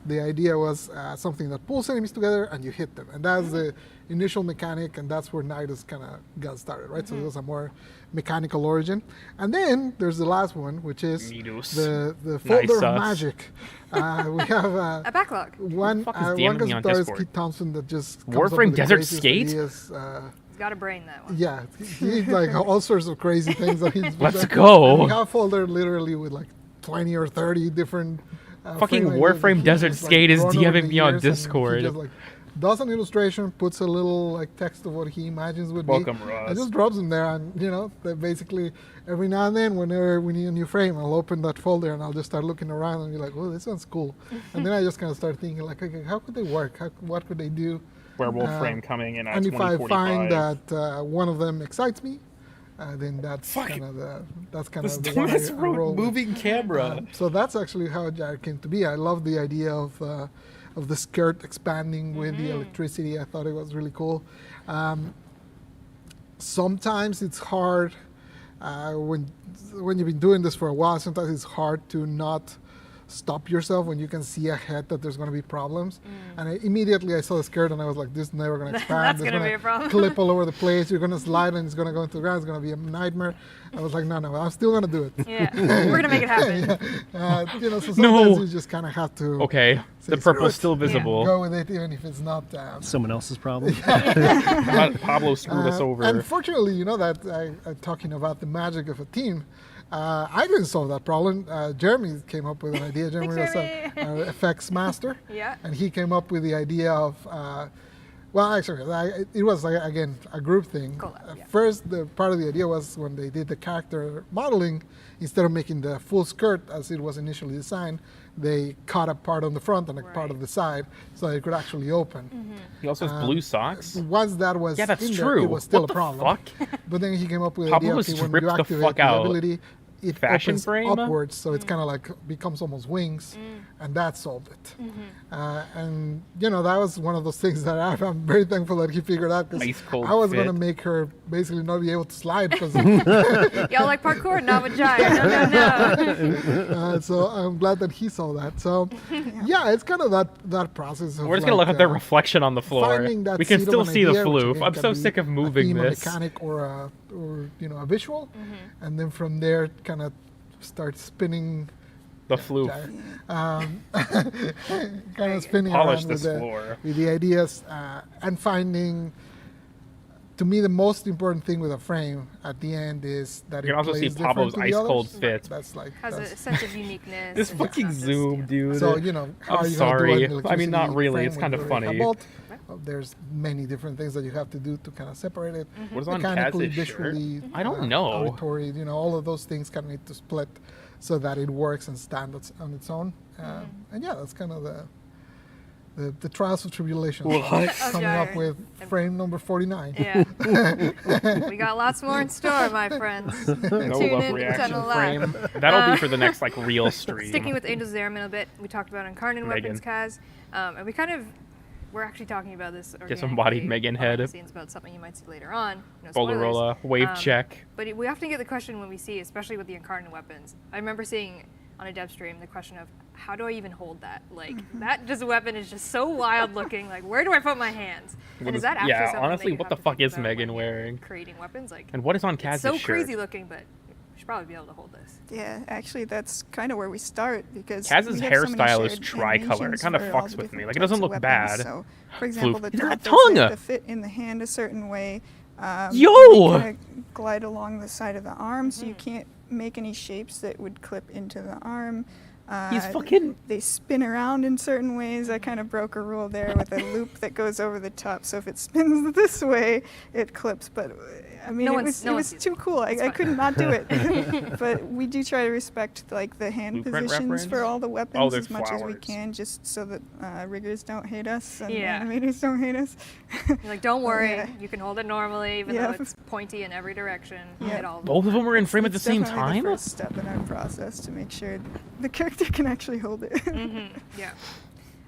the idea was something that pulls enemies together and you hit them. And that's the initial mechanic, and that's where Nidus kind of got started, right? So it was a more mechanical origin. And then there's the last one, which is the folder of magic. We have a backlog. One guitarist, Keith Thompson, that just comes Warframe up with Desert the Skate? ideas, He's got a brain, that one. yeah, he's like all sorts of crazy things that he's Let's go. We have a folder literally with like 20 or 30 different fucking frame Warframe ideas. Desert He's, Skate is drawn over DMing the me on years, and Discord. He just like does an illustration, puts a little like text of what he imagines would Welcome, be, Ross. and just drops them there. And that basically every now and then, whenever we need a new frame, I'll open that folder and I'll just start looking around and be like, "Oh, this one's cool." And then I just kind of start thinking like, "Okay, how could they work? What could they do?" Werewolf frame coming in at And if I 2045. find that one of them excites me, then that's kind of the one I roll with. moving camera. So that's actually how Jared came to be. I love the idea of the skirt expanding with the electricity. I thought it was really cool. Sometimes it's hard when you've been doing this for a while. Sometimes it's hard to not stop yourself when you can see ahead that there's going to be problems. And immediately I saw the skirt and I was like, this is never going to expand. That's It's going to be a problem. clip all over the place. You're going to slide and it's going to go into the ground. It's going to be a nightmare. I was like, no, I'm still going to do it. Yeah, we're going to make it happen. So sometimes you just kind of have to. Okay, the purple's still visible. Go with it even if it's not. Someone else's problem. Pablo screwed us over. Unfortunately, that talking about the magic of a team, I didn't solve that problem. Jeremy came up with an idea. Jeremy was an effects master. Yeah. And he came up with the idea of, it was, again, a group thing. First, the part of the idea was when they did the character modeling, instead of making the full skirt as it was initially designed, they cut a part on the front and a part of the side so it could actually open. He also has blue socks. Once that was Yeah, that's in true. there, it was still What a the problem. fuck? But then he came up with the Pablo idea, was okay, when stripped you the activate fuck the out. ability, it Fashion opens frame? upwards, so it's kind of like becomes almost wings, and that solved it. And that was one of those things that I'm very thankful that he figured out, because Ice cold I was going to fit. make her basically not be able to slide because Y'all like parkour? Not with Giant. No. so I'm glad that he saw that. So yeah, it's kind of that process of We're just gonna look at their reflection on the floor. finding that We can seed of still an see the idea, which floof. again I'm can so be sick of a moving theme, this. a mechanic or a visual, and then from there kind of start spinning the floof. Kind of spinning Polish around this with floor. with the ideas and finding. To me, the most important thing with a frame at the end is that You can also see plays different Pablo's to the ice cold others. fit. That's like Has a sense of uniqueness. This and fucking it's not zoom, dude. So how I'm are you gonna do sorry. an I mean, not electricity really. frame It's when kind of you already have funny. bolt? There's many different things that you have to do to kind of separate it. What is on Mechanically, Kaz's shirt? visually, I don't know. auditory, all of those things kind of need to split so that it works and stands on its own. And yeah, that's kind of the trials of tribulations. What? Coming up with frame number 49. Yeah. We got lots more in store, my friends. No Tune love in to reaction Tunnel Live. frame. That'll be for the next real stream. Sticking with Angels of Zeramin a bit, we talked about Incarnate Megan. Weapons, Kaz, and we're actually talking about this. Disembodied Megan head. It's about something you might see later on. Bolarola, wave check. But we often get the question when we see, especially with the Incarnate Weapons. I remember seeing on a dev stream the question of, how do I even hold that? Like, that just weapon is just so wild looking. Like, where do I put my hands? And is that actually something honestly, that you what have the to fuck think is about Megan when wearing? creating weapons? Like, And what is on Kaz's it's so shirt? crazy looking, but you should probably be able to hold this. Yeah, actually, that's kind of where we start, because Kaz's we have so many hairstyle is shared tricolor. It animations kind of for all fucks the with me. different Like, it doesn't types of look weapons. bad. So, for example, Floof. the Look at top that does tongue! to fit in the hand a certain way. Yo! They kind of glide along the side of the arm, so you can't make any shapes that would clip into the arm. He's fucking... They spin around in certain ways. I kind of broke a rule there with a loop that goes over the top. So if it spins this way, it clips. But I mean, it was too cool. I could not do it. But we do try to respect the hand Blueprint positions reference? for all the Oh, weapons they're as much as we flowers. can, just so that riggers don't hate us and Yeah. animators don't hate us. You're like, don't worry, Yeah. you can hold it normally, even Yeah. though it's pointy in every direction. Yeah. It all Both of them were in frame at the It's same definitely time? the first step in our process to make sure the character can actually hold it. Yeah.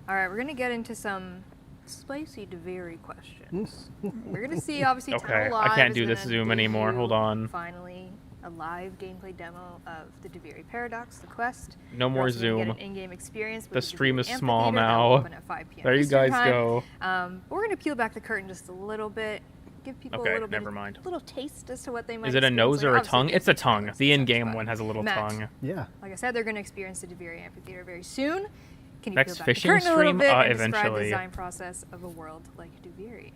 All right, we're gonna get into some spicy to vary questions. We're gonna see, obviously, Okay, Tunnel I Live can't is do this gonna Zoom anymore. debut Hold on. Finally, a live gameplay demo of the Duviri Paradox, the quest. No more You're also gonna Zoom. Get an in-game experience with The stream is Duviri small Amphitheater that will now. open at 5 p.m. There you Eastern guys time. go. But we're gonna peel back the curtain just a little bit, give people Okay, a little bit, never mind. little taste as to what they might. Is it a experience. nose Like, or a obviously tongue? It's a tongue. The in-game but one has a little Matt, tongue. Yeah. Like I said, they're going to experience the Duviri Amphitheater very soon. Can you Next peel back the fishing curtain a little stream? bit and describe the Eventually. design process of a world like Duviri?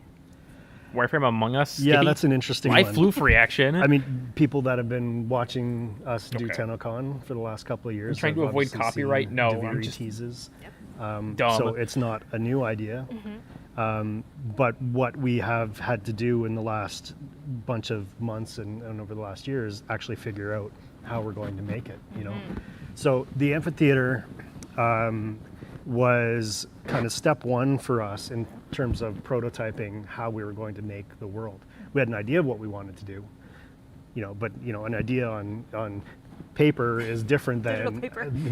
Warframe Among Us? Yeah, Skippy? that's an interesting I one. floof reaction. I mean, people that have been watching us do Okay. Tennocon for the last couple of years. trying to have avoid obviously copyright? seen No, I'm Duviri just teases. dumb. So it's not a new idea. But what we have had to do in the last bunch of months and over the last year is actually figure out how we're going to make it, you know? So the amphitheater was kind of step one for us in terms of prototyping how we were going to make the world. We had an idea of what we wanted to do, you know, but you know, an idea on paper is different than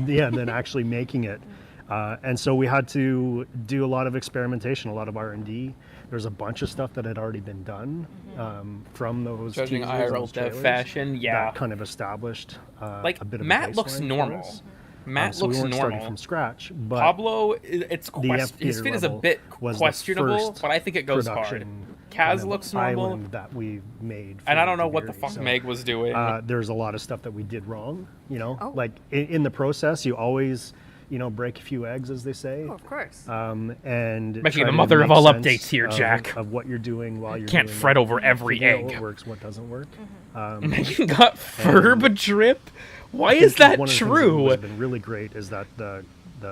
than actually making it. And so we had to do a lot of experimentation, a lot of R&D. There's a bunch of stuff that had already been done from those Judging teasers, IRL those dev trailers, fashion, yeah. that kind of established Like, a bit of Matt a looks baseline for normal. us. Matt So we looks weren't starting normal. from scratch, but Pablo, it's the his amphitheater fit is a level bit was the questionable, first but I think it goes hard. production Kaz kind of looks normal, island that we made. and for I don't know what the Duviri. fuck So, Meg was doing. There's a lot of stuff that we did wrong, you know. Like in the process, you always, you know, break a few eggs, as they say. Oh, of course. And Making try the to mother of make all sense updates here, Jack. Of what you're doing while you're Can't doing fret it. over every Figure out egg. What works, what doesn't work. Megan got Ferb and drip. Why I is think that one of the things true? that has been really great is that the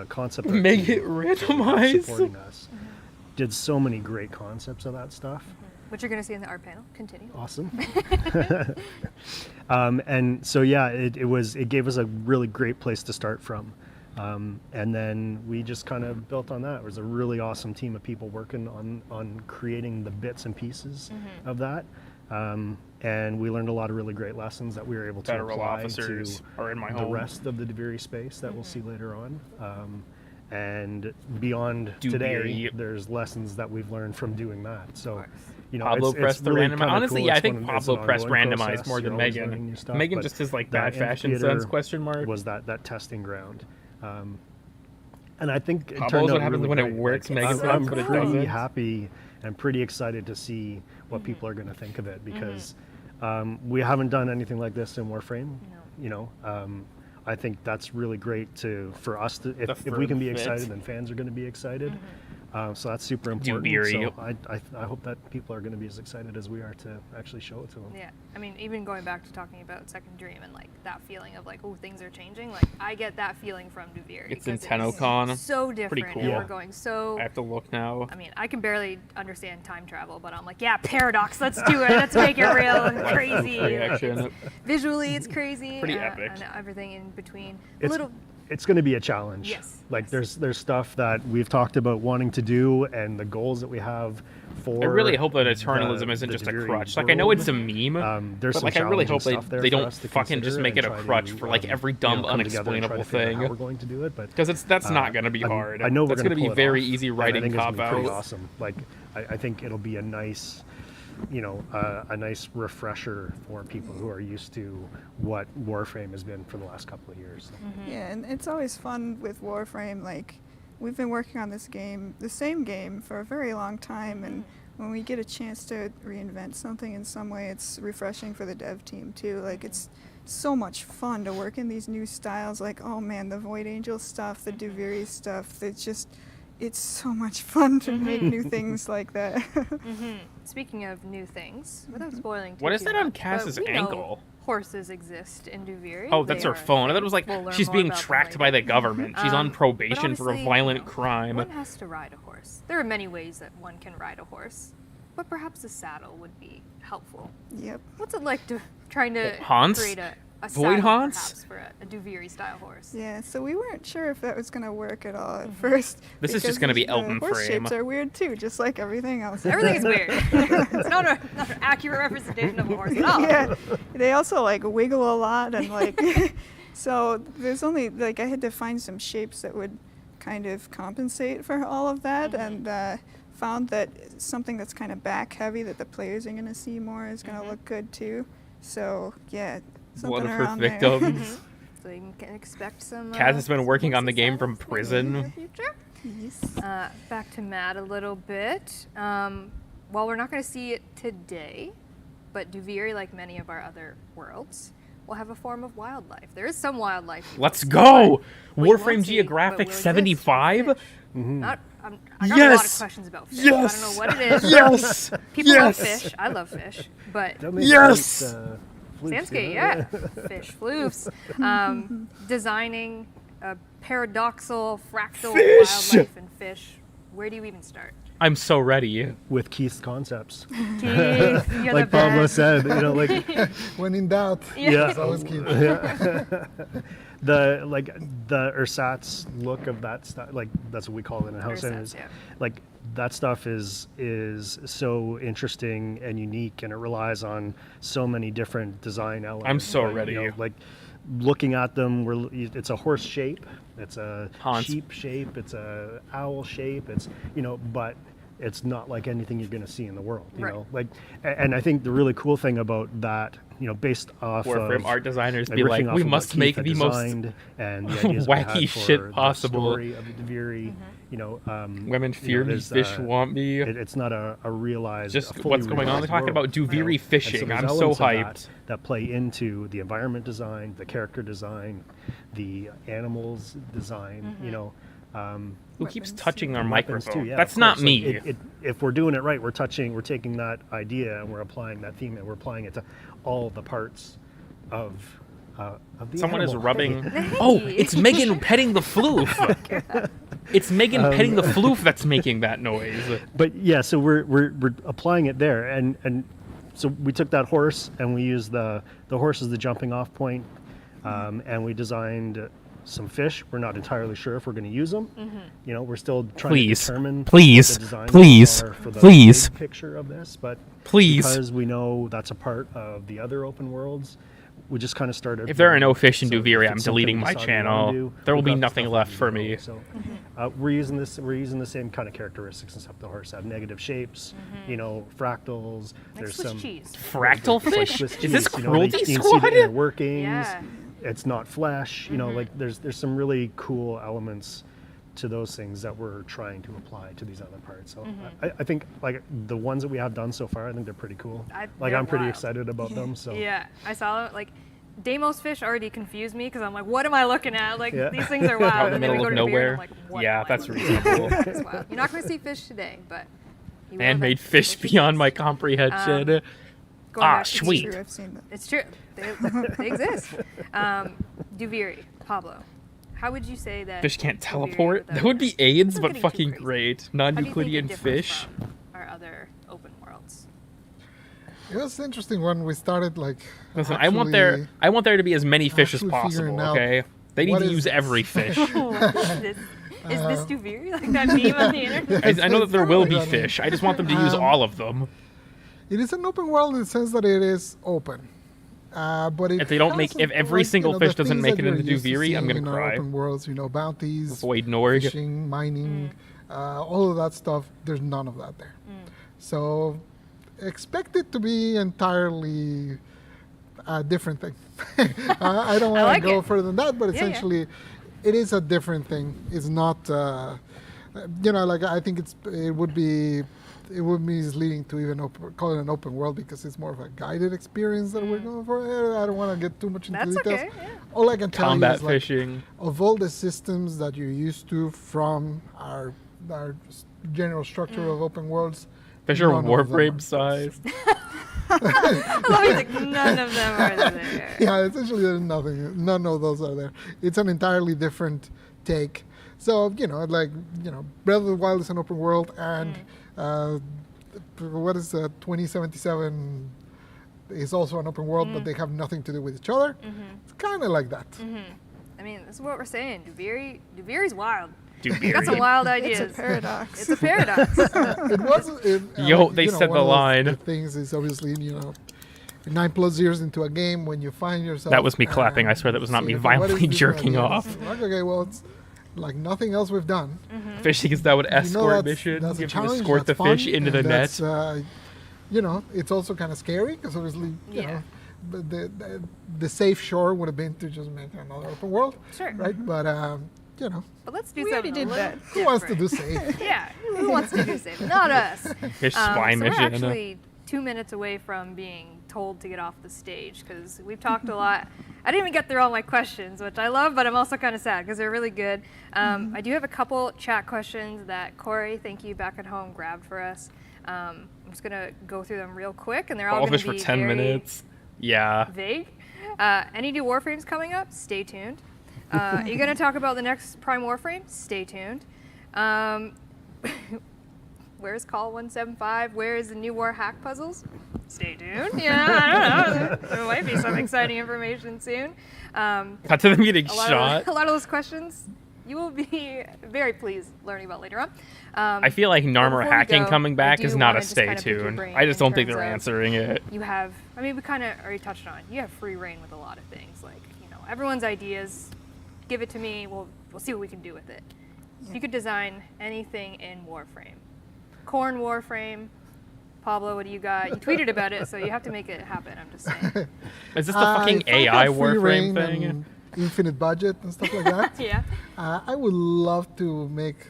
concept art Make team it randomized. supporting us did so many great concepts of that stuff. Which you're going to see in the art panel. Continue. Awesome. And so yeah, it gave us a really great place to start from. And then we just kind of built on that. It was a really awesome team of people working on creating the bits and pieces of that. And we learned a lot of really great lessons that we were able to Federal apply officers to are in my the home. rest of the Duviri space that we'll see later on. And beyond Duviri. today, there's lessons that we've learned from doing that. So, you know, Pablo it's pressed the really randomize. kinda Honestly, cool. yeah, I It's think one of- it's Pablo an pressed ongoing randomize process. more You're than always learning Megan. new stuff, Megan but just is like that bad fashion amphitheater sense question mark. was that testing ground. And I think it Pablo's turned what out happens really when it great. works, Like, Megan I'm says, but it pretty doesn't. happy and pretty excited to see what people are going to think of it because we haven't done anything like this in Warframe. You know, I think that's really great for us to if we can be fit. excited, then fans are going to be excited. So that's super important. Duviri. So I hope that people are going to be as excited as we are to actually show it to them. Yeah, I mean, even going back to talking about Second Dream and like that feeling of like, oh, things are changing. Like I get that feeling from Duviri. It's in because Tennocon. So different, Pretty cool. and Yeah. we're going so. I have to look now. I mean, I can barely understand time travel, but I'm like, yeah, paradox. Let's do it. Let's make it real and crazy. Reaction. Visually, it's crazy. Pretty epic. And everything in between. It's going to be a challenge. Yes. Like there's stuff that we've talked about wanting to do and the goals that we have for. I really hope that eternalism isn't the just a Duviri crutch. Like I know world. it's a meme, There's but some like I really hope challenging stuff there they for don't us to fucking just consider make it and a try crutch to, for like every you dumb know, come together and try unexplainable to figure out thing. how we're going to do it, but Because that's not going to be hard. I know we're that's going to be pull it very off, easy and I writing think it's cop gonna be pretty out. awesome. Like I think it'll be a nice, you know, a nice refresher for people who are used to what Warframe has been for the last couple of years. Yeah, and it's always fun with Warframe. Like, we've been working on this game, the same game, for a very long time, and when we get a chance to reinvent something in some way, it's refreshing for the dev team too. Like, it's so much fun to work in these new styles. Like, oh man, the Void Angel stuff, the Duviri stuff. It's so much fun to make new things like that. Speaking of new things, without spoiling too What is too that on much, Cass's but we know ankle? Horses exist in Duviri. Oh, that's They her are a phone. I thought thing. it was like We'll learn she's more being about them tracked by the later. government. She's on But probation for a honestly, violent crime. One has to ride a horse. There are many ways that one can ride a horse, but perhaps a saddle would be helpful. Yep. What's it like to trying to Hans? create a Void saddle Hans? perhaps for a Duviri style horse? Yeah, so we weren't sure if that was going to work at all at first. This is just because gonna be the Elton horse frame. shapes are weird too, just like everything else. Everything is weird. It's not an accurate representation of a horse at all. Yeah, they also like wiggle a lot and like, so there's only like I had to find some shapes that would kind of compensate for all of that, and found that something that's kind of back heavy that the players are going to see more is going to look good too. So yeah, One of something her around there. victims. So you can expect some. Kaz has been some working on the voices game out from in the prison. future. Yes. Back to Matt a little bit. While we're not going to see it today, but Duviri, like many of our other worlds, will have a form of wildlife. There is some wildlife. Let's go! What you Warframe won't see, Geographic but will exist. 75? Not, I got a lot of questions about fish. Yes! I don't know what it is. Yes! People Yes! love fish. I love fish. But Yes! Sandscape, yeah. Fish, floofs. Designing a paradoxal, fractal Fish! wildlife and fish. Where do you even start? I'm so ready. With Keith's concepts. Keith, you're like the Pablo best. said, like when in doubt, yeah, it's always Keith. yeah. the ersatz look of that stuff, like that's what we call it in house, and yeah. like that stuff is so interesting and unique, and it relies on so many different design elements. I'm so like, ready. Like looking at them, it's a horse shape, it's a Hans. sheep shape, it's a owl shape, it's but it's not like anything you're going to see in the world, you know. Like, and I think the really cool thing about that, based off Warframe of art designers be riffing like, off we of what must Keith make had the most designed and the ideas we had wacky for shit the possible. story of the Duviri, Women fear me, there's, fish want me. It's not a realized, Just a fully what's going on. They're realized talking about world, Duviri And fishing. there's I'm so elements of hyped. that play into the environment design, the character design, the animals design. Who keeps touching our weapons microphone? too, yeah, That's of not course. me. Like, if we're doing it right, we're taking that idea and we're applying that theme and we're applying it to all the parts of the Someone animal. is rubbing. Oh, it's Megan petting the floof. It's Megan petting the floof that's making that noise. But yeah, so we're applying it there, and so we took that horse and we used the horse as the jumping off point, and we designed some fish. We're not entirely sure if we're going to use them. We're still trying to determine what the designs are for the big picture of this, but because we know that's a part of the other open worlds, we just kind of started. If there are no fish in so Duviri, if I'm it's deleting something my we decided we wanna channel. do, There will we've be got the nothing stuff left we for can me. go. So we're using the same kind of characteristics and stuff. The horse have negative shapes, fractals. Like there's Swiss some cheese. Fractal it's like fish? Swiss Is this cheese, Cruelty you can Squad? see the inner workings. Yeah. It's not flesh. Like there's some really cool elements to those things that we're trying to apply to these other parts. So I think like the ones that we have done so far, I think they're pretty cool. They're I'm pretty wild. excited about them. So Yeah, I saw like Deimos fish already confused me because I'm like, what am I looking at? Like Yeah. these things are Out wild. in the And then we middle go of to Duviri and nowhere. I'm like, what Yeah, am I that's looking at? reasonable. It's wild. You're not going to see fish today, but you will And-made eventually. fish beyond my comprehension. Going Ah, back to sweet. Duviri. I've seen that. It's true. They exist. Duviri, Pablo, how would you say that Fish can't Duviri teleport? without- That would be AIDS, This is but getting too fucking crazy. great. How do you think it Non-Euclidean differs fish. from our other open worlds? It was interesting when we started like. Listen, I want there to be as many fish as actually possible. figuring out Okay, they need what to is use this. every fish. Is this Duviri? Like that meme on the internet? I know that there will be It's- fish. I just want them to use all of them. It is an open world in the sense that it is open. But it If they don't make, has if every like, single the fish doesn't things make that it you're into used to Duviri, I'm seeing gonna in our cry. Open worlds, bounties, Avoid Norg. fishing, mining, all of that stuff. There's none of that there. So expect it to be entirely a different thing. I don't want like to go it. further than that, but Yeah, yeah. essentially, it is a different thing. It's not, like I think it would be misleading to even call it an open world because it's more of a guided experience that we're going for. I don't want to get too much into That's details. okay, yeah. All I can tell Combat you is like, fishing. of all the systems that you're used to from our general structure of open worlds, Fish are none of them Warframe sized. Like none of them are there. Yeah, essentially there's nothing. None of those are there. It's an entirely different take. So, Breath of the Wild is an open world, and what is 2077 is also an open world, but they have nothing to do with each other. It's kind of like that. I mean, this is what we're saying. Duviri's wild. Duviri. Got some wild ideas. It's a paradox. It's a paradox. It was. Yo, they said one the of line. The things is obviously 9+ years into a game when you find yourself. That was me clapping. I swear that was not me saying, "Okay, what is violently this jerking idea?" off. Like, okay, well, it's like nothing else we've done. Fishing is that would You know escort that's- mission. that's a You have to challenge, escort the that's fun, fish into the and net. that's, it's also kind of scary because obviously, Yeah. the safe shore would have been to just make another open world. Sure. Right, but you know. But let's do We already something. did that. Who wants to do safe? Yeah, who wants to do safe? Not us. Fish spy so mission. we're actually 2 minutes away from being told to get off the stage because we've talked a lot. I didn't even get through all my questions, which I love, but I'm also kind of sad because they're really good. I do have a couple chat questions that Corey, thank you, back at home, grabbed for us. I'm just gonna go through them real quick, and they're all gonna Fish be for 10 very minutes. Yeah. vague. Any new Warframes coming up? Stay tuned. You're gonna talk about the next Prime Warframe? Stay tuned. Where's Call 175? Where is the new War hack puzzles? Stay tuned. Yeah, I don't know. There might be some exciting information soon. Cut to them getting shot. A lot of those questions you will be very pleased learning about later on. I feel like Narmer before we hacking go, coming I back do is not wanna a just stay kinda pick your tuned. brain I just in don't think they're terms of answering it. You have, I mean, we kind of already touched on. You have free reign with a lot of things. Like, you know, everyone's ideas. Give it to me. We'll see what we can do with it. You could design anything in Warframe. Corn Warframe. Pablo, what do you got? You tweeted about it, so you have to make it happen. I'm just saying. Is this the fucking If I had AI free Warframe reign thing? and infinite budget and stuff like that. Yeah. I would love to make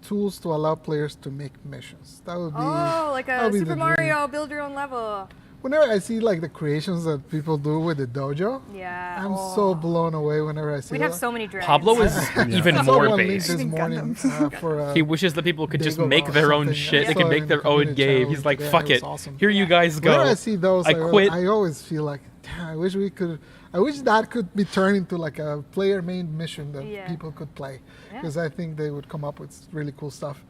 tools to allow players to make missions. That would be. Oh, like that a would be Super the dream. Mario build your own level. Whenever I see like the creations that people do with the dojo, Yeah. I'm so blown away whenever I see We'd that. have so many dragons. Pablo is even I saw more one link based. this morning for, He wishes that people could just Dago make or their own something. shit. I They saw could it make in their the own community game. channel He's like, today, fuck and it it. was awesome. Here you guys go. Whenever I see those, I quit. I always feel like, damn, I wish we could. I wish that could be turned into like a player-made mission that people could play, because I think they would come up with really cool stuff.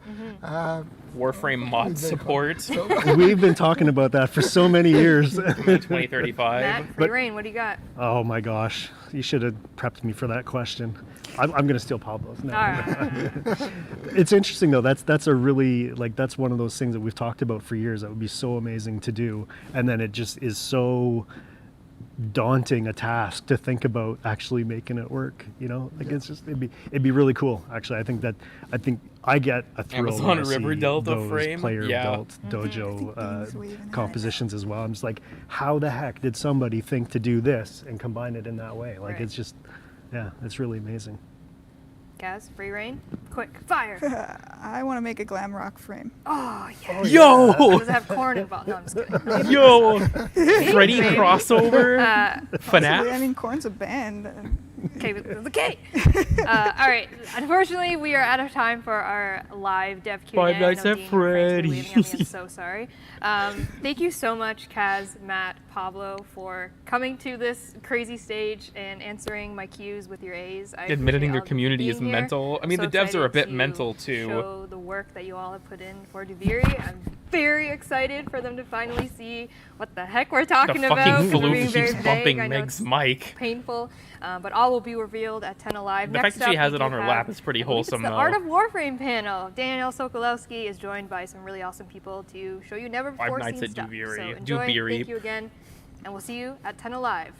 Warframe mod It's very support. fun. We've been talking about that for so many years. 2035. Matt, free reign. What do you got? Oh my gosh, you should have prepped me for that question. I'm going to steal Pablo's. No. All right. It's interesting though. That's a really that's one of those things that we've talked about for years. That would be so amazing to do, and then it just is so daunting a task to think about actually making it work. You know, like it's just it'd be really cool. Actually, I think I get a thrill Amazon when I River see Delta those frame? player Yeah. built dojo compositions as well. I'm just like, how the heck did somebody think to do this and combine it in that way? Like Right. it's just, yeah, it's really amazing. Gaz, free reign. Quick, fire. I want to make a glam rock frame. Oh, yeah. Yo! Does it have corn involved? No, I'm just kidding. Yo! Maybe, Freddy maybe. crossover? FNAF? I mean, corn's a band. Okay, okay. All right. Unfortunately, we are out of time for our live dev Q&A. Five Nights I know at Dean and Frank's been waving at me. I'm Freddy's. so sorry. Thank you so much, Kaz, Matt, Pablo, for coming to this crazy stage and answering my cues with your A's. I Admitting appreciate their all of you community is being here. mental. I mean, So the devs are a excited bit to mental too. Show the work that you all have put in for Duviri. I'm very excited for them to finally see what the heck we're talking The about. fucking 'cause we're floof being very keeps vague. bumping I know Meg's it's mic. Painful, but all will be revealed at 10 Alive. The Next fact that she up, has we it do on her have- lap is pretty I believe it's wholesome, the though. Art of Warframe panel. Daniel Sokolowski is joined by some really awesome people to show you never before Nights seen at stuff. Duviri. So enjoy. Duviri. Thank you again, and we'll see you at 10 Alive.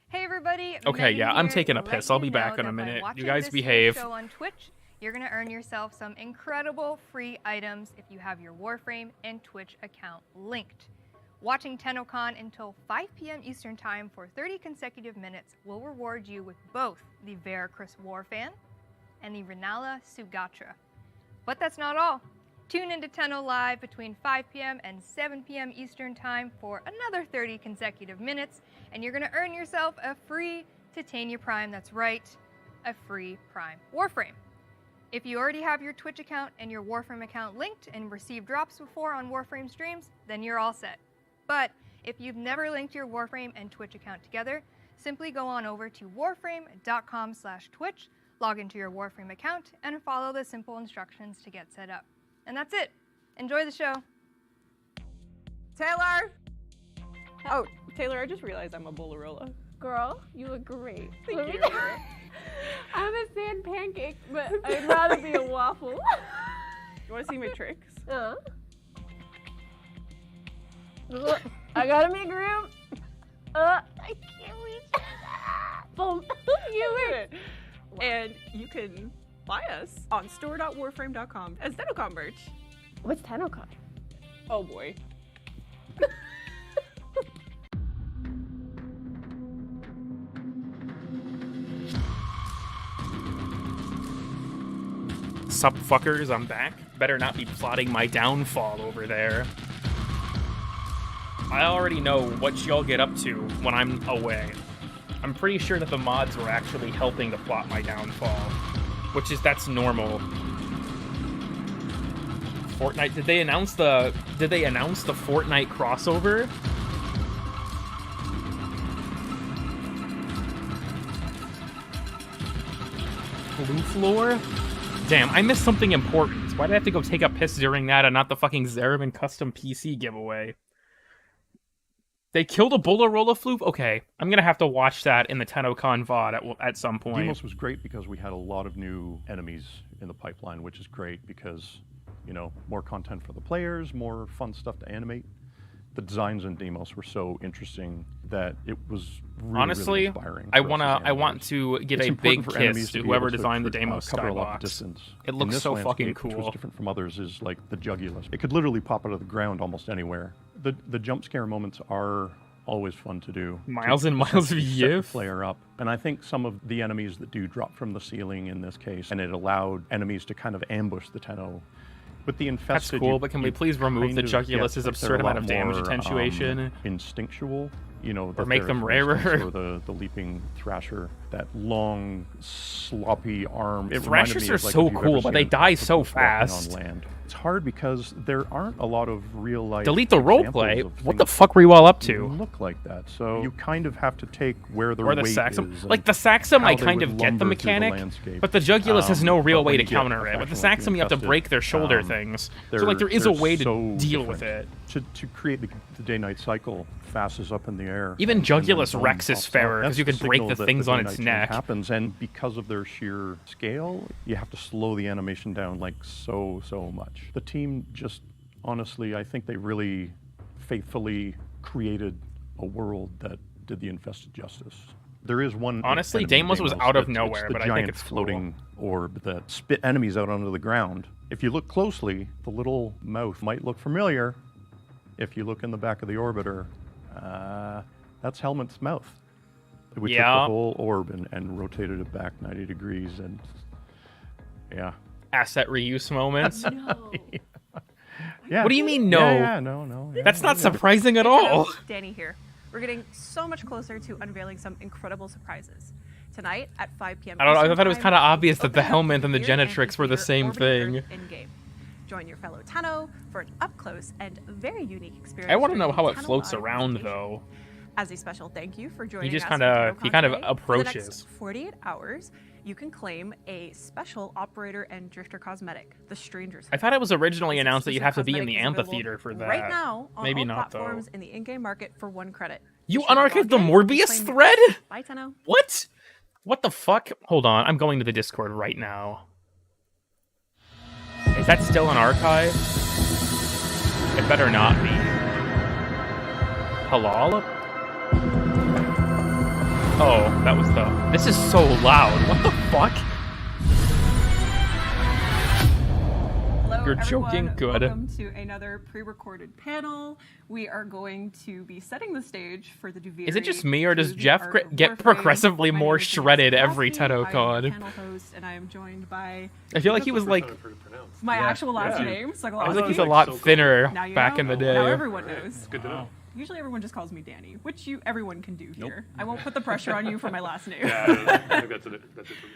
Hey everybody. Okay, Megan yeah, I'm here taking a to let piss. I'll you be back know in a that by minute. You watching guys this behave. Show on Twitch, you're gonna earn yourself some incredible free items if you have your Warframe and Twitch account linked. Watching Tennocon until 5 p.m. Eastern Time for 30 consecutive minutes will reward you with both the Veracruz Warfan and the Renala Sugatra. But that's not all. Tune into Tenno Live between 5 p.m. and 7 p.m. Eastern Time for another 30 consecutive minutes, and you're going to earn yourself a free Titania Prime. That's right, a free Prime Warframe. If you already have your Twitch account and your Warframe account linked and received drops before on Warframe streams, then you're all set. But if you've never linked your Warframe and Twitch account together, simply go on over to warframe.com/Twitch, log into your Warframe account, and follow the simple instructions to get set up. And that's it. Enjoy the show. Taylor! Oh, Taylor, I just realized I'm a Bolarola. Girl, you look great. Thank you. I'm a sand pancake, but I'd rather be a waffle. You want to see my tricks? I gotta make room. I can't reach. Boom. You did it. And you can buy us on store.warframe.com as Tennocon merch. What's Tennocon? Oh boy. sup fuckers, I'm back. Better not be plotting my downfall over there. I already know what y'all get up to when I'm away. I'm pretty sure that the mods were actually helping to plot my downfall, that's normal. Fortnite, did they announce the Fortnite crossover? Blue floor? Damn, I missed something important. Why did I have to go take a piss during that and not the fucking Zeraman custom PC giveaway? They killed a Bolarola floof? Okay, I'm gonna have to watch that in the Tennocon VOD at some point. Demos was great because we had a lot of new enemies in the pipeline, which is great because, you know, more content for the players, more fun stuff to animate. The designs in Demos were so interesting that it was really, honestly, really inspiring. I want to give a big kiss to whoever designed the Demos cover a lot of skybox. distance. It looks so fucking cool. Which was different from others is like the Jugulus. It could literally pop out of the ground almost anywhere. The jump scare moments are always fun to do. Miles and miles of yiff. Player up, and I think some of the enemies that do drop from the ceiling in this case, and it allowed enemies to kind of ambush the Tenno. With the infested, that's cool, but can we please remove the Jugulus's absurd amount of damage attenuation? Instinctual, you know, or make them rarer. Or the leaping Thrasher, that long, sloppy arm. Thrashers are so cool, but they die so fast. On land. It's hard because there aren't a lot of real life. Delete the roleplay. What the fuck were you all up to? Look like that, so you kind of have to take where the weight Saxum. is. Like the Saxum, I kind of get the mechanic, but the Jugulus has no real way to counter it. With the Saxum, you have to break their shoulder things. So like there is a way to deal with it. To create the day-night cycle, fast is up in the air. Even Jugulus Rex is fairer because you can break the things on its neck. Happens, and because of their sheer scale, you have to slow the animation down like so much. The team just, honestly, I think they really faithfully created a world that did the Infested justice. There is one. Honestly, Deimos was out of nowhere, but I think it's floating orb that spit enemies out onto the ground. If you look closely, the little mouth might look familiar. If you look in the back of the orbiter, that's Helmet's mouth. We took the whole orb and rotated it back 90 degrees, and yeah. Asset reuse moments. No. Yeah. What do you mean no? No. That's not surprising at all. Danny here. We're getting so much closer to unveiling some incredible surprises. Tonight at 5 p.m. I don't know. I thought it was kind of obvious that the helmet and the Genetrix were the same thing. In-game. Join your fellow Tenno for an up-close and very unique experience. I want to know how it floats around, though. As a special thank you for joining he just us kind of approaches. For the next 48 hours, you can claim a special operator and drifter cosmetic, the Stranger's Hood. I thought it was originally announced that you'd have to be in the amphitheater for that. Right now, on maybe all not platforms though. In the in-game market for 1 credit. You unarchived the Morbius thread? Bye, Tenno. What? What the fuck? Hold on, I'm going to the Discord right now. Is that still an archive? It better not be. Halal? Oh, that was the... This is so loud. What the fuck? Hello, You're joking? Everyone. Good. Welcome to another pre-recorded panel. We are going to be setting the stage for the Duviri. Is it just me, or does Jeff get progressively more shredded every Tennocon? I'm your panel host, and I am joined by... I feel like he was like... My actual last name, I was like he's a lot thinner back in the day. Now everyone knows. Good to know. Usually everyone just calls me Danny, which everyone can do here. I won't put the pressure on you for my last name. Yeah, I think that's it for me.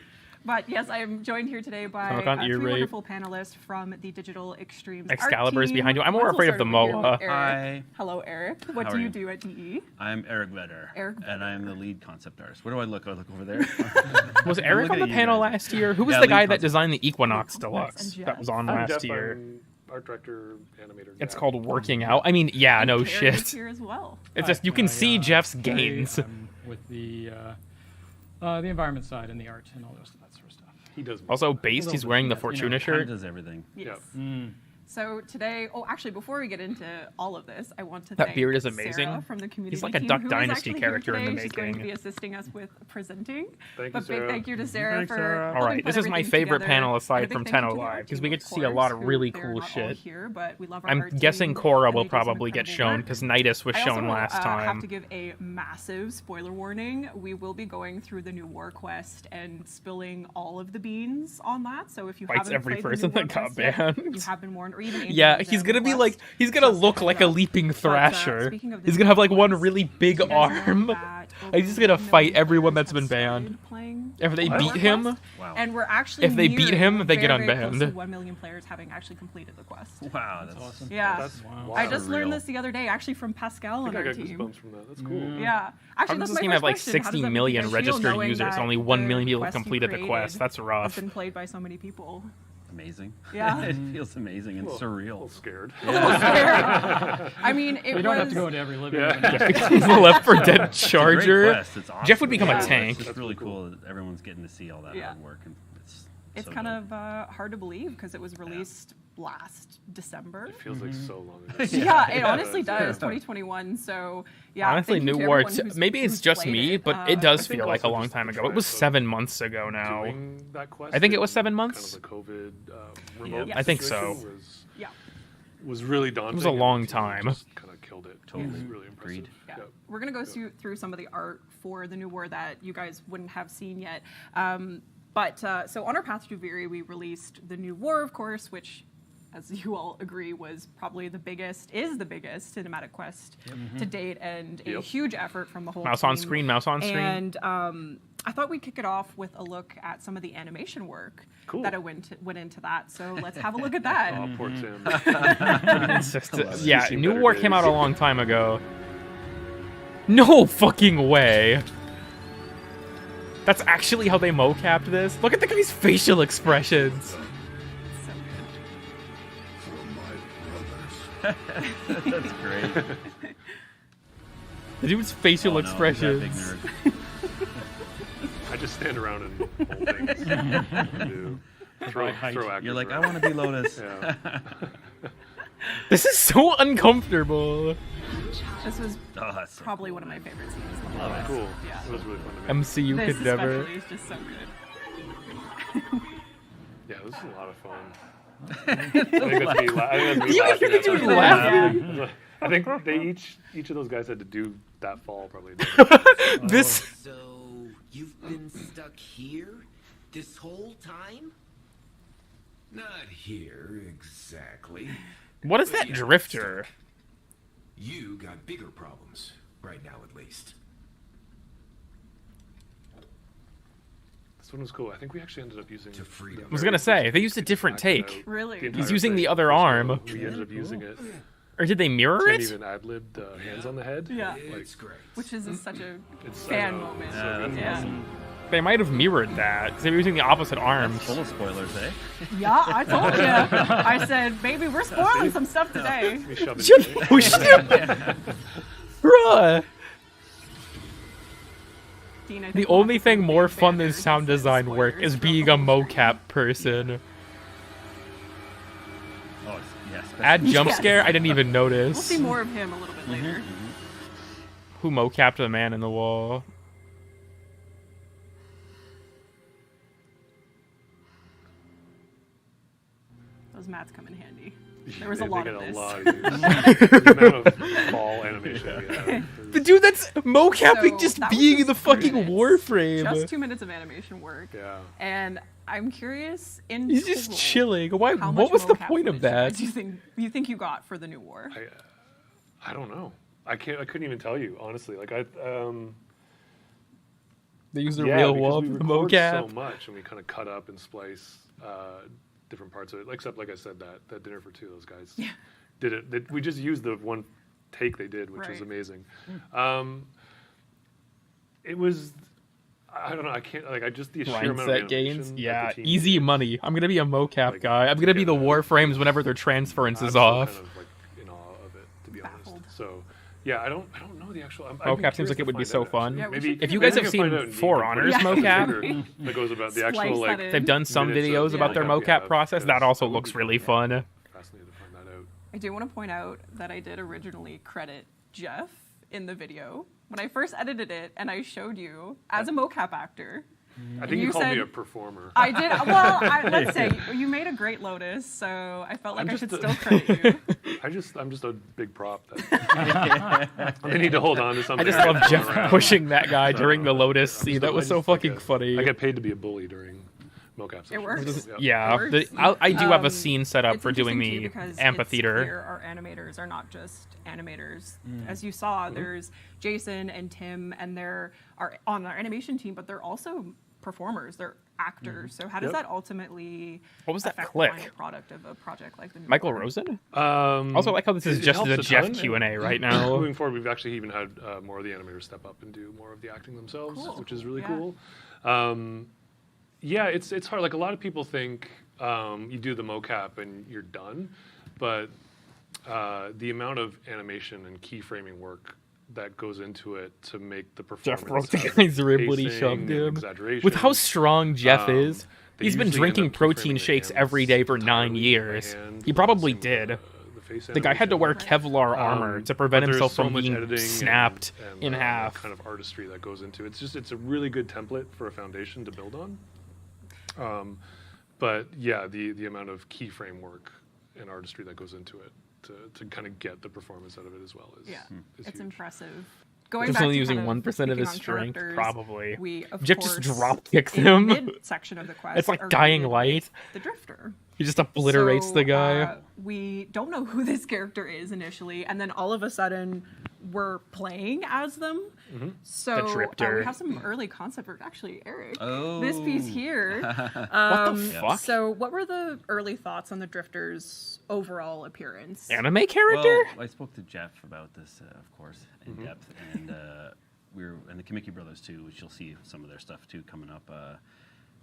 But yes, I am joined here today by three wonderful panelists from the Digital Extremes Excalibur's team. behind you. I'm more afraid of the MOA. Hi. Hello, Eric. What do you do at DE? I'm Eric Vedder. And I'm the lead concept artist. Where do I look? I look over there. Was Eric on the panel last year? Who was the guy that designed the Equinox Deluxe that was on last year? Art director, animator. It's called Working Out. I mean, yeah, no shit. Here as well. It's just you can see Jeff's gains. With the environment side and the art and all those that sort of stuff. He does. Also, based, he's wearing the Fortuna shirt. He does everything. Yes. So today, actually, before we get into all of this, I want to That thank beard is Sarah amazing. from the community He's like a team, Duck who is Dynasty actually character here in the today. She's going to making. be assisting us with presenting. Thank you, But big Sarah. thank you to Sarah Thanks, for Sarah. helping All right, put this is my everything favorite together. panel And a aside big from thank you Tenno to our Live, because team, we of get to see a course, lot of who really they're cool not all shit. here, but we love our I'm art guessing team, Cora and will they do some probably get incredible shown work. because Nidus was I also shown last have time. to give a massive spoiler warning. We will be going through the new war quest and spilling all of the beans on that. So if you Fights haven't every played the person new war that got quest yet, banned. you have been warned, or even Angel Yeah, was he's in gonna be quest, like, he's gonna just look heads like a up. leaping thrasher. speaking of the He's new gonna have like war one quest, really big you guys know arm. that He's just gonna fight everyone that's been banned. the If they war beat quest, him, and we're actually if they beat nearing him, they get very, very close to unbanned. 1 million players having actually completed the quest. Wow, that's awesome. Yeah, That's wow. I just learned Surreal. this the other day, actually from Pascal I on think I our got team. goosebumps from that. That's cool. Yeah, How actually, does that's this my game first have like question. How does 60 that make million you guys feel registered knowing users? that Only 1 the million people have quest you completed the quest. created That's has rough. been played by so many people. Amazing. Yeah. It feels amazing and A surreal. little scared. A little scared. I mean, it You don't have was. to go into every living Yeah. room. The Left 4 Dead It's a great Charger. quest. It's awesome. Jeff would become Yeah. a tank. It's just really cool that everyone's getting to see all that Yeah. hard work. And It's so kind dope. of hard to believe because it was released last December. It feels like so long ago. Yeah, it honestly Yeah. does. 2021. So yeah. Honestly, thank you New to War. everyone who's- Maybe it's who's just played me, it. but it I does think feel like a also long just time the ago. It was drive of 7 months ago now. Doing that quest I think it was and 7 months. Kind of the COVID remote I think so. situation Was, Yeah. was really daunting. It was a and long the team time. Just kind of killed it. Totally. It was really impressive. Agreed. Yeah. Yeah. We're gonna go through some of the art for the New War that you guys wouldn't have seen yet. So on our path to Duviri, we released the New War, of course, which, as you all agree, was probably the biggest cinematic quest to date, and a huge effort from the whole Mouse team. on screen, mouse on screen. And I thought we'd kick it off with a look at some of the animation work Cool. that went into that. So let's have a look at that. Oh, poor Tim. Yeah, Seen New better War days. came out a long time ago. No fucking way. That's actually how they mocapped this? Look at the guy's facial expressions. That's great. The dude's facial Oh, no, he's that big expressions. nerd. I just stand around and hold things. Do. Throw actors You're like, I around. want to be Lotus. Yeah. This is so uncomfortable. This was Oh, that's so probably cool, one of my man. favorite scenes. in the Oh, whole quest. cool. Yeah. That was really fun to make. MCU This could never. especially is just so good. Yeah, this is a lot of fun. I think that's me, I think that's me You laughing think at you're that. laughing? I think they each of those guys had to do that fall probably. This. So, you've been stuck here this whole time? Not here, exactly. What is But that yeah, drifter? You got bigger problems, right now at least. This one was cool. I think we actually ended up using. I was gonna say, they used a different take. Really? He's using the other arm. We ended up using it. Or did they mirror Tim it? even ad-libbed hands on the head. Yeah. Like, Which is such a It's- I fan know, moment. it's so good. Yeah. They might have mirrored that because they were using the opposite arms. Full of spoilers, eh? Yeah, I told you. I said, baby, we're spoiling some stuff today. We shove it Just in. pushed him. Bruh. Dean, I think The we'll only have to put thing a more big fun banner than sound that says design work spoilers is from being the a whole mocap person. Oh, it's, yes. Add jump Yes. scare, I didn't even We'll notice. see more of him a little bit later. Who mocapped the man in the wall? Those mats come in handy. There was a They lot get of a this. lot of use. The amount of ball animation we have. The dude that's mocapping So just that was being just the fucking 2 minutes. Warframe. Just 2 minutes of animation work. Yeah. And I'm curious in He's just total, chilling. Why? how What much was the mocap point of footage that? Do you think you got for the New War? I don't know. I couldn't even tell you honestly. Like They used a yeah, real because wall we for the record mocap. so much, and we kind of cut up and splice different parts of it. Except, like I said, that dinner for two, those guys did it. We just used the one take they did, which was Right. amazing. It was. I don't know. I can't like. I just the sheer amount of Mindset animation gains. that Yeah, the team easy did. money. I'm gonna be a mocap Like, guy. I'm gonna be yeah, the Warframes whenever their transference I'm is still off. Kind of like in awe of it, to be honest. So, yeah, I don't know the actual. Mocap seems like it would be so fun. Yeah, we If should you get guys rid have of seen find out in For Deep Honors Put it mocap, in that goes about the Splice actual that like. in. they've done some minutes of videos about their mocap we mocap have. process. Yeah, That also that would looks be really fun. fun. Fascinating to I do want to point out that I did originally credit Jeff in the video when I first edited it, and I showed you as a mocap actor. I think you called me a performer. I did. Well, let's say you made a great Lotus, so I felt like I should still credit you. I'm just a big prop. That they need to hold on to something. I just love Jeff pushing that guy during the Lotus scene. That was so fucking funny. I get paid to be a bully during mocap sessions. It works. Yeah, It works. I do have a scene set up It's for doing interesting, the too, because amphitheater. It's clear our animators are not just animators. As you saw, there's Jason and Tim, and they're on our animation team, but they're also performers. They're actors. So how does that ultimately affect the final product of a project like the new Michael War? Rosen? Also, I like how this is just a Jeff Q&A right now. Moving forward, we've actually even had more of the animators step up and do more of the acting themselves, which is really cool. Yeah, it's hard. Like, a lot of people think you do the mocap and you're done, but the amount of animation and keyframing work that goes into it to make the performance. Jeff broke the guy's rib when he shoved him. With how strong Jeff is, he's been drinking protein shakes every day for 9 years. He probably did. The guy had to wear Kevlar armor to prevent himself from being snapped in half. Kind of artistry that goes into it. It's a really good template for a foundation to build on. But yeah, the amount of keyframe work and artistry that goes into it to kind of get the performance out of it as well is it's huge. impressive. Just only using 1% of his strength, probably. We, of Jeff course, just drop kicks in the him. mid-section of the quest It's like are Dying greeted Light. with the Drifter. He just obliterates the guy. We don't know who this character is initially, and then all of a sudden we're playing as them. So The Drifter. we have some early concept work. Actually, Eric, Oh. this piece here. What the fuck? So what were the early thoughts on the Drifter's overall appearance? Anime character? Well, I spoke to Jeff about this, of course, in depth, and and the Kimiki brothers too, which you'll see some of their stuff too coming up.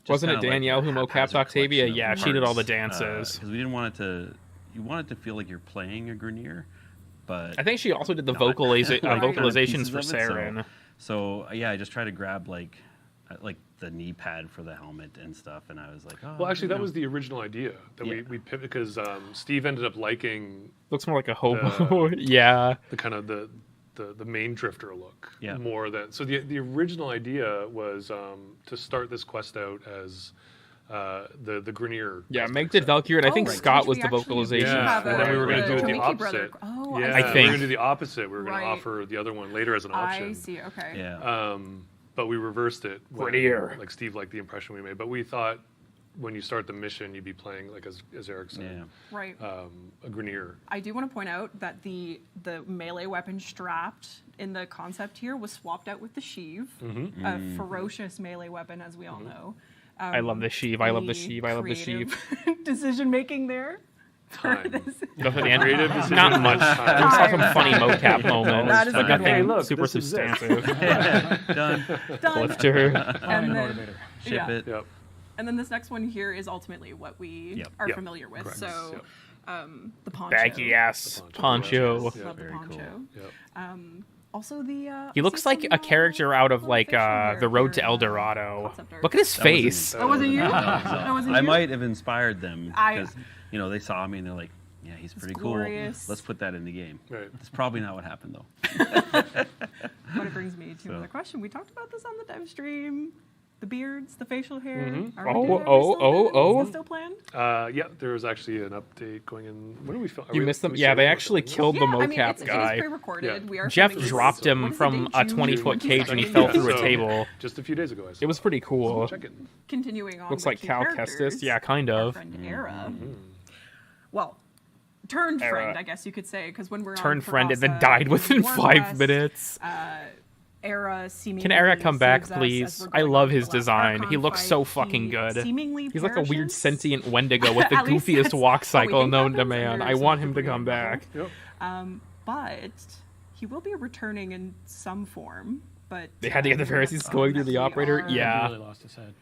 Wasn't it Danielle who haphazard mocapped Octavia? collection Yeah, of she did all the parts, dances. because we didn't want it to. You want it to feel like you're playing a Grenier, but I think she also did the not vocalizations pieces for of it, Saren. So yeah, I just tried to grab like the knee pad for the helmet and stuff, and I was like, oh. Well, actually, that was the original idea that we pivoted because Steve ended up liking. Looks more like a hobo. Yeah. The kind of the main Drifter look. Yeah. More than so the original idea was to start this quest out as the Grenier. Yeah, Meg did Valkyrie, and I think Scott was the vocalization. Yeah, and then we were going to do it the Kimiki opposite. brother. Oh, yeah, I we were think. going to do the opposite. We were going to Right. offer the other one later as an option. I see. Okay. Yeah. But we reversed it. When, Grenier. like Steve liked the impression we made, but we thought when you start the mission, you'd be playing like as Eric said, Right. a Grenier. I do want to point out that the melee weapon strapped in the concept here was swapped out with the sheave, a ferocious melee weapon, as we all know. I love the sheave. I love the sheave. I love the sheave. Decision making there. Nothing Creative decision. not much. There was some funny mocap moments. That is like a good nothing one. Look, super this is it. substantive. Done. Lifter. And then, Ship it. Yep. and then this next one here is ultimately what we are familiar with. Correct. So, Yep. the poncho. Baggy ass poncho. Yeah, Love the very poncho. cool. Yep. Also the. He I looks see like some, a character out of like The Road to El Dorado. concept art. Look at his face. That wasn't you? That wasn't I you? might have inspired them I- because they saw me and they're like, yeah, he's pretty cool. glorious. Let's put that in the game. Right. That's probably not what happened though. But it brings me to another question. We talked about this on the dev stream. The beards, the facial hair. Are we doing- Is this still planned? Yeah, there was actually an update going in. When did we film? You missed them. Yeah, they actually killed the mocap guy. It is pre-recorded. Yeah. We are Jeff filming this- dropped him what is the from date? a June 20-foot cage and he 22nd. fell through a So, table. Just a few days ago, I saw. It was pretty cool. Check it. Continuing on. Looks with like key Cal characters, Kestis. Yeah, kind our of. friend Era. Well, turned Era. friend, I guess you could say, because when we're Turned on friend and then Fragasa, died within War 5 Quest, minutes. Era seemingly Can Eric come back, saves us as please? we're I going love on his the last design. Archon He looks fight. so fucking He good. seemingly He's like a weird perishes. sentient Wendigo with the At least goofiest that's walk what we cycle think known to happens man. under I want him to Super come back. Yep. But he will be returning in some form. But They had to get the Pharisees going through the operator? He Yeah. really lost his head.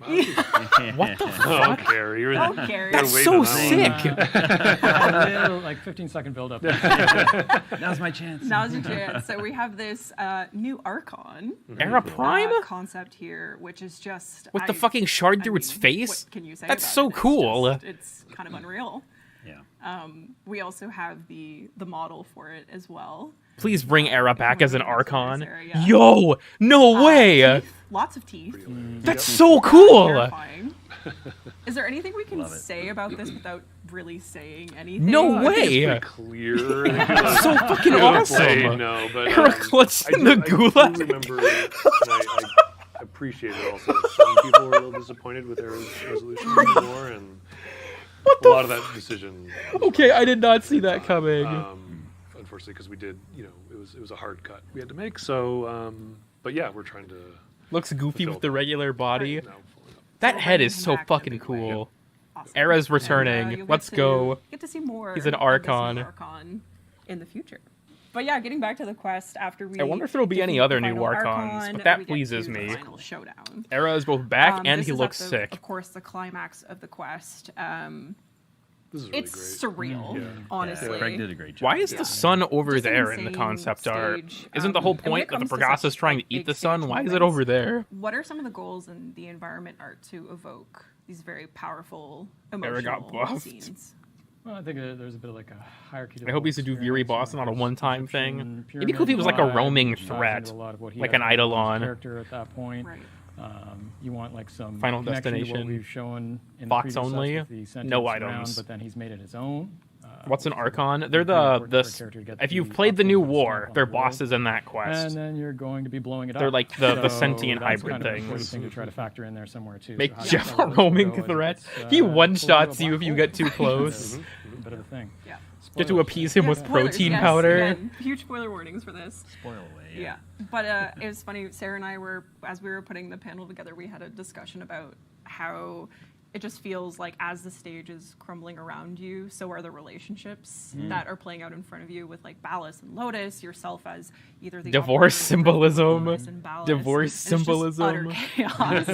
What the Oh, fuck? Carrie, you're Oh, Carrie. That's so sick. Like 15-second build-up. Now's my chance. Now's your chance. So we have this new Archon Era Prime? concept here, which is just With the fucking shard through its face? What can you say That's about so it? cool. It's kind of unreal. Yeah. We also have the model for it as well. Please bring Era back as an Archon. Era, yeah. Yo, no way! Teeth, lots of teeth. That's so cool. Terrifying. Is there anything we can say about this without really saying anything? No way! It's pretty clear. That's so fucking awesome. No, but Eric, let's in the gulag. I do remember, and I appreciate it also. Some people were a little disappointed with Era's resolution of the war, and a lot of that decision. Okay, I did not see that coming. Unfortunately, because we did, it was a hard cut we had to make. So, but yeah, we're trying to. Looks goofy with the regular body. Right, no, that head is so fucking cool. Awesome. Era's returning. Let's go. Get to see more. He's an Archon. In the future. But yeah, getting back to the quest after we. I wonder if there will be any other new Archons, but that pleases me. Era is both back and he looks sick. Of course, the climax of the quest. This is really it's surreal, honestly. Craig did a great job. Why is the sun over there in the concept art? Isn't the whole point that the Pegasus is trying to eat the sun? Why is it over there? What are some of the goals in the environment art to evoke these very powerful emotional scenes? Well, I think there's a bit of like a hierarchy. I hope he's a Duviri boss, not a one-time thing. It'd be cool if he was like a roaming threat, like an Eidolon. Character at that point. Right. You want like some Final connection to Destination. what we've shown in Fox the previous only. sets with the sentience No round, items. but then he's made it his own. What's an Archon? They're pretty important for a the character to get if you've the played the new upper war, stamp on they're the world. bosses in that quest. And then you're going to be blowing it up. They're like the So sentient that's hybrid kind of an important things. thing to try to factor in there somewhere too. Make So how Jeff you a roaming threat. He one-shots you if you get too close. A bit of a thing. Yeah. You have to appease him with Spoilers, protein yes, powder. again, huge spoiler warnings for this. Spoil away. Yeah. But it was funny. Sarah and I were, as we were putting the panel together, we had a discussion about how it just feels like as the stage is crumbling around you, so are the relationships that are playing out in front of you with like Ballas and Lotus, yourself as either the Divorce symbolism. Lotus and Ballas. Divorce And it's just utter symbolism. chaos.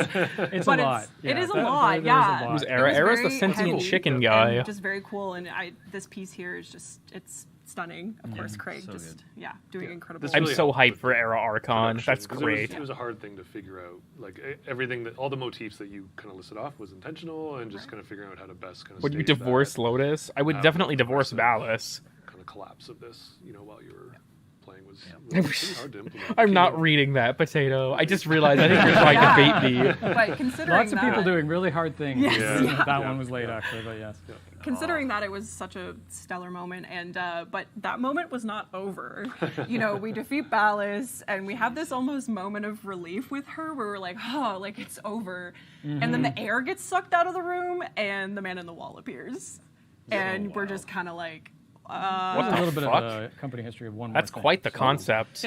It's But a lot. It is a That- lot. there's a Yeah. lot. Who's It Era? was Era's the very sentient heavy chicken and guy. just very cool. And this piece here is just it's stunning. Of course, Craig so just good. doing incredible. I'm really so helped hyped with for Era Archon. production, That's 'cause great. It was a hard thing to figure out. Like everything that all the motifs that you kind of listed off was intentional, and just kind of figuring out how to best kind of. Would you stage divorce that, Lotus? I would have definitely the divorce progressive Ballas. Kind of collapse of this, while you were playing was pretty hard to implement. I'm not reading that, Potato. I just realized I think you're trying to bait me. But considering Lots of people doing really hard things. Yes. Yeah. That Yeah. one was late actually, but yes. Considering that it was such a stellar moment, and but that moment was not over. We defeat Ballas, and we have this almost moment of relief with her, where we're like, oh, like it's over, and then the air gets sucked out of the room, and the man in the wall appears, and we're just kind of like. What a the little bit fuck? of a company history of one more That's thing. quite the So, concept.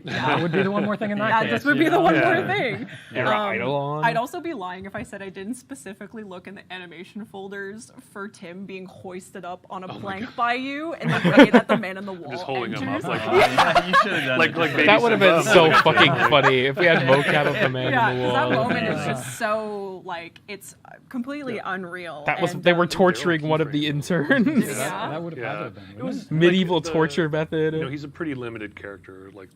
That would be the one more thing in that case. This would be the one Yeah. more thing. Era Eidolon. I'd also be lying if I said I didn't specifically look in the animation folders for Tim being hoisted up on a plank by you, and the way that the man in the wall Just holding him enters. up like Yeah, you should have done like it. baby That would have been so Simba. fucking funny if we had mocap of the man Yeah, in the 'cause wall. that moment is just so like it's completely unreal. That was and, they were torturing one of the interns. Yeah. That would have Yeah. had to have been. It was Medieval like the- torture method. He's a pretty limited character, like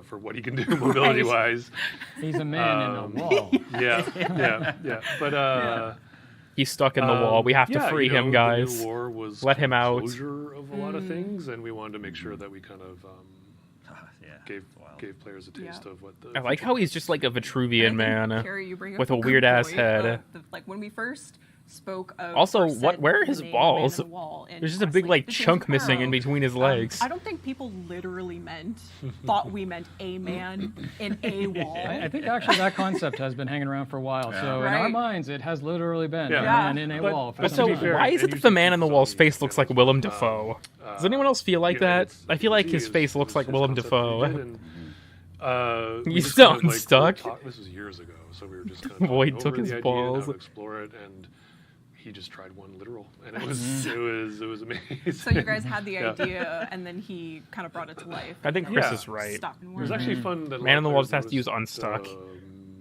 for what he can do mobility wise. He's a man in a wall. Yeah. But He's stuck in the wall. We have to free him, The guys. new war was Let him out. Closure of a lot of things, and we wanted to make sure that we kind of gave players a taste of what the. I like how he's just like a Vitruvian man Carrie, you bring up with a good weird ass point head. of like when we first spoke of. Also, or said where are the his name balls? Man in the Wall in There's just a Quest, big like this is chunk missing in Pearl. between his legs. I don't think people literally thought we meant a man in a wall. I think actually that concept has been hanging around for a while. So in our Right. minds, it has literally been Yeah. a Yeah. man in a But- wall. For But some so people. why is it that the man in the wall's face looks like Willem Dafoe? Does anyone else feel like that? I feel like his face looks like Willem Dafoe. We He's just so kind of, unstuck. This was years ago, so we were just kind of Void talking took over his the idea and balls. how to explore it, and he just tried one literal, and it was amazing. So you guys had the Yeah. idea, and then he kind of brought it to life. I think and Chris then is right. stopped and It was worked. actually fun that a Man lot in the of wall players just has to use noticed, unstuck.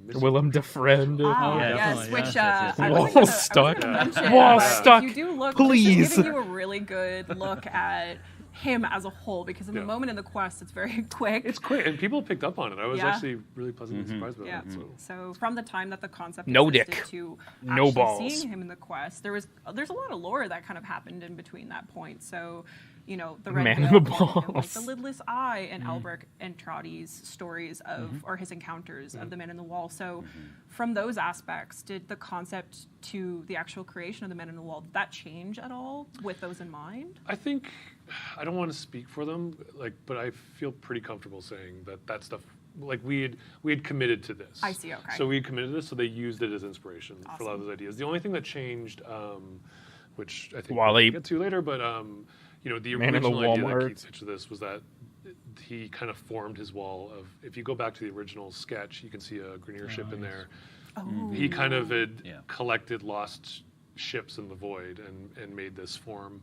missing Willem Defriend. Ah, yeah, yes, definitely, which yes, I yes. wasn't Wall gonna stuck. mention, Wall but stuck. If you do look, Please. this is giving you a really good look at him as a whole, because in the moment in the quest, it's very quick. It's quick, and people picked up on it. I was Yeah. actually really pleasantly surprised by Yeah. that. So from the time that the concept No existed dick. to No actually balls. seeing him in the quest, there's a lot of lore that kind of happened in between that point. So, you know, the Red Man Veil in the calling him, like balls. the Lidless Eye, and Albrecht and Trotty's stories of or his encounters of the Man in the Wall. So from those aspects, did the concept to the actual creation of the Man in the Wall, did that change at all with those in mind? I think, I don't want to speak for them, but I feel pretty comfortable saying that stuff, we had committed to this. I see, okay. So we had committed to this, so they used it as inspiration for a lot of those ideas. The only thing that changed, which I think we'll get to later, but you know, the Man in the original idea that Walmart. Keith pitched this was that he kind of formed his wall of, if you go back to the original sketch, you can see a Grenier ship in there. He kind of had collected lost ships in the void and made this form.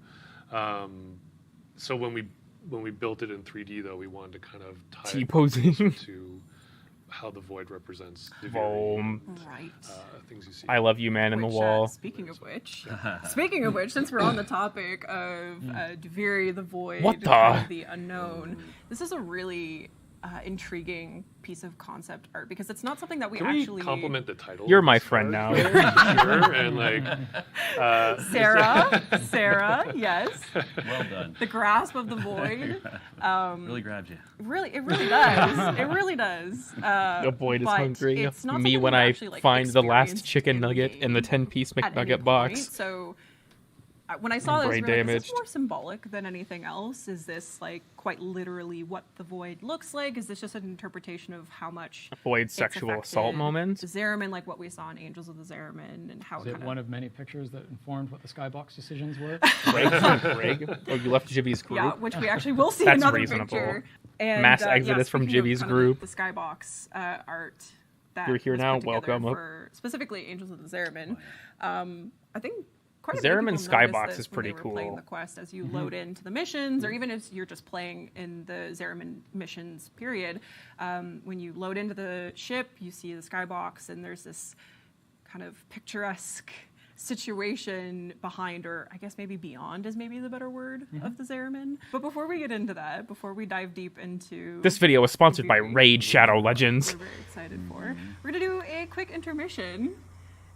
So when we built it in 3D, though, we wanted to kind of tie T-posing. it to how the void represents the Foam. Right. Things you see. I love you, Man in the Which, Wall. Speaking of which, since we're on the topic of Duviri, the Void, What the? and the unknown, this is a really intriguing piece of concept art, because it's not something that we Can actually we compliment the title? You're my friend now. Sure, and Sarah, yes. Well done. The grasp of the void. Really grabs you. It really does. It really does. The void is but hungry. it's not Me something when we I actually, find the last experienced chicken nugget in the 10-piece at any McNugget box. point. So when I saw this, Brain we were like, is damaged. this more symbolic than anything else? Is this quite literally what the void looks like? Is this just an interpretation of how much Void it's sexual affected assault moments? Zariman, like what we saw in Angels of the Zariman, and how Is it it kind one of many pictures that informed what the Skybox decisions were? Greg? Oh, you left Jivy's group? Yeah, which we actually will see That's another reasonable. picture. And, Mass exodus from speaking of Jivy's kind of group. The Skybox art that You're here was now, put together welcome. for specifically Angels of the Zariman. I think quite a Zariman few people noticed Skybox this is when pretty they were playing cool. the quest as you load into the missions, or even if you're just playing in the Zariman missions period. When you load into the ship, you see the Skybox, and there's this kind of picturesque situation behind, or I guess maybe beyond is maybe the better word, of the Zariman. But before we get into that, before we dive deep into This video was sponsored by Raid Shadow Legends. we're very excited for, we're gonna do a quick intermission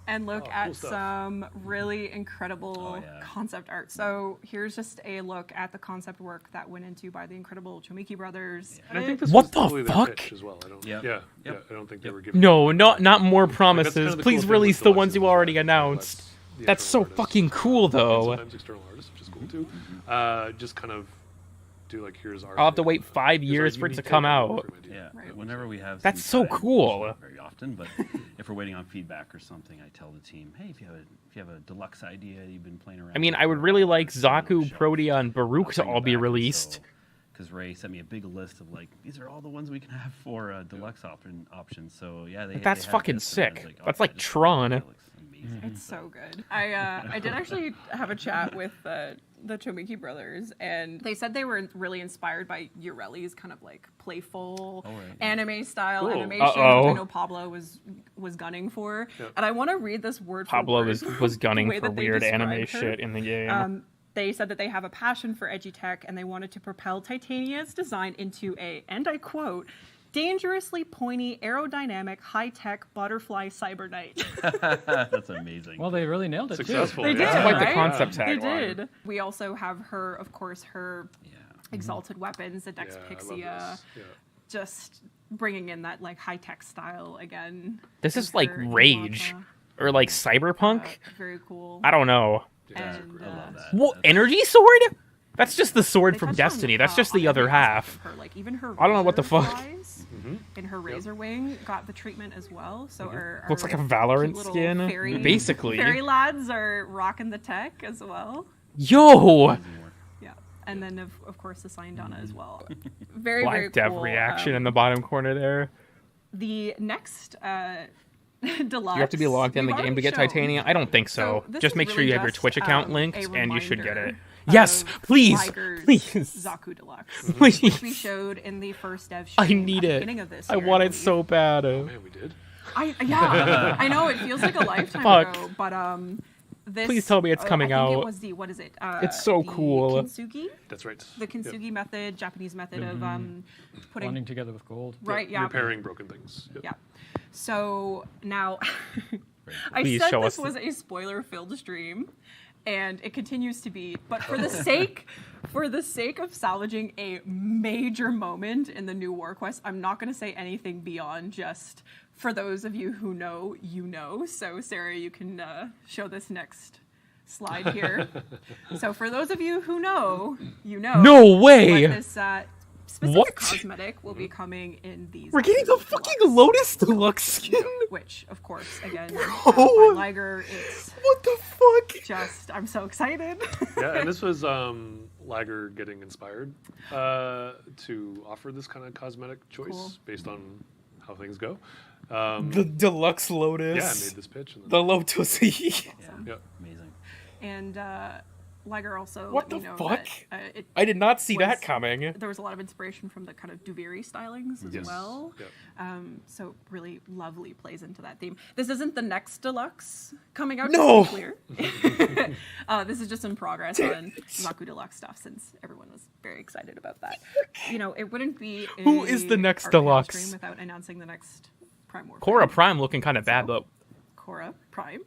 and look at some really incredible concept art. So here's just a look at the concept work that went into by the incredible Chomiki brothers. And I think this What was the totally their fuck? pitch as well. I don't. Yep. Yeah. I don't think they were giving. No, not more promises. kind of the Please cool thing release with the the ones you license, already right? announced. The That's so external artists. fucking cool, And though. sometimes external artists, which is cool too. Just kind of do here's our. I'll have to wait 5 years for it to come out. Yeah. Whenever we have. That's some so time, cool. not very often, but if we're waiting on feedback or something, I tell the team, hey, if you have a deluxe idea you've been playing around. I mean, I would really like Zaku, Protea, and Baruch to all be released. Because Ray sent me a big list of these are all the ones we can have for deluxe options. So yeah, Like, that's fucking this, and I was sick. like, oh, That's like this Tron. looks amazing. It's so good. I did actually have a chat with the Chomiki brothers, and they said they were really inspired by Ureli's kind of playful anime style Cool. animation, which I know Pablo was gunning for. Yep. And I want to read this word for Pablo word, was the gunning way for that they weird anime described her. shit in the game. They said that they have a passion for edgy tech, and they wanted to propel Titania's design into a, and I quote, dangerously pointy, aerodynamic, high-tech butterfly cyber knight. That's amazing. Well, they really nailed it Successful. They did, That's quite the right? concept They tagline. did. We also have her, of course, her exalted weapons, the Dex Pixia, just bringing in that high-tech style again. This is with like her Rage. Iwata. Or like Cyberpunk. Very cool. I don't know. And, What, energy sword? That's just the sword from Destiny. That's just the other half. her, even her I don't know what the razor fuck. flies in her razor wing got the treatment as well. So our Looks like a cute Valorant little skin, Fairy, basically. fairy lads are rocking the tech as well. Yo! Yeah, and then of course the Syndana as well. Very Live very dev cool. reaction in the bottom corner there. The next deluxe. You have to be logged in the we've game to already get shown. Titania? I don't think so. this Just is make sure really you have your just, Twitch account a linked, and you should get it. reminder Yes, of please, Liger's please. Zaku Deluxe, Please. which we showed in the first dev show I need at the it. beginning of this I year, want it believe. so bad. Man, we did. Yeah, I know it feels like a lifetime Fuck. ago, but Please tell me it's coming I think out. It was the, what is it? It's so the cool. Kintsugi? That's right. The Kintsugi method, Japanese method of putting... Blending together with gold. Right, yeah. Repairing broken things. Yep. Yeah. So now, I Please said show this us was a spoiler-filled stream, and it continues to be. But for the sake of salvaging a major moment in the new War Quest, I'm not going to say anything beyond just for those of you who know, you know. So Sarah, you can show this next slide here. So for those of you who know, you know. No way! What this specific cosmetic will be coming in these. We're getting the fucking Lotus Deluxe skin. Which, of course, again, Bro. by Liger, it's what the fuck? Just, I'm so excited. Yeah, and this was Liger getting inspired to offer this kind of cosmetic choice based on how things go. The Deluxe Lotus. Yeah, I made this pitch. And the Lotus. Yeah, amazing. And Liger also What let me the know fuck? that I did not see that was- coming. There was a lot of inspiration from the kind of Duviri stylings as Yes. well. Yep. So really lovely plays into that theme. This isn't the next deluxe coming out. No! Just to be clear. This is just in progress on Zaku Deluxe stuff since everyone was very excited about that. You know, it wouldn't be Who is the next RPG deluxe? stream without announcing the next Prime Warframe. Korra Prime looking kind of bad though. Korra Prime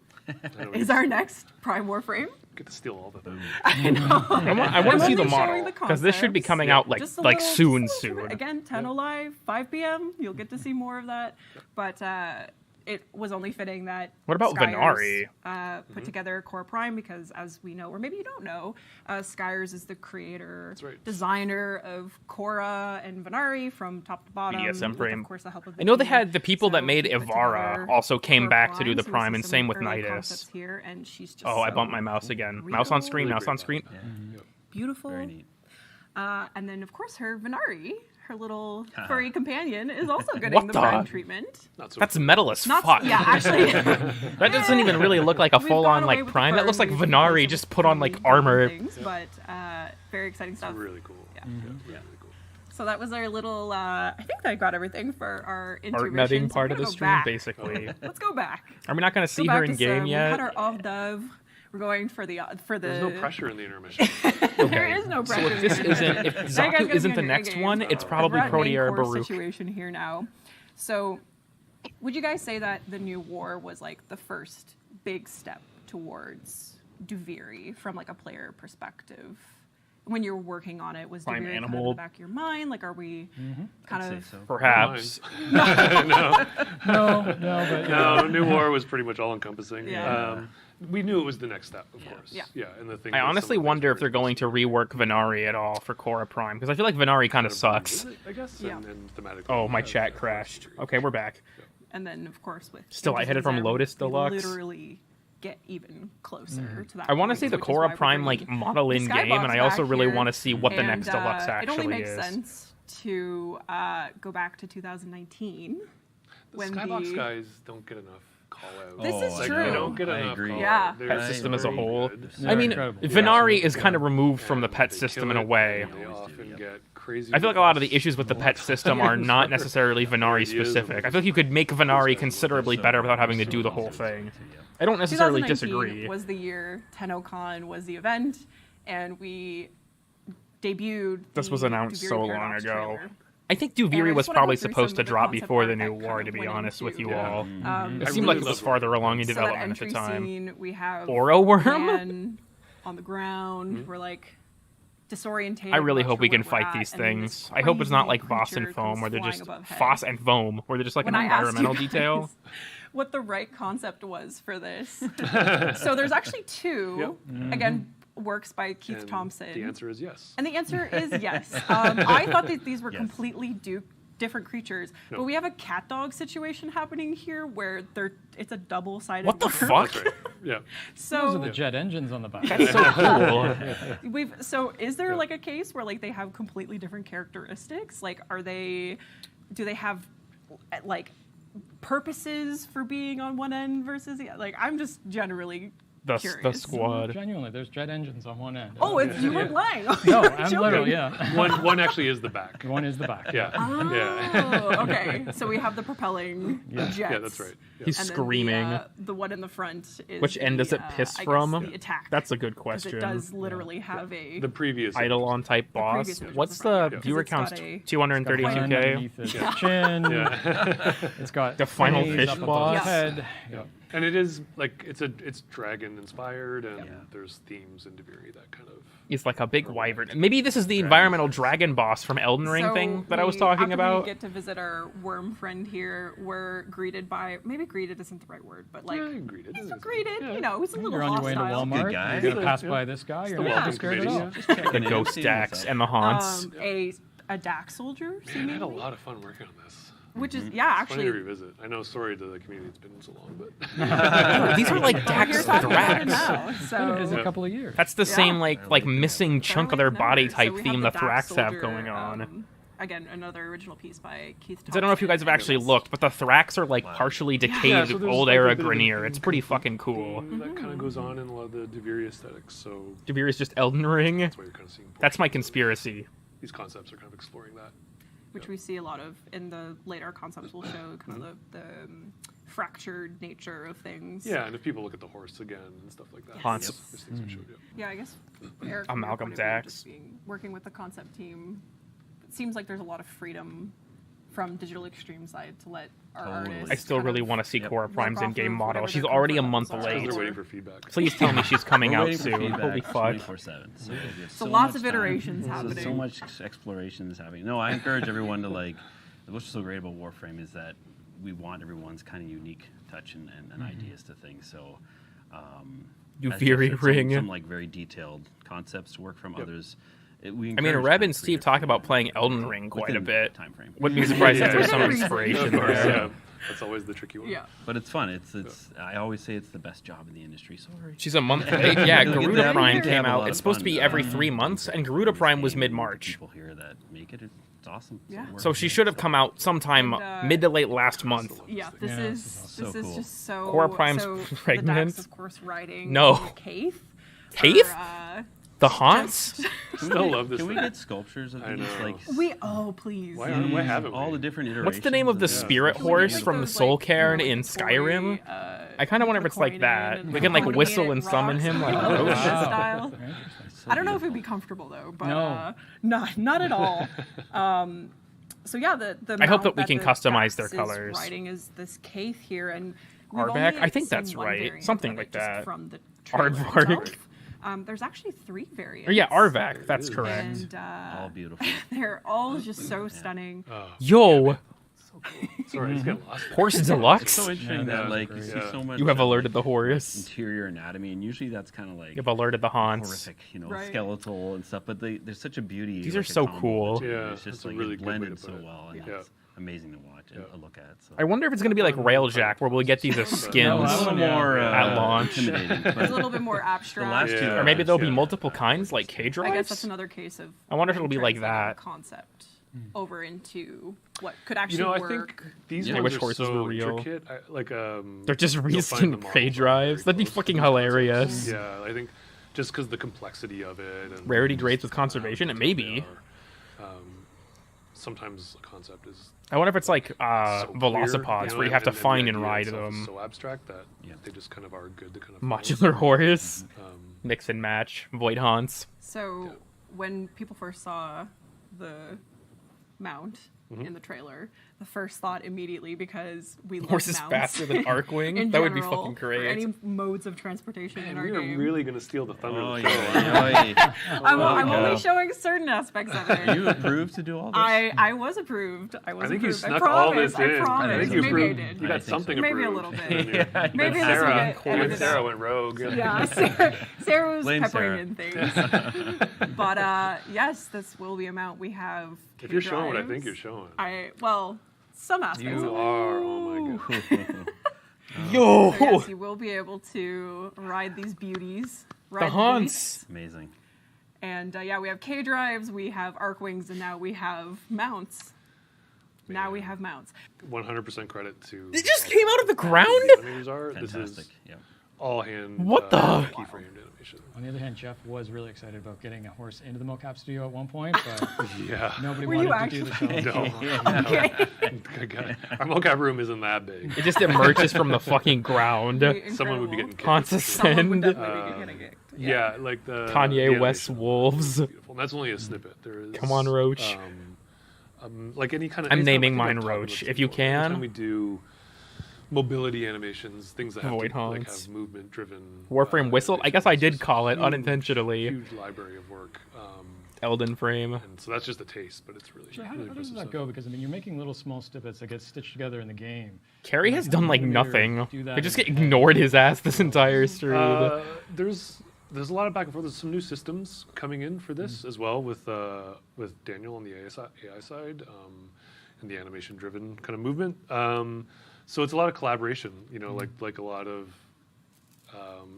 is our next Prime Warframe. Get to steal all the things. I know. I want to see the I'm only showing model the because this should be concepts. coming out like Just a like little- soon. Again, 10 live, 5 p.m. You'll get to see more of that. But it was only fitting that. What about Skyers, Venari? Put together Core Prime because, as we know, or maybe you don't know, Skyers is the creator, designer of Korra and Venari from top to bottom. BDSM with, frame. Of course, the help of I know they team. had the people that made he put Ivara together also came Core back to do Prime, the so we Prime, see and some same with early Nidus. concepts here, and she's just Oh, I so bumped my mouse again. Mouse on screen. Mouse on screen. beautiful. Very neat. And then, of course, her Venari, her little furry companion, is also getting What the the- Prime treatment. That's metal as Not- fuck. yeah, actually. That doesn't even really look like a We've full-on gone away like with the Prime. That looks like fur and we've Venari put just some put on like pretty armor. things, but very exciting stuff. Really cool. Yeah. Yeah. So that was our little. I think that got everything for our intermission. Art nutting So part we're of the gonna go stream, back. basically. Let's go back. Are we not going to Go see back her to in game some- yet? We had our off dove. We're going for the There's no pressure in the intermission. There is no pressure. So if this isn't, if That guy's Zaku gonna isn't be the on your next A-game. one, it's probably We're at main Protea or core Baruch. situation here now. So, would you guys say that the new war was like the first big step towards Duviri from like a player perspective? When you're working on it, was Prime Duviri kind of in animal. the back of your mind? Like, are we kind I'd of say so. Perhaps. no. but No, New War was pretty much all encompassing. Yeah. We knew it was the next step, of course. Yeah. And the thing I was honestly some of the wonder if things they're going to rework Venari at all for Korra Prime because I feel like Venari kind of sucks. I guess. Yeah. And thematically. Oh, my yeah, chat yeah, crashed. Okay, we're back. And then, of course, with Still lightheaded from Zem, Lotus we Deluxe. literally get even closer to that. I want to point, see the which is why Korra we're Prime bringing like model the in Skybox game, and I also back really here. want to see what the And, next deluxe it actually only makes is. sense to go back to 2019 The when Skybox guys don't get enough call out. This is Like, true. You don't get I enough agree. call Yeah. out. They're Pet system as a very whole. good. I mean, incredible. Venari is Yeah. kind of removed from the And pet they system kill in a it, way. and They often get crazy. I feel like a lot of the requests. issues with the pet system are not necessarily Venari Ideas of specific. I feel like you could make Venari considerably better without having to do the whole thing. I don't necessarily 2019 disagree. was the year Tennocon was the event, and we debuted. This was the announced Duviri so long Paradox ago. trailer. I think And I Duviri just was wanna probably go through supposed some to of the drop concept before the art new that war, kind to of be went honest with you into, all. It It seemed like it really was love farther Rogue along in So that development at the entry time. scene, we have Oro worm? man on the ground. We're like disorientated. I really not hope sure we can where we're fight at, these and then this things. I hope it's not crazy like Voss and creature Foam, comes where they're flying just above head. Foss and Foam, where they're just like When an I asked you environmental guys detail. what the right concept was for this. So there's actually two. Again, works by Keith And Thompson. The answer is yes. And the answer is yes. I thought that these were completely different creatures, No. but we have a cat dog situation happening here where it's a double-sided. What the worm. fuck? That's right. Yeah. So those are the jet engines on the back. That's so cool. So is there like a case where like they have completely different characteristics? Like do they have like purposes for being on one end versus the other? Like I'm just generally the Curious. squad. Genuinely, there's jet engines on one end. Oh, it's, you weren't lying. No, You're I'm joking. literally, yeah. One actually is the back. One is the back. Yeah. Oh, Yeah. okay. So we have the propelling jets. Yeah, that's right. Yeah. He's And then screaming. The one in the front is Which end does it piss from? The attack. That's a good 'Cause question. It does literally have The previous Eidolon type boss. previous image What's of the front, the yeah. viewer 'Cause it's count? got a- 232K. underneath its chin. Yeah. It's got The final fins fish up above boss. its head. Yeah. And it is like it's dragon inspired, and there's themes in Deviri that kind of. He's like a big wyvern. Maybe this is the environmental dragon boss from Elden Ring So thing that I was we- talking after about. we get to visit our worm friend here, we're greeted by, maybe greeted isn't the right word, but like greeted. he's greeted. You know, he's a little You're on your way into hostile. Walmart. Good guy. You're gonna pass by this guy. You're not welcome scared at committee, all. yeah. Just check The it out. ghost stacks and the haunts. A DAC soldier, Man, I had a seemingly, lot of fun working on this. which is It's actually. funny to revisit. I know, sorry to the community, it's been so long, but These are like We're Dax here talking about it Thrax. now, so It's a couple of years. That's the same like missing chunk of their body So type we have theme the the DAC Thrax have soldier, going on. Again, another original piece by Keith. I don't know if you guys have actually looked, but the Thrax are like partially decayed so there's old like a era bit of a Grenier. It's pretty fucking cool. that kind of goes on in a lot of the Deviri aesthetics. So Devere is just Elden Ring. that's why you're kind of seeing. That's my conspiracy. These concepts are kind of exploring that. which we see a lot of in the later concepts. Will show kind of the fractured nature of things. Yeah, and if people look at the horse again and stuff like that, Haunts. there's things we showed you. Yeah, I guess Eric, from your Amalgam point of view, Dax. just working with the concept team, it seems like there's a lot of freedom from Digital Extreme side to let our artists. I still kind really of want to see Cora work Prime's off in-game of model. whatever She's their already a comfort month levels are. late. They're waiting for feedback. Please tell me she's coming We're out waiting for soon. feedback Holy fuck. 24/7. So, So lots of iterations happening. So much exploration is happening. No, I encourage everyone to like. What's so great about Warframe is that we want everyone's kind of unique touch and ideas to things. So, You as very Jeff said, ring. some like very detailed concepts to work from others. I mean, Reb and Steve talk about playing Elden Ring quite a within bit. time frame. Wouldn't be surprised if there's some Within reason. inspiration Of course, there. yeah. That's always the tricky one. Yeah. But it's fun. It's. I always say it's the best job in the industry. Sorry. She's a month late. Yeah, You'll get to Garuda have- Prime you get to have came a lot out. of It's supposed to fun, be every 3 months, and Garuda Prime was mid-March. People here that make it. It's awesome. Yeah. So she should have come out sometime And, mid to late last month. Yeah, this Yeah, is so this is cool. just so. Cora Prime's so pregnant? The Dax, of course, riding. No. Keith. Keith? Or, The haunts? Still love this Can we thing. get sculptures of I these? know. Like, please. Why haven't we? all the different iterations. What's the name of the of spirit Can we get, horse like, from those, Soul like, Cairn you know, in like, Skyrim? Tory, I kind of wonder if it's like coin that. in We can like and whistle it and summon rocks him like and oh, that shit. style. So I don't know if beautiful. it'd be comfortable though, but No. not at all. So yeah, the I hope mount that we can the customize their Dax is colors. Riding is this Keith here, and we've Arvac? only I think seen that's one right. variant Something of like it just that. from the trailer Aardvark. itself. There's actually 3 variants. Or yeah, Arvac. That's correct. And all beautiful. they're all just so stunning. Yo, Sorry, I just got lost. Horse It's Deluxe. so interesting Yeah, that like that's you see great. so much. You have of, alerted the like, horse. interior anatomy, and usually that's kind of like You've alerted the haunts. horrific, Right. skeletal and stuff. But there's such a beauty. These like, are a so combo cool. of the two. Yeah, it's just that's a like really it good way to blended put so it. well, and Yeah. it's amazing to watch and to look at. So. I wonder if it's gonna be like Railjack, where we get these as skins a little more at launch. intimidating. It's But a little bit more abstract. the last two, Yeah. Or maybe there'll be Yeah. multiple kinds, like K I guess drives. that's another case of. I wonder if it'll be like translating that. concept over into what could actually You know, I work. think these I ones wish are horses so were real. intricate. They're just you'll find reskin them all K drives. very That'd be close fucking to these concepts. hilarious. Yeah, I think just because the complexity of it and Rarity just grades with how conservation, detailed maybe. they are. Sometimes a concept is I wonder if it's like so velocipods clear, where you have to the find and idea ride itself is them. So abstract that they just kind of are good to kind of Modular horse, Um, mix and match, void haunts. So when people first saw the mount Mm-hmm. in the trailer, the first thought immediately, because we love Horse is mounts faster than Arcwing? in That would be general, fucking for great. any modes of transportation in our we are game. really going to steal the thunder. Oh, of the show. yeah. I'm only showing certain aspects of it. Are you approved to do all this? I was approved. I was I think you approved. snuck I all promise. this in. I promise. I think you Maybe approved. I did. You got something Maybe a approved. little bit. And you- Maybe this Sarah, will get you and edited Sarah out. went rogue. Yeah, Sarah was Blame peppering Sarah. in things. But yes, this will be a mount we have. If you're showing what I drives. think you're showing. Well, some aspects. You of it. are. Oh my god. Yo! So yes, you will be able to ride these beauties. Ride The haunts! beasts. Amazing. And yeah, we have K drives, we have arc wings, and now we have mounts. Now we have mounts. 100% credit to. It just came out of the ground? The animators are. This is Fantastic. Yeah. all hand. What the? Keyframed animation. On the other hand, Jeff was really excited about getting a horse into the mocap studio at one point, but Yeah. nobody Were you wanted to do the show. Our mocap room isn't that big. It just emerges from the fucking ground. Someone would be getting kicked. Constant. Yeah, like the Kanye the West animation Wolves. is beautiful. And that's only a snippet. There is. Come on, Roach. Like any kind of. I'm anytime- I naming think I've mine talked about Roach, this if you before. Anytime can. we do mobility animations, things that have Void to like haunts. have movement driven. Warframe whistle. I guess I did call it unintentionally. Huge library of work. Elden Frame. And so that's just a taste, but it's really. So how really does impressive that stuff. go? Because I mean, you're making little small snippets that get stitched together in the game. Carrie has done like Animators nothing. do that I just in get ignored his ass this entire stream. There's a lot of back and forth. There's some new systems coming in for this as well with Daniel on the AI side and the animation driven kind of movement. So it's a lot of collaboration. You know, like a lot of.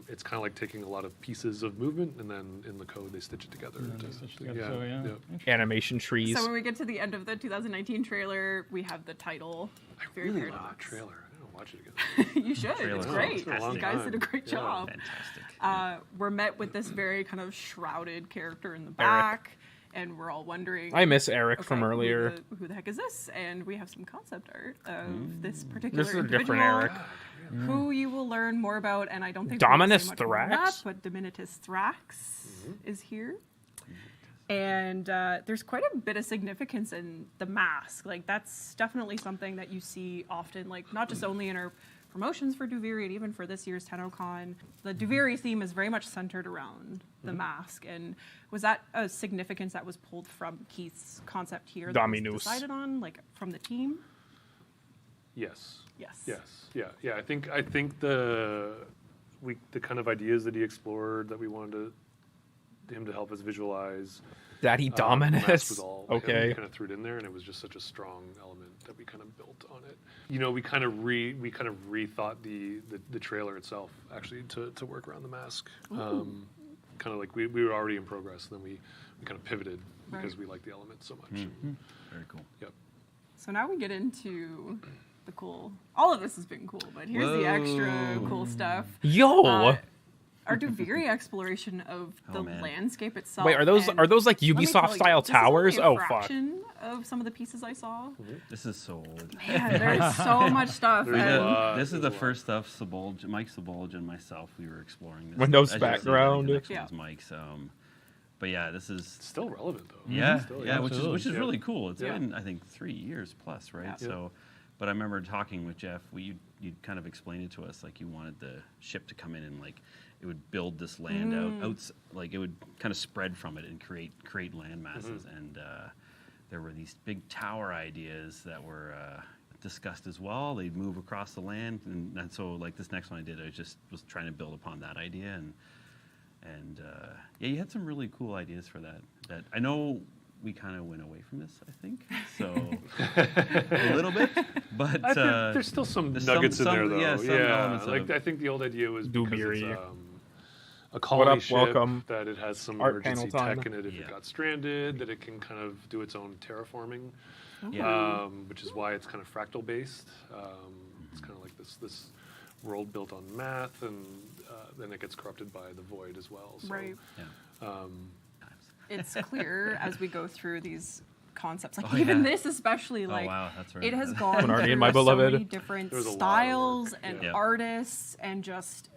It's kind of like taking a lot of pieces of movement and then in the code they stitch it together. Animation trees. So when we get to the end of the 2019 trailer, we have the title. I Very really love Paradox. that trailer. I don't watch it again. You should. Trailer's It's great. been a long You guys time. did a great Yeah. job. Fantastic. We're met with this very kind of shrouded character in the back, and we're all wondering. I miss Eric from okay, earlier. Who the heck is this? And we have some concept art of this particular This is a individual, different Eric. who you will learn more about. And I don't think Dominus we're gonna say much more than that, Thrax? but Dominus Thrax is here. And there's quite a bit of significance in the mask. Like that's definitely something that you see often, like not just only in our promotions for Duviri and even for this year's Tennocon. The Duviri theme is very much centered around the mask. And was that a significance that was pulled from Keith's concept here that was Dominus. decided on, like from the team? Yes. Yes. Yeah. I think the kind of ideas that he explored that we wanted him to help us visualize. Daddy the Dominus. mask was all him. Okay. We kind of threw it in there, and it was just such a strong element that we kind of built on it. You know, we kind of rethought the trailer itself actually to work around the mask. Kind of like we were already in progress, and then we kind of pivoted because we liked the element so much. Very cool. Yep. So now we get into the cool. All of this has been cool, but here's the extra cool stuff. Yo! Our Duviri exploration of the landscape itself. Wait, are those like let me Ubisoft tell you, style this is only towers? a Oh fuck. fraction of some of the pieces I saw. This is so old. Man, there's so much stuff. This is the first stuff Mike Sabolge and myself, we were exploring this. Windows As you see, background. the next one's Mike's. But yeah, this is still relevant though. Yeah, Still, yeah, which absolutely. is really cool. It's Yeah. been I think 3 years plus, right? Yeah. So, but I remember talking with Jeff. You kind of explained it to us like you wanted the ship to come in and like it would build this land out, like it would kind of spread from it and create land masses. And there were these big tower ideas that were discussed as well. They'd move across the land, and so like this next one I did, I just was trying to build upon that idea and yeah, you had some really cool ideas for that. That I know we kind of went away from this, I think, so a little bit. But there's still some nuggets in there, though. Yeah, some elements of like it. I think the old idea was because Dubiri. it's a colony up? ship Welcome. that it has some Art emergency panel time. tech in it if it got stranded, that it can kind of do its own terraforming, which is why it's kind of fractal based. It's kind of like this world built on math, and then it gets corrupted by the void as well. So, Right. It's Oh, clear as we go through these concepts, like Oh, even yeah. this especially, Oh, like wow, that's right. it has An gone already through in my so beloved. many different There's a lot of styles work, and yeah. artists and just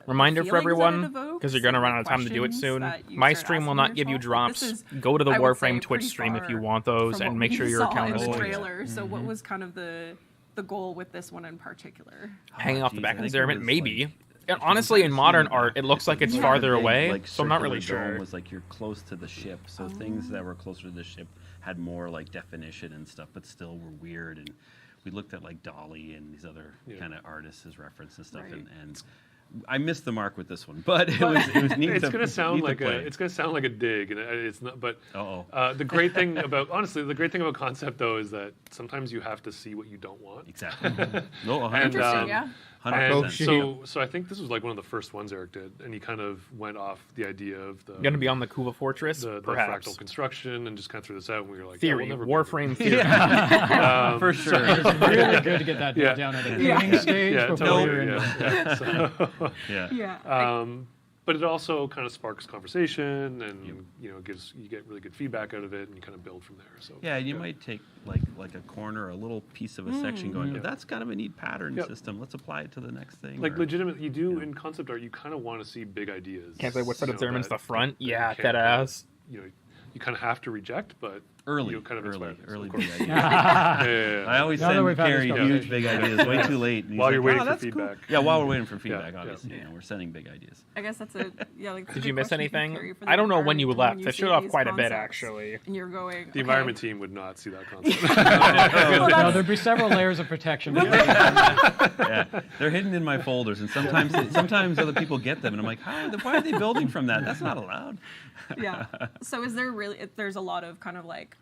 Reminder for feelings that it everyone, evokes because you're going to and run the out of time to do it questions soon. that you My start stream will asking not give you yourself. Like, drops. this is, Go to the I would say, Warframe Twitch pretty stream if you far want those, from and what make we sure your saw account in is the linked. trailer. So what was kind of the goal with this one in particular? Hanging off the geez, back I of the think it Zerman, was, maybe. like, And honestly, in modern seen, art, it looks like it's Yeah. farther big, away, like, so I'm not really circular dome sure. was like you're close to the ship, so things that were closer to the ship had more like definition and stuff, but still were weird. And we looked at like Dolly and these other kind of artists as reference and stuff, Right. and I missed the mark with this one, but it was neat. It's to, gonna sound neat to like play. it's gonna sound like a dig, and it's not. But Uh-oh. the great thing about the great thing about concept though is that sometimes you have to see what you don't want. Exactly. No, And, Interesting, yeah. And 100%. so I think this was like one of the first ones Eric did, and he kind of went off the idea of the Going to be on the Kuva Fortress, the perhaps. fractal construction, and just kind of threw this out, and we were like, Theory, yeah, we'll never Warframe build it. theory. For sure. It's really good to get that down at a beginning stage before totally, you're in yeah. So, Yeah. but it also kind of sparks conversation, and you get really good feedback out of it, and you kind of build from there. So Yeah, you might take like a corner, a little piece of a section, going, that's kind of a neat pattern system. Let's apply it to the next thing. Like legitimately, you do in concept art, you kind of want to see big ideas. Can't say what side of Zerman's the front. that Yeah, you that can't, ass. You kind of have to reject, but early, you kind of expect it, so early of course. big ideas. Yeah. I always Now that send we've had this Carrie huge conversation. big ideas way too late. and he's While you're like, waiting "Oh, for that's cool." feedback. Yeah, while we're waiting for feedback, Yeah. obviously, we're sending big ideas. I guess that's a like. Did you miss anything? Carry for the I don't know when you environment left. when It showed see off these quite a bit, concepts actually. And you're going. The environment team would not see that concept. No, there'd be several layers of protection. Yeah, they're hidden in my folders, and sometimes other people get them, and I'm like, why are they building from that? That's not allowed. Yeah. So is there really? There's a lot of kind of like,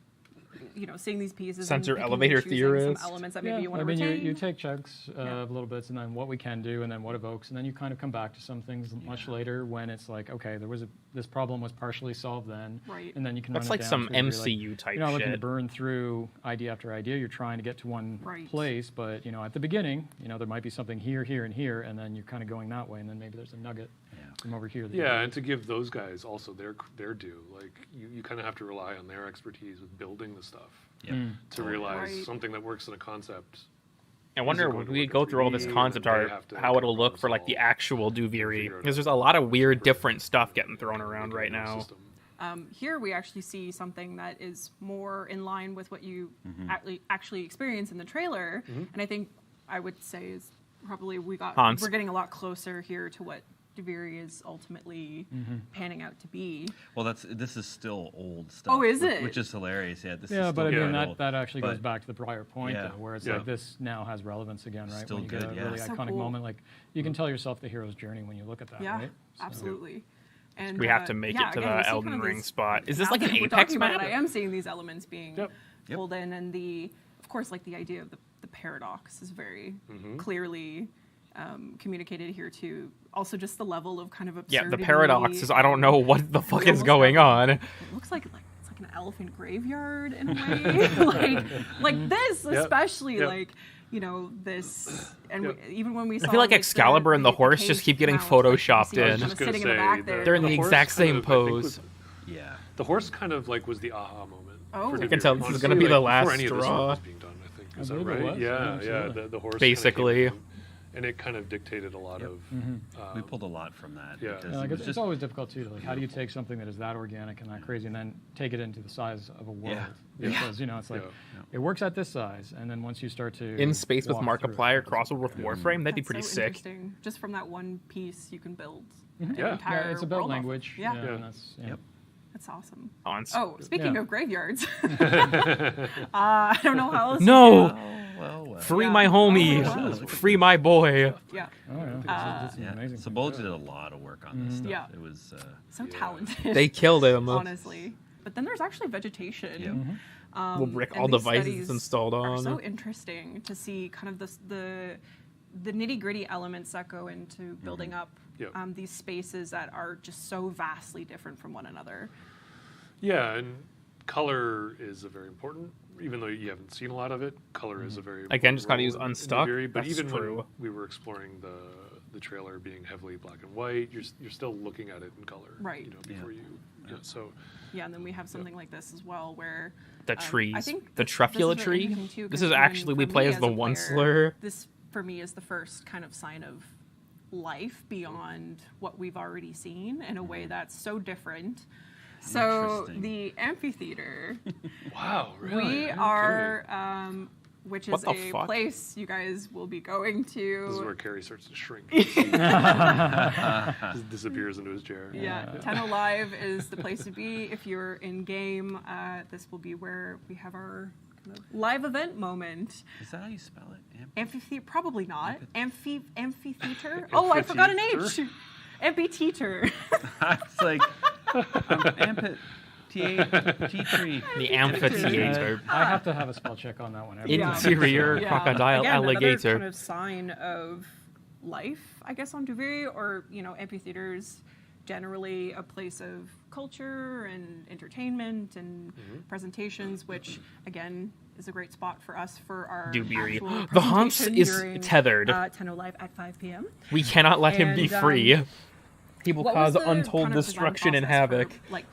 seeing these pieces. Sensor and picking and elevator choosing theorist. Some elements that maybe you want to retain. You take chunks of little bits, and then what we can do, and then what evokes, and then you kind of come back to some things much later when it's like, okay, this problem was partially solved then, Right. and then you can. That's run like it down some through, you're MCU type You're not looking to shit. burn through idea after idea. You're trying to get to one place, but at the beginning, there might be something here, here, and here, and then you're kind of going that way, and then maybe there's a nugget from over here. Yeah, and to give those guys also their due. Like you kind of have to rely on their expertise with building the stuff to realize something that works in a concept. I wonder when we go through all this concept art, how it'll look for like the actual Duviri, because there's a lot of weird, different stuff getting thrown around right now. Here we actually see something that is more in line with what you actually experience in the trailer, and I think I would say is probably we're getting a lot closer here to what Duviri is ultimately panning out to be. Well, this is still old stuff. Oh, is it? Which is hilarious. Yeah, this Yeah, is but I still mean quite old. that actually goes But- back to the prior point, though, where it's like this now has relevance again, right? Still when you get good, a yeah. really So iconic cool. moment, like you can tell yourself the hero's journey when you look at that, Yeah, right? So- absolutely. And We have to make it to again, we the see Elden kind of Ring these- spot. Is this now like an that we're Apex talking about map? it, I am seeing these elements being pulled in, and of course, like the idea of the paradox is very clearly communicated here too. Also, just the level of kind of absurdity. Yeah, the paradox is I don't know what the fuck is almost going on. It looks like it's like an elephant graveyard in a way. like this, especially like this, and even when we saw I feel like Excalibur and the horse just keep getting photoshopped in. Sitting in the back there. They're in the horse exact kind same of, I think, pose. was- The horse kind of like was the aha moment. Oh. for I can tell this is gonna be Honestly, the like, last before any of this work straw. was being done, I think. Is that believe it right? was. Yeah, Yeah, yeah. absolutely. The horse Basically. kinda came in, and it kind of dictated a lot of. We pulled a lot from that. Yeah. because Yeah, like it was it's just always difficult too. Like, how do you take something that is that organic and that crazy, and then take it into the size of a world? Yeah. Because it's like it works at this size, and then once you start to In space with walk through it, Markiplier, crossover with Warframe, that'd be That's pretty so sick. interesting. Just from that one piece, you can build an Yeah, entire it's a build world off of. language. Yeah. and that's, That's awesome. Oh, Speaking yeah. of graveyards, I don't know how else. No! To Free Yeah. my homie! Oh, Free my boy! yeah. Oh, yeah. This is amazing. So Bolge did a lot of work on this stuff. Yeah. It was So talented. They killed him. honestly. But then there's actually vegetation. We'll brick and all these devices studies installed are on. so interesting to see kind of the nitty gritty elements that go into building up these spaces that are just so vastly different from one another. Yeah, and color is a very important. Even though you haven't seen a lot of it, color is a very Again, just gotta role use in Unstuck. Duviri, But That's even true. when we were exploring the trailer being heavily black and white, you're still looking at it in color, Right. Before you. Yeah, so Yeah, and then we have something like this as well, where The I trees. think The this is Truffula very tree. interesting too, This 'cause is even actually, we for play me as the a one player, slur. This for me is the first kind of sign of life beyond what we've already seen in a way that's so different. So the amphitheater. Wow, really? We are, which What is the a fuck? place you guys will be going to. This is where Carrie starts to shrink. Just disappears into his chair. Yeah, Tenno Live is the place to be. If you're in game, this will be where we have our kind of live event moment. Is that how you spell it? Amphitheater? Probably not. Amphitheater? Oh, I forgot an H. Amphitheater. It's like T3. The amphitheater. I have to have a spell check on that one. every time. Interior crocodile Again, alligator. Another kind of sign of life, I guess, on Duviri, or amphitheaters generally a place of culture and entertainment and presentations, which again is a great spot for us for our Duviri. actual The Haunts presentation is during, tethered. Tenno Live at 5 p.m. We cannot let him be free. He will what was cause the untold kind of design destruction and process for, havoc. like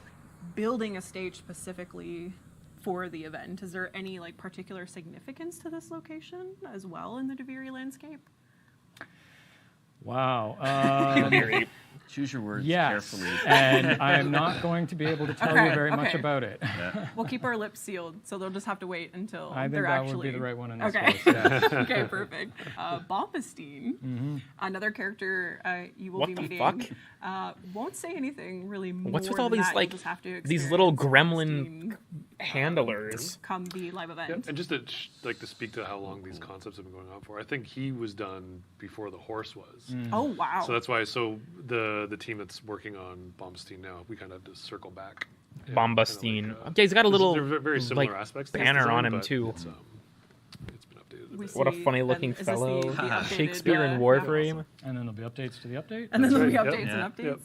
building a stage specifically for the event. Is there any like particular significance to this location as well in the Duviri landscape? Wow. Choose your words yes, carefully. And I am not going to be able to tell you very much about it. We'll keep our lips sealed, so they'll just have to wait until I think they're that actually. would be the right one in this okay. case. Yeah. Okay, perfect. Bombastine, another character you will What be the meeting. fuck? Won't say anything really more. What's with all than these that. like You'll just have to these little experience gremlin handlers? come the live event. Yeah, and just to to speak to how long these concepts have been going on for, I think he was done before the horse was. Oh wow! So that's why. So the team that's working on Bombastine now, we kind of had to circle back. Bombastine. Okay, he's got a little they're very similar like aspects to his banner design, on him but too. It's been updated a bit. What a funny looking is this fellow. the updated, Shakespeare in Warframe. And then there'll be updates to the update. And then there'll be Yep. updates and updates.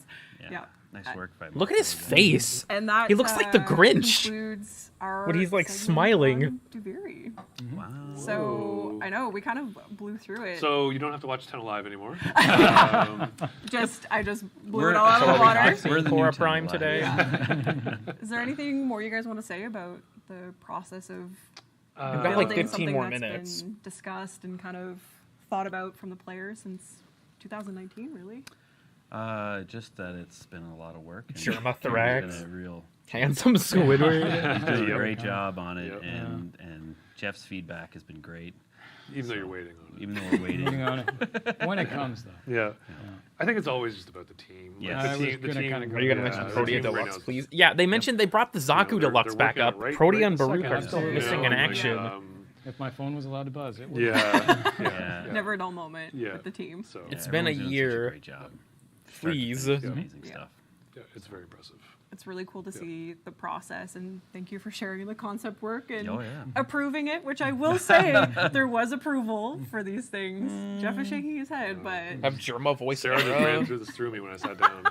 Yeah. Nice work. Look at his face. And that He looks like the Grinch. concludes our When he's like segment smiling. on Duviri. Wow. So I know we kind of blew through it. So you don't have to watch Tenno Live anymore. I just blew it all out of the water. We're the Cora Prime today. Is there anything more you guys want to say about the process of We've got like building 15 something more that's minutes. been discussed and kind of thought about from the players since 2019, really? Just that it's been a lot of work. and Germothorax. it's been a real Handsome Squidward. He's doing a Yep. great job on it, Yep. and Jeff's feedback has been great. Even though you're waiting on it. Even though we're waiting. Waiting on it. When it comes, though. Yeah. I think it's always just about the team. Yeah. Like, I was the gonna team. kinda go Are you gonna Yeah, mention the Protea team right Deluxe, now is please? Yeah, they mentioned they brought the Zaku they're Deluxe back working on up. it right Protea and this Baruch second. are still Yeah. missing Yeah, in like, action. If my phone was allowed to buzz, it would. Yeah. Never a dull moment Yeah. with the team. So It's been a everyone's doing such year. great job. Please. Start to finish, amazing stuff. yeah, it's very impressive. It's really cool to see the process, and thank you for sharing the concept work and Oh, yeah. approving it, which I will say there was approval for these things. Jeff is shaking his head, but Have Germa voice Sarah just era. ran through me when I sat down.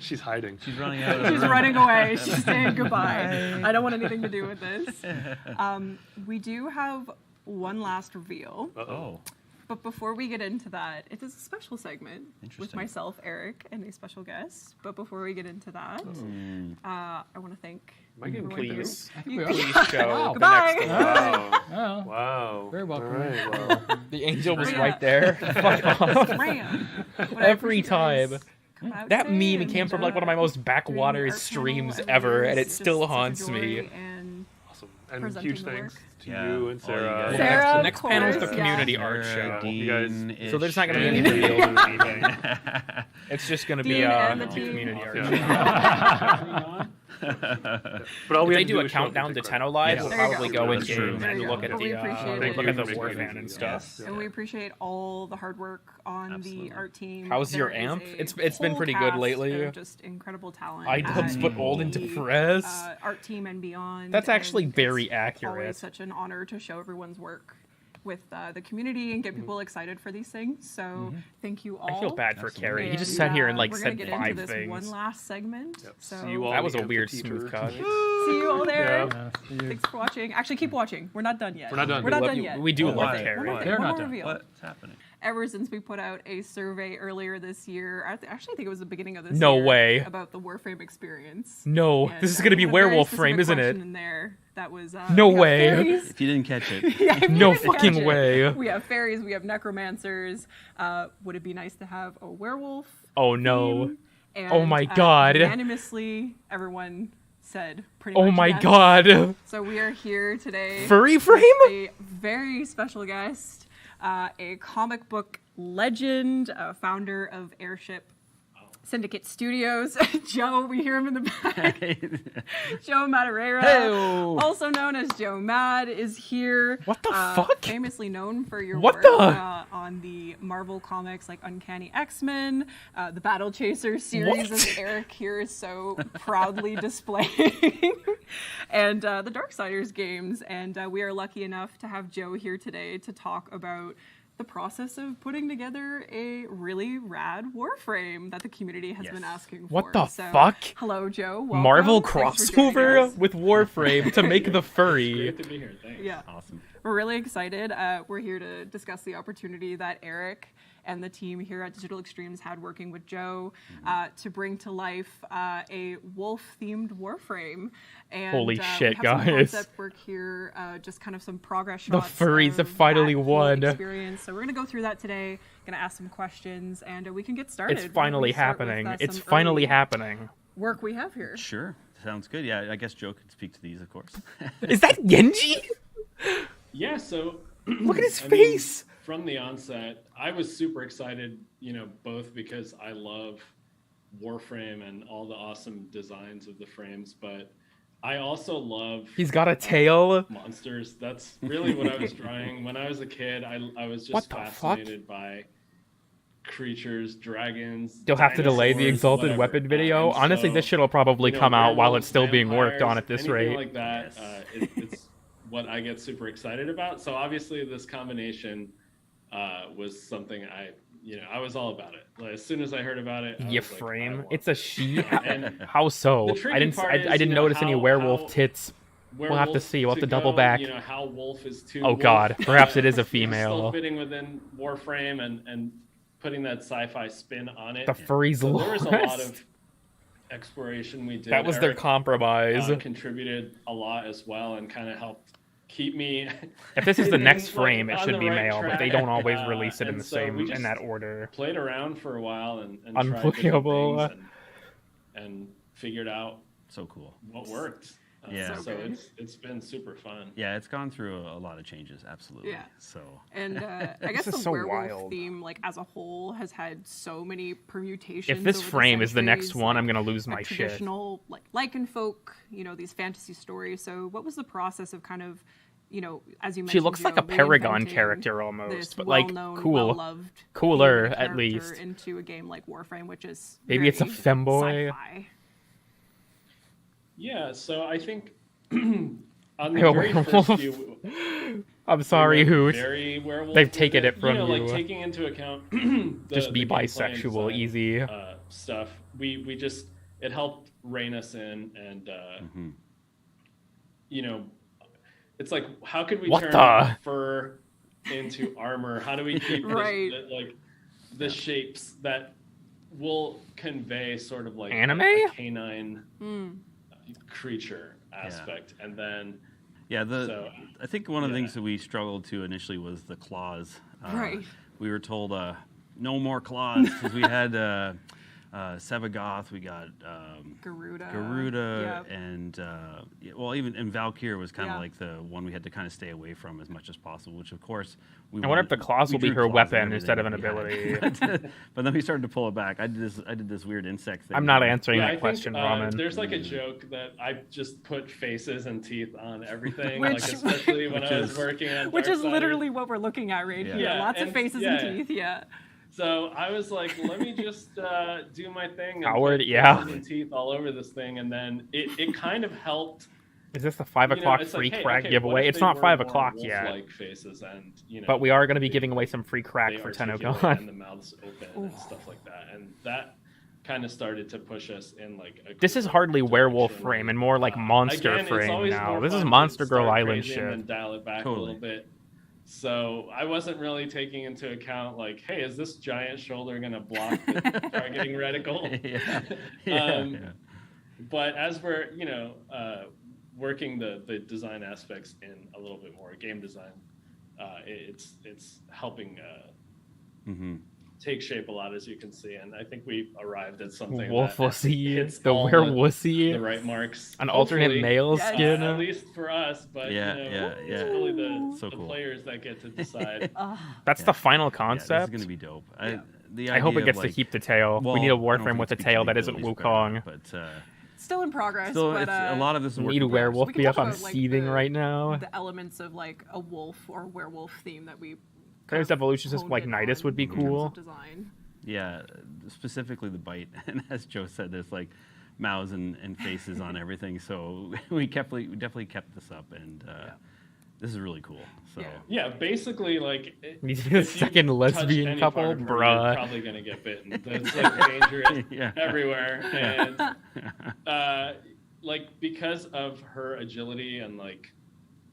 She's hiding. She's running out of the she's room. running away. She's saying goodbye. I don't want anything to do with this. We do have one last reveal. Oh. But before we get into that, it is a special segment with Interesting. myself, Eric, and a special guest. But before we get into that, I want to thank Am I getting everyone here. Please. I think we are. Please show Wow. the Goodbye. next Wow. Oh, Wow. Very welcome. All right, well, The angel was Yeah. right there. Fuck off. Ram. But I Every appreciate you guys time. coming out That today meme came and, from like one of my most doing backwater the art streams panel. ever, It and was it still just such a haunts me. joy, and awesome. And presenting huge the thanks work. to Yeah. you and Oh, you Sarah. guys. Sarah, The of next panel is the course, yeah. community art Sarah, show. You guys- Dean, So there's not going to be And any Neil reveals or and anything. It's just going to be Dean and the the team. community art Yeah. show. But all If we they had to do a is show up countdown and to take Tenno credit. Live, Yeah. we'll There you probably go. go That's in true. game There and you look go. at But we the appreciate Thank look you at the for making war it fan and easy. stuff. And we appreciate all the hard work on Absolutely. the art team. How's your There is amp? a It's been whole pretty good cast lately. of just incredible talent. iDubbbz at put old into the, press. Art team and beyond. That's actually and very it's accurate. Always such an honor to show everyone's work with the community and get people excited for these things. So thank you all. I feel bad for Absolutely. Carrie. He just And, sat here and like we're gonna said get 5 into this things. one last segment. Yep. So See you all That was a in the weird teacher. smooth cut. see you all there. Yeah. Thanks for watching. Actually, keep watching. We're not done yet. We're not done. We're not We done love- yet. we do One more love thing, Carrie. one more thing, They're one not more done. reveal. What's happening? Ever since we put out a survey earlier this year, actually I think it was the beginning of this No year, way. about the Warframe experience. No, And, this is we going to be had a very werewolf specific frame, isn't it? question in there that was No we have way. fairies. If you didn't catch it, Yeah, if you No didn't catch fucking it. way. We have fairies, we have necromancers. Would it be nice to have a werewolf? Oh no. theme? And, Oh my God. Unanimously, everyone said pretty much Oh my yes. god. So we are here today. Furry with frame? A very special guest, a comic book legend, founder of Airship Syndicate Studios. Joe, we hear him in the back. Joe Madureira, Hey-o. also known as Joe Mad, is here. What the fuck? Famously known for your What work the? on the Marvel comics like Uncanny X-Men, the Battle Chasers series, What? as Eric here is so proudly displaying, and the Darksiders games. And we are lucky enough to have Joe here today to talk about the process of putting together a really rad Warframe that the community has been asking for. What the So, fuck? Hello, Joe. Welcome. Marvel Thanks for joining crossover us. with Warframe to make the furry. Great to be here. Thanks. Yeah. Awesome. We're really excited. We're here to discuss the opportunity that Eric and the team here at Digital Extremes had working with Joe to bring to life a wolf-themed Warframe. And, Holy we shit, have some guys. concept work here, just kind of some progress The shots. furries have of finally that whole won. Experience. So we're gonna go through that today. Gonna ask some questions, and we can get started. It's Why don't finally we start with, happening. It's some finally early happening. work we have here. Sure. Sounds good. Yeah, I guess Joe could speak to these, of course. Is that Genji? Yeah, so Look at his I mean, face. from the onset, I was super excited, both because I love Warframe and all the awesome designs of the frames, but I also love He's got a tail. monsters. That's really what I was drawing. When I was a kid, I was What just the fuck? fascinated by creatures, dragons. You'll have to delay the dinosaurs, Exalted whatever. Weapon video. And Honestly, so, this shit will probably come out while it's still being worked on at this anything rate. like that, it's what I get super excited about. So obviously, this combination was something I was all about it. Like, as soon as I heard about it, I You was like, frame. It's a she. And How so? the tricky I didn't. part I is, didn't notice any how werewolf tits. We'll have to werewolf see. We'll have to to double go, back. how wolf is too. Oh wolf, God. Perhaps it is a Still female. fitting within Warframe and putting that sci-fi spin on it. The furry's so there was a lot lost. of exploration we did. That was their Eric, compromise. contributed a lot as well and kind of helped keep me. If this is the next like, frame, it on should the be right male, but track. they don't always release it in And the so same we in just that order. Played around for a while and tried different Unbelievable. things and figured out So cool. what worked. Yeah. So it's been super fun. Yeah, it's gone through a lot of changes, absolutely. Yeah. So. And I guess This the is so werewolf wild. theme, like as a whole, has had so many permutations. If this over frame is the next centuries, one, like I'm gonna lose a my shit. Traditional, like lycanfolk, these fantasy stories. So, what was the process of kind of, as you mentioned, She looks like a Joe, Paragon reinventing character this almost, but like well-known, cool, well-loved cooler female at character least. into a game like Warframe, which is Maybe it's a very femboy. sci-fi. Yeah, so I think on the Yo, very werewolf. first few, I'm sorry, we went Hoot. very werewolf They've with taken it from like you. taking into account Just be the gameplay and bisexual, design, easy. Stuff. We just it helped rein us in, and it's like how could we What turn the? fur into armor? How do we keep Right. the shapes that will convey sort of like Anime? a canine creature aspect, and then Yeah, so, I think one of the things that we struggled to initially was the claws. Right. We were told no more claws because we had Sevagoth, we got Garuda, Yep. and even Valkyr was kind of Yeah. like the one we had to kind of stay away from as much as possible. Which of course we. I wonder if the claws we will be drew her claws and weapon instead of an everything. ability. But then we started to pull it back. I did this weird insect thing. I'm not answering I that think, question, Ramen. There's like a joke that I just put faces and teeth on everything, Which- like especially when I was working on Which is Darksiders. literally what we're looking at right here. Yeah, Lots of and- faces yeah. and teeth. Yeah. So I was like, let me just do my thing. And Howard, put yeah. faces and teeth all over this thing, and then it kind of helped. Is this the 5 o'clock it's free like, hey, crack okay, what giveaway? if It's they not were 5 more o'clock yet. wolf-like faces, and But we are going to be giving away some free crack they for articulate Tennocon. and the mouths open and stuff like that, and that kind of started to push us in like a This is hardly werewolf frame and more like monster Again, it's frame always now. more This is fun to Monster Girl start Island crazy and shit. then dial it back a Totally. little bit. So I wasn't really taking into account like, hey, is this giant shoulder gonna block the targeting reticle? Yeah. But as we're working the design aspects in a little bit more game design, it's helping take shape a lot, as you can see, and I think we've arrived at something Wolf that wussy, hits the all werewussy, the right marks. an alternate Hopefully, male skin. at least for us. But Yeah, it's really the cool. players that get to decide. That's the final Yeah, this concept. is gonna be dope. I hope it gets to keep the tail. We need a Well, I don't Warframe think with a it speaks tail to the that isn't abilities of everyone, Wukong. But Still in progress. still, but, it's, a lot of this is work Need a in progress. werewolf we can be up. talk I'm about, like, seething right now. the elements of like a wolf or werewolf theme that we. There's evolution system honed like in Nidus would be in terms of cool. design. Yeah, specifically the bite, and as Joe said, there's like mouths and faces on everything. So we definitely kept this up, and this is really cool. So yeah, basically like He's a second lesbian couple, bruh. You're probably gonna get bitten. That's like dangerous everywhere, and like because of her agility and like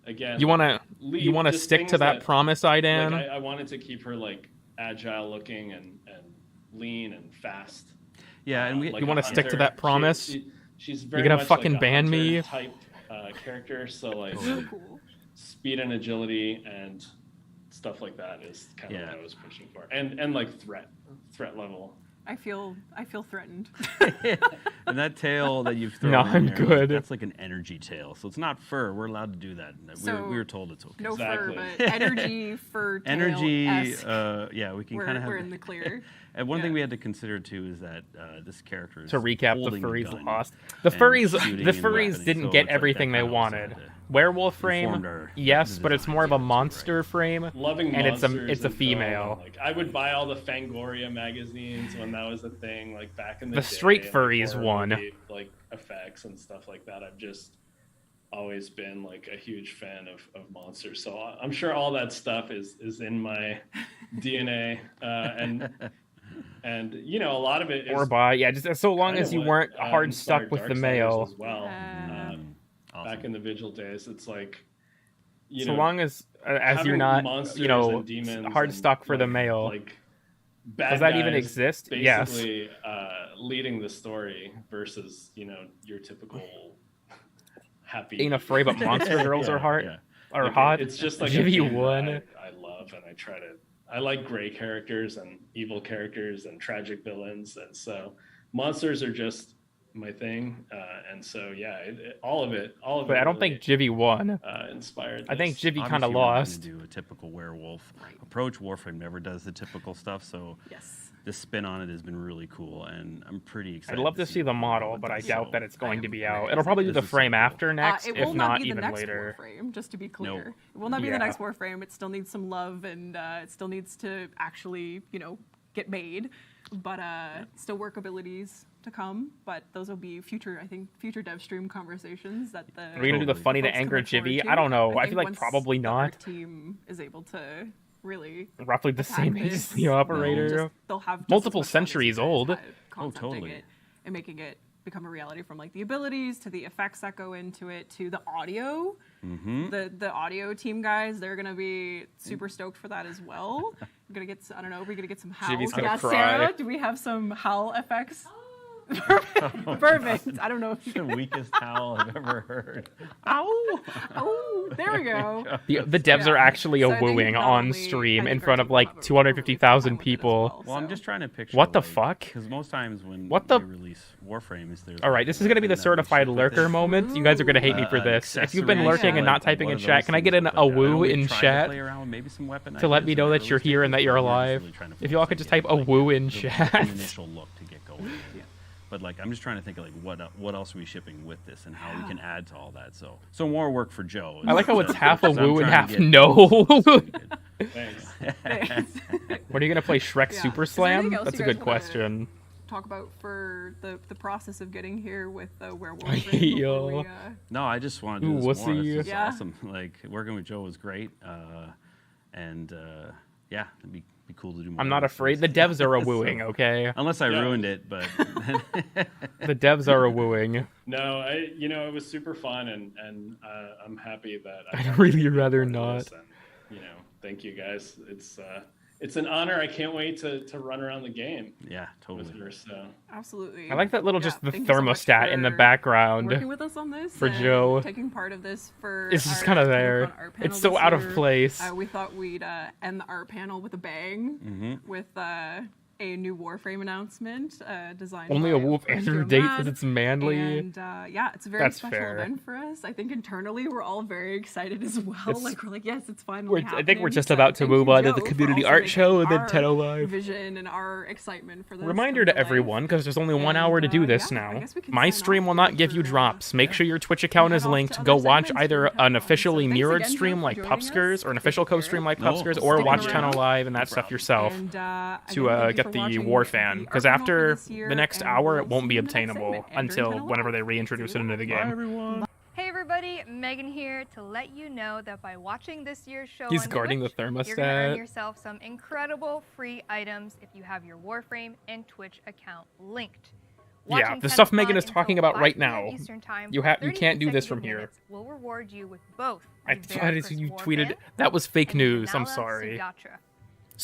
again, You wanna stick to that promise, Idan? Like, I wanted to keep her like agile looking and lean and fast. Yeah, and like you want to stick to that promise? She's very You're gonna much fucking like a ban hunter me? type character, so like cool. speed and agility and stuff like that is kind of what I was pushing for, and like threat level. I feel threatened. And that tail that you've thrown No, in I'm there, good. That's like an energy tail, so it's not fur. We're allowed to do that. We were told it's okay. No fur, but energy fur tail. Energy. esque. Yeah, we can kind of have. We're in the clear. And one thing we had to consider too is that this character is To recap, the holding a furries gun lost. The and furries shooting and weaponing, didn't so get it's like everything that they kind of also wanted. had to Werewolf informed frame, our yes, but it's more of a monster frame, Loving and monsters it's a and female. film, like I would buy all the Fangoria magazines when that was a thing, like back in the The day, straight and furries horror won. movie, like effects and stuff like that. I've just always been like a huge fan of monsters, so I'm sure all that stuff is in my DNA, and you know a lot of it is Or by just so long kind as of you what, weren't hard inspired stuck with the Darksiders male. as well. Awesome. Back in the Vigil days, it's like you So know, long as you're having not monsters hard and stuck for the like- male. like bad Does that even guys exist? Yes. basically leading the story versus your typical happy Ain't afraid, but monster girls are hard. Are Like, hot. it's just like a Give you theme that one. I love, and I like gray characters and evil characters and tragic villains, and so monsters are just my thing, and so yeah, all of it. But I don't think Jivy won. Inspired. I think this. Jivy kind of Obviously, we're not lost. gonna do a typical werewolf approach. Warframe never does the typical stuff, so this spin on it has been really cool, and I'm pretty excited. I'd love to see the model, but I this. doubt that it's going to be out. It'll probably do the frame after next, It if will not be the even next later. Warframe, just to be clear. Nope. It will not be Yeah. the next Warframe. It still needs some love, and it still needs to actually, get made. But still work abilities to come. But those will be future dev stream conversations that the. Are we gonna do the funny to folks anger can look forward Jivy? to. I don't know. I think feel like once probably the not. art team is able to really Roughly the attack same age this, as the operator. they'll have just Multiple as much fun as centuries you guys old. had concepting it and making it become a reality, from like the abilities to the effects that go into it to the audio. Mm-hmm. The audio team guys, they're gonna be super stoked for that as well. We're gonna get, I don't know, we're gonna get some howl. Jivy's gonna Yeah, cry. Sarah, do we have some howl effects? Perfect. I don't know if you The weakest howl I've ever heard. Ow! Oh, there we go. The devs are actually So I think wooing not on only- stream I in think front our of team like 250,000 people. Well, I'm just trying to picture. What the like, fuck? Because most times when What the- we release Warframes, there's. All right, this is gonna be the certified lurker moment. You guys are gonna hate me for this. If you've been lurking and not typing in chat, can I get a woo in chat to let me know that you're here and that you're alive? If y'all could just type a woo in chat. An initial look to get going. But like, I'm just trying to think of like what else are we shipping with this and how we can add to all that. So more work for Joe. I like how it's half a because I'm woo and trying half to get- no. Thanks. When are you gonna play Shrek Yeah. Super Is there anything Slam? else That's a you guys good wanna question. Talk about for the process of getting here with the werewolf. I hate y'all. No, I just want to Ooh, do this more. wussy. It's just Yeah. awesome. Like working with Joe was great, and yeah, it'd be cool to do more. I'm not of this. afraid. The devs are a So- wooing, okay? Unless I Yeah. ruined it, but The devs are a wooing. No, it was super fun, and I'm happy that I'd got really to be rather part of this, not. and, thank you guys. It's an honor. I can't wait to run around the game. Yeah, totally. With her, so. Absolutely. I like that little Yeah, just the thank you so much thermostat in the for background working with us on this for and Joe. taking part of this for It's just our kind of Tennocon there. art panel It's so this out of year. place. We thought we'd end the art panel with a bang, Mm-hmm. with a new Warframe announcement designed Only by a Wolf Andrew Andrew date Mad. because it's manly. And yeah, it's a very That's special fair. event for us. I think internally we're all very excited as well. It's- Like we're like, yes, it's finally I think we're happening. just So about to thank move you, on to Joe, the for community also art making show and then our Tenno Live. vision and our excitement for this. Reminder come to everyone, because there's only 1 hour to do this yeah, I now. guess we can My sign stream off will not give you drops. Make sure your Twitch account is linked. Go watch either an officially mirrored again, Joe, stream for like joining Pupskers us. or an official co-stream like No, Pupskers, for or sticking watch around. Tenno Live and No that stuff problem. yourself And, to again, thank you get for the watching War the fan. art Because panel for after this year, the next and hour, we'll it won't see be you in the next obtainable segment. Andrew, until Tenno whenever Live. they reintroduce it into the game. Hey everybody! everybody, Megan here to let you know that by watching this year's show He's on guarding Twitch, the you're going to earn thermostat. yourself some incredible free items if you have your Warframe and Twitch account linked. Yeah, Watching the stuff Tennocon Megan is talking until about right 5 p.m. now. Eastern Time You for 30 can't do this from consecutive here. minutes will reward you with both I the thought Veracruz you War tweeted Fan that was fake and the news. I'm Vanilla sorry. Sugatra.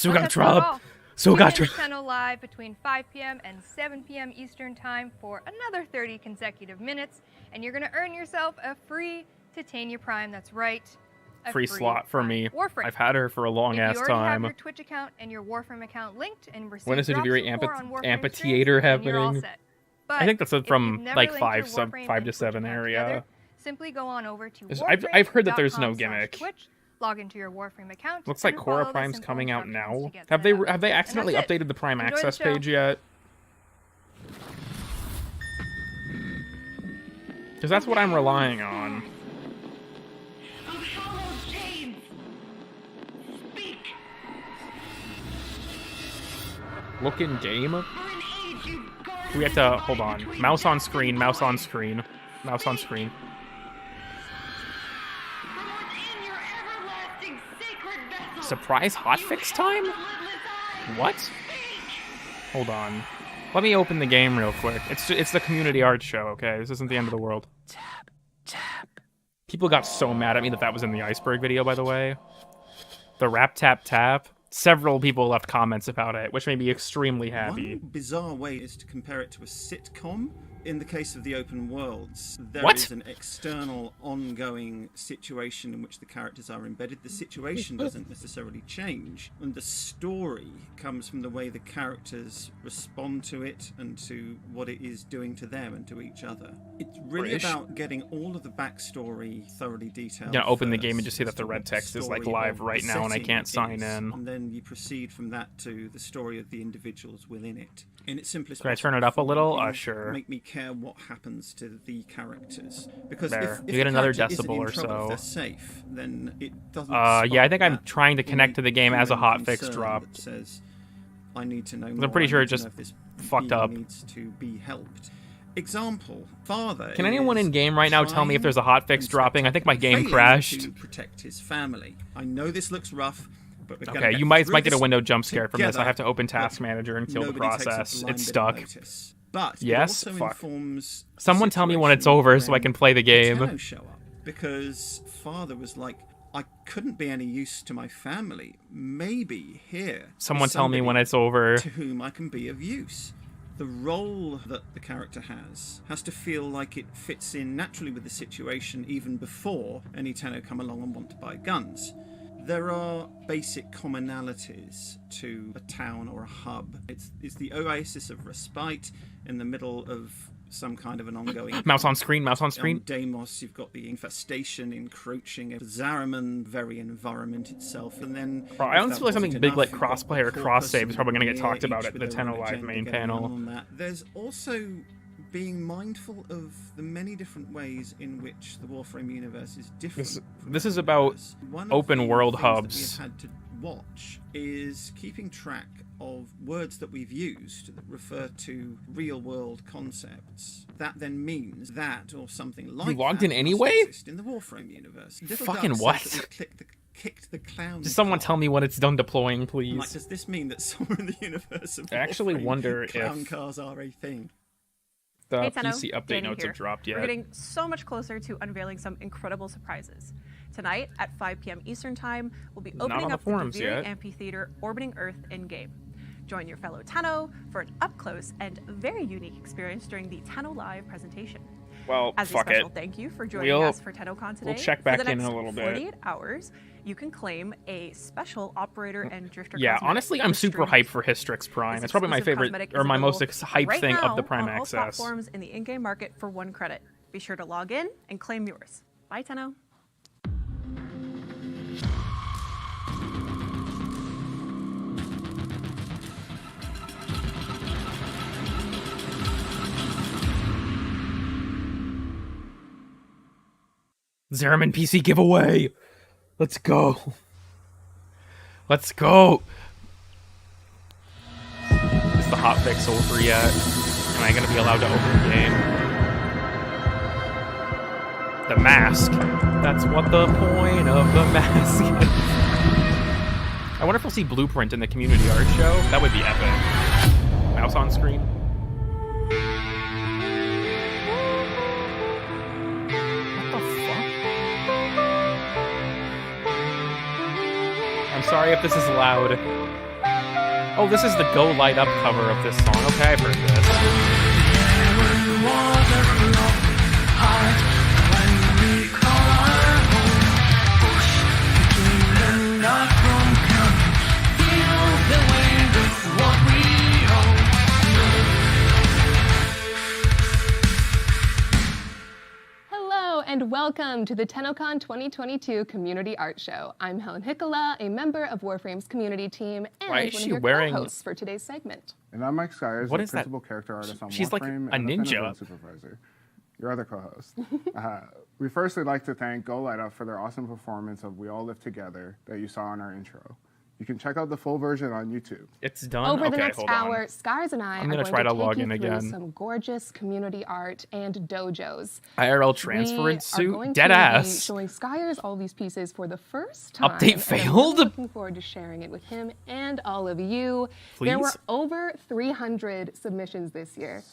But that's not Sugatra. all. Tune in to Sugatra. Tenno Live between 5 p.m. and 7 p.m. Eastern Time for another 30 consecutive minutes, and you're going to earn yourself a free Titania Prime. That's right. A Free slot for me. Warframe. I've had her for a long If ass you already have time. your Twitch account and your Warframe account linked and received When is the drop very support on Warframe amphitheater streams, then you're all happening? set. I think that's But if from you've never like linked your 5 Warframe to and Twitch 7 account area. together, simply go on over to I've heard that there's no warframe.com/twitch, gimmick. log into your Warframe account. Looks like and Korra follow the Prime's simple coming out instructions now. to get Have set up. they And accidentally that's it. updated the Prime Enjoy the Access show. page yet? Because that's what I'm relying on. Look in game. We have to hold on. Mouse on screen. Mouse on screen. Mouse on screen. Surprise hotfix time? What? Hold on. Let me open the game real quick. It's the community art show, okay? This isn't the end of the world. People got so mad at me that was in the iceberg video, by the way. The rap tap tap. Several people left comments about it, which made me extremely happy. One bizarre way is to compare it to a sitcom. In the case of the open worlds, there What? is an external, ongoing situation in which the characters are embedded. The situation doesn't necessarily change, and the story comes from the way the characters respond to it and to what it is doing to them and to each other. It's really British. about getting all of the backstory thoroughly detailed. I'm gonna open the first, game and just see as that the to red what text is like story live of right the now and I setting can't sign is, in. and then you proceed from that to the story of the individuals within it. In its simplest Can I turn possible it up a form, little? it Sure. Make me care what happens to the characters, because There. if You get the another character isn't decibel in or trouble, if so. they're safe, then it doesn't. Yeah, I spark think I'm that trying to connect to the game as a human hotfix concern dropped. that says, I need to know I'm more. pretty I sure need it to just know if this fucked being up. needs to be helped. Example: Father. Can anyone is in game right now tell me if trying there's a hotfix and dropping? I think my game failing crashed. to protect his family. I know this looks rough, but we're gonna Okay, get you might through get a this window jump scare from this. I together, have to open but Task Manager and kill the nobody takes a process. blind It's bit of stuck. notice. But Yes? it also Fuck. informs Someone tell me when it's over so I can play the game. Tenno show up, because Father was like, I couldn't be any use to my family. Maybe here. is Someone tell me when somebody it's over. To whom I can be of use. The role that the character has to feel like it fits in naturally with the situation even before any Tenno come along and want to buy guns. There are basic commonalities to a town or a hub. It's the oasis of respite in the middle of some kind of an ongoing... Mouse on screen, mouse on screen. On Deimos, you've got the infestation encroaching. Zariman, very environment itself. And then... Bro, I don't if that feel like something wasn't big enough, like you've got crossplay or the cross Corpus save is probably going to get and talked each about at with the their Tenno own Live agenda main going panel. on that. There's also being mindful of the many different ways in which the Warframe universe is different. This is about One of open the world things that hubs. we've had to watch is keeping track of words that we've used that refer to real world concepts. That then means that or something like logged that in must anyway? exist in the Warframe universe. Little Fucking Duck what? says that we kicked the clown. Just someone tell me when it's done deploying, I'm please. like, does this mean that somewhere in the universe of I actually Warframe, wonder clown if cars are a thing? the Hey, Tenno, PC update Danny notes here. have dropped yet. We're getting so much closer to unveiling some incredible surprises. Tonight at 5 p.m. Eastern Time, we'll be Not on opening the up the forums Deviri yet. Amphitheater orbiting Earth in-game. Join your fellow Tenno for an up-close and very unique experience during the Tenno Live presentation. Well, As a fuck special it. thank you for joining We'll- us for Tennocon today. we'll check back for the in next a little bit. 48 hours, you can claim a special operator and drifter Yeah, cosmetic honestly, for I'm the super stream. hyped for Hystrix Prime. This It's probably my exclusive favorite, cosmetic or is my most available hyped right thing of the now Prime on all Access. platforms in the in-game market for 1 credit. Be sure to log in and claim yours. Bye, Tenno. Zeraman PC giveaway. Let's go. Let's go. Is the hotfix over yet? Am I going to be allowed to open the game? The mask. That's what the point of the mask is. I wonder if we'll see Blueprint in the community art show. That would be epic. Mouse on screen. What the fuck? I'm sorry if this is loud. Oh, this is the Go Light Up cover of this song. Okay, I've heard this. Hello and welcome to the Tennocon 2022 Community Art Show. I'm Helen Hickola, a member of Warframe's community team and Why one is of she your wearing- co-hosts for today's segment. And I'm Mike Skyers, What the is that? principal character artist on She's like Warframe a and the ninja. event supervisor. Your other co-host. We first would like to thank Go Light Up for their awesome performance of We All Live Together that you saw in our intro. You can check out the full version on YouTube. It's done? Over the Okay, next hold on. hour, Scars and I I'm are gonna going try to to log take in you through again. some gorgeous community art and dojos. IRL transference We are suit? going Dead to ass. Be showing Skyers all these pieces for the first time. Update and failed? I'm really looking forward to sharing it with him and all of you. There were Please? over 300 submissions this year.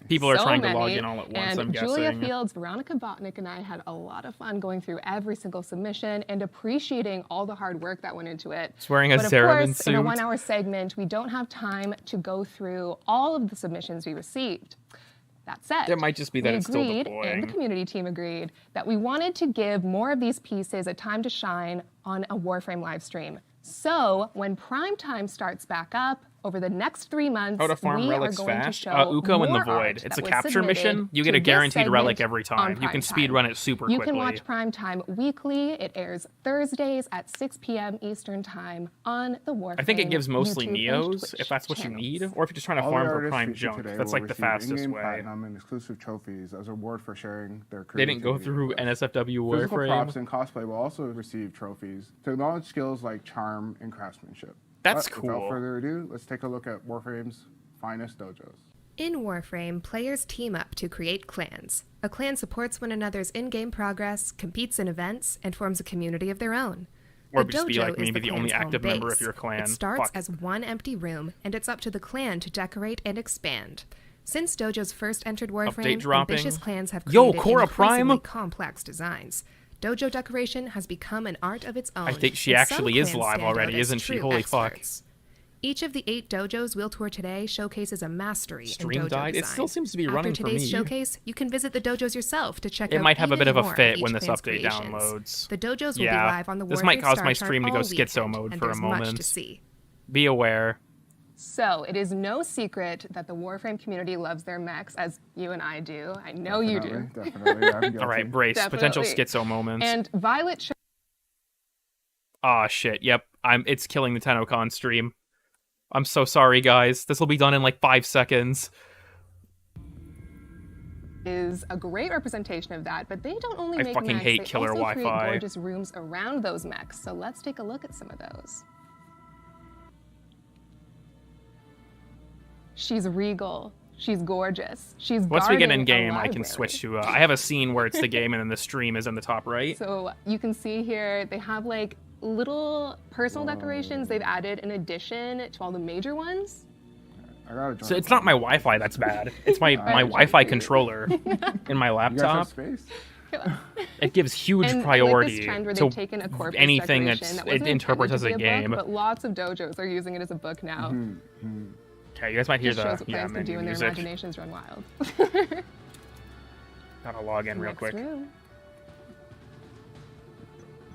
People are So trying to log many, in all at once, and I'm Julia guessing. Fields, Veronica Botnick, and I had a lot of fun going through every single submission and appreciating all the hard work that went into it. She's wearing a but of Zeraman course, in a suit. 1-hour segment, we don't have time to go through all of the submissions we received. That said, It might just be that we it's still agreed, deploying. and the community team agreed, that we wanted to give more of these pieces a time to shine on a Warframe live stream. So when prime time starts back up, over the next 3 months, How to farm we relics are going fast? to show Uko in the more art Void. It's that a was capture submitted mission. You get to a this guaranteed relic segment every on time. You prime can speed time. run it super You quickly. can watch prime time weekly. It airs Thursdays at 6 p.m. Eastern time on the Warframe I think it gives mostly YouTube and Neos, Twitch if that's what you channels. need, or if you're just trying to All farm the for artists prime featured junk. today That's will like the receive fastest in-game way. platinum and exclusive trophies as a reward for sharing their They didn't go creativity. through NSFW Physical props Warframe. and cosplay will also receive trophies to acknowledge skills like charm and craftsmanship. That's But cool. Without further ado, let's take a look at Warframe's finest dojos. In Warframe, players team up to create clans. A clan supports one another's in-game progress, competes in events, and forms a community of their own. Or The just be dojo like is maybe the only clan's home active member base. of your clan. It starts Fuck. as one empty room, and it's up to the clan to decorate and expand. Since dojos first entered Warframe, dropping. ambitious clans have Yo, created Cora Prime? increasingly complex designs. Dojo decoration has become an art of its own. I think she and some actually is clans live stand out already, as isn't she? true Holy fuck. experts. Each of the 8 dojos we'll tour today showcases a mastery Stream in dojo died? It design. still seems to be After running for today's me. showcase, you can visit the dojos yourself to check It out might have a bit even of a more fit each when this clan's update creations. downloads. The dojos will Yeah, be live on the this might Warframe cause Star my Chart stream to go all schizo weekend, mode and for a there's much moment. to see. Be aware. So it is no secret that the Warframe community loves their mechs, as you and I do. I know you do. Definitely, I'm guilty. All right, brace. Potential Definitely. schizo moments. And Violet Aw, shit. Yep. It's killing the Tennocon stream. I'm so sorry, guys. This will be done in like 5 seconds. is a great representation of that, but they don't only I make fucking mechs, hate they killer also create Wi-Fi. gorgeous rooms around those mechs. So let's take a look at some of those. She's regal. She's gorgeous. She's Once we get guarding in a game, I can library. switch to. I have a scene where it's the game and then the stream is in the top right. So you can see here they have like little personal decorations they've added in addition to all the major ones. I gotta join. So it's not my Wi-Fi that's bad. It's my Wi-Fi controller in my You guys have laptop. space? It gives huge And priority like this trend where to they've taken a corpus anything decoration that's that wasn't it interprets intended as to a be game. book, but lots of dojos are using it as a book now. Okay, you guys might hear Just shows the what players can do menu when their music. imaginations run wild. Gotta log in real Next quick. room.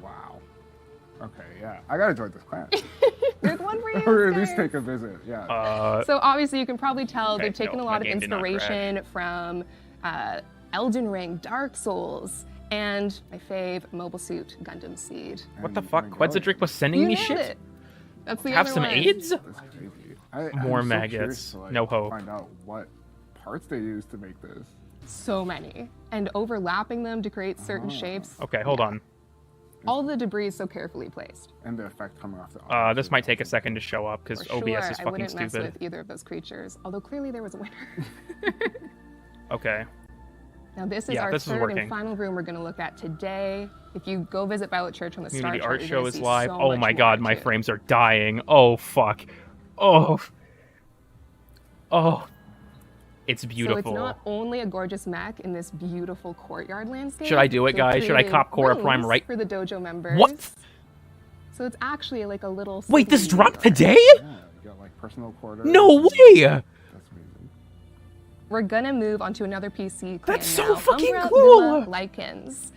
Wow. Okay, yeah. I gotta join this clan. There's one for you. Or at least Scarce. take a visit. Yeah. So obviously you can probably tell okay, they've taken no, a my lot of game did not crash. inspiration from Elden Ring, Dark Souls, and my fave, Mobile Suit Gundam Seed. What the fuck? Quetzalcoatl was sending You me nailed shit? it. That's the Have other some one. AIDS? I'm More so maggots. curious to, No hope. Find out what parts they use to make this. So many. And overlapping them to create certain shapes. Okay, hold on. All the debris is so carefully placed. And the effect coming off the This might take a second to show up because For OBS sure, is I fucking wouldn't mess stupid. with either of those creatures, although clearly there was a winner. Okay. Now this is Yeah, our this is third working. and final room we're going to look at today. If you go visit Violet Church on the Star Community Chart, art you're show gonna is see live. so Oh much my more god, my too. frames are dying. Oh fuck. Oh. Oh. It's beautiful. So it's not only a gorgeous mech in this beautiful courtyard landscape. Should I do it, they've guys? Should I created cop Cora Prime rooms right- for the dojo members? What? So it's actually like a little. Wait, this city dropped or- today? You got like personal quarters. No way! That's amazing. We're gonna move onto another PC clan That's so now. fucking Umbra cool! Villa Lycans.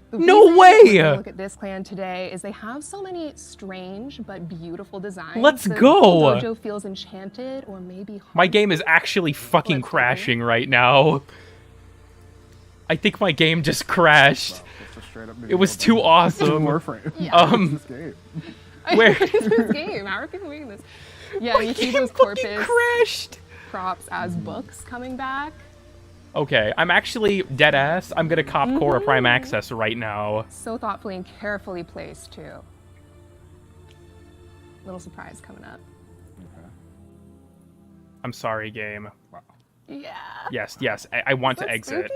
The No reason way! we're gonna look at this clan today is they have so many strange but beautiful designs. Let's The go! dojo feels enchanted or maybe My game is actually fucking crashing right now. I think my game just crashed. It was too awesome. Warframe. Yeah. This game. Where? This game. How are people making this? Yeah, you see those corpus props as books coming back. Okay, I'm actually dead ass. I'm gonna cop Cora Prime Access right now. So thoughtfully and carefully placed too. Little surprise coming up. I'm sorry, game. Yeah. Yes, I want to exit.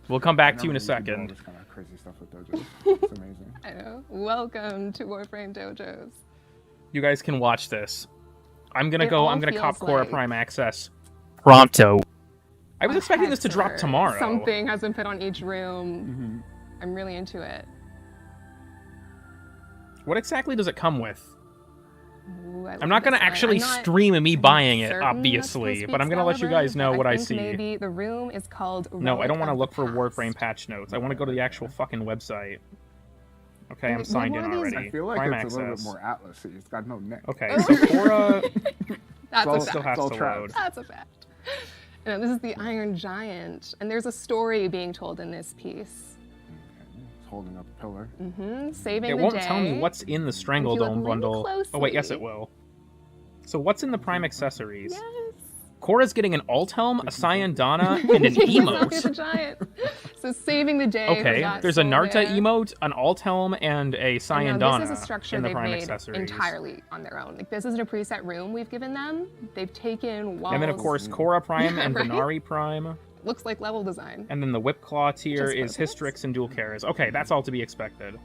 We'll come back to you in a second. This kind of crazy stuff with dojos. It's amazing. I know. Welcome to Warframe Dojos. You guys can watch this. I'm gonna It go. all I'm gonna cop feels Cora like- Prime Access. Pronto. I was A expecting this to drop hex or tomorrow. Something has been put on each room. I'm really into it. What exactly does it come with? Ooh, I I'm love not gonna this one. actually I'm not stream me buying it, certain that's obviously, supposed to be but I'm gonna let you guys Excalibur, know but what I think see. Maybe the room is called. No, I Relic don't want to of look the for Past. Warframe patch notes. I want to go to the actual fucking website. Okay, I'm Wait, signed what in are these- already. I feel like Prime it's a little bit access. more Atlas-y. It's got no neck. Okay, so Cora That's a still fact. has to load. That's a fact. And this is the Iron Giant, and there's a story being told in this piece. It's holding up a pillar. Saving It the won't day. tell me what's in the Strangle If you look Dome really bundle. Oh wait, yes closely- it will. So what's in the Prime accessories? Cora's getting an alt helm, a Cyan Donna, and an He's the emote. giant. So saving the day. Okay, got there's a sold Narta there. emote, an alt helm, and a And Cyan now Donna this is a structure in the they've Prime made accessories. entirely on their own. Like this isn't a preset room we've given them. They've taken walls. And then of course Cora Prime and Right? Venari Prime. Looks like level design. And then the Whip Claw tier Just is Hystrix and Dual Cares. Okay, that's all to be expected.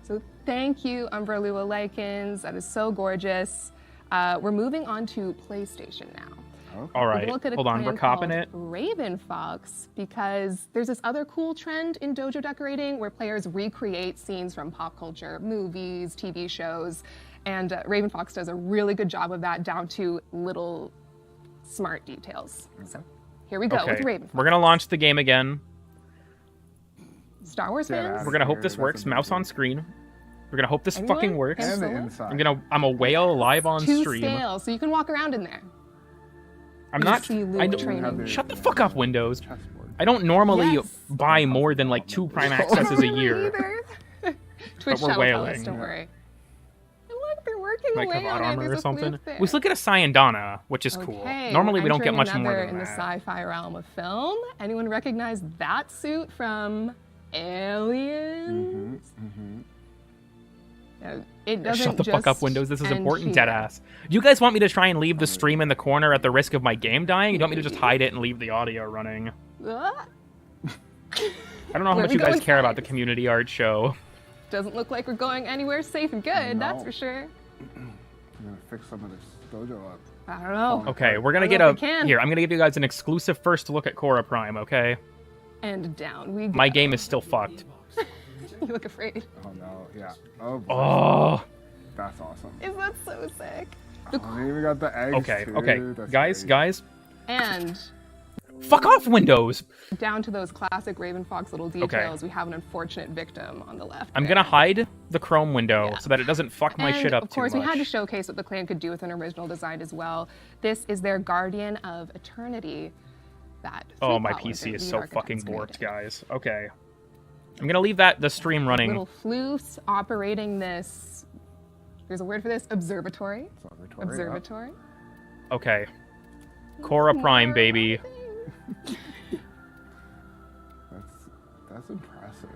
So thank you, Umbra Lua Lycans. That is so gorgeous. We're moving on to PlayStation now. All We're right, gonna look at a hold on, we're clan copping called it. Raven Fox, because there's this other cool trend in dojo decorating where players recreate scenes from pop culture, movies, TV shows, and Raven Fox does a really good job of that down to little smart details. So here we go Okay, with Raven Fox. we're gonna launch the game again. Star Wars fans? We're gonna hope this works. Mouse on screen. We're gonna hope this Anyone? fucking works. And the inside. I'm a whale live on To stream. scale, so you can walk around in there. I'm You not. see Luke I don't, training. shut the fuck up, Windows. I don't normally buy more than like 2 Prime accesses a year. Twitch But we're channel tell us, whaling. don't worry. And look, they're working Like away Cavod on it. armor There's or a something. flute there. We still get a Cyan Donna, which is cool. Okay, Normally we're we don't get entering much more another than in the that. sci-fi realm of film. Anyone recognize that suit from Aliens? No, it doesn't Shut the fuck up, just Windows. This is end important, here. deadass. You guys want me to try and leave the stream in the corner at the risk of my game dying? You want me to just hide it and leave the audio running? Ah, I don't know how Where much we you guys going care about the community art show. doesn't look like we're going anywhere safe and good, that's No. for sure. I'm gonna fix some of this dojo up. I don't know. Okay, we're gonna I don't get know a if we can. here. I'm gonna give you guys an exclusive first look at Cora Prime. Okay, And down we go. my game is still fucked. You look afraid. Oh no, yeah. Oh. Boy. Oh. That's awesome. Is that so sick? Oh, we even got the eggs Okay, too. okay, That's guys, great. guys, And fuck off, Windows. down to those classic Raven Fox little details, we have an unfortunate victim on the left. I'm there. gonna hide the Chrome window so that it doesn't fuck my And shit up of course, too we much. had to showcase what the clan could do with an original design as well. This is their Guardian of Eternity. That Oh, my three-pot PC wizard is lead so architects fucking created. borked, guys. Okay, I'm gonna leave the stream running. Little floofs operating this. There's a word for this: observatory. Observatory. Okay, Cora Prime, baby. That's impressive.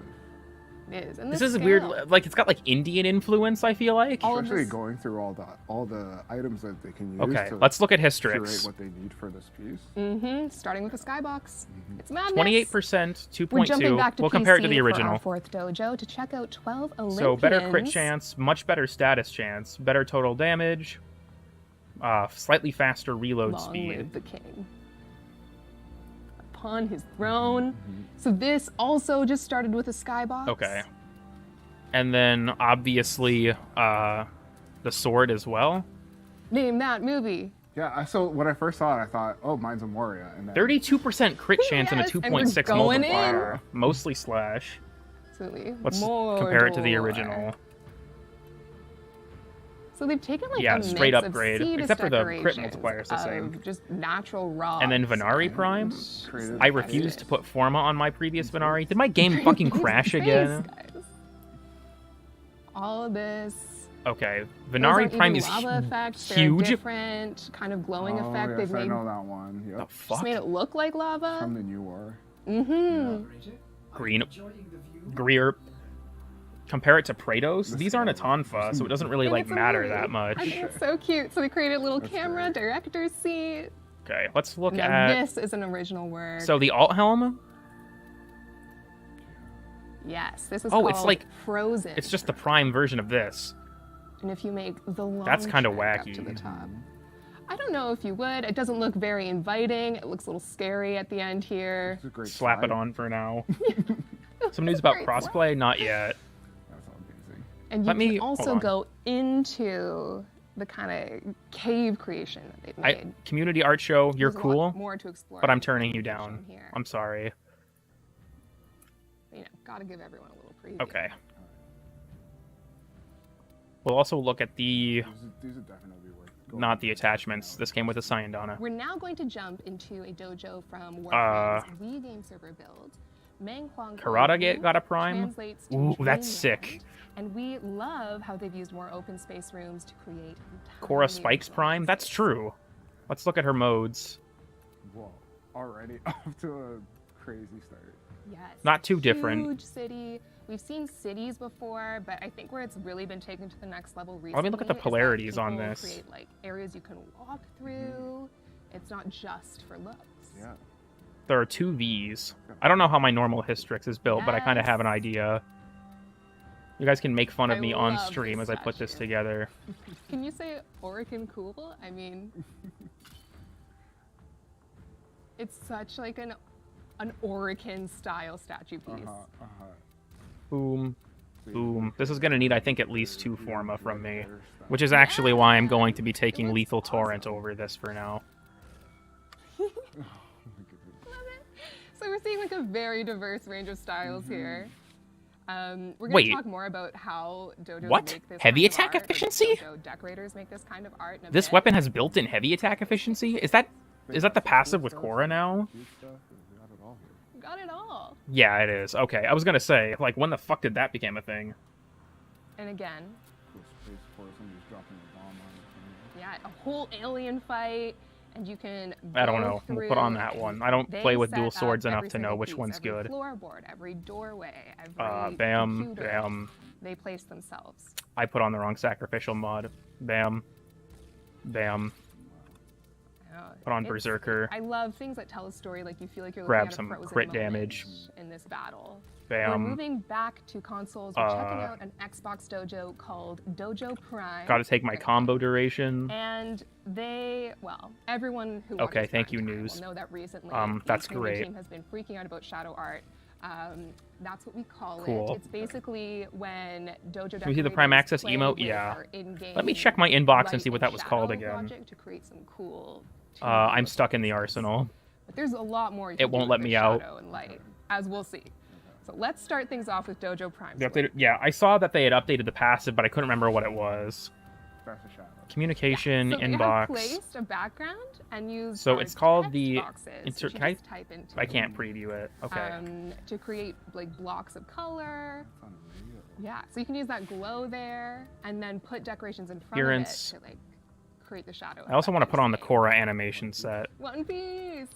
It is. And This the is weird. scale. Like, it's got like Indian influence, I feel like. Especially going through all the items that they can use. Okay, to let's look at curate Hystrix. what they need for this piece. Starting with the skybox. It's madness. 28%, 2.2. We're jumping back to We'll PC compare it to the for original. our fourth dojo to check out 12 Olympians. So better crit chance, much better status chance, better total damage, slightly faster reload Long speed. live the king. Upon his throne. So this also just started with a skybox. Okay. And then obviously the sword as well. Name that movie. Yeah, so when I first saw it, I thought, oh, mine's a Moria. And then 32% crit chance and a Yes, and 2.6 we're going multiplier. Mostly slash. Absolutely. Let's compare it to the original. So they've taken like Yeah, a straight mix upgrade, of except for the crit decorations multiplier is the same. of just natural raw. And then Venari Prime. creative I refused to put Forma on my previous Venari. Did my game fucking crash again? All of this. Okay, Those Venari aren't Prime even is lava effects. They're a huge. different kind of glowing oh, effect. yes, They've I made know that one. Yep. just made it look like lava. From the new war. Green. Greer. Compare it to Praetos. These aren't a Tonfa, so it doesn't really And like it's a matter movie. that much. I think it's so cute. So they created a little camera, director's seat. Okay, let's look Now at. this is an original work. So the alt helm. Yes, this is Oh, called it's like Frozen. It's just the Prime version of this. And if you make the long That's kind of trek up wacky. to the top. I don't know if you would. It doesn't look very inviting. It looks a little scary at the end here. Slap it on for now. Some news about crossplay? Not yet. And you Let me can hold also on. go into the kind of cave creation that they've made. Community art show. You're There's a lot cool. more to explore But I'm in turning you the down. section here. I'm sorry. You know, gotta give everyone a little preview. Okay. We'll also look at the. These are definitely worth going Not the attachments. This came with a Sayandana. We're now going to jump into a dojo from Warframe's Wii game server build. Meng Huang Karada got a prime. translates to Ooh, that's Dreamland, sick. And we love how they've used more open space rooms to create. Cora entirely Spikes original Prime. That's true. Let's look at her modes. Whoa, already off to a crazy start. Yes. Not too different. Huge city. We've seen cities before, but I think where it's really been taken to the next level recently. Let me look at the is that polarities on people this. Create like areas you can walk through. It's not just for looks. Yeah. There are 2 Vs. I don't know how my normal Hystrix is built, but I kind of have an idea. You guys can make fun of I me on love stream this as I put this together. Can you say Orican cool? I mean, it's such like an Orican style statue piece. Boom. Boom. This is going to need, I think, at least 2 Forma from me. Which is actually why I'm going to be taking Lethal Torrent over this for now. So we're seeing like a very diverse range of styles here. We're going Wait. to talk more about how dojos What? make this Heavy kind of attack art, or efficiency? dojo decorators make this kind of art. in a This bit. weapon has built-in heavy attack efficiency? Is that the passive with Cora now? Got it all. Yeah, it is. Okay, I was going to say, like, when the fuck did that become a thing? And again, yeah, a whole alien fight, and you can. I don't go know. We'll through put on that and one. I don't they play with set dual up swords enough every to know single which piece, one's every good. Floorboard, every doorway, every Bam, computer, bam. They place themselves. I put on the wrong sacrificial mod. Bam. Bam. Put on It's- Berserker. I love things that tell a story. Like you feel like you're Grab looking some at a frozen crit moment damage. in this battle. Bam. We're moving back to consoles. We're checking out an Xbox dojo called Dojo Prime. Gotta take my combo duration. And they, well, everyone who watches Okay, thank you, Prime Time news. will know that recently. That's the Nintendo great. team has been freaking out about shadow art. That's what we call Cool. it. It's basically when dojo. Can we see the Prime decorators Access play emote? with Yeah. our in-game Let me check my inbox and see light what that was called shadow again. logic to create some cool. I'm stuck in the arsenal. But there's a lot more. You It can won't do let with me the out. shadow and light, as we'll see. So let's start things off with Dojo Prime. They updated, yeah, I saw that they had updated the passive, but I couldn't remember what it was. Communication, So we have inbox. placed a background and used. So our it's called text the boxes, which you can I, just type into. I can't preview it. Okay. To create like blocks of color. Yeah, so you can use that glow there, and then put decorations in front Appearance. of it to like create the shadow. I also want to put on the Cora animation set. One Piece.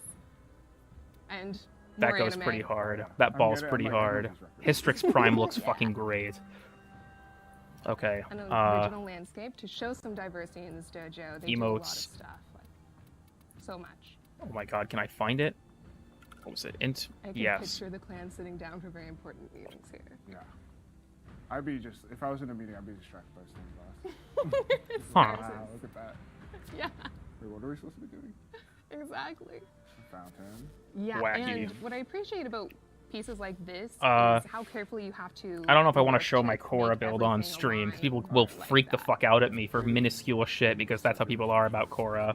And That More goes anime. pretty hard. That ball's pretty hard. Hystrix Prime looks fucking great. Okay. An original landscape to show some diversity in this dojo. They do a lot of Emotes. stuff. Like, so much. Oh my god, can I find it? What was it? I can Yes. picture the clan sitting down for very important meetings here. Yeah. I'd be just, if I was in a meeting, I'd be distracted by stained glass. Huh. Wow, look at that. Yeah. Wait, what are we supposed to be doing? Exactly. Fountain. Yeah, Wacky. and what I appreciate about pieces like this Uh, is how carefully you have to. I don't know if I want to work show my make Korra build on everything stream, align because people will freak the fuck out at me for minuscule shit, because that's how people are about Korra.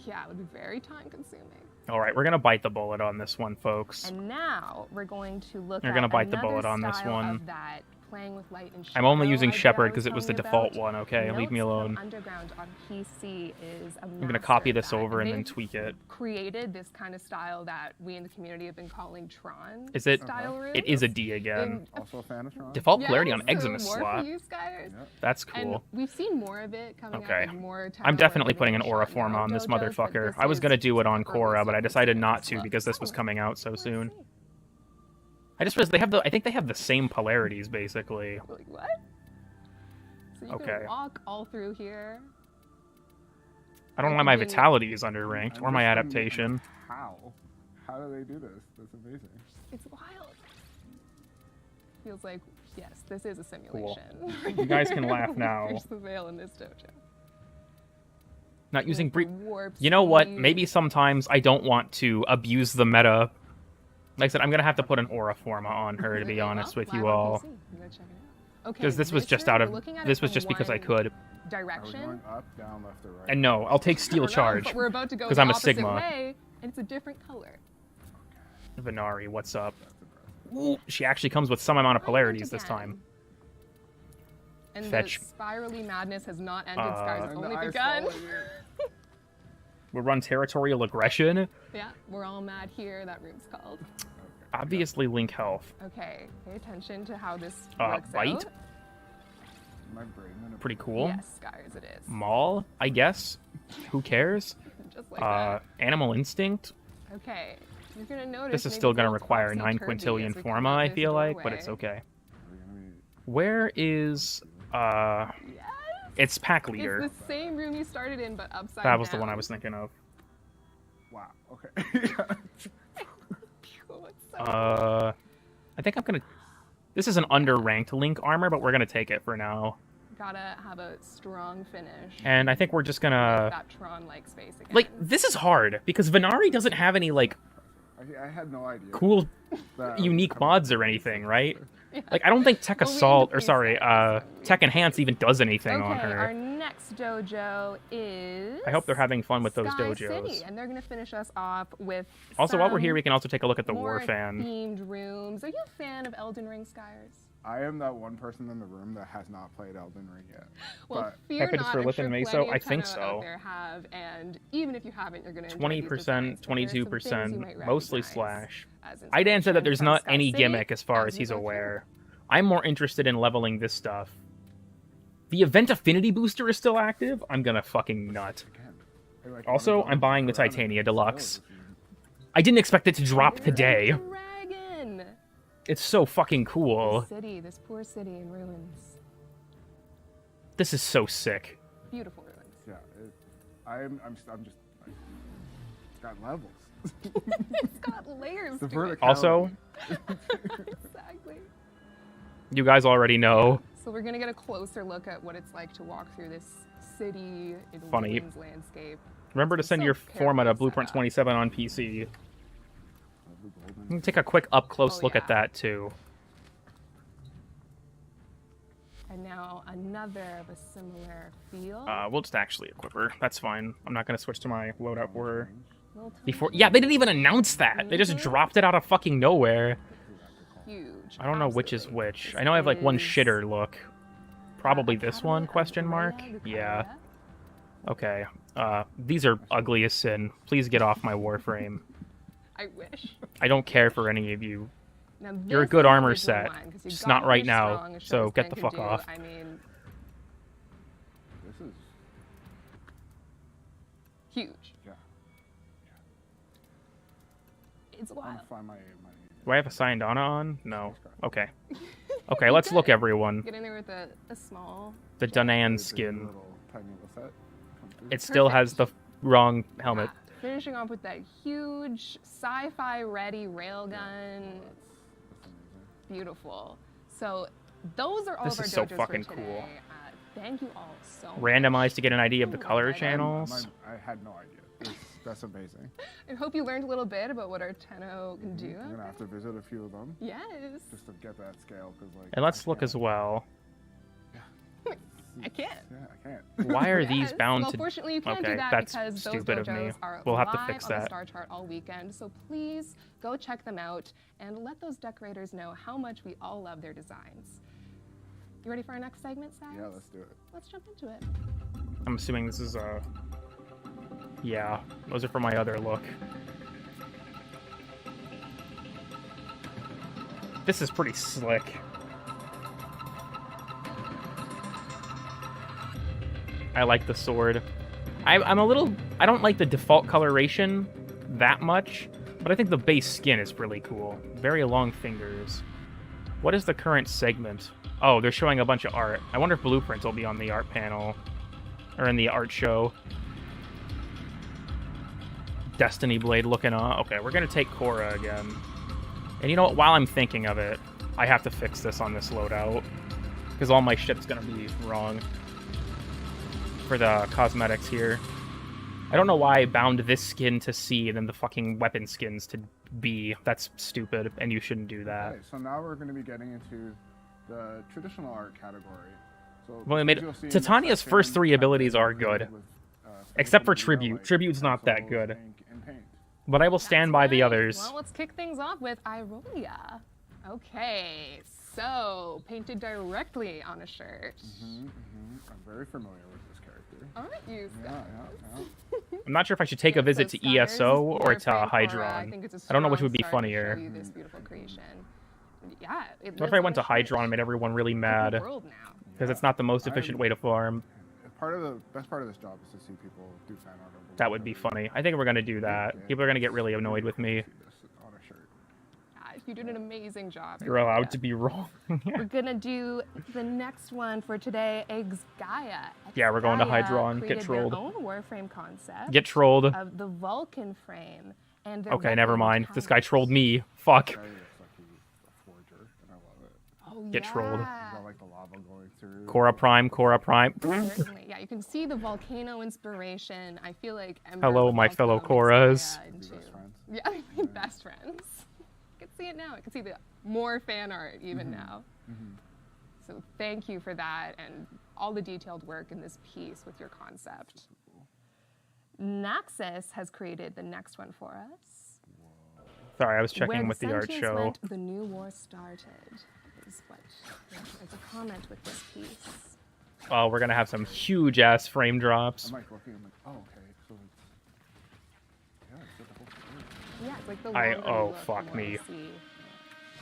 Yeah, it would be very time consuming. Alright, we're gonna bite the bullet on this one, folks. And now we're going to look You're at gonna bite the another bullet on this style one. of that playing with light and I'm only shadow using idea Shepherd I because it was telling the you default about. one, okay? Leave me Notes alone. from Underground on PC is a I'm gonna copy this master of over that. and then They've tweak it. created this kind of style that we in the community have been calling Tron Is it? style rooms. It is a D again. And- Also a fan of Tron. Default clarity on so Eximus more slot. for you, Skyers. That's And cool. we've seen more of it coming Okay. out. Like more I'm definitely putting an Tennocon aura form on this dojos, but motherfucker. this I was is gonna do it on early Korra, but I season decided two not as to well. because this was coming out so soon. I just realized they have the. I think they have the same polarities basically. Like what? So you Okay. can walk all through here. I don't know why my vitality is underranked or my adaptation. How? How do they do this? That's amazing. It's wild. Feels like yes, this is a simulation. You guys can laugh now. There's the veil in this dojo. Not using brief. warp You know what? speed. Maybe sometimes I don't want to abuse the meta. Like I said, I'm gonna have to put an aura forma on her to be honest with you all. Okay, Because this was just out of. This was just because I could. Direction. Going up, down, left, or right? And no, I'll take I Steel don't know, Charge. but we're about to go Because the I'm a opposite Sigma. way, and it's a different color. Venari, what's up? Ooh, she actually comes with some amount of polarities this time. And Fetch. the spirally madness has not ended. Scars And only the eyes begun. follow you. We'll run territorial aggression. Yeah, we're all mad here. That room's called. Obviously, Link Health. Okay, pay attention to how this works Bite. out. My brain went Pretty cool. Yes, Scars, it is. Maul, I guess. Who cares? Just like that. Animal Instinct. Okay, you're gonna notice. This is maybe still it's going to a little require 9 topsy-turvy quintillion as we come forma, out I this feel like, but doorway. it's okay. Where is it's Pack Leader. It's the same room you started in, but upside down. That was the one I was thinking of. Wow. Okay. I think I'm gonna. This is an underranked Link armor, but we're gonna take it for now. Gotta have a strong finish. And I think we're just gonna. That Tron-like space again. Like, this is hard because Venari doesn't have any like I had no idea. cool, that unique mods or anything, right? Like, I don't think Tech Assault or sorry, Tech Enhance even does anything on Okay, her. our next dojo is. I hope they're having fun with those Sky dojos. City, and they're gonna finish us off with. Also, while we're some here, we can also take a look at the more War Fan. themed rooms. Are you a fan of Elden Ring, Skyers? I am that one person in the room that has not played Elden Ring yet. Well, but fear Happy not, for I'm Lipton sure Meso? plenty I of think Tenno so. out there have, and even if you haven't, you're gonna enjoy 20%, these designs, but there's some things you 22%, might mostly recognize slash. as Idan said that inspiration there's from not Sky any City gimmick as far as as we he's go through. aware. I'm more interested in leveling this stuff. The event affinity booster is still active? I'm gonna fucking nut. Also, I'm buying the Titania Deluxe. I didn't expect it to drop today. Dragon. It's so fucking cool. This city, this poor city in ruins. This is so sick. Beautiful ruins. Yeah, I'm just like, it's got levels. It's got layers The to it. Also, Exactly. you guys already know. So we're gonna get a closer look at what it's like to walk through this city in Funny. ruins landscape. Remember to send So your format of carefully Blueprint set up. 27 on PC. I'm gonna take a quick up-close look at that, too. And now another of a similar feel. We'll just actually equip her. That's fine. I'm not gonna switch to my loadout for her. Little Before, yeah, they didn't even announce that. They just dropped it out of fucking nowhere. Huge. I don't know which is which. I know I have like one shitter look. Probably this one? Question mark. Yeah. Okay. These are ugly as sin. Please get off my Warframe. I wish. I don't care for any of you. Now, You're a this good is armor original set. line, 'cause you Just got not what right you're now. strong, show So us get can the fuck do. off. I mean, This is huge. Yeah. It's wild. Do I have a signed on? No. Okay. Okay, let's look, everyone. Get in there with a small... The Danan skin. Tiny little set. Come through. It still has the wrong helmet. Finishing off with that huge sci-fi ready railgun. Beautiful. So those are all This of our is so dojos fucking for today. cool. Thank you all so much. Randomized to get an idea of the color I channels. I had no idea. That's amazing. I hope you learned a little bit about what our Tenno can do. I'm gonna have to visit a few of them. Yes. Just to get that scale, because like. And let's look as well. I can't. Yeah, I can't. Why are these bound well, to... fortunately, you can't okay, do that that's because stupid those of me. dojos are We'll have to live fix on the that. Star Chart all weekend. So please go check them out and let those decorators know how much we all love their designs. You ready for our next segment, Sags? Yeah, let's do it. Let's jump into it. I'm assuming this is yeah, those are for my other look. This is pretty slick. I like the sword. I'm a little... I don't like the default coloration that much, but I think the base skin is really cool. Very long fingers. What is the current segment? Oh, they're showing a bunch of art. I wonder if blueprints will be on the art panel. Or in the art show. Destiny Blade looking on. Okay, we're going to take Korra again. And you know what? While I'm thinking of it, I have to fix this on this loadout. Because all my shit's going to be wrong. For the cosmetics here. I don't know why I bound this skin to C and then the fucking weapon skins to B. That's stupid, and you shouldn't do that. Okay, so now we're going to be getting into the traditional art category. So Well, they made you'll see in Titania's this first section, three abilities are good. with, Except for finishing Tribute. detail, like Tribute's not that pencils, good. ink, and paint. But I will stand by the Right. others. Well, let's kick things off with Irolia. Okay, so painted directly on a shirt. I'm very familiar with this character. Aren't you, Yeah. I'm not sure if I should take a visit to ESO or to Hydron. I don't know which would be funnier. This beautiful creation. Yeah, it What if I went to Hydron and made everyone really mad? Because it's not the most efficient way to farm. Part of the best part of this job is to see people do fan art. That would be funny. I think we're going to do that. People are going to get really annoyed with me. On a shirt. You did an amazing job. You're allowed to be wrong. We're gonna do the next one for today, Eggs Gaia. Yeah, we're going to Gaia Hydron. Get created trolled. Their own Warframe concept. Get trolled. Of the Vulcan frame and their Okay, never weapon mind. This guy mechanics. trolled me. Fuck. Guy looks like he's a forger, and I love it. Oh, Get trolled. He's got like the lava going through. Korra Prime, Korra Prime. Certainly, yeah. You can see the volcano inspiration. I feel like Ember Hello, with my volcano fellow makes Korras. Gaia into- Yeah, I mean, best friends. I can see it now. I can see the more fan art even now. So thank you for that and all the detailed work in this piece with your concept. Naxxus has created the next one for us. Sorry, I was checking When with the art sentience show. went, the new war started. Is what is a comment with this piece. Oh, we're going to have some huge ass frame drops. I'm like looking, I'm like, oh, okay. So it's, yeah, it's got the whole thing. Yeah, it's like the I- longer oh, look, the fuck more me. you see.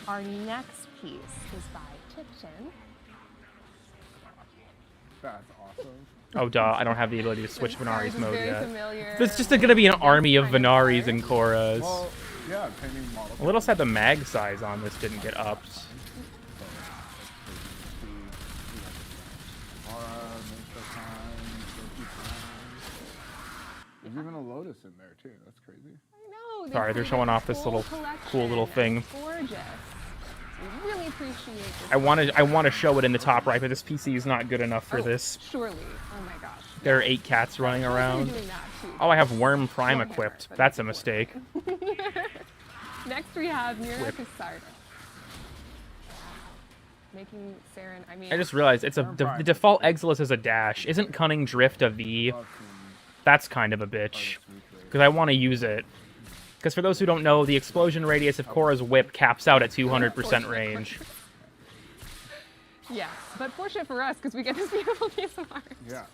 Our next piece is by Tipton. That's awesome. Oh, duh. I don't have the ability to switch This Venari's is mode very yet. familiar. There's just going to be an army of Venaris and Korras. Well, yeah, painting models. A little sad the mag size on this didn't get upped. There's even a lotus in there too. That's crazy. I know. Sorry, they're showing off this little cool little thing. Gorgeous. We really appreciate this. I want to show it in the top right, but this PC is not good enough for this. Surely. Oh my gosh. There are 8 cats running around. doing that too. Oh, I have Worm Prime One equipped. hammer, That's a mistake. Next we have Mira Whip. Casarda. Making Saren, I mean... I just realized it's the default Exilus is a dash. Isn't Cunning Drift a V? That's kind of a bitch. Because I want to use it. Because for those who don't know, the explosion radius of Korra's whip caps out at 200% range. Yeah, but fortunate for us, because we get this beautiful piece of art. Yeah.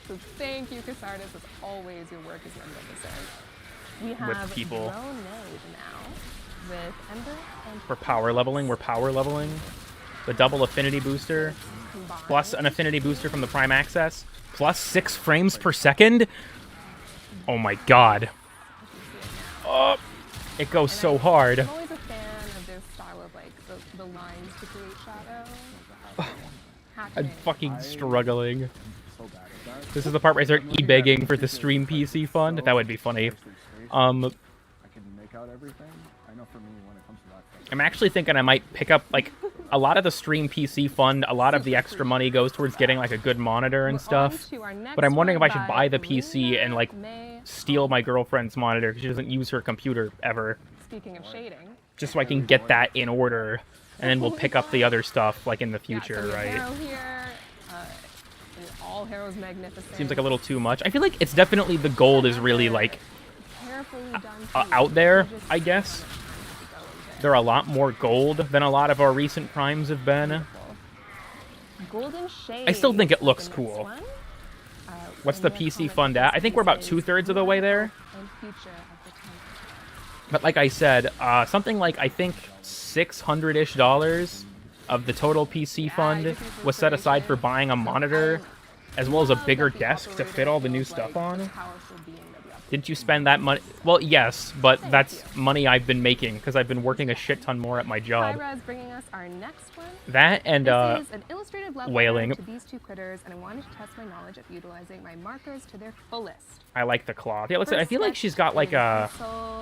So thank you, Casardis. As always, your work is magnificent. We With have people. Drone Node now with Ember and We're power leveling. We're power leveling. The double affinity booster. combined. Plus an affinity booster from the Prime Access. Plus 6 frames per second. Oh my god. Oh, It goes so hard. I'm always a fan of this style of like the lines to create shadow. I'm fucking struggling. This is the part where I start e-begging for the stream PC fund. That would be funny. I can make out everything. I know for me when it comes to that stuff. I'm actually thinking I might pick up like a lot of the stream PC fund. A lot of the extra money goes towards getting like a good monitor and stuff. But I'm wondering if I should buy the PC and like steal my girlfriend's monitor because she doesn't use her computer ever. Speaking of shading. Just so I can get that in order, and then we'll pick up the other stuff like in the future, So we have right? Harrow here. All Harrow's magnificent. Seems like a little too much. I feel like it's definitely the gold is really like out there, I guess. They're a lot more gold than a lot of our recent primes have been. Golden shade. I still think it looks cool. What's the PC fund at? I think we're about 2/3 of the way there. But like I said, something like I think $600-ish of the total PC fund was set aside for buying a monitor as well as a bigger desk to fit all the new stuff on. Didn't you spend that money? Well, yes, but that's money I've been making because I've been working a shit ton more at my job. Hyra's bringing us our next one. That and this is an illustrative love whaling. letter to these two critters, and I wanted to test my knowledge of utilizing my markers to their fullest. I like the cloth. Yeah, I feel like she's got like a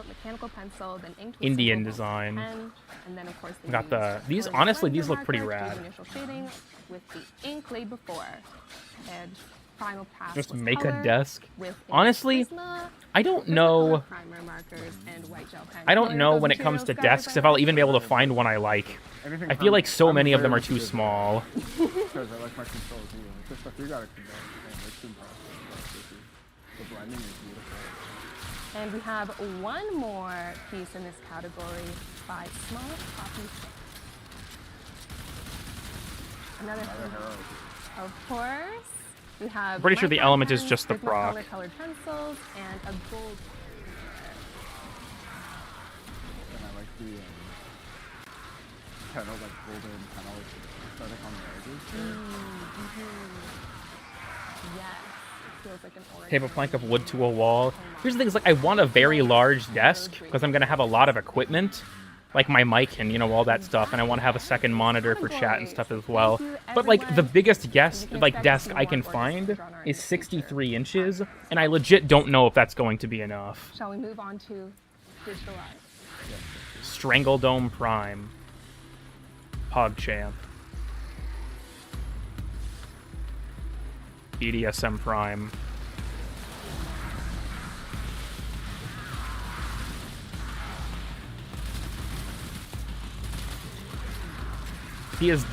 mechanical pencil, then inked with Indian simple design. pen, and then of course they Got the these honestly these look pretty rad. initial shading with the ink laid before, and final pass Just with make a color, desk. with Honestly, Prisma, I don't know. primer markers, and white gel pen. I don't Color know those when it comes to materials, guys, desks if I'll even be able to find one I like. I feel like so many of them are too small. Because I like my controls too. It's just stuff you gotta control. It's impressive. The blending is beautiful. And we have one more piece in this category by Small Poppy. Another Harrow. Of course, we have. Pretty sure the micron element is pens, just the Prisma proc. colored pencils and a gold. And I like the kind of like golden kind of like aesthetic on the edges. Yes, it feels like an orange. Tape a plank of wood to a wall. Here's the thing: is like I want a very large desk because I'm gonna have a lot of equipment, like my mic and all that stuff, and I want to have a second monitor for chat and stuff as well. But like the biggest desk I can find is 63 inches, and I legit don't know if that's going to be enough. Shall we move on to digital art? Strangledome Prime. PogChamp. BDSM Prime. He is...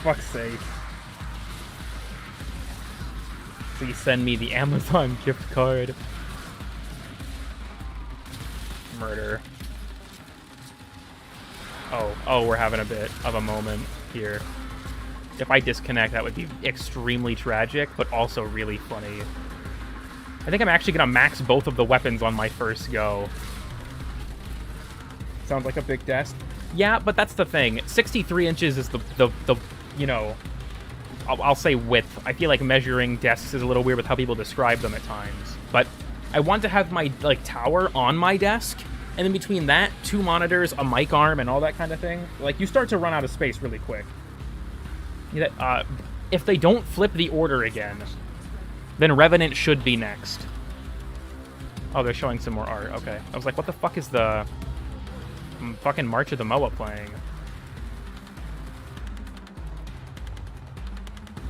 fuck's sake. Please send me the Amazon gift card. Murder. Oh, we're having a bit of a moment here. If I disconnect, that would be extremely tragic, but also really funny. I think I'm actually gonna max both of the weapons on my first go. Sounds like a big desk. Yeah, but that's the thing. 63 inches is the I'll say width. I feel like measuring desks is a little weird with how people describe them at times. But I want to have my tower on my desk, and then between that, 2 monitors, a mic arm, and all that kind of thing, like you start to run out of space really quick. If they don't flip the order again, then Revenant should be next. Oh, they're showing some more art. Okay. I was like, what the fuck is the fucking March of the Moa playing?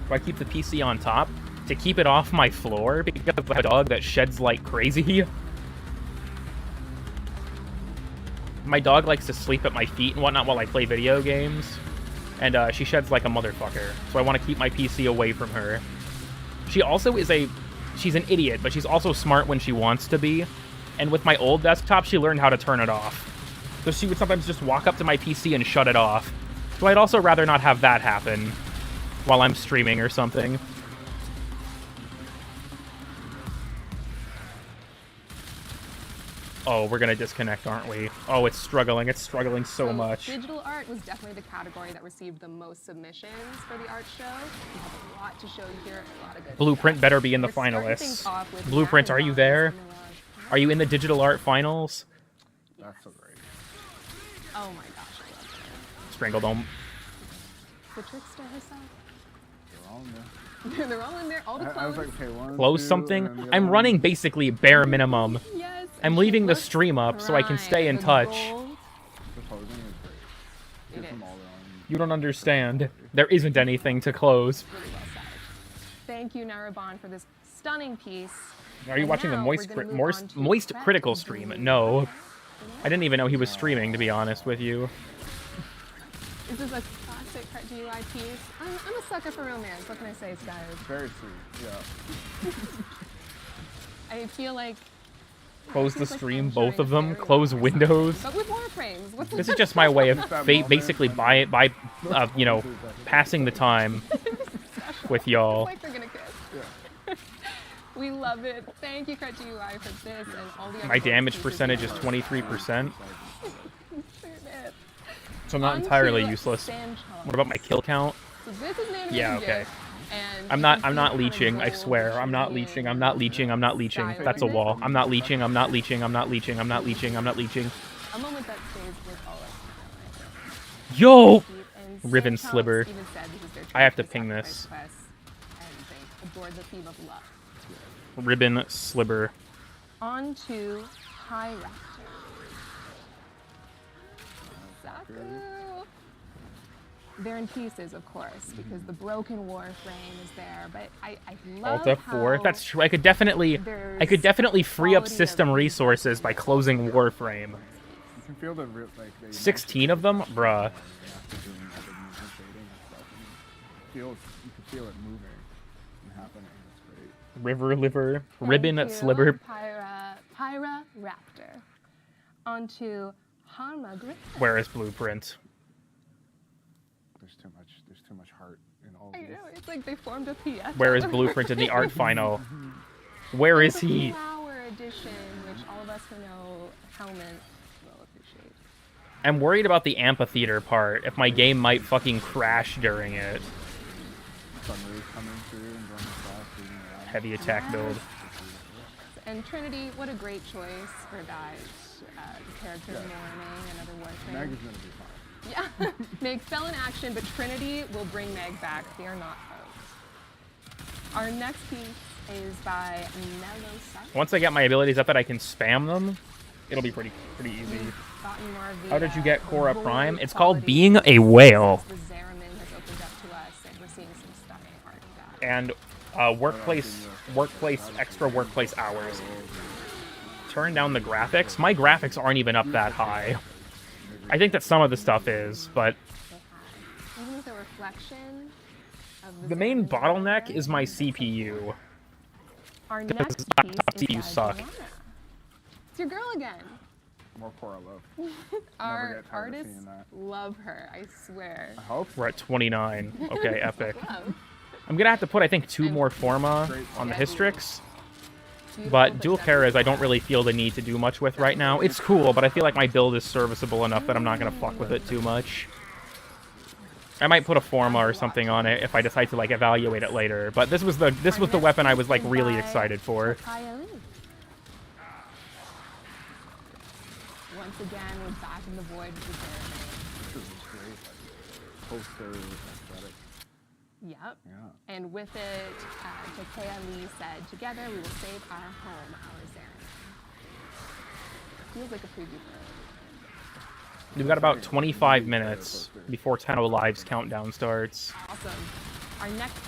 Do I keep the PC on top to keep it off my floor because I have a dog that sheds like crazy? My dog likes to sleep at my feet and whatnot while I play video games. And she sheds like a motherfucker. So I want to keep my PC away from her. She also is she's an idiot, but she's also smart when she wants to be. And with my old desktop, she learned how to turn it off. So she would sometimes just walk up to my PC and shut it off. So I'd also rather not have that happen while I'm streaming or something. Oh, we're gonna disconnect, aren't we? Oh, it's struggling. It's struggling so much. Digital art was definitely the category that received the most submissions for the art show. We have a lot to show you here, a lot of good Blueprint stuff. better be in the We're starting finalists. things off with Blueprint, are you there? Are you in the digital art finals? That's so great. Oh my gosh, I love her. Strangledome. The trickster herself. They're all in there. They're all in there. All the clothes. I was like, okay, one, Close two, something. and then the I'm other running one. basically bare minimum. Yes. I'm leaving the stream up so I can stay in touch. The posing is great. Gives them all their own. You don't understand. There isn't anything to close. Really well said. Thank you, Naraban, for this stunning piece. Are you And watching the now Moist, we're gonna move on to Moist Prep Critical and stream? Blue. No. I didn't even know he was streaming, to be honest with you. This is a classic Cart GUI piece. I'm a sucker for romance. What can I say, Sky? Very sweet, yeah. I feel like Close the stream, both of them. Close Windows. but with Warframes. What's This is just my way of basically you know, passing the time with y'all. Like they're gonna kiss. We love it. Thank you, Cart GUI, for this and all the other My damage pieces percentage is you 23%. So I'm not entirely useless. What about my kill count? So this is an animated Yeah, okay. GIF, and I'm not leeching, I swear. I'm not leeching, I'm not leeching, I'm not leeching. That's a wall. I'm not leeching, I'm not leeching, I'm not leeching, I'm not leeching, I'm not leeching. a moment that stays with all of us. Yo! And Ribbon Sand Sliver. Cops even said this is their I have to choice ping sacrifice this. quest, and they adored the theme of love. Ribbon Sliver. On to High Raptor. Zaku. They're in pieces, of course, because the broken Warframe is there. But I love Alt F4. how That's true. I could definitely free up system resources by closing Warframe. You can feel the real, like, 16 of them? Bruh. You can feel it moving and happening. It's great. River Liver. Thank Ribbon you, Sliver. Pyra Raptor. On to Harma Griffin. Where is Blueprint? There's too much heart in all of I this. know, it's like they formed a PS. Where is Blueprint in the art final? Where is he? Flower edition, which all of us who know Helmet will appreciate. I'm worried about the amphitheater part, if my game might fucking crash during it. Sunrays coming through and going across, leading around. Heavy attack build. And Trinity, what a great choice for that character of Morning, another Warframe. Meg is gonna be fine. Yeah, Meg fell in action, but Trinity will bring Meg back. They are not foes. Our next piece is by Mellow Sun. Once I get my abilities up that I can spam them, it'll be pretty easy. Gotten more of the, How did you get Korra void Prime? It's called quality being a whale. The Zeramin has opened up to us, and we're seeing some stunning art of that. And extra workplace hours. Turn down the graphics. My graphics aren't even up that high. I think that some of the stuff is, but Even with a reflection of the main bottleneck is my CPU. Our Because next laptop piece CPUs is suck. Diana. It's your girl again. More Korra love. Our get tired of artists seeing that. love her, I swear. I hope. We're at 29. Okay, epic. Love. I'm gonna have to put, I think, 2 more Forma on the Hystrix. But dual Karas I don't really feel the need to do much with right now. It's cool, but I feel like my build is serviceable enough that I'm not gonna fuck with it too much. I might put a Forma or something on it if I decide to like evaluate it later. But this was the weapon I was like really excited for. Once again, we're back in the void with the Zeramin. This is great. Poster aesthetic. Yep. Yeah. And with it, Takea Lee said, "Together we will save our home, our Zeramin." Feels like a preview for We've got about 25 minutes before Tenno Live's countdown starts. Awesome. Our next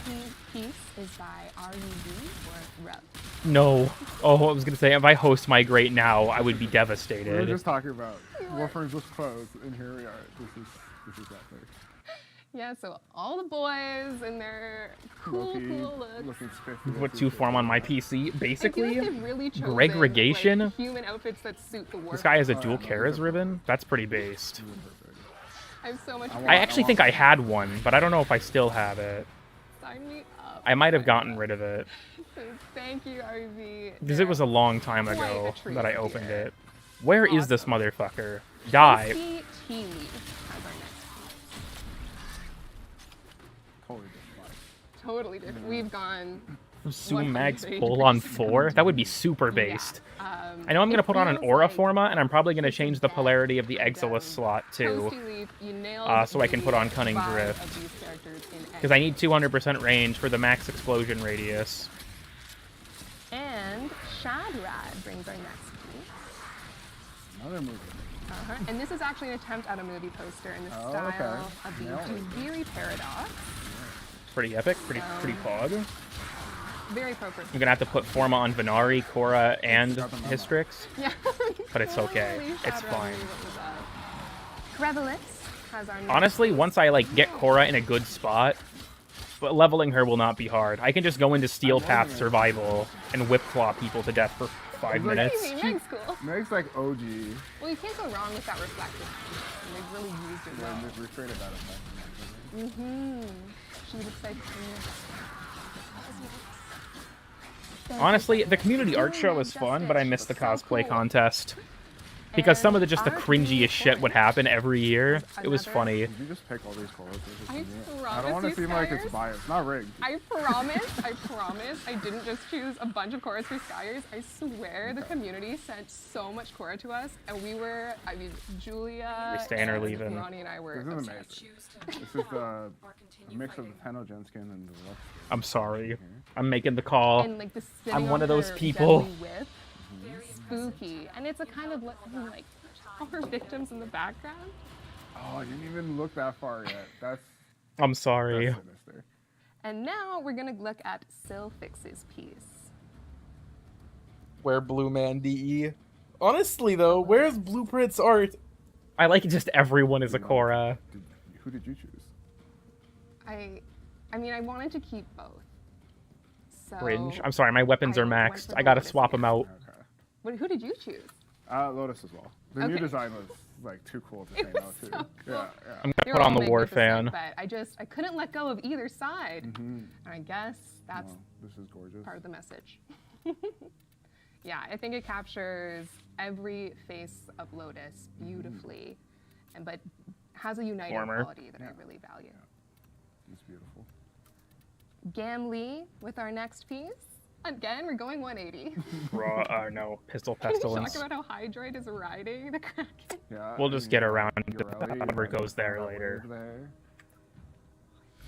piece is by RUB or Rep. No. Oh, I was gonna say, if I host Migrate now, I would be We were devastated. just talking about Warframe's was closed, and here we are. This is epic. Yeah, so all the boys in their cool looks. Looking spiffy. Put 2 Form on my PC, I feel basically. like they've really chosen, Gregregation. like, human outfits that suit the war. This guy has a dual Karas ribbon. That's pretty based. I have so much. I actually think I had one, but I don't know if I still have it. Sign me up. I might have gotten rid of it So thank you, RV. because it was a long time Quite a ago treat that I opened here. it. Where is this motherfucker? Die. Icy Tea Leaf has our next piece. Totally different. Totally different. We've gone Zoom Max 100%. pull on 4? That would be super based. I know I'm going to put on an Aura Forma, and I'm probably going to change the polarity of the Exilis slot too, Toasty Leaf, you nailed so I can put on the Cunning vibe Drift. of these characters in Because I need 200% range for the max explosion radius. And Shadrad brings our next piece. Another movie. And this is actually an attempt at a movie poster in the Oh, style okay. of the Nailed it. Duviri Paradox. Pretty epic, pretty pog. Very appropriate. I'm gonna have to put Forma on Venari, Korra, and Hystrix. Yeah. But it's okay. Holy It's Shadrad fine. knew what was up. Crevolix has our next Honestly, once I like get Korra in a good spot, but leveling her will not be hard. I can just go into Steel Path Survival and whip claw people to death for 5 minutes. Meg's cool. Meg's like OG. Well, you can't go wrong with that reflective. And they've really used it Yeah, well. they've recreated that effect. She looks like Honestly, the community art show was fun, but I missed the cosplay contest. Because some of the cringiest shit would happen every year. It was funny. Did you just pick all these colors? I I don't want to seem like it's biased. Not rigged. I promise, I didn't just choose a bunch of Korras for Skyers. I swear the community sent so much Korra to us, and we were, I mean, Julia, We're staying or and leaving. Ronnie and I were This is obsessed. amazing. This is a mix of the Tennocon skin and the Lux skin. I'm sorry. I'm making the call. And like the I'm one of those her people. deadly whip, spooky, and it's a kind of like all her victims in the background. Oh, you didn't even look that far yet. That's. I'm sorry. That's sinister. And now we're gonna look at Sylphix's piece. Where Blue Man DE? Honestly, though, where's Blueprint's art? I like just everyone is a Korra. Who did you choose? I mean, I wanted to keep both. So. Cringe. I'm sorry, my weapons are went maxed. for I gotta Lotus swap them out. Who did you choose? Lotus as well. The new Okay. design was like too cool to say no to. so Yeah, yeah. I'm They gonna were put on all the War magnificent, Fan. But I couldn't let go of either side. And I guess that's Wow, this is gorgeous. part of the message. Yeah, I think it captures every face of Lotus beautifully, but has a uniting Warmer. quality that I really value. It's beautiful. Gamlee with our next piece. Again, we're going 180. No, Pistol Can we Pestilence. talk about how Hydroid is riding the Kraken? Yeah. We'll just get around to Urelli, whatever goes there that later. wave there.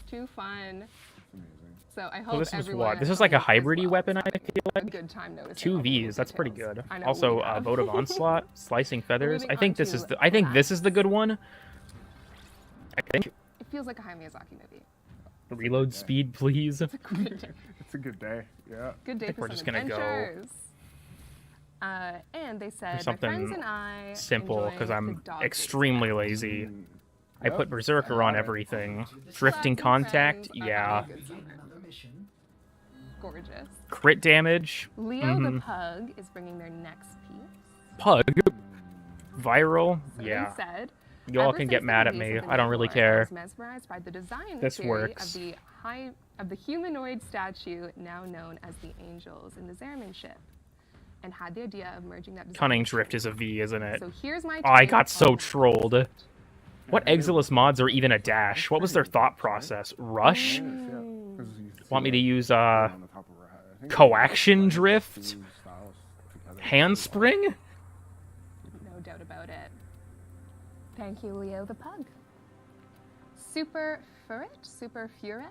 Too fun. It's amazing. So I hope So this is everyone what? at This is like a home as hybrid-y well weapon, is I feel a like. good time noticing 2 all the Vs, that's pretty details. good. I know Also, we have. Vote of Onslaught, Slicing Feathers. moving I think on this to is the. I think this is the good one. I think. It feels like a Hayao Miyazaki movie. Reload speed, please. It's a good day. It's a good day. Yeah. Good day think for we're some just gonna go adventures. And they said, my something friends and I simple because enjoying the I'm dog extremely lazy. I Yep. put Berserker on everything. Drifting Contact, yeah. Gorgeous. Crit damage. Leo the mhm. Pug is bringing their next piece. Pug. Viral, So yeah. they said, Y'all "Ever can since get the mad at release me. of the I don't new really lore, I care. was mesmerized by the design and This theory works. of the humanoid statue now known as the Angels in the Zerman ship, and had the idea of merging that design. Cunning Drift is a V, isn't it? So here's my Oh, I take got so on trolled. What Exilis mods are even a dash? What was their thought process? Rush? Want me to use Coaction Drift? Handspring? No doubt about it. Thank you, Leo the Pug. Super Furet.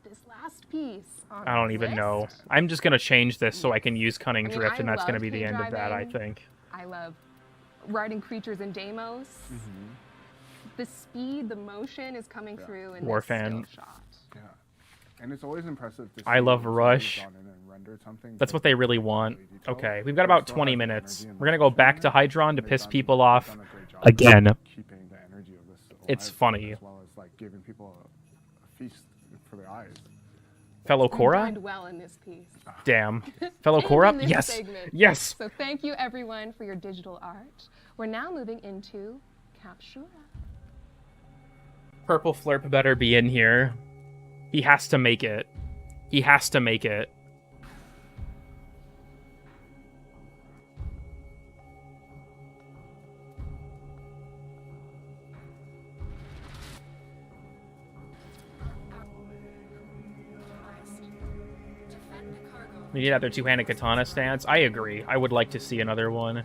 This last piece. On I don't the even list. know. I'm just gonna change this so I can use Cunning I mean, Drift, I and that's gonna love be the end of that, I K-driving. think. I love riding creatures in Deimos. The speed, the motion is coming through in War this Fan. still shot. Yeah. And it's always impressive to see I love when Rush. somebody's gone in and rendered something That's so what they really want. Okay, we've got But about still 20 has the minutes. energy and We're gonna go back to Hydron to they've piss done- people off done a great job again. of keeping the energy of this It's alive, funny. as well as like giving people a feast for their eyes. Fellow We Korra? dined well in this piece. Damn. Fellow And Korra? in this Yes. segment. Yes. So thank you everyone for your digital art. We're now moving into Capsura. Purple Flurp better be in here. He has to make it. He has to make it. We need another two-handed katana stance. I agree. I would like to see another one.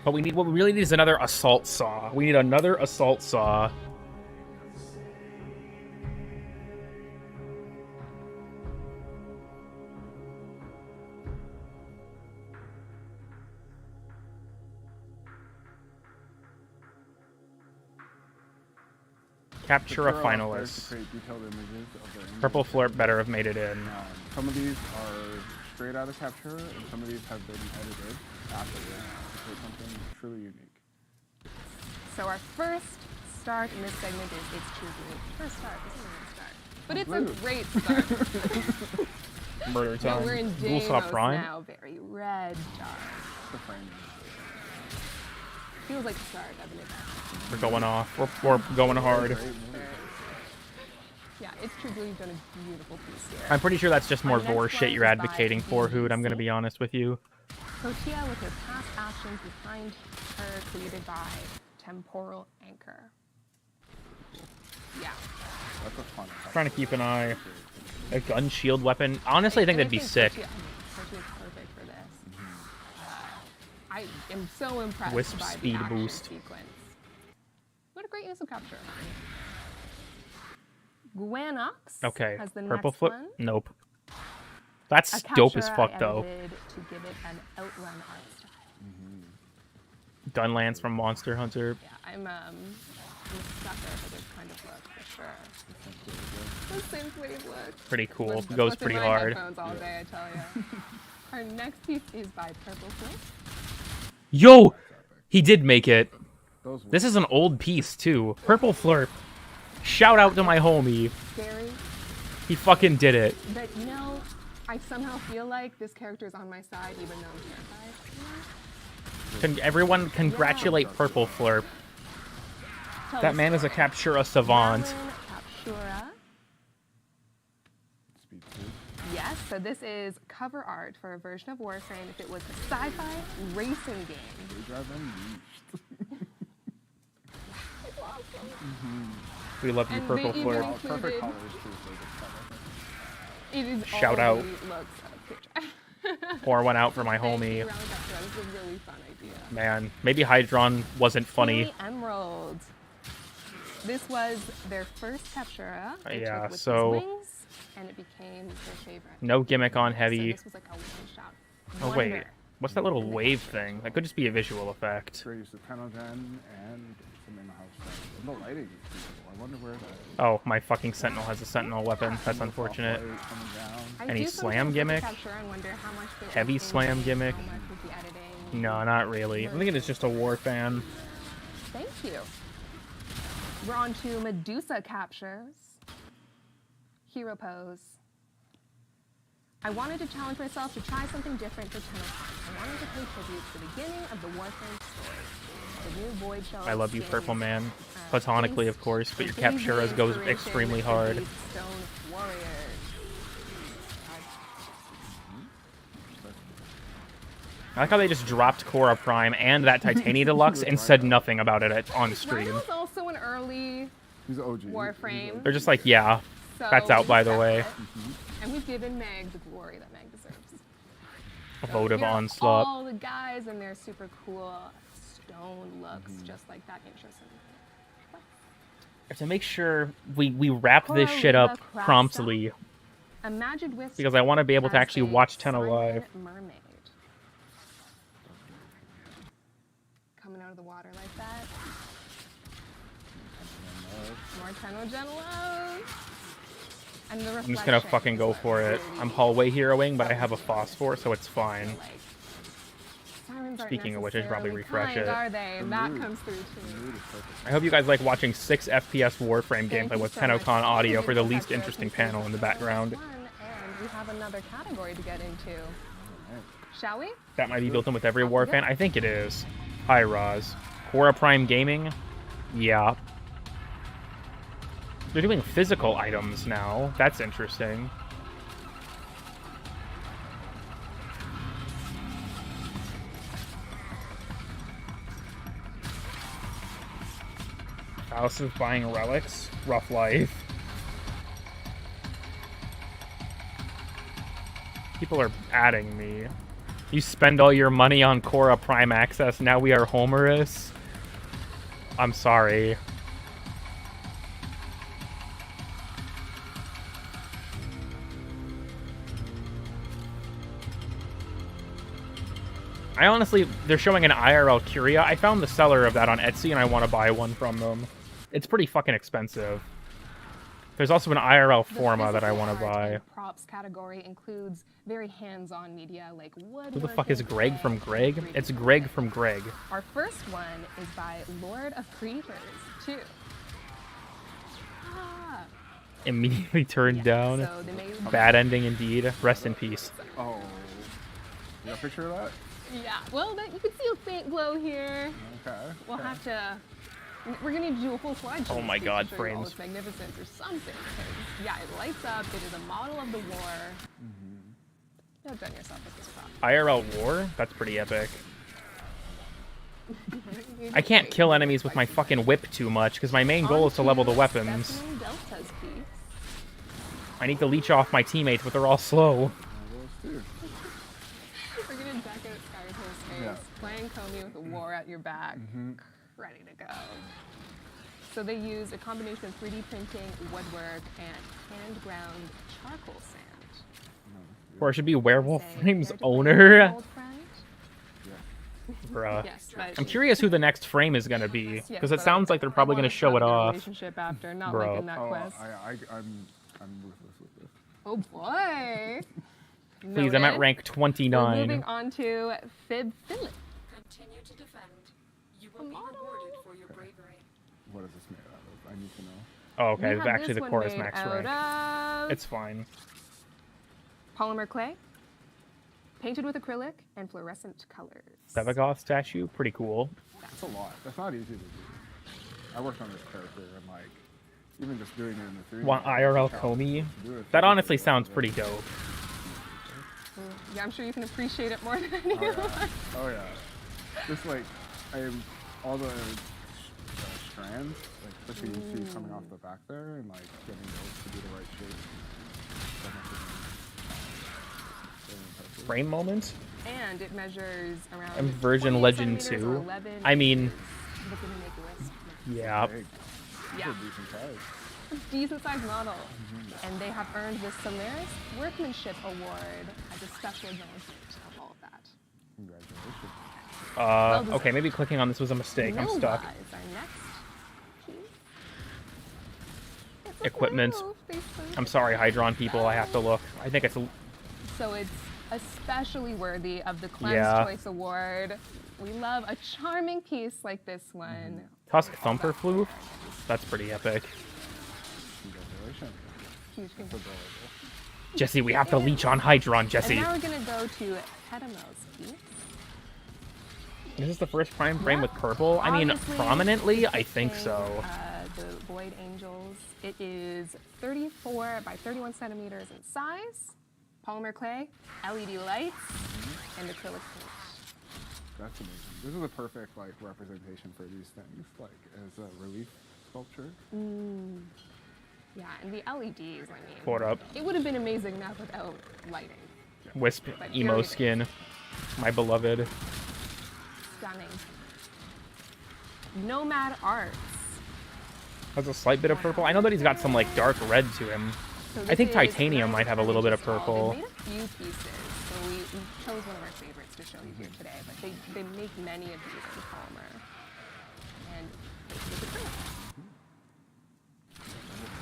But what we really need is another assault saw. We need another assault saw. Capture a finalist. Purple Flirp better have made it in. Some of these are straight out of Capture, and some of these have been edited afterwards to create something truly unique. So our first start in this segment is It's True Blue. First start, this isn't a start. But it's a great start. Murder time. No, we're in Deimos Deimos Prime. now, very red dark. The framing. Feels like a start, doesn't it? We're going off. We're going hard. Yeah, It's True Blue, you've done a beautiful piece here. I'm pretty sure that's just more Our next vor shit one you're is by advocating for, Hood. I'm going to be honest with you. Protea with her past actions behind her, created by Temporal Anchor. Yeah. That's a fun. Trying to keep an eye. A gun shield weapon. Honestly, I think that'd be sick. Protea's perfect for this. I am so impressed Wisp by speed the action boost. sequence. What a great use of capture. Gwanox Okay. has the Purple next Flip. one. Nope. That's A dope as capture fuck, I though. edited to give it an outrun art style. Gunlance from Monster Hunter. Yeah, I'm a sucker for this kind of look for sure. The synthwave look. Pretty cool. That's Goes what's in pretty my hard. headphones all day, I tell you. Our next piece is by Purple Flip. Yo! He did make it. This is an old piece, too. Purple Flirp. Shout out to my homie. Scary. He fucking did it. But you know, I somehow feel like this character is on my side, even though I'm terrified. Everyone congratulate Purple Flirp. Tell That the man is a Captura savant. Captura. Yes, so this is cover art for a version of Warframe if it was a sci-fi racing game. It's awesome. We love you, And Purple they even Flirp. included- It is Shout out. already looks picture. Pour one out for my homie. This is a really fun idea. Man, maybe Hydron wasn't funny. Steely Emerald. This was their first Captura. They Yeah, took with so- these wings, and it became their favorite. No gimmick on So heavy. this was like a one-shot Oh, wait. wonder. What's that little wave thing? That could just be a visual effect. Great use of Tennocon and some in the house. The lighting is beautiful. I wonder where that is. Oh, my fucking Sentinel has a Sentinel weapon. That's unfortunate. I Any do slam sometimes look at gimmick? Captura and wonder how much they Heavy edited, slam gimmick? how much was the editing. No, not really. I think it's just a war fan. Thank you. We're on to Medusa captures. Hero pose. I wanted to challenge myself to try something different for Tennocon. I wanted to pay tribute to the beginning of the Warframe story. The new Void Shell I love you, skins, Purple Man. Platonically, of course, but your Capturas goes extremely hard. Stone Warriors. I like how they just dropped Cora Prime and that Titania Deluxe and said nothing about it on stream. That was also an early He's OG. Warframe. They're just like, yeah, So that's out by the we way. respect it. And we've given Meg the glory that Meg deserves. A votive Here are onslaught. all the guys and their super cool stone looks, just like that intro scene. I have to make sure we wrap this shit up promptly Imagined Wisp because I want to be able to as actually a watch Tenno Simon live. Mermaid. Coming out of the water like that. More Tennocon love. And the I'm just gonna fucking go for it. I'm hallway heroing, but I have a phosphor, so it's fine. Sirens aren't Speaking of which, I should probably necessarily refresh kind, it. Are they? And that comes through too. I hope you guys like watching 6 FPS Warframe Thank gameplay you with so much. Tennocon audio for the Thank you least so much. interesting panel in the background. And we have another category to get into. Shall we? That might be built in with every Warfan. I think it is. Hi, Roz. Cora Prime Gaming? Yeah. They're doing physical items now. That's interesting. House of buying relics. Rough life. People are adding me. You spend all your money on Korra Prime Access, now we are homerous. I'm sorry. I honestly, they're showing an IRL Curia. I found the seller of that on Etsy and I want to buy one from them. It's pretty fucking expensive. There's also an IRL Forma that I want to buy. The props category includes very hands-on media like woodworking. Who the fuck is Greg from Greg? It's Greg from Greg. Our first one is by Lord of Creators 2. Immediately turned down. so they made- Bad ending indeed. Rest in peace. Oh. You got a picture of that? Yeah, well, you can see a faint glow here. Okay. We'll have to. We're gonna do a full slideshow. Oh my God, to show you all frames. this magnificence or something. 'Cause, yeah, it lights up. It is a model of the war. You have done yourself with this prop. IRL War? That's pretty epic. I can't kill enemies with my fucking whip too much, because my main goal is to level the weapons. Specimen Delta's piece. I need to leech off my teammates, but they're all slow. We're gonna jack it at Skyto's face, Yeah. playing Comey with a war at your back, ready to go. So they use a combination of 3D printing, woodwork, and hand-ground charcoal sand. Or it should be Werewolf Frames owner. Old friend? Bruh. Yes, but- I'm curious who the next frame is going to be, Yes, because it but sounds like they're probably I going to wanna show it start their off. relationship after, not Bro. like in that quest. I'm ruthless with this. Oh boy. Please, I'm at Noted. rank We're 29. moving on to Fib Philip. Continue to defend. You will be rewarded for your bravery. What is this made out of? I need to know. Oh, okay. We have Actually, this the one core is made max out rank. of It's fine. polymer clay, painted with acrylic and fluorescent colors. Sevagoth statue? Pretty cool. That's a lot. That's not easy to do. I worked on this character and like, even just doing it in the 3D. Want IRL Comey? That honestly sounds pretty dope. Yeah, I'm sure you can appreciate it more than Oh anyone. yeah. Oh yeah. Just like, all the strands, like especially you see coming off the back there and like getting those to be the right shape. That must have been very impressive. Frame moment? And it measures around I'm Virgin 28 Legend centimeters or 2. 11 I mean, inches. Look at me make a list. yeah. Big. These Yeah. are decent size. Decent sized model. And they have earned the Solaris Workmanship Award as a special acknowledgement of all of that. Congratulations. Okay, maybe clicking on this was a mistake. I'm Nova stuck. is our next piece. It's a Equipment. werewolf, basically. I'm sorry, Hydron people. I have to look. I think it's a... So it's especially worthy of the Cleanse Yeah. Choice Award. We love a charming piece like this one. Tusk Thumper Floof? That's pretty epic. Congratulations. Huge That's adorable. Jesse, we have to leech on Hydron, Jesse. And now we're gonna go to Hetemo's piece. Is this the first prime frame with purple? I mean, Obviously, prominently, I think depicting, so. The Void Angels. It is 34 by 31 centimeters in size. Polymer clay, LED lights, and acrylic paint. That's amazing. This is a perfect like representation for these things, like as a relief sculpture. Yeah, and the LEDs, I mean. What up? It would have been amazing now without lighting. Wisp But emo here it skin. My beloved. Stunning. Nomad Arts. Has a slight bit of purple. I know that he's got some like dark red to him. So I think this is titanium might have a little bit of They purple. made a few pieces, so we chose one of our favorites to show you here today. But they make many of these in polymer, and it's acrylic.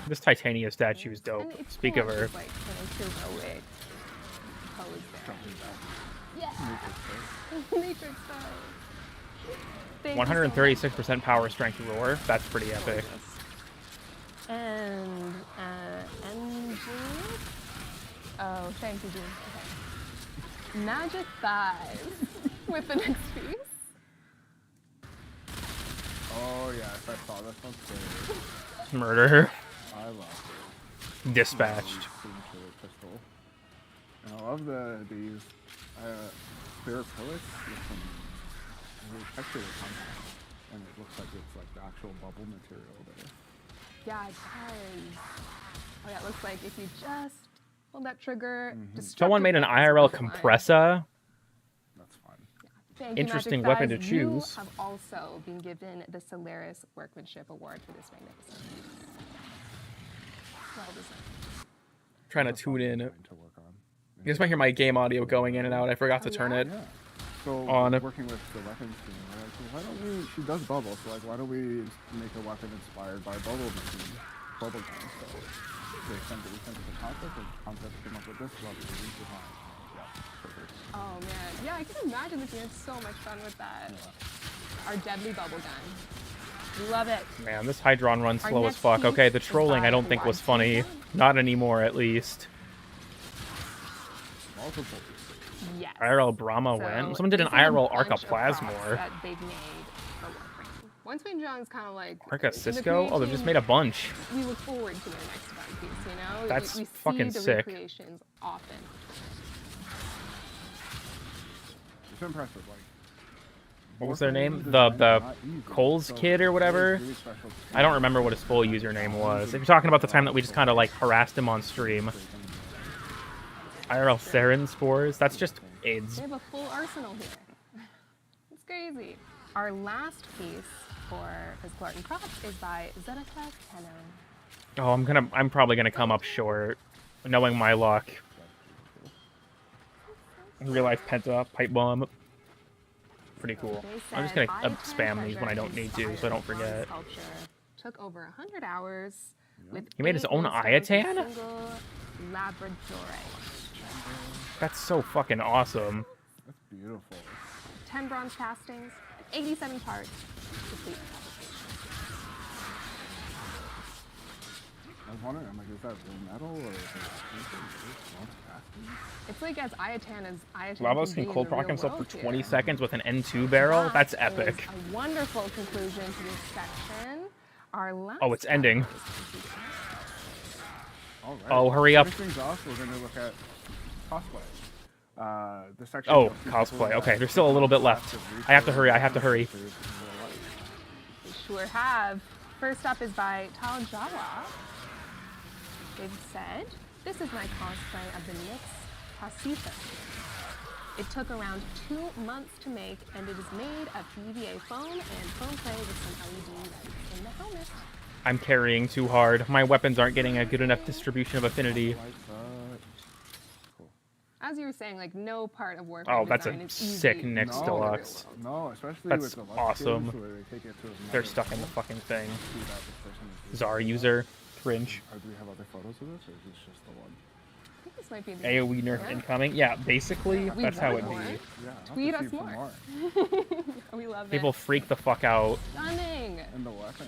This titania statue is dope. And it's Speak cool, of her. just like an heroic pose there. Yeah. Matrix style. 136% power strength roar. That's pretty epic. And MG. Oh, thank you, June. Okay. Magic Thighs with the next piece. Oh yes, I saw this one too. Murder. I love it. Dispatched. Signature pistol. And I love these clear acrylics with some texture that comes out, and it looks like it's like the actual bubble material there. Yeah, it does. Oh yeah, it looks like if you just Pull that trigger. Someone made an IRL compressor. That's fun. Thank you, Interesting Magic weapon to Thighs. choose. You have also been given the Solaris Workmanship Award for this magnificent piece. Well deserved. Trying to tune in. You guys might hear my game audio going in and out. I forgot to turn it So on. working with the weapons team, we're like, well, why don't we? She does bubble, so like, why don't we make a weapon inspired by bubble machine, bubble gun? So we sent it to the concept, and the concept came up with this weapon. Yeah, perfect. Oh man, yeah, I can imagine this. You had so much fun with that. Our deadly bubble gun. Love it. Man, this Hydron runs Our slow as next fuck. piece Okay, the is trolling by I don't think was Quad funny. Team. Not anymore, at least. Multiple. Yes. IRL Brahma went. Someone did an this is a IRL bunch Arca of props Plasmor. that they've made for Warframe. Once Wayne John's kind of like Arca in the Cisco? Oh, they've just creating- made a bunch. We look forward to their next fun piece, you know? That's we fucking see the sick. recreations often. It's impressive. Like, What was their name? The Coles Kid or whatever? I don't remember what his full username was. If you're talking about the time that we just kind of like harassed him on stream. IRL Sarin Spores? That's just AIDS. They have a full arsenal here. It's crazy. Our last piece for Physical Art and Props is by Zeneca Tenno. Oh, I'm probably gonna come up short, knowing my luck. Real life Penta Pipe Bomb. Pretty cool. I'm just gonna spam these when I don't need to, so I don't forget. Sculpture took over 100 hours. With He made his 8 own installed in a Iatan? single Labradorite. That's so fucking awesome. That's beautiful. 10 bronze castings, 87 parts. Complete I was wondering, I'm like, is that real metal or is it It's like as Iatan as Iatan Lavos can can be cold in the proc real himself for world here. 20 seconds with an N2 barrel? That's That epic. is a wonderful conclusion to this section. Our last Oh, it's ending. All right. Oh, hurry up. To finish things off, we're going to look at cosplay. The section Oh, of people cosplay. that Okay, there's still a little bit left. I have to hurry. I have to hurry. We sure have. First up is by Tal Jawa. They've said, "This is my cosplay of the Nyx Pasifa. It took around 2 months to make, and it is made of PVA foam and foam play with some LED lights in the helmet." I'm carrying too hard. My weapons aren't getting a good enough distribution of affinity. As you were saying, like no part of Warframe Oh, that's design a is easy sick Nyx in Deluxe. No, especially That's with the Lux awesome. games where they take it to another They're stuck in the fucking thing. See that this person is- Czar user. Cringe. Do we have other photos of this, or is this just the one? I think this might be the AoE nerf incoming. Yeah, basically, We that's how want it more. be. Yeah, I'll have Tweet to us see some more. We love People it. freak the fuck out. Stunning. And the weapon.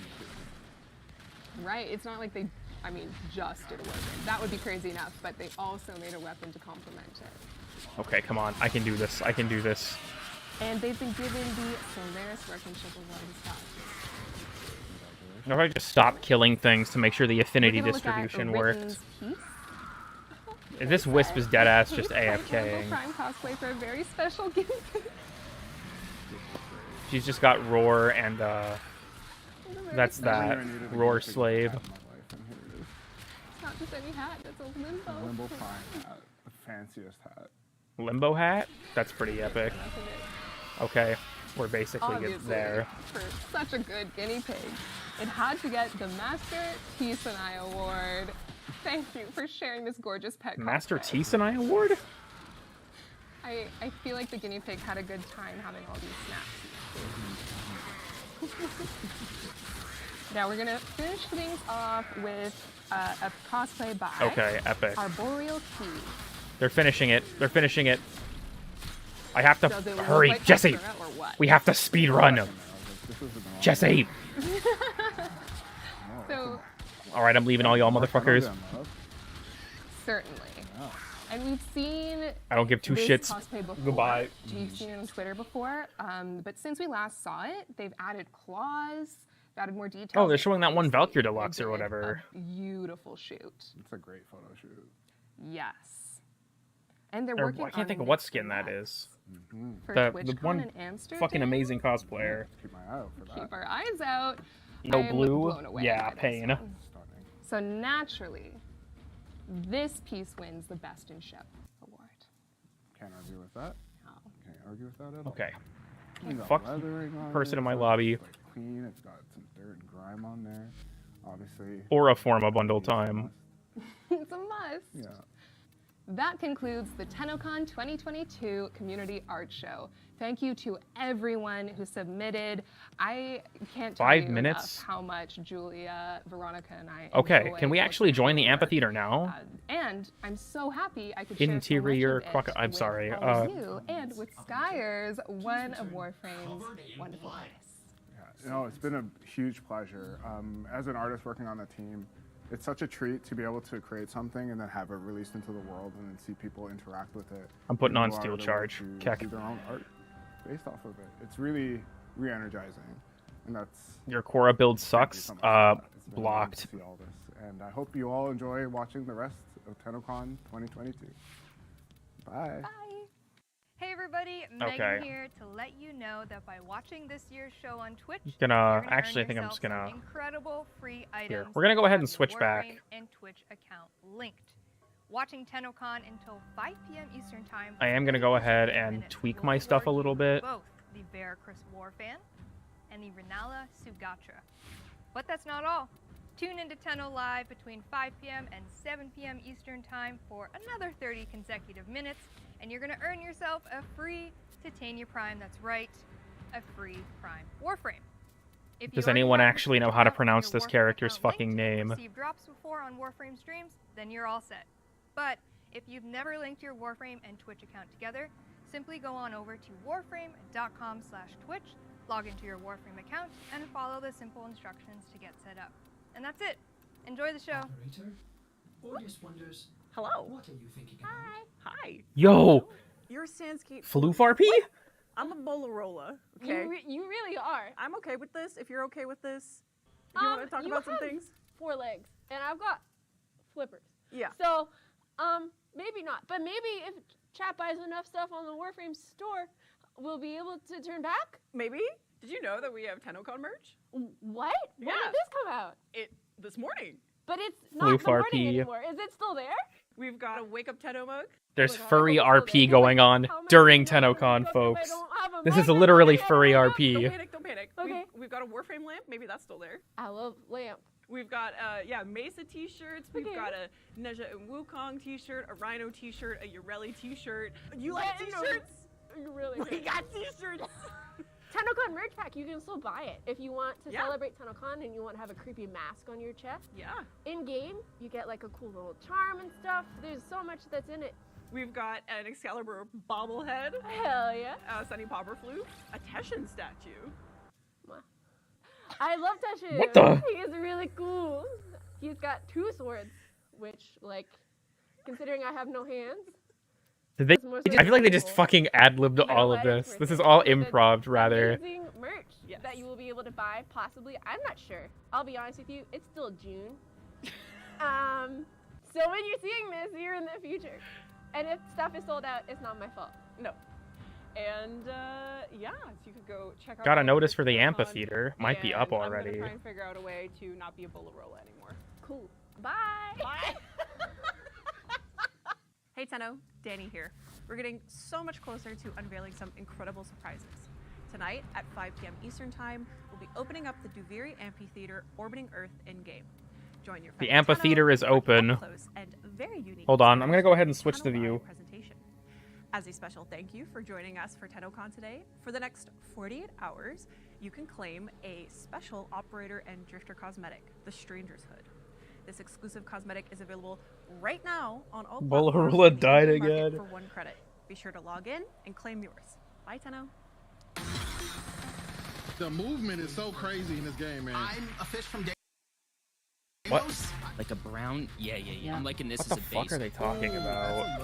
Right. It's not like they, I mean, just did a weapon. That would be crazy enough, but they also made a weapon to complement it. Okay, come on. I can do this. I can do this. And they've been given the Solaris Workmanship Award as well. How about I just stop killing things to make sure the affinity We're gonna look at distribution Ritten's worked? piece. If this wisp is dead ass just Prime AFKing. cosplay for a very special gift. She's just got Roar and that's that. Roar Slave. It's not just any hat, that's a limbo. Limbo Prime hat. The fanciest hat. Limbo hat? That's pretty epic. Okay, we're basically Obviously, there. for such a good guinea pig. It had to get the Master Tisanai Award. Thank you for sharing this gorgeous pet Master cosplay. Tisanai Award? I feel like the guinea pig had a good time having all these snacks. Now we're gonna finish things off with a cosplay by Okay, epic. Arboreal Key. They're finishing it. They're finishing it. I have to Does it look hurry, like Jesse. Extra or what? We have to speed run. Jesse. So All right, I'm leaving all y'all motherfuckers. certainly. And we've seen I don't give two this shits. cosplay before. Goodbye. We've seen it on Twitter before. But since we last saw it, they've added claws, they've added more details. Oh, they're showing that one Valkyrie They Deluxe or did whatever. a beautiful shoot. It's a great photo shoot. Yes. And they're Or- working I can't on think a of what mix skin that deluxe. is. For The TwitchCon one in Amsterdam? fucking amazing cosplayer. Keep my eye out for that. Keep our eyes out. No I'm blue? blown away Yeah, by this pain. one. So naturally, this piece wins the Best in Ship award. Can't argue with that. No. Can't argue with that at all. Okay. We got Fuck leathering on person it, in my so lobby. It's like clean. It's got some dirt and grime on there. Obviously. Or a Forma bundle time. It's a must. Yeah. That concludes the Tennocon 2022 Community Art Show. Thank you to everyone who submitted. I can't tell 5 you minutes? enough how much Julia, Veronica, and I Okay, enjoy can we actually join the amphitheater now? and I'm so happy I could share Interior so much of it I'm sorry. with all of you and with Skyers, one of Warframe's wonderful artists. Yeah, no, it's been a huge pleasure. As an artist working on the team, it's such a treat to be able to create something and then have it released into the world and then see people interact with it. I'm putting on Go out Steel of their Charge. way to Keck. do their own art based off of it. It's really re-energizing, and that's Your Cora build sucks. so much for that. It's been amazing Blocked. to see all this, and I hope you all enjoy watching the rest of Tennocon 2022. Bye. Hey everybody, Megan Okay. here to let you know that by watching this year's show on Twitch, Gonna- you're gonna actually, I earn think I'm just yourself gonna- some incredible free items. Here, we're gonna go ahead and that have switch your back. Warframe and Twitch account linked. Watching Tennocon until 5 p.m. Eastern Time. I am gonna go ahead and tweak my stuff a little bit. Both the Veracruz Warfan and the Renala Sugatra. But that's not all. Tune into Tenno Live between 5 p.m. and 7 p.m. Eastern Time for another 30 consecutive minutes, and you're going to earn yourself a free Titania Prime. That's right, a free Prime Warframe. If you Does already anyone have actually know your how to Warframe pronounce this account character's linked fucking and name? received drops before on Warframe streams, then you're all set. But if you've never linked your Warframe and Twitch account together, simply go on over to warframe.com/Twitch, log into your Warframe account, and follow the simple instructions to get set up. And that's it. Enjoy the show. Audience wonders, Hello. what are you thinking Hi. Yo! You're Sandscape. Floof RP? I'm a Bolarola. Okay. You really are. I'm okay with this. If you're okay with this, if you want to talk you about some have things. 4 legs, and I've got flippers. Yeah. So, maybe not. But maybe if chat buys enough stuff on the Warframe store, we'll be able to turn back. Maybe. Did you know that we have Tennocon merch? What? Yeah. When did this come out? This morning. But it's not Floof the morning RP. anymore. Is it still there? We've got a Wake Up Tenno mug. There's furry RP going on during Tennocon, folks. This is literally furry Don't RP. panic, don't panic. Okay. We've got a Warframe lamp. Maybe that's still there. I love lamp. We've got, Mesa t-shirts. We've got a Neja and Wukong t-shirt, a Rhino t-shirt, a Ureli t-shirt. You like t-shirts? You really We got t-shirts. Tennocon merch pack, you can still buy it. If you want to Yeah. celebrate Tennocon and you want to have a creepy mask on your chest. Yeah. In game, you get like a cool little charm and stuff. There's so much that's in it. We've got an Excalibur bobblehead. Hell yeah. A Sunny Popperflute. A Teshin statue. I love Teshin. What the? He is really cool. He's got 2 swords, which, like, considering I have no hands. Did they? I feel like they just fucking ad-libbed all of this. This is all improv, rather. Amazing merch that you will be able to buy, possibly. I'm not sure. I'll be honest with you, it's still June. So when you're seeing this, you're in the future. And if stuff is sold out, it's not my fault. No. And so you could go check out. Got a all notice the for the Tennocon, amphitheater. Might be up and already. I'm gonna try and figure out a way to not be a Bolarola anymore. Cool. Bye. Bye. Hey Tenno, Danny here. We're getting so much closer to unveiling some incredible surprises. Tonight at 5 p.m. Eastern Time, we'll be opening up the Duviri Amphitheater orbiting Earth in-game. Join your The fellow amphitheater Tenno is for an open. up-close and very unique Hold on, I'm gonna go ahead and experience switch the Tenno view. Live presentation. As a special thank you for joining us for Tennocon today, for the next 48 hours, you can claim a special operator and drifter cosmetic, the Stranger's Hood. This exclusive cosmetic is available right now on all platforms Bolarola in the died open market again. for 1 credit. Be sure to log in and claim yours. Bye, Tenno. The movement is so crazy in this game, man. I'm a fish from What? Like a brown? Yeah. I'm liking this What as the a fuck base. are they talking Ooh, about? that's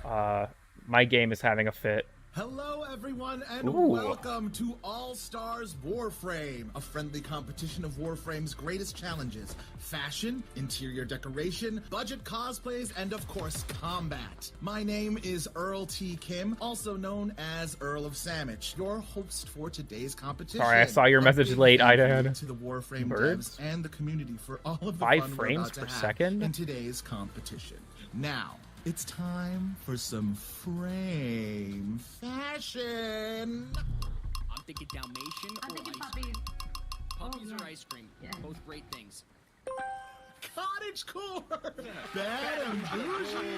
a love. My game is having a fit. Hello, everyone, and Ooh. welcome to All Stars Warframe, a friendly competition of Warframe's greatest challenges: fashion, interior decoration, budget cosplays, and of course, combat. My name is Earl T. Kim, also known as Earl of Sandwich, your host for today's competition. Sorry, I saw your message late, Idad. To the Warframe Birds? devs and the community for all of the 5 fun we're frames about to per have second? in today's competition. Now, it's time for some frame fashion. I'm thinking Dalmatian or ice cream. Puppies or ice cream. Both great things. Cottage core. Bad and bougie.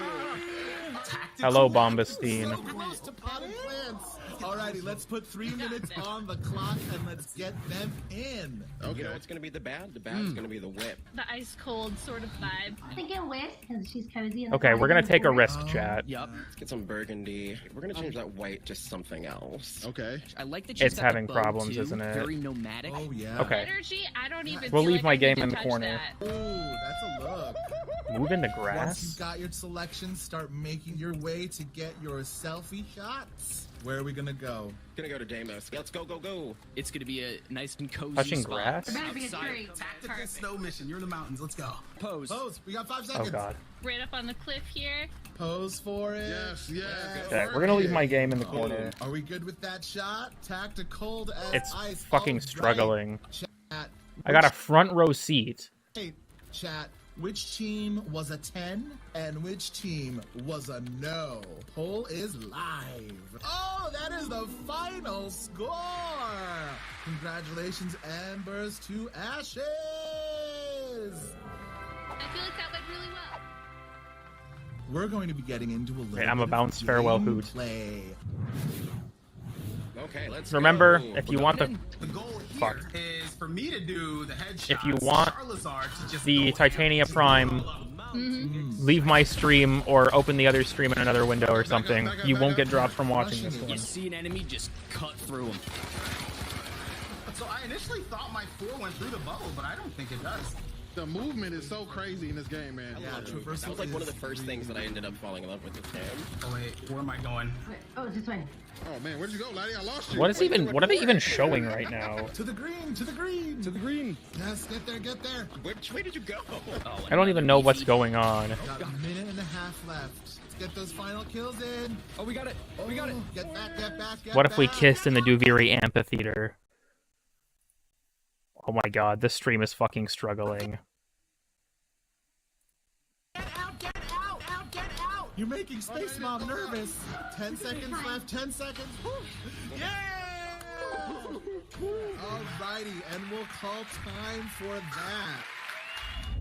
Hello, Bombastine. So close to potted plants. Alrighty, let's put 3 minutes on the clock and let's get them in. Okay. You know what's gonna be the bad? The bad's gonna be the whip. The ice cold sort of vibe. I'm thinking whip because she's cozy. And Okay, we're gonna take a risk, chat. Yep. Let's get some burgundy. We're gonna change that white to something else. Okay. I like that she's It's got having the bow problems, too. isn't it? Very nomadic. Oh yeah. Okay. Energy, I don't even. We'll feel leave like my I game need in to the touch corner. that. Ooh, that's a look. Move in the Once grass. you've got your selection, start making your way to get your selfie shots. Where are we gonna go? Gonna go to Deimos. Let's go, go, go. It's gonna be a nice and cozy Touching spot. grass? There better be a tree. Tactical snow mission. You're in the mountains. Let's go. Pose. Pose. We got 5 Oh seconds. god. Right up on the cliff here. Pose for it. Yes. Okay, we're gonna leave my game in the corner. Are we good with that shot? Tactical as It's ice. fucking All right. struggling. Chat. I got a front row seat. Hey, chat. Which team was a 10 and which team was a no? Poll is live. Oh, that is the final score. Congratulations, Ambers to Ashes. I feel like that went really well. We're going to be getting into a little Okay, I'm a bit bounce of farewell hoot. gameplay. Okay, let's Remember, go. if you want the goal fuck, is for me to do the headshot. if you want to just the Titania Prime, leave my stream or open the other stream in another window or something. You won't get dropped from watching this You one. see an enemy, just cut through him. So I initially thought my 4 went through the bubble, but I don't think it does. The movement is so crazy in this game, man. Yeah, that was like one of the first things that I ended up falling in love with this game. Oh wait, where am I going? Oh, it's this way. Oh man, where'd you go, laddie? I lost you. What is even? What are they even showing right now? To the green, to the green. To the green. Yes, get there, get there. Which way did you go? I don't even know what's going on. Got a minute and a half left. Let's get those final kills in. Oh, we got it. We got it. Get back, get back, get What if we back. kissed in the Duviri amphitheater? Oh my god, this stream is fucking struggling. Get out, get out, out, get out. You're making Space Mom nervous. 10 seconds left, 10 seconds. Yeah! Alrighty, and we'll call time for that.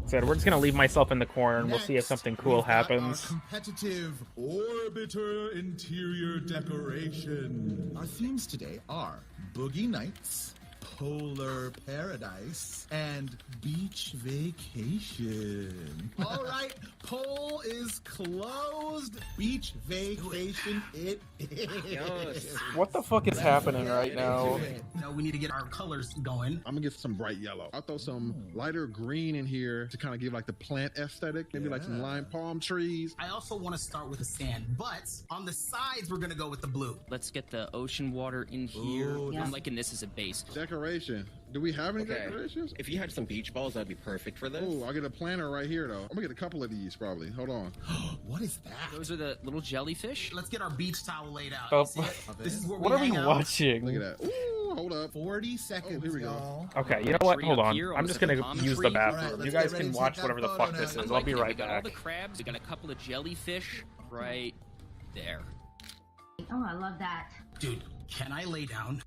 So we're just gonna leave myself in the corner and we'll see if something cool We've got happens. Our competitive Orbiter interior decoration. Our themes today are Boogie Nights, Polar Paradise, and Beach Vacation. All right, poll is closed. Beach Vacation it is. What the fuck is happening right now? You know, we need to get our colors going. I'm gonna get some bright yellow. I'll throw some lighter green in here to kind of give like the plant aesthetic. Maybe like some lime palm trees. I also want to start with the sand, but on the sides we're gonna go with the blue. Let's get the ocean water in here. Ooh, I'm liking this as a base. Decoration. Do we have any decorations? If you had some beach balls, that'd be perfect for this. Oh, I'll get a planter right here though. I'm gonna get a couple of these probably. Hold on. What is that? Those are the little jellyfish. Let's get our beach towel laid out. Oh, You see it? This is where what are we hang out. watching? Look at that. Ooh, hold up. 40 seconds, here we go. y'all. Okay, you know what? Tree Hold up on. here, I'm almost just like a gonna palm use the tree. bathroom. Alright, let's You get guys ready can to watch take whatever that the photo fuck now. this is. I'm I'll be liking it. right We got all back. the crabs. We got a couple of jellyfish right there. Oh, I love that. Dude, can I lay down?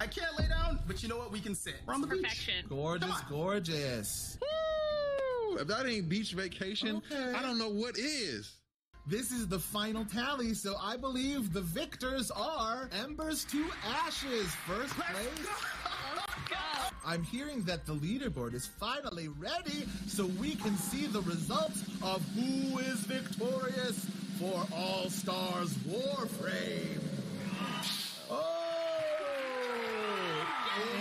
I can't lay down, but you know what? We can sit. We're on the Perfection. Gorgeous, gorgeous. Woo! If that ain't beach vacation, I don't know what is. This is the final tally, so I believe the victors are Embers to Ashes, first place. I'm hearing that the leaderboard is finally ready, so we can see the results of who is victorious for All Stars Warframe. Oh!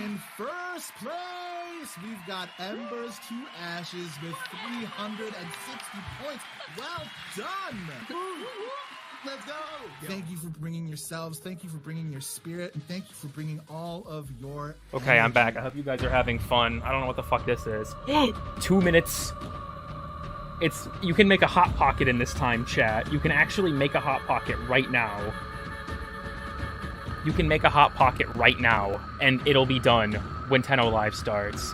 In first place, we've got Embers to Ashes with 360 points. Well done! let's go. Thank you for bringing yourselves. Thank you for bringing your spirit. And thank you for bringing all of your Okay, I'm back. I hope you guys are having fun. I don't know what the fuck this is. 2 minutes. You can make a hot pocket in this time, chat. You can actually make a hot pocket right now. You can make a hot pocket right now, and it'll be done when Tenno Live starts.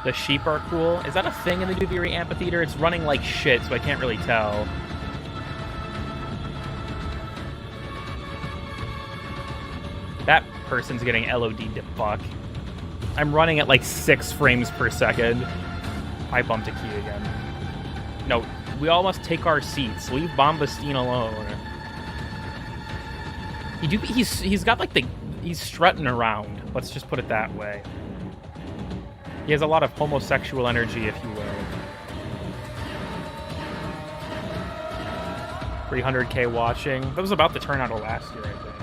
The sheep are cool. Is that a thing in the Duviri Amphitheater? It's running like shit, so I can't really tell. That person's getting LOD'd to fuck. I'm running at like 6 frames per second. I bumped a key again. No, we all must take our seats. Leave Bombastine alone. He's got like he's strutting around. Let's just put it that way. He has a lot of homosexual energy, if you will. 300k watching. That was about the turnout of last year, I think.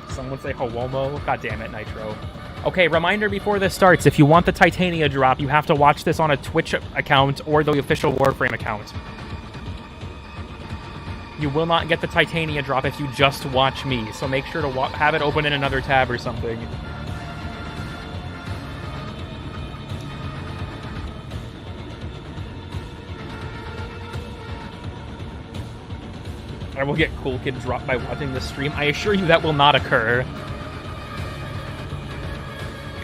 Someone would say Howomo. God damn it, Nitro. Okay, reminder before this starts. If you want the Titania drop, you have to watch this on a Twitch account or the official Warframe account. You will not get the Titania drop if you just watch me, so make sure to have it open in another tab or something. I will get CoolKid dropped by watching the stream. I assure you that will not occur.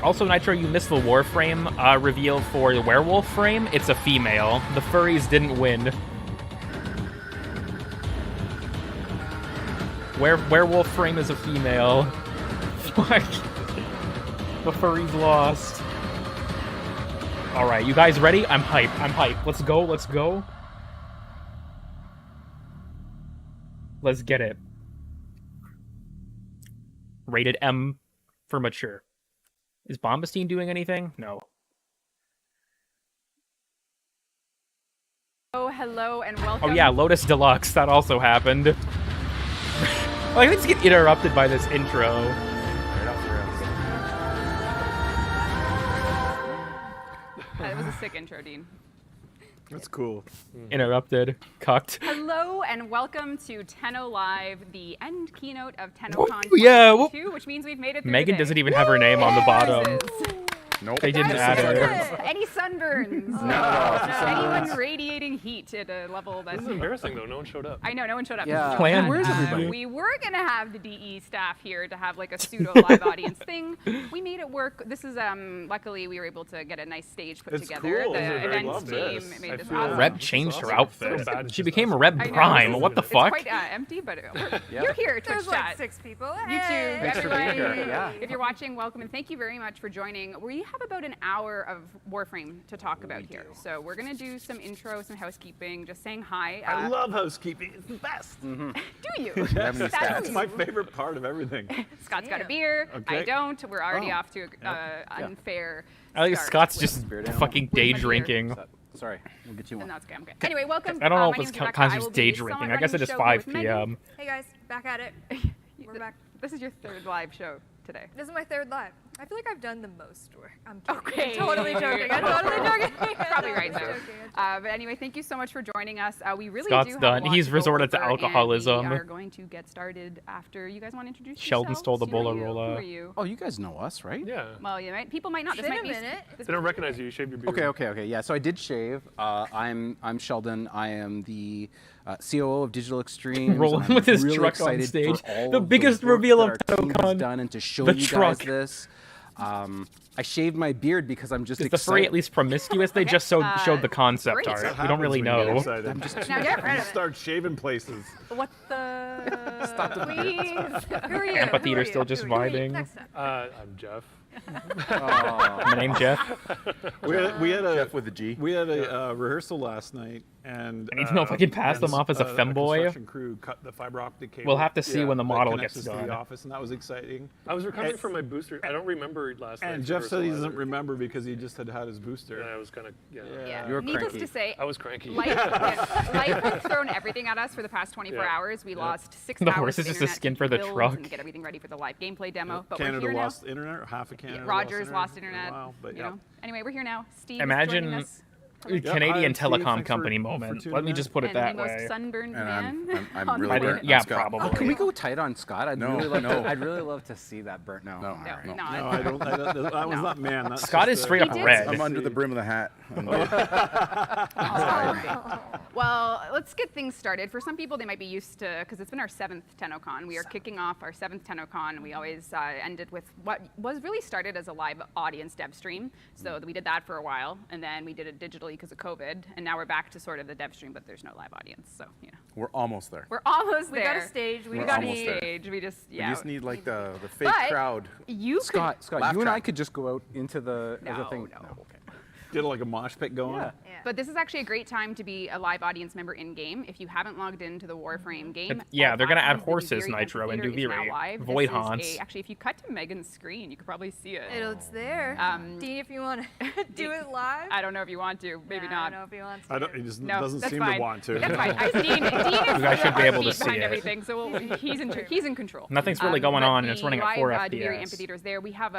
Also, Nitro, you missed the Warframe reveal for the Werewolf frame. It's a female. The furries didn't win. Werewolf frame is a female. Fuck. The furries lost. Alright, you guys ready? I'm hype. I'm hype. Let's go. Let's go. Let's get it. Rated M for mature. Is Bombastine doing anything? No. Oh, hello and welcome. Oh yeah, Lotus Deluxe. That also happened. I just get interrupted by this intro. That was a sick intro, Dean. That's cool. Interrupted. Cucked. Hello and welcome to Tenno Live, the end keynote of Tennocon 2022, which means we've made it through Megan the day. doesn't even have her name on the bottom. Nope. They didn't add her. Any sunburns? No. Anyone radiating heat at a level that's... This is embarrassing, though. No one showed up. I know, no one showed up. Yeah. Plan. Where's everybody? We were going to have the DE staff here to have like a pseudo-live audience thing. We made it work. This is, luckily, we were able to get a nice stage put together. Cool. The events team made this awesome. Reb changed her outfit. She became Reb Prime. What the It's fuck? quite empty, but you're here, Twitch There's chat. like 6 people. You too, Thanks for everyone. being here. Yeah. If you're watching, welcome and thank you very much for joining. We have about an hour of Warframe to talk about here. So we're going to do some intro, some housekeeping, just saying hi. I love housekeeping. It's the best. Do you? That's my favorite part of everything. Scott's got a beer. Okay. I don't. We're already off to unfair I think start Scott's with just fucking day drinking. Sorry, we'll get you one. And that's okay. Okay. Anyway, welcome. I don't know My if it's name's Rebecca. kinds I of will day be drinking. somewhat I guess it running is the show 5 with Megan. p.m. Hey guys, back at it. We're back. This is your 3rd live show today. This is my 3rd live. I feel like I've done the most work. I'm Okay. kidding. I'm totally joking. I'm totally joking. Probably right I'm though. joking. But anyway, thank you so much for joining us. We really Scott's do have done. a lot He's to go resorted to over, and alcoholism. We are going to get started after you guys want to introduce Sheldon yourselves. stole the Who are you? Bolarola. Who are you? Oh, you guys know us, right? Yeah. Well, you might. People might not. This Been might a be. minute. They don't recognize you. You shaved your beard. Okay. Yeah. So I did shave. I'm Sheldon. I am the COO of Digital Extremes. Rolling I'm with his really truck on excited stage. for all The of biggest work reveal that of our team has Tennocon. done, and to show The you truck. guys this. I shaved my beard because I'm just Is the furry at least promiscuous? They just showed the concept great. art. We don't really know. I'm just Now get rid of it. start shaving places. What the? Stop the Please. Who are you? Amphitheater Who are still you? just Who are you? vibing. Next up. I'm Jeff. My name's Jeff. We had a Jeff with a G. We had a rehearsal last night, and I need to know if I can pass them off as a femboy. construction crew cut the fiber optic cable. We'll have to see when the that model connects gets us to done. the office, and that was exciting. I was recovering from my booster. I don't remember last night. And Jeff said he doesn't remember because he just had his booster. Yeah, I was kind of. Yeah. You were Needless cranky. to say, I was cranky. life has thrown everything at us for the past 24 hours. We lost 6 The hours horse of is just a internet skin to for the build truck. and get everything ready for the live gameplay demo. But Canada we're here lost internet, or half of Canada Rogers lost internet. Wow, but you know. Anyway, we're here now. Steve is Imagine joining us. Canadian Steve, telecom thanks company for moment. tuning Let me in. just put it And that the most way. sunburned And man. I'm on really the burnt. Yeah, on Scott. probably. Can we go tight on Scott? I'd No, really love no. to. I'd really love to see that burnt. No, No, No, I don't. That was not man. That's Scott just is straight He up did- red. I'm under the brim of the hat. Well, let's get things started. For some people, they might be used to, because it's been our 7th Tennocon. We are kicking off our 7th Tennocon. We always ended with what was really started as a live audience dev stream. So we did that for a while, and then we did it digitally because of COVID, and now we're back to sort of the dev stream, but there's no live audience. So, you know. We're almost there. We're almost We there. got a stage. We We're got a almost there. stage. We just, We yeah. just need like the fake But crowd. You Scott, Laugh you and I track. could just go out into the as a No, thing. no. Okay. Did like a mosh pit going. Yeah. But this is actually a great time to be a live audience member in-game. If you haven't logged into the Warframe game, Yeah, all they're gonna add platforms, the horses, Duviri Nitro, and Amphitheater is now Duviri. live. Void This is haunts. actually, if you cut to Megan's screen, you could probably see it. It's there. Dean, if you want to do it live. I don't know if you want to. Maybe I not. don't know if he wants to. I don't. He just No, doesn't that's seem fine. to want to. That's fine. Dean is You guys should be able to feet behind see it. everything, so he's in control. Nothing's really going but on, and it's running at 4 the FPS. Duviri Amphitheater is there. We have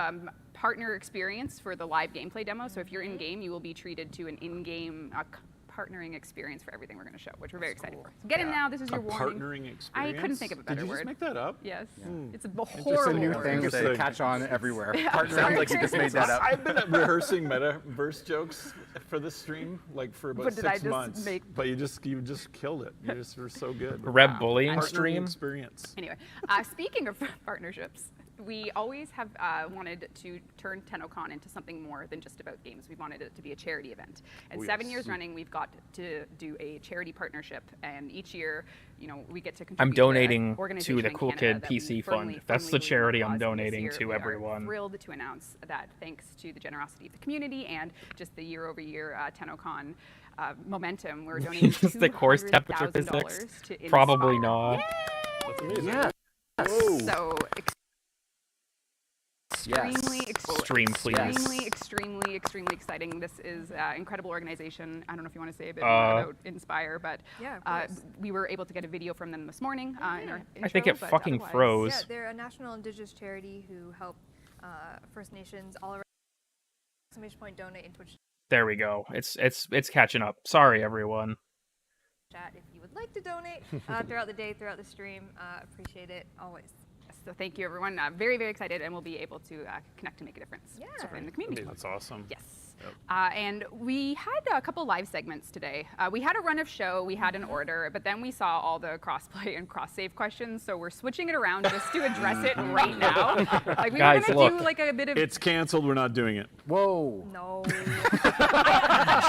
partner experience for the live gameplay demo. So if you're in game, you will be treated to an in-game partnering experience for everything we're going to show, which we're very excited for. So get in now. This is your warning. Partnering experience. I couldn't think of a better Did you word. just make that up? Yes. It's a It's horrible a new word. thing. It's Interesting. to catch on everywhere. Sounds like you just made that up. I've been rehearsing metaverse jokes for this stream like for about But did I 6 just months. make- But you just killed it. You just were so good. Reb bullying Partnering stream. experience. Anyway, speaking of partnerships, we always have wanted to turn Tennocon into something more than just about games. We wanted it to be a charity event. And Oh, 7 yes. years running, we've got to do a charity partnership. And each year, you know, we get to I'm contribute donating an organization to the in Cool Canada Kid that we PC firmly- Fund. That's the firmly charity believe I'm in. This donating year, to we are everyone. Thrilled to announce that thanks to the generosity of the community and just the year-over-year Tennocon momentum, we're donating Just the course temperature $200,000 physics. to Probably Inspire. not. That's amazing. Yeah. So extremely, Stream, please. extremely exciting. This is an incredible organization. I don't know if you want to say a bit more about Inspire, but Yeah, of course. we were able to get a video from them this morning in our I think intro, it but fucking otherwise- froze. Yeah, they're a national indigenous charity who help First Nations all around. Exclamation point donate in Twitch There we go. It's catching up. Sorry, everyone. chat if you would like to donate throughout the day, throughout the stream. Appreciate it always. So thank you, everyone. Very, very excited, and we'll be able to connect and make a difference. Yeah. So in the community. That's awesome. Yes. And we had a couple live segments today. We had a run of show, we had an order, but then we saw all the crossplay and cross-save questions, so we're switching it around just to address it right now. Like we Guys, were gonna do look. like a bit of It's canceled. We're not doing it. Whoa. No.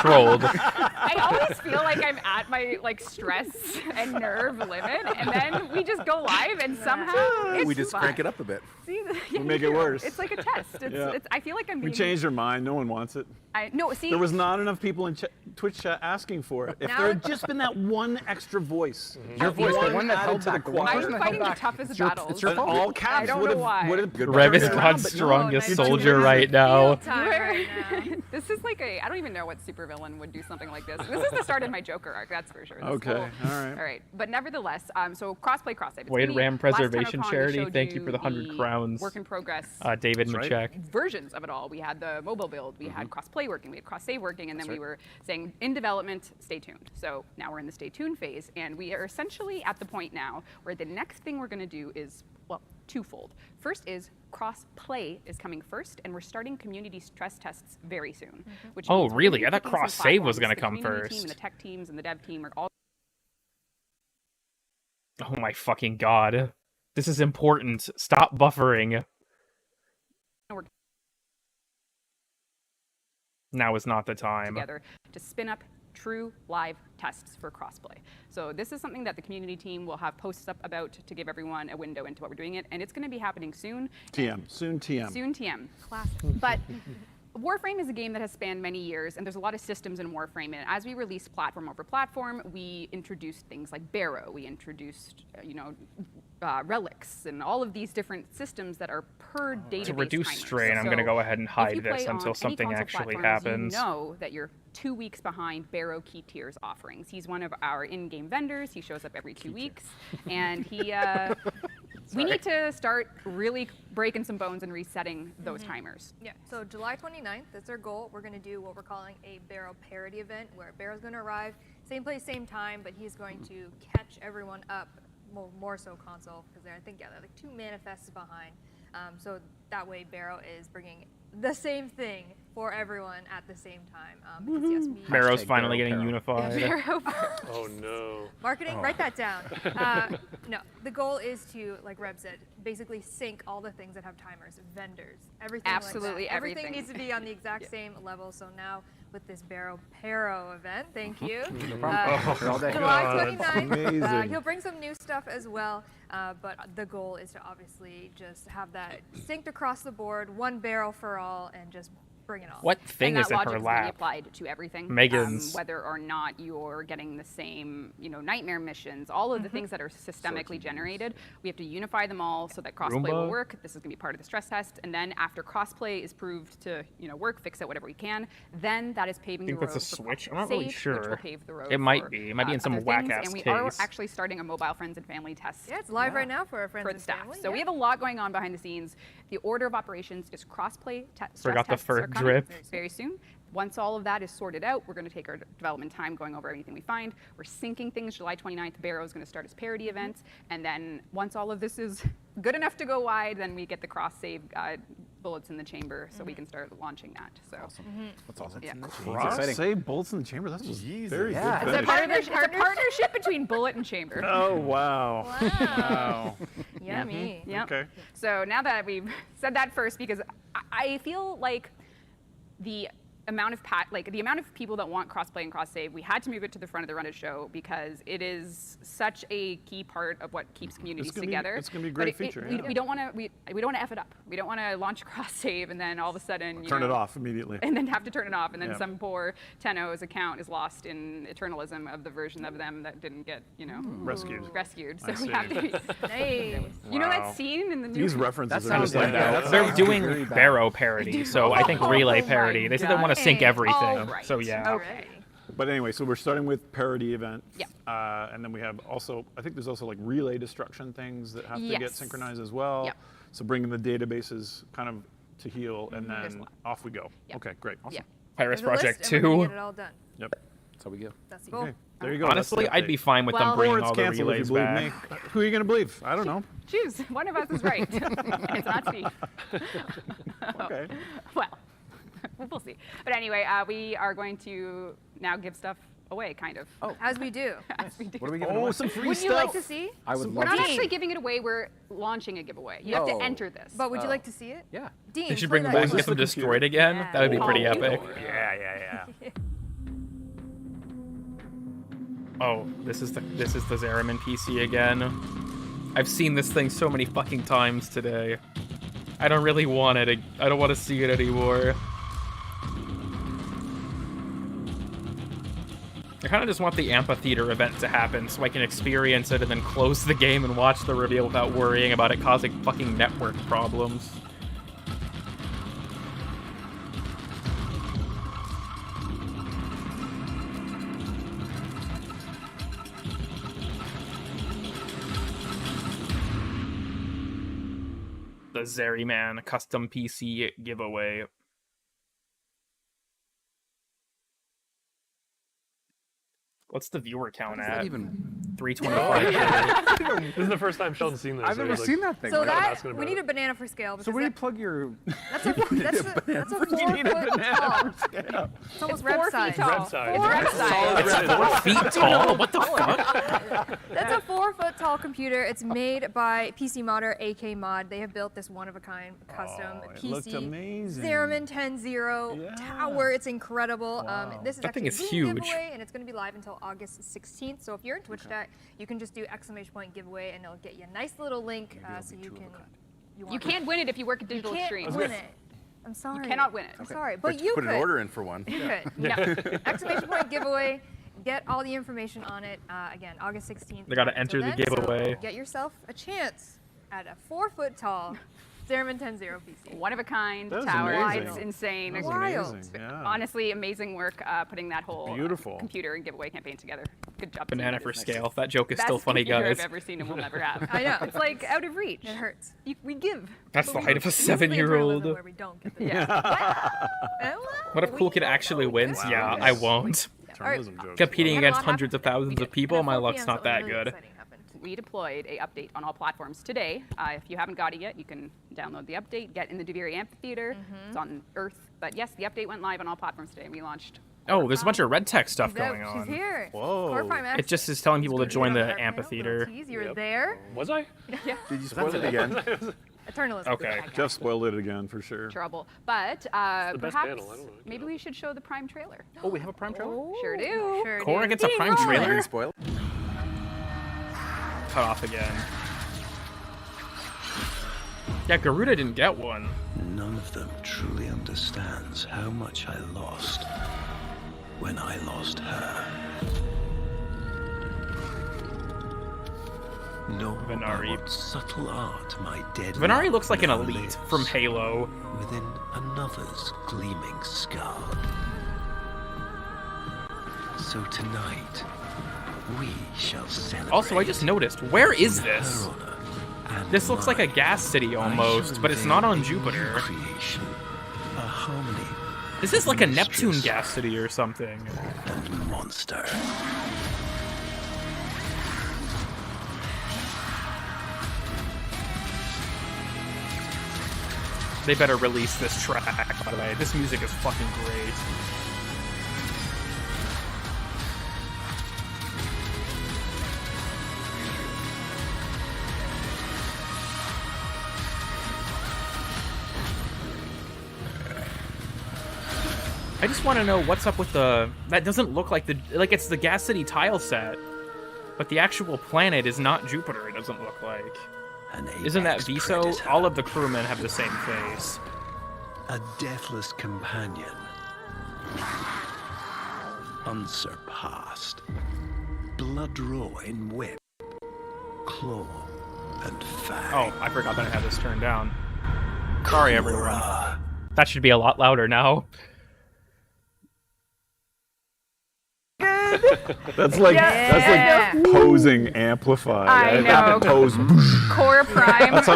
Trolled. I always feel like I'm at my like stress and nerve limit, and then we just go live, and somehow it's We just fun. crank it up a bit. See, We make it worse. It's like a test. It's, I feel like I'm We being. changed our mind. No one wants it. No, see. There was not enough people in Twitch chat asking for it. If Now there had it's- just been that one extra voice, Your voice, the one that added held to the back, the one choir. person I'm that held fighting the back. toughest battles. It's your And fault. all caps I don't would know why. have. Rev is turned it around, God's but no. strongest nice. soldier right now. Time right now. This is like I don't even know what supervillain would do something like this. This is the start of my Joker arc, that's for sure. This Okay, whole- all right. All right, but nevertheless, so cross-play, cross-save. It's Wade gonna be- Ram last Preservation Tennocon, we Charity, showed thank you for the 100 the crowns. Work in progress. David That's Machek. Versions of it all. We had the mobile build, we had cross-play working, we had cross-save working, and then we were saying in development, stay tuned. So now we're in the stay tuned phase, and we are essentially at the point now where the next thing we're going to do is, well, twofold. First is cross-play is coming first, and we're starting community stress tests very soon. Which Oh, means we're really? gonna be I thought picking some cross-save was platforms. gonna The come community team first. and the tech teams and the dev team are all Oh my fucking god. This is important. Stop buffering. Now is not the time. together to spin up true live tests for crossplay. So this is something that the community team will have posts up about to give everyone a window into what we're doing it, and it's going to be happening soon. TM. Soon TM. Soon TM. Classic. But Warframe is a game that has spanned many years, and there's a lot of systems in Warframe. And as we released platform over platform, we introduced things like Barrow. We introduced, relics and all of these different systems that are per database To reduce timers. strain, I'm So going to go ahead and if hide you play this on until any something console actually platforms, happens. You know that you're 2 weeks behind Barrow Key Tier's offerings. He's one of our in-game vendors. He shows up every 2 weeks, and he we need to start really breaking some bones and resetting those timers. Yeah, so July 29th, that's our goal. We're going to do what we're calling a Barrow parody event, where Barrow's going to arrive, same place, same time, but he's going to catch everyone up, more so console, because I think, yeah, they're like 2 manifests behind. So that way Barrow is bringing the same thing for everyone at the same time. Because yes, Barrow's finally getting unified. Barrow. Oh no. Marketing, write that down. No, the goal is to, like Reb said, basically sync all the things that have timers, vendors, everything. Absolutely like that. everything. Needs to be on the exact same level. So now with this Barrow Paro event, thank you. No problem. July 29th. Amazing. He'll bring some new stuff as well. But the goal is to obviously just have that synced across the board, one barrel for all, and just bring it on. What thing and is in that her logic is going to be lap? applied to everything. Megan's. Whether or not you're getting the same, nightmare missions, all of the things that are systemically generated, we have to unify them all so that crossplay will Roomba? work. This is going to be part of the stress test. And then after crossplay is proved to, work, fix it whatever we can, then that is paving I think the road that's a for Switch. Crossplay I'm not really Safe, sure. Which will pave the road It might for, be. It might be in some other things. whack-ass And we case. are actually starting a mobile friends and family test. Yeah, it's live right now for our friends for and the staff. family. So we have a lot going on behind the scenes. The order of operations is crossplay stress Forgot the tests fur are coming drip. very soon. Once all of that is sorted out, we're going to take our development time going over anything we find. We're syncing things. July 29th, Barrow is going to start his parody event. And then once all of this is good enough to go wide, then we get the cross-save bullets in the chamber so we can start launching that. So That's awesome. Yeah. Save bullets in the chamber. That's just very Yeah. good. It's a finish. partnership between bullet and chamber. Oh wow. Wow. Yummy. Yep. Okay. So now that we've said that first, because I feel like the amount of people that want crossplay and cross save, we had to move it to the front of the Reddit show because it is such a key part of what keeps communities together. It's gonna be a great feature. We don't want to. We don't want to f it up. We don't want to launch cross save and then all of a sudden Turn it off immediately. and then have to turn it off, and then Yeah. some poor Tenno's account is lost in eternalism of the version of them that didn't get rescued. So I we have to be. Nice. You know Wow. that scene in the new. These references That are just sounds like like that. that. They're Very doing bad. Barrow parody, so I think relay parody. They said they want to sync everything. Right. So yeah. Okay. But anyway, so we're starting with parody event. Yeah. And then we have also, I think there's also like relay destruction things that have to get Yes. synchronized as well. Yep. So bringing the databases kind of to heal, and then off we go. Yep. Okay, great. Awesome. Yeah. Pirates There's a Project list, and we're gonna 2. Get it all done. Yep. That's how we go. That's the goal. Okay. There you go. Honestly, That's the I'd be update. fine with them Well, bringing Or it's all the canceled if you relays believe back. me. Who are you going to believe? I don't know. Choose. One of us is right. It's not Steve. Okay. Well, we'll see. But anyway, we are going to now give stuff away, kind of. Oh. As we do. As we do. What are we giving Oh, away? some free Would stuff. you like to see? I would We're love not to. actually giving it away. We're launching a giveaway. You have to Oh. enter this. But would you like to see it? Yeah. Dean, They should play bring them that back and clip. get them destroyed again. Yeah. That would be pretty Oh, epic. Yeah. Oh, this is the Zeraman PC again. I've seen this thing so many fucking times today. I don't really want it. I don't want to see it anymore. I kind of just want the amphitheater event to happen so I can experience it and then close the game and watch the reveal without worrying about it causing fucking network problems. The Zeriman custom PC giveaway. What's the viewer count What is that at? even? 325. This is the first time Sheldon's seen this. I've so never he's seen that thing. So Like, that asking we about need it. a banana for scale. So because where do you plug your? that's a 4-foot tall. It's almost rep 4 size. feet tall. Rep size. 4 rep size. It's 4 feet tall? What the fuck? That's a 4-foot tall computer. It's made by PC modder AK Mod. They have built this one-of-a-kind custom Oh, it PC looked amazing. Zeraman 10.0 Yeah. tower. It's incredible. Wow. This is That thing actually is a Zoom huge. giveaway, and it's going to be live until August 16th. So if you're in Twitch chat, you can just do !giveaway, and it'll get you a nice little link so you can. You can't win it if you work at Digital You can't Extremes. win it. I'm sorry. You cannot win it. I'm sorry, but you put could. an order in for one. You could. Yeah. !giveaway. Get all the information on it. Again, August 16th. They gotta enter the Until then, giveaway. So get yourself a chance at a 4-foot tall Zerman 10-0 PC. One of a kind That is tower. amazing. It's insane. That was Wild. amazing, yeah. Honestly, amazing work putting that whole Beautiful. computer and giveaway campaign together. Good job. Banana team. for scale. That joke is Best still funny, computer guys. I've ever seen and will never have. I know. It's like out of reach. It hurts. We give. That's but the we height of a don't. 7-year-old. Where we don't get the What if Cool Kid actually wins? Wow, yeah, yes. I won't. Journalism jokes. Competing We had a against lot hundreds of thousands of people, my luck's not that good. We deployed a update on all platforms today. If you haven't got it yet, you can download the update, get in the DeVere Amphitheater. It's on Earth. But yes, the update went live on all platforms today. We launched. Oh, there's a bunch of red tech stuff She's out. going on. She's here. Whoa. Core Prime It just is telling people to join the Little amphitheater. tease, you were there. Was I? Yeah. Did you spoil it again? Eternalism. Okay. Jeff spoiled it again for sure. Trouble. But the best perhaps panel, I don't know. maybe we should show the Prime trailer. Oh, we have a Prime trailer? Sure do. Sure Cora do. gets a Prime trailer. Spoil. Cut off again. Yeah, Garuda didn't get one. None of them truly understands how much I lost when I lost her. No Venari. what subtle art my dead Venari love looks like an now elite lives from Halo. within another's gleaming skull. So tonight, we shall celebrate. Also, I just noticed, where is in this? her honor and This looks like a mine. gas city I almost, shall but it's not on unveil a new Jupiter. creation, a harmony This is like a Neptune mistress gas city or something. and monster. They better release this track, by the way. This music is fucking great. I just want to know what's up with the... That doesn't look like the... Like, it's the Gas City tile set. But the actual planet is not Jupiter, it doesn't look like. Isn't that Viso? predator. All of the crewmen have the same face. A deathless companion. Unsurpassed. Blood raw in whip, claw, and fang. Oh, I forgot that I had this turned down. Sorry, everyone. That should be a lot louder now. That's like Yeah. posing amplified. I know. Pose. Core Prime. That's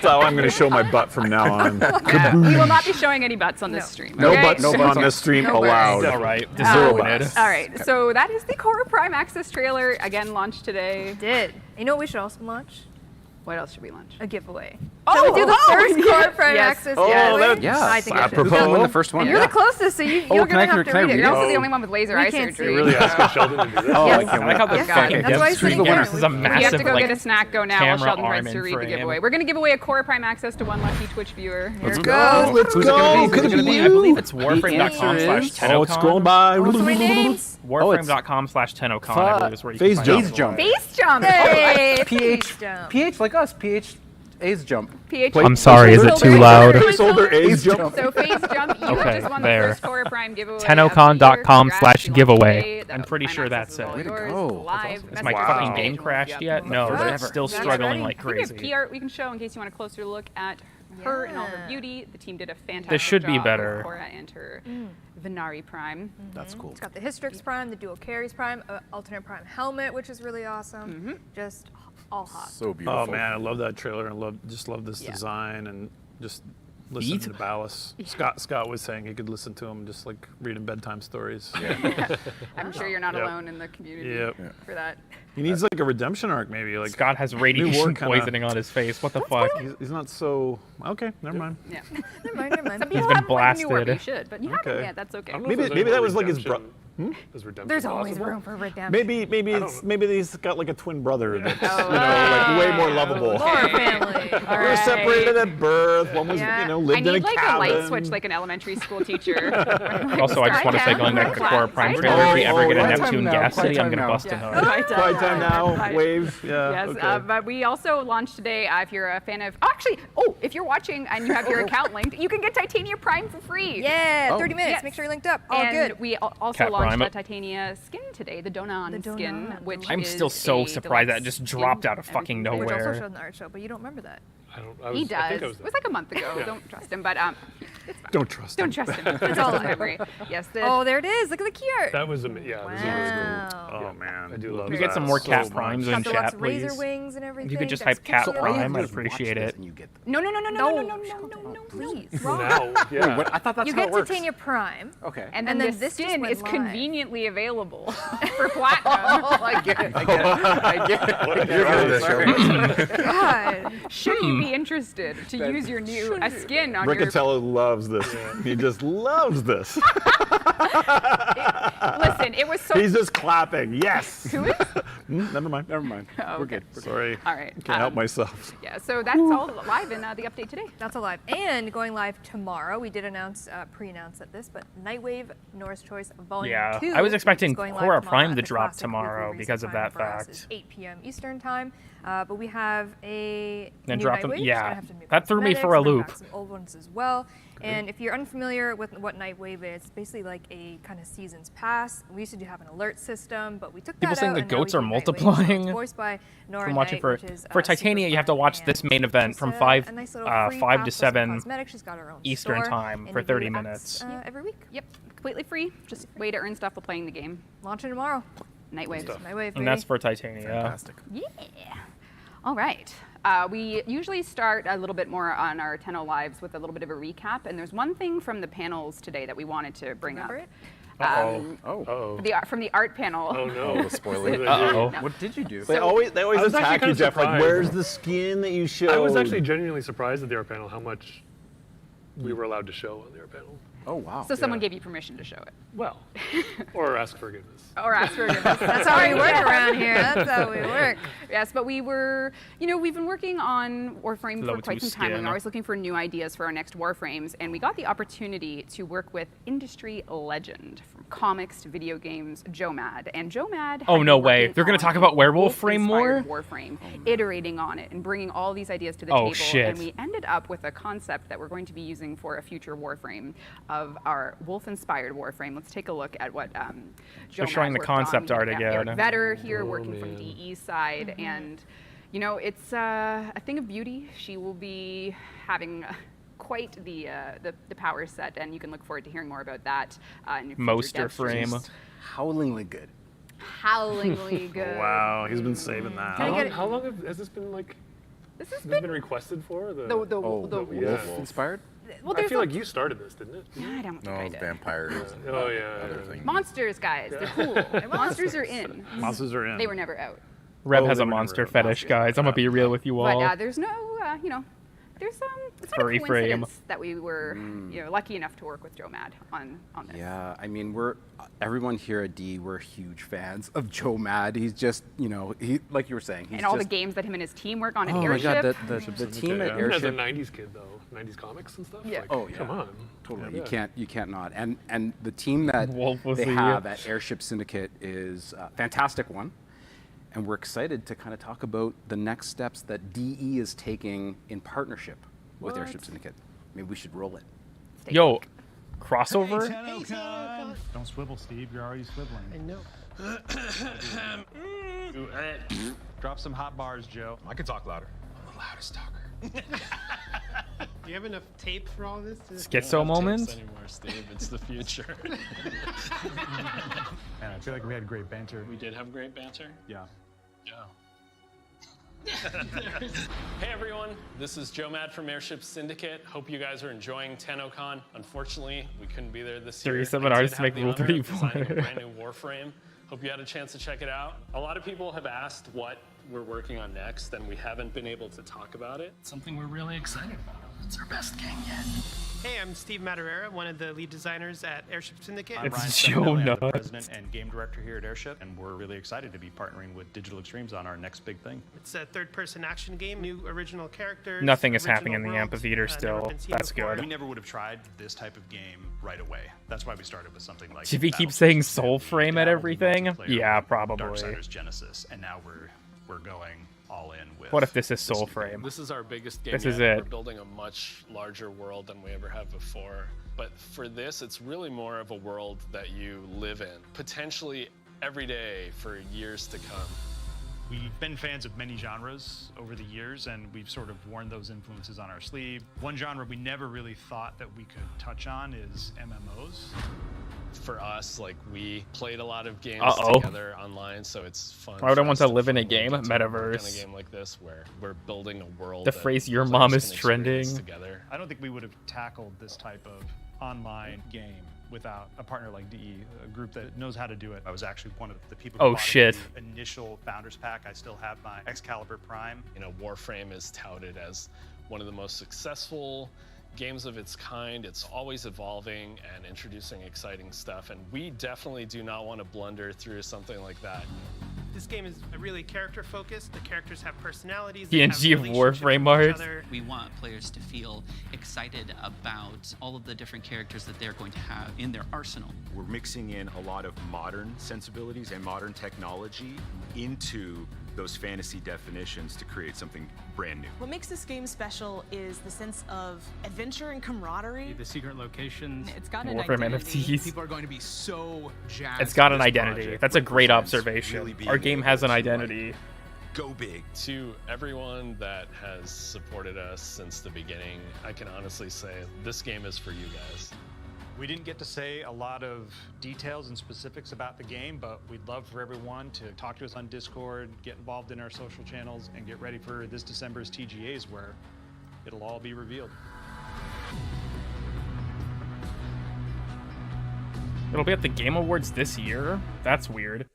how I'm going to show my butt from now on. We will not be showing any butts on this stream. No okay? butts on this stream No butts. allowed. All right, Zero disappointed. butts. All right, so that is the Core Prime Access trailer. Again, launched today. Did. You know what we should also launch? What else should we launch? A giveaway. Oh, Shall we do the first yes, Core Prime yes. Access Oh, giveaway? that- Yeah, I think we should. Who's gonna win the first one? And you're the closest, so you're can gonna I- have to can I read it. read You're it? also the only one with laser We eye can't surgery. see. Really asking Sheldon to do that? Oh, Yes. I can't I like how wait. this Yeah. fucking That's why he's Who's sitting the winner? here. This is a We We massive, have to go like, get a snack go now while camera Sheldon arm tries to in read the frame. giveaway. We're going to give away a Core Prime Access to one lucky Twitch viewer. Let's go. go. Let's Who's it go. gonna be? Could Who's it it gonna be be? I you? believe it's The warframe.com/Tennocon. answer Oh, it's scrolling by. What's my names? Warframe.com/Tennocon, I believe is where you can Fuck. find Ace out jump. more. Face jump. Hey, PH, jump. PH like us, PH A's jump. PH. I'm sorry, is it too loud? Placeholder A's jump. So face jump, you Okay, have just won the there. first Core Prime giveaway. Tennocon.com/giveaway. The I'm pretty Prime sure Access that's is all it. Way to yours, go. live. Has my Wow. fucking game crashed yet? No, but it's still That's struggling ready. like I think we have crazy. key art we can show in case you want a closer look at her and all her beauty. The team did a fantastic This should be job better. with Cora and her Venari Prime. That's cool. It's got the Hystrix Prime, the Dual Carries Prime, alternate Prime helmet, which is really awesome. Just all hot. So beautiful. Oh man, I love that trailer and love this Yeah. design and just listen to Ballas. Scott was saying he could listen to him just like reading bedtime stories. I'm sure you're not Yep. alone in the community Yep. for that. He needs like a redemption arc maybe. Like Scott has New radiation York kinda- poisoning on his face. What the fuck? He's not so okay. Never mind. Yeah. Never mind, never mind. Some He's people been haven't played the New War, but you blasted. should, but you haven't Okay. yet. That's okay. Maybe that was like his brother. Is redemption There's always possible? room for redemption. Maybe he's got like a twin brother that's Oh, like way more lovable. More family. All They were right. separated at birth. One was Yeah. lived I in a need like cabin. a light switch, like an elementary school teacher. Also, I just want to say, going back to the Core Prime trailer, if we ever get a Quiet time Neptune now, gas quiet city, I'm time gonna now. bust a nut. Quiet time now. Right. Wave. Yeah. Yes, okay. but we also launched today. If you're a fan of, if you're watching and you have your account linked, you can get Titania Prime for free. Yeah, 30 minutes. Yes. Make sure you're linked up. All And good. we also Cat launched Prime. the Titania skin today, the Donan skin, which I'm is still so a surprised that deluxe just skin, dropped out of fucking everything. Which also nowhere. showed in the art show, but you don't remember that. He does. I think I was It was like a month ago. Don't trust him, but it's fine. Don't trust him. Don't trust him. It's all memory. Yes. Oh, there it is. Look at the key art. That was yeah. Wow. It was really cool. Oh man, I do love. Can we get some more cat primes in Got the lots chat, of please? razor wings and everything. You could just That's type cat picture. prime. I'd appreciate it. No, please. Now, yeah. Wait, what? I thought that's You how get it works. Titania Prime. Okay. And then this the just skin went is live. conveniently available for platinum. I get it. I get it. What a good show. God. Should you be interested to use your new skin on your... Riccatello loves this. He just loves this. Listen, it was so... He's just clapping. Yes. Who is? Never mind. Oh, We're good. Sorry. All right. Can't help myself. Yeah, so that's all live in the update today. That's all live. And going live tomorrow, we did announce, pre-announce at this, but Nightwave Norse Choice Volume 2. I was expecting is going live Korra tomorrow Prime at to the drop classic tomorrow weekly because release of that time for us fact. is 8 p.m. Eastern time. But we have a Then new drop them- Nightwave. It's yeah. gonna have some new That threw me cosmetics. for a Bring loop. back some old ones as well. And if you're unfamiliar with what Nightwave is, it's basically like a kind of seasons pass. We used to have an alert system, but we took People that saying out, the and now goats we are do Nightwave. multiplying. So it's voiced by Nora From watching Knight, which is, for super Titania, you have to fun watch and this main event just from a 5 nice little free to pass with some 7 cosmetics. She's got her own Eastern store, time and for you do 30 acts, minutes. every week. Yep, completely free. Just way to earn stuff while playing the game. Launching tomorrow. Nightwave. Nightwave, And that's for Titania. Fantastic. Yeah. All right. We usually start a little bit more on our Tenno Lives with a little bit of a recap, and there's one thing from the panels today that we wanted to bring up. From the art panel. Oh no! Spoiler. Uh-oh. What did you do? They always I was actually attack kinda you, Jeff. Like, surprised. where's the skin that you showed? I was actually genuinely surprised at the art panel how much we were allowed to show on the art panel. Oh wow. So someone gave you permission to show it. Well, or ask forgiveness. Or ask forgiveness. That's how we work around here. That's how we work. Yes, but we were, we've been working on Warframe for Low quite to some time. skin. We're always looking for new ideas for our next Warframes, and we got the opportunity to work with industry legend from comics to video games, Joe Mad. And Joe Mad. Oh, no way. They're going to talk about Werewolf Frame more? Warframe, iterating on it and bringing all these ideas to the Oh, table. shit. And we ended up with a concept that we're going to be using for a future Warframe of our wolf-inspired Warframe. Let's take a look at what Joe They're showing Mad the worked concept on. art Yeah, again. Eric Vetter here working from DE's side, and it's a thing of beauty. She will be having quite the power set, and you can look forward to hearing more about that in future Moster dev streams. frame. Howlingly good. Howlingly good. Wow, he's been saving that. Can I get it? How long has this been like? This has been requested for the. the yeah. Wolf inspired? Well, I there's feel like you started this, didn't it? I don't think No, I it's did. vampires. Oh yeah. Other things. Monsters, guys, they're cool. Monsters are in. Monsters are in. They were never out. Reb Oh, has they a were never monster out. fetish, guys. I'm going to be real with you all. But there's no, there's it's not Furry a frame. coincidence that we were, lucky enough to work with Joe Mad on this. Yeah, I mean, everyone here at D, we're huge fans of Joe Mad. He's just, he like you were saying, he's And all the just, games that him and his team work on at Oh my Airship. God, the team at Even as a Airship. '90s kid though, '90s comics and stuff. Yeah. Like, Oh yeah. Come on. Totally. Yeah. You can't not. And the team that Wolf will they see have you. at Airship Syndicate is a fantastic one. And we're excited to kind of talk about the next steps that DE is taking in partnership with Airship Syndicate. Maybe we should roll it. Yo, crossover? Don't swivel, Steve. You're already swiveling. I know. Drop some hot bars, Joe. I can talk louder. I'm the loudest talker. Do you have enough tape for all this? Schizo moment? Anymore, Steve. It's the future. Man, I feel like we had great banter. We did have great banter. Yeah. Hey everyone, this is Joe Mad from Airship Syndicate. Hope you guys are enjoying Tennocon. Unfortunately, we couldn't be there this year. 37 I did artists have make the Rule honor of 34. designing a brand new Warframe. Hope you had a chance to check it out. A lot of people have asked what we're working on next, and we haven't been able to talk about it. Something we're really excited about. It's our best game yet. Hey, I'm Steve Madureira, one of the lead designers at Airship Syndicate. I'm It's Ryan Joe Stefanelli. I'm the Nuts. president and game director here at Airship, and we're really excited to be partnering with Digital Extremes on our next big thing. It's a third-person action game, new original characters. Nothing is original happening in the world, amphitheater never still. been seen That's before. good. We never would have tried this type of game right away. That's why we started with something like If he keeps Battlefield saying 2, Soul Frame at Dabbed in everything, multiplayer yeah, with probably. Darksiders Genesis, and now we're going all in with. What if this is Soul Frame? This is our biggest game This yet. is it. We're building a much larger world than we ever have before. But for this, it's really more of a world that you live in, potentially every day for years to come. We've been fans of many genres over the years, and we've sort of worn those influences on our sleeve. One genre we never really thought that we could touch on is MMOs. For us, like, we played a lot of games Uh-oh. together online, so it's fun. Why would I for want us to live in a finally game? get to work on Metaverse. a game like this where we're building a world. The that phrase "your players mom can is experience trending." together. I don't think we would have tackled this type of online game without a partner like DE, a group that knows how to do it. I was actually one of the people who Oh, bought shit. the initial Founders Pack. I still have my Excalibur Prime. You know, Warframe is touted as one of the most successful games of its kind. It's always evolving and introducing exciting stuff, and we definitely do not want to blunder through something like that. This game is really character focused. The characters have personalities. PNG of Warframe art. We want players to feel excited about all of the different characters that they're going to have in their arsenal. We're mixing in a lot of modern sensibilities and modern technology into those fantasy definitions to create something brand new. What makes this game special is the sense of adventure and camaraderie. The secret locations. It's got an Warframe identity. NFTs. People are going to be so jazzed. It's got for an this identity. project. That's a great Represents observation. really being Our game able has an to, identity. Go big. To everyone that has supported us since the beginning, I can honestly say this game is for you guys. We didn't get to say a lot of details and specifics about the game, but we'd love for everyone to talk to us on Discord, get involved in our social channels, and get ready for this December's TGAs where it'll all be revealed. It'll be at the Game Awards this year? That's weird.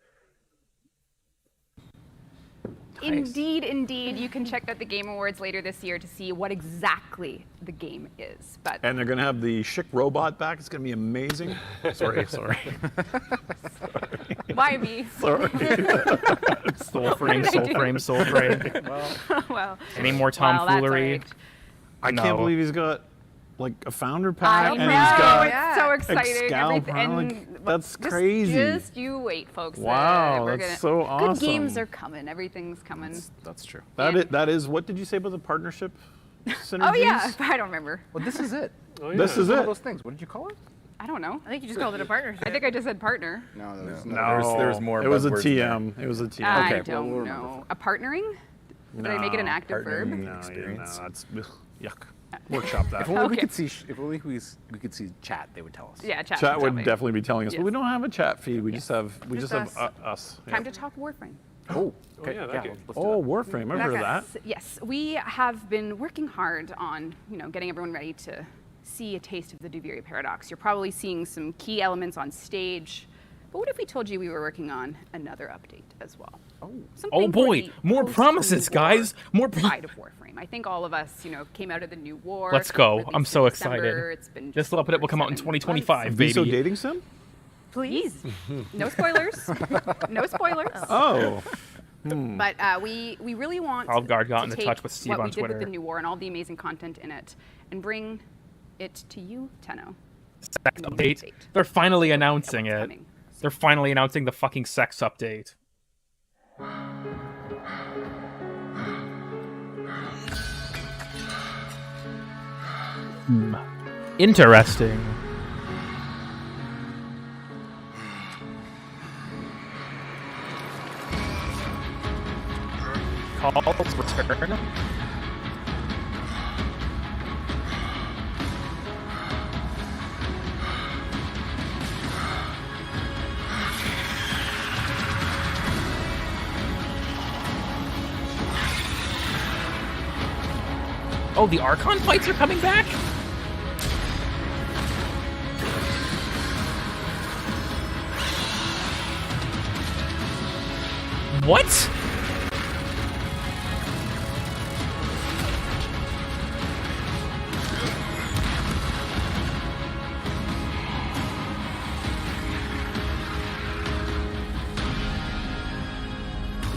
Indeed, indeed. You can check out the Game Awards later this year to see what exactly the game is. But And they're gonna have the Schick robot back. It's gonna be amazing. sorry. why me? Sorry. Soul frame. Well, Any more well, that's tomfoolery? right. I No. can't believe he's got like a founder I pack know, and he's got it's so exciting. Excalibur, that's crazy. Just you wait, folks. Wow, We're that's gonna, so awesome. Good games are coming. Everything's coming. That's true. That is. What did you say about the partnership synergies? Oh yeah, I don't remember. Well, this is it. This is One it. of those things. What did you call it? I don't know. I think you just called it a partnership. I think I just said partner. No, there's more. It was a TM. It was a TM. I Okay. don't know. A partnering? Did I make it an active verb? No, that's yuck. Workshop that. If only we Okay. could see. If only we could see chat, they would tell us. Yeah, chat. Chat would tell me. definitely be telling us, but Yes. we don't have a chat feed. We just have Just us. us. Time to talk Warframe. Oh, okay. yeah, that Yeah, game. let's do Oh, that. Warframe. I've heard of that. Yes, we have been working hard on, getting everyone ready to see a taste of the Duviri paradox. You're probably seeing some key elements on stage, but what if we told you we were working on another update as well? Oh boy, more promises, guys. More. Pride of Warframe. I think all of us, came out of the new war. Let's go. released I'm in so December. excited. It's been This just little bit over will come out in 7 2025, months. Viso baby. dating sim? Please. No spoilers. No spoilers. Oh. But we really want Wildguard got to into take touch with Steve what on we did with Twitter. the new war and all the amazing content in it and bring it to you, Tenno. Sex update. They're finally announcing it. They're finally announcing the fucking sex update. Interesting. Call's return. Oh, the Archon fights are coming back? What?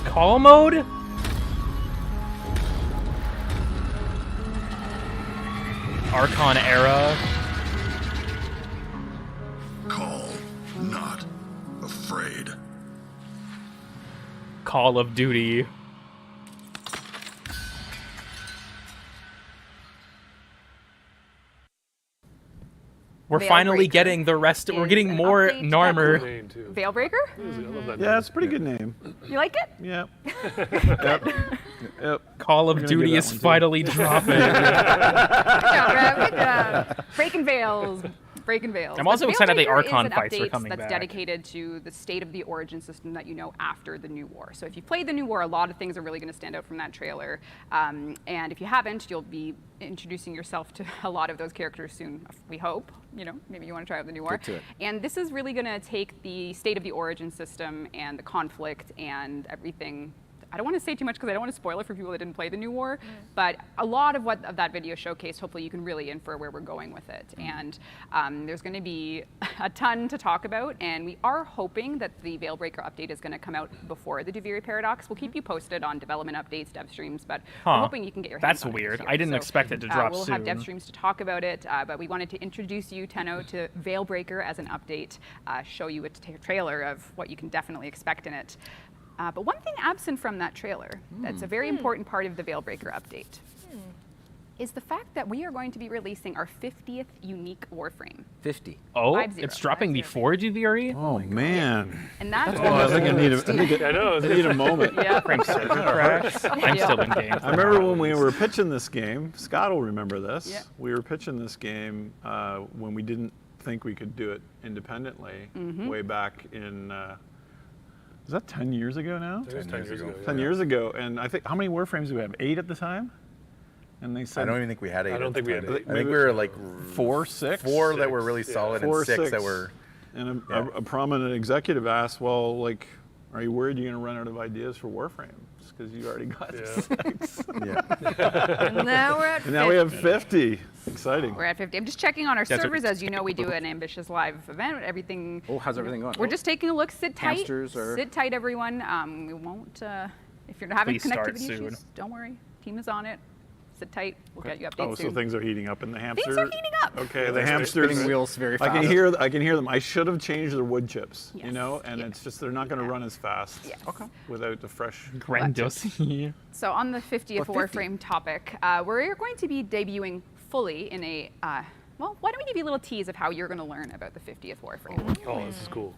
Call mode? Archon era. Call, not afraid. Call of Duty. We're finally getting the rest. We're getting more Narmer. Veilbreaker? Yeah, it's a pretty good name. You like it? Yep. Call of Duty is finally dropping. Good job. Breaking Veils. Breaking Veils. I'm also But excited the Veilbreaker Archon is an fights are update coming that's back. dedicated to the state of the origin system that you know after the new war. So if you've played the new war, a lot of things are really going to stand out from that trailer. And if you haven't, you'll be introducing yourself to a lot of those characters soon, we hope. You know, maybe you want to try out the new war. Get to it. And this is really going to take the state of the origin system and the conflict and everything. I don't want to say too much because I don't want to spoil it for people that didn't play the new war, but a lot of what that video showcased, hopefully you can really infer where we're going with it. And there's going to be a ton to talk about, and we are hoping that the Veilbreaker update is going to come out before the Duviri Paradox. We'll keep you posted on development updates, dev streams, but we're hoping you can get your hands That's on it weird. this year. I didn't expect it to drop We'll soon. have dev streams to talk about it, but we wanted to introduce you, Tenno, to Veilbreaker as an update, show you a trailer of what you can definitely expect in it. But one thing absent from that trailer that's a very important part of the Veilbreaker update is the fact that we are going to be releasing our 50th unique Warframe. 50. Oh, 50. it's dropping before Duviri? Oh, man. And that's I think I need a moment. Yeah. Frame server crash. I'm still in game. I remember when we were pitching this game, Scott will remember this. Yeah. We were pitching this game when we didn't think we could do it independently way back in, is that 10 years ago now? I think it was 10 years ago. 10 years ago. And I think, how many Warframes do we have? 8 at the time? And they said, I don't even think we had 8. I don't think we had 8. I think we were like 4, 6? 4 that were really solid, Four, and 6 that were. And a prominent executive asked, well, like, are you worried you're going to run out of ideas for Warframes? Because you already got 6. And now we're at 50. And now we have 50. Exciting. We're at 50. I'm just checking on our That's servers. As you know, we do an ambitious live event. Everything. Oh, how's everything going? We're just taking a look. Sit tight. Hamsters are- Sit tight, everyone. We won't. If you're having Please start connectivity soon. issues, don't worry. Team is on it. Sit tight. We'll get you updates Oh, soon. so things are heating up in the hamster. Things are heating up. Okay, Yeah, the they're hamsters. spinning wheels very I can fast. hear them. I should have changed their wood chips. You Yes. know, and it's just they're not going to run as fast. Yes. Okay. Without the fresh. Grand dossier. So on the 50th Or 50. Warframe topic, we're going to be debuting fully in a. Well, why don't we give you a little tease of how you're going to learn about the 50th Warframe? Oh, this is cool.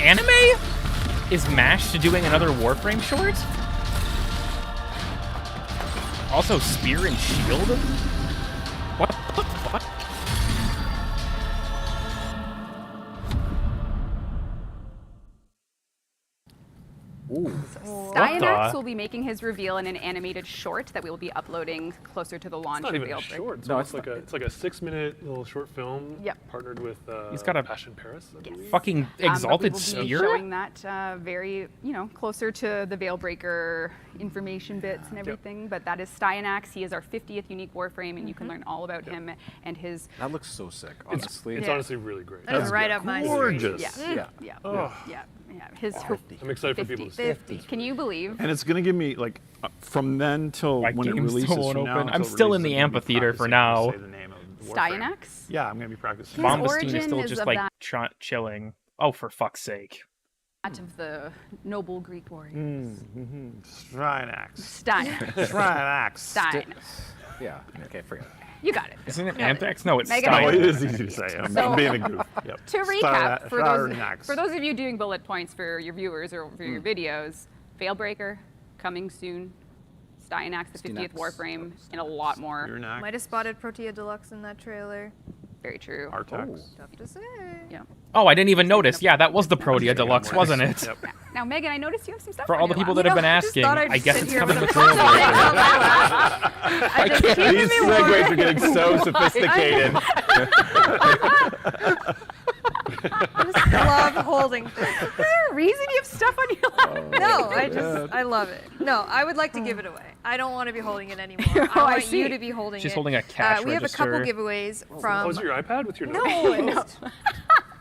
Anime? Is MASH doing another Warframe short? Also, Spear and Shield? What the fuck? Dianax will be making his reveal in an animated short that we will be uploading closer to the launch It's not of even a Veilbreaker. short. It's No, almost it's like a 6-minute little short film. Yep. Partnered with He's got a Passion Paris. I believe. fucking But we exalted will be spear? showing that very, closer to the Veilbreaker information bits and everything. But that is Dianax. He is our 50th unique Warframe, and you can learn all about him and his. That looks so sick, honestly. It's honestly really great. That is right up my street. Gorgeous. Yeah. Yeah. His I'm excited for people to see it. 50. Can you believe? And it's going to give me like from then till My when it game's releases. still won't From now open. I'm until it still in releases, the I'm gonna be amphitheater for practicing how now. to say the name of the Warframe. Dianax? Yeah, I'm going to be practicing. His Bombastine origin is still is just of like that- chilling. Oh, for fuck's sake. That of the noble Greek warriors. Dianax. Stein. Dianax. Stein. Yeah. Okay, forget it. You got it. Isn't it Anthrax? No, it's Megan, Oh, Stein. it is easy to say. I'm being a goof. Yep. To recap, Dianax. for those of you doing bullet points for your viewers or for your videos, Veilbreaker, coming soon, Dianax, the 50th Warframe, and a lot more. Might have spotted Protea Deluxe in that trailer. Very true. Artax. Tough to say. Yeah. Oh, I didn't even notice. Yeah, that was the Protea Deluxe, wasn't it? Yep. Now, Megan, I noticed you have some stuff For on all the your people lap. that have been I just asking, thought I'd I guess sit it's here coming with with a phone Veilbreaker. I just keeping These me segues are warm. getting so sophisticated. I just love holding things. Is there a reason you have stuff on your lap? No, I love it. No, I would like to give it away. I don't want to be holding it anymore. Oh, I want see. you to be holding it. She's holding a cash We have a couple register. giveaways Oh, from. is it your iPad with your No, notes?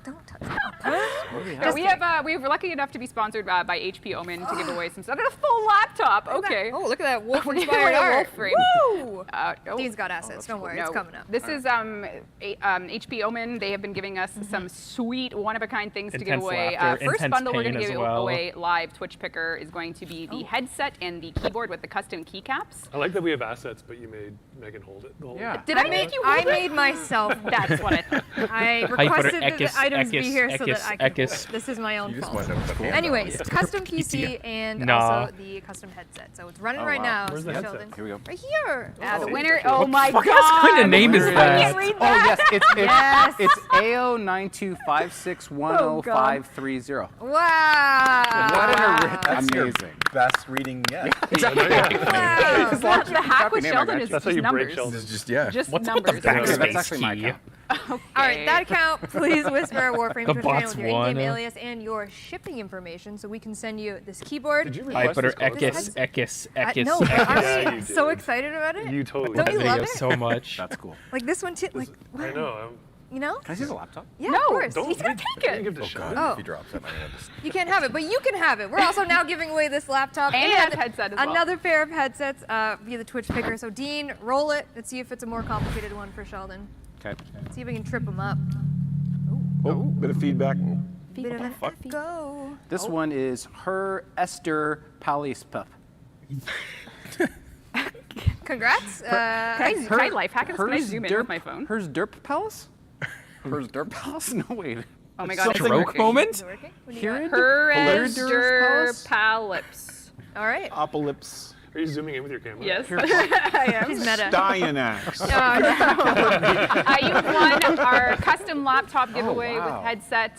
Don't touch my purse. So we're lucky enough to be sponsored by HP Omen to give away some stuff. A full laptop. Okay. Oh, look at that wolf We're giving inspired away a wolf art. frame. Woo! No. Dean's got assets. Don't worry, it's No. coming up. This is HP Omen. They have been giving us some sweet one-of-a-kind things to give Intense away. laughter, First intense bundle we're pain going to as give well. away live Twitch picker is going to be the headset and the keyboard with the custom keycaps. I like that we have assets, but you made Megan hold it. Did I make you hold I it? made myself. That's what I thought. I How you put it? requested that the items be here so that I can. Ekis. This is my own You just fault. wanted to put the Anyways, hand custom PC and Nah. also the custom headset. So it's running Oh, right wow. now. Where's the headset? Sheldon. Here we go. Right here. The winner. Oh my What god. kind of name is I that? can't read Oh that. yes, it's AO925610530. Wow. What an That's your amazing. best reading yet. Exactly. Wow. The hack with name, I Sheldon got is you. That's how just you break numbers. Sheldon. It's just, yeah. Just What's with the numbers. backspace That's actually my key? account. All right, that account, please whisper a Warframe The Twitch channel bots with your won. in-game alias and your shipping information so we can send you this keyboard. Did you I request put her this call? Ekis. No, but aren't Yeah, we you so did. excited about it? You totally Don't did. you Video love it? so much. That's cool. Like this one too? Like, I know. you know? Can I see the laptop? Yeah, No, of course. Don't He's gonna take it. Give it to Sheldon. Oh. If he drops it, I'm gonna just... You can't have it, but you can have it. We're also now giving away this laptop And a headset as well. another pair of headsets via the Twitch picker. So Dean, roll it. Let's see if it's a more complicated one for Sheldon. Okay. See if we can trip him up. Oh, bit of feedback. Bit of an echo. This one is her Esther Palispup. Congrats. Can I life hack this? Can I zoom in with my phone? Hers Derp Palace? Hers Derp Palace? No, wait. Oh my god. it's Stroke working. moment? Is it working? What do you Here got? it is? Herester Palips. All right. Opolyps. Are you zooming in with your camera? Yes, I am. She's meta. Dianax. Oh, no. You've won our custom laptop giveaway wow. with headset.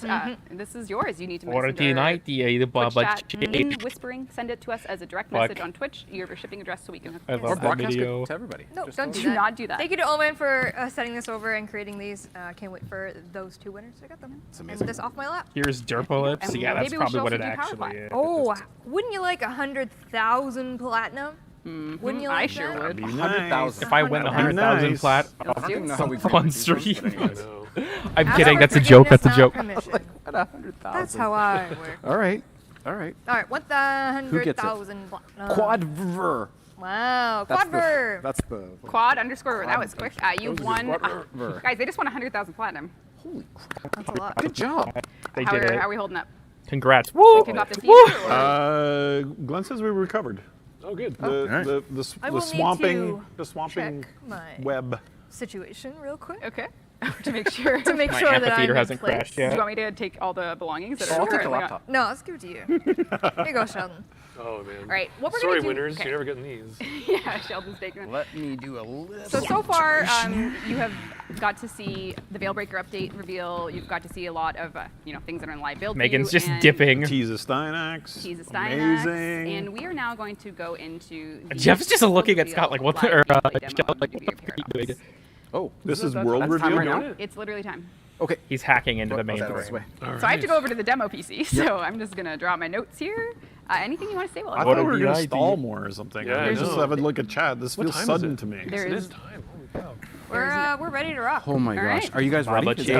This is yours. You need to Forty message our night, the Twitch Baba chat in whispering. Send it to us as a direct Fuck. message on Twitch. Your shipping address so we can hook I you love Or up. that broadcast video. it to everybody. No, Just don't go. do Do that. not do that. Thank you to Omen for setting this over and creating these. Can't wait for those two winners. I got them. It's And amazing. this off my lap. Here's Derpolips. And Yeah, that's maybe we should probably what also it do Power actually Plat. is. Oh, wouldn't you like 100,000 platinum? Wouldn't you I like sure that? would. Be 100,000. If I win the 100,000 100,000 plat, I don't even know how we one do stream. this, but anyways. I'm Ask kidding. for That's a joke. That's a forgiveness, joke. not permission. What 100,000? That's how I work. All right. All right. All right, what the Who gets it? 100,000 platinum? Quadver. Wow, That's Quadver. That's the. Quad underscore. That was quick. You've won. Quadver. Guys, they just won 100,000 platinum. Holy crap. That's a lot. Good job. They How did are, it. how are we holding up? Congrats. Woo! Kick off the Woo! season, or- Glenn says we recovered. Oh, good. I will The need swamping, to check my web. situation real quick Okay. To make sure. to make My sure that I'm amphitheater in hasn't place. crashed Do yet. you want me to take all the belongings that I'll are take the currently on? laptop. No, let's give it to you. Here you go, Sheldon. Oh, man. All right, what we're Sorry, gonna do. winners. Okay. You're never getting these. Yeah, Sheldon's taking it. Let me do a little. So far, you have got to see the Veilbreaker update reveal. You've got to see a lot of things that are in live build. Megan's view just and dipping. Tease of Steinax. Tease of Steinax, Amazing. and we are now going to go into. The Jeff's just looking at reveal Scott like, what the? live gameplay demo Sheldon, of like, Duty what of the fuck are you Paradox. doing? Oh, This is world that's time reveal. right now? It's literally time. Okay. He's hacking into the Oh, main that this thing. way. So I have to go over to the demo PC. So I'm just gonna draw my notes here. Anything you want to say while I I'm thought we What were a going to good stall idea. more or something. Yeah, I I just know. have a look at chat. This What feels time is sudden it? to me. There It is- is time. Holy cow. We're ready to rock. Oh my All gosh. right. Are you guys ready? Baba Is chat.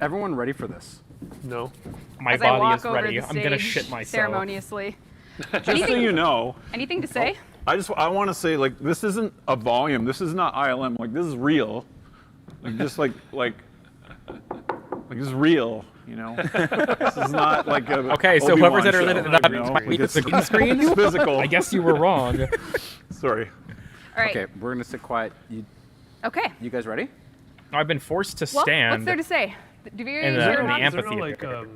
everyone ready for this? No. My As I body walk is over ready. the I'm gonna stage shit myself. ceremoniously. Just so you know, Anything to say? I want to say, like, this isn't a volume. This is not ILM. Like, this is real. Like, just like this is real. You know, this is not like a Okay, so Obi-Wan whoever's at show, that you know? might be Like, the it's green screen. It's physical. I guess you were wrong. Sorry. All right. Okay, we're gonna sit quiet. Okay. You guys ready? I've been forced to Well, stand. what's there to say? Do you In the- hear in the about- Is there no, amphitheater. like,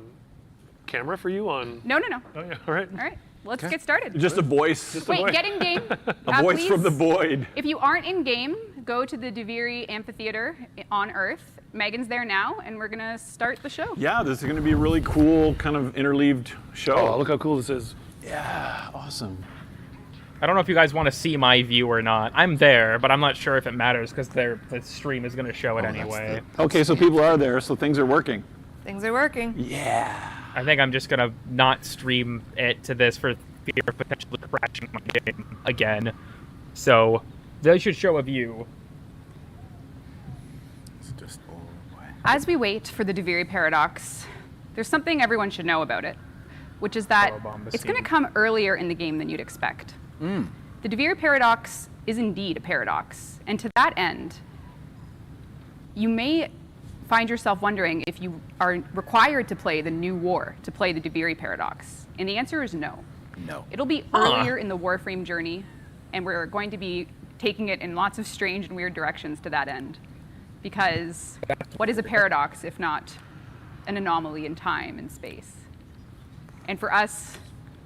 camera for you on? No. Oh, yeah. All right. All right. Let's get started. Just a voice. Wait, get in game. A voice please, from the void. If you aren't in game, go to the Duviri Amphitheater on Earth. Megan's there now, and we're gonna start the show. Yeah, this is going to be a really cool, kind of interleaved show. Oh, look how cool this is. Yeah, awesome. I don't know if you guys want to see my view or not. I'm there, but I'm not sure if it matters because the stream is going to show it anyway. Okay, so people are there, so things are working. Things are working. Yeah. I think I'm just going to not stream it to this for fear of potentially crashing my game again. So they should show a view. As we wait for the Duviri Paradox there's something everyone should know about it, which is that it's going to come earlier in the game than you'd expect. The DeVere paradox is indeed a paradox, and to that end, you may find yourself wondering if you are required to play the new war to play the DeVere paradox, and the answer is no. No. It'll be earlier in the Warframe journey, and we're going to be taking it in lots of strange and weird directions to that end. Because what is a paradox if not an anomaly in time and space? And for us,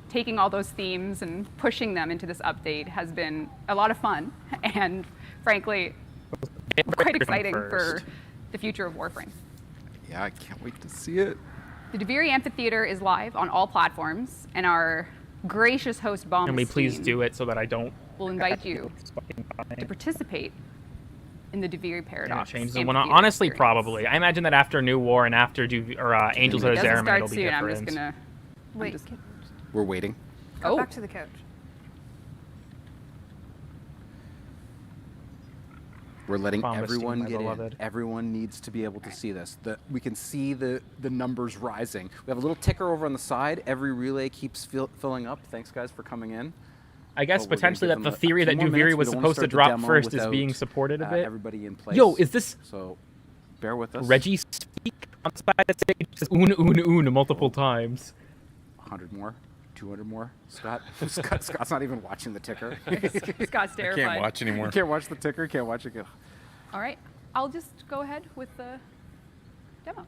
taking all those themes and pushing them into this update has been a lot of fun, and frankly, quite exciting for the future of Warframe. Yeah, I can't wait to see it. The DeVere Amphitheater is live on all platforms, and our gracious host, Bomb, Can we please do it so that I don't... will invite you to participate in the DeVere paradox. Change the one. Honestly, probably. I imagine that after New War and after Angels of Zariman, it'll be different. I'm just gonna wait. We're waiting. Go back to the couch. We're letting Bombastine, everyone my get in. beloved. Everyone needs to be able to see this. We can see the numbers rising. We have a little ticker over on the side. Every relay keeps filling up. Thanks, guys, for coming in. I guess potentially that the theory that DeVere was supposed to drop first is being supported a bit. Everybody in place. Yo, is this... So, bear with us. Reggie speak on the side of the stage says un multiple times. 100 more. 200 more. Scott's not even watching the ticker. Scott's terrified. I can't watch anymore. Can't watch the ticker. Can't watch it. All right. I'll just go ahead with the demo.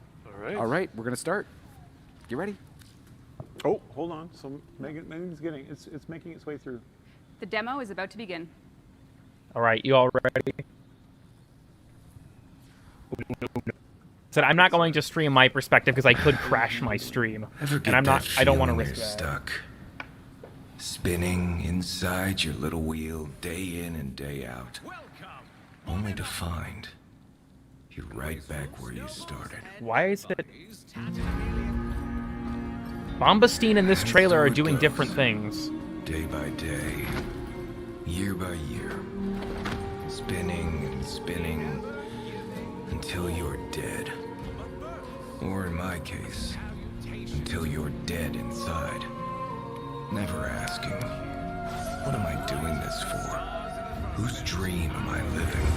All right. We're gonna start. Get ready. Oh, hold on. So Megan's getting it's making its way through. The demo is about to begin. All right, you all ready? Said I'm not going to stream my perspective because I could crash my stream, and I'm not. I don't want to risk that. Stuck, spinning inside your little wheel day in and day out, only to find you right back where you started. Why is it? Bombastine and this trailer are doing different things. Day by day, year by year, spinning and spinning until you're dead. Or in my case, until you're dead inside. Never asking, what am I doing this for? Whose dream am I living?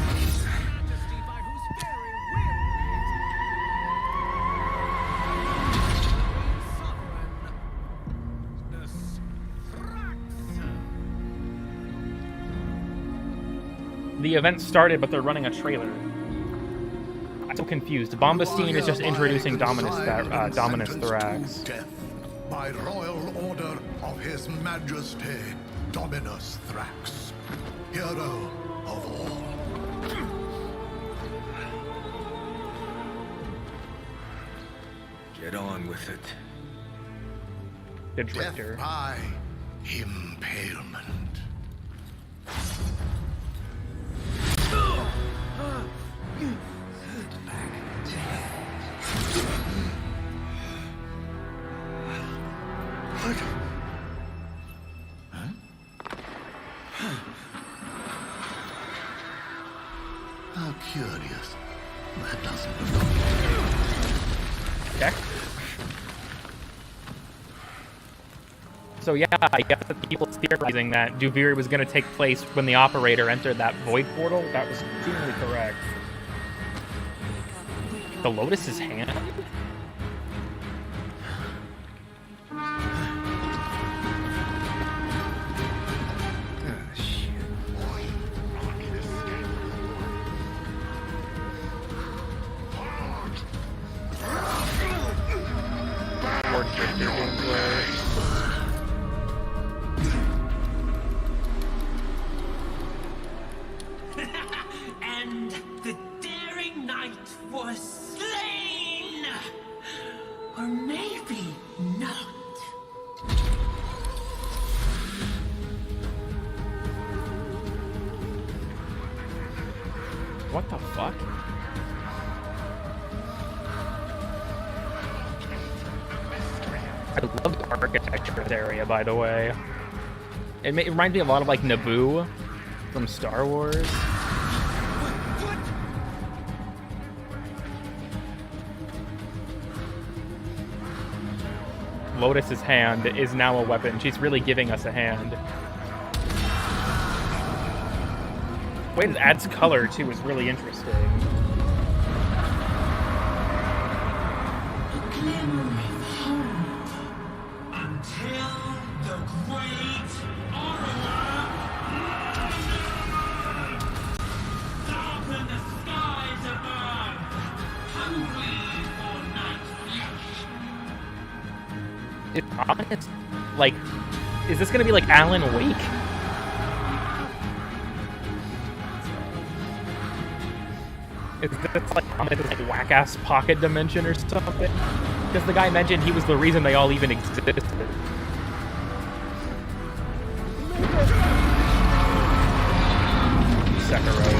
The event started, but they're running a trailer. I'm so confused. Bombastine is just introducing Dominus Thorax. Death by royal order of His Majesty Dominus Thrax, hero of all. Get on with it. The Drifter. Death by impalement. What? Huh? How curious. That doesn't belong. Okay. So yeah, I guess the people theorizing that DeVere was going to take place when the operator entered that void portal. That was extremely correct. The Lotus's hand? Or Drifter gameplay. And the daring knight was slain! Or maybe not. What the fuck? I love the architecture of the area, by the way. It reminds me a lot of like Naboo from Star Wars. Lotus's hand is now a weapon. She's really giving us a hand. The way it adds color, too, is really interesting. Until the great Aurora darken the skies above, hungry for night flesh. It's ominous. Like, is this gonna be like Alan Wake? Is this like ominous, like whack-ass pocket dimension or something? Because the guy mentioned he was the reason they all even existed. Sekiro.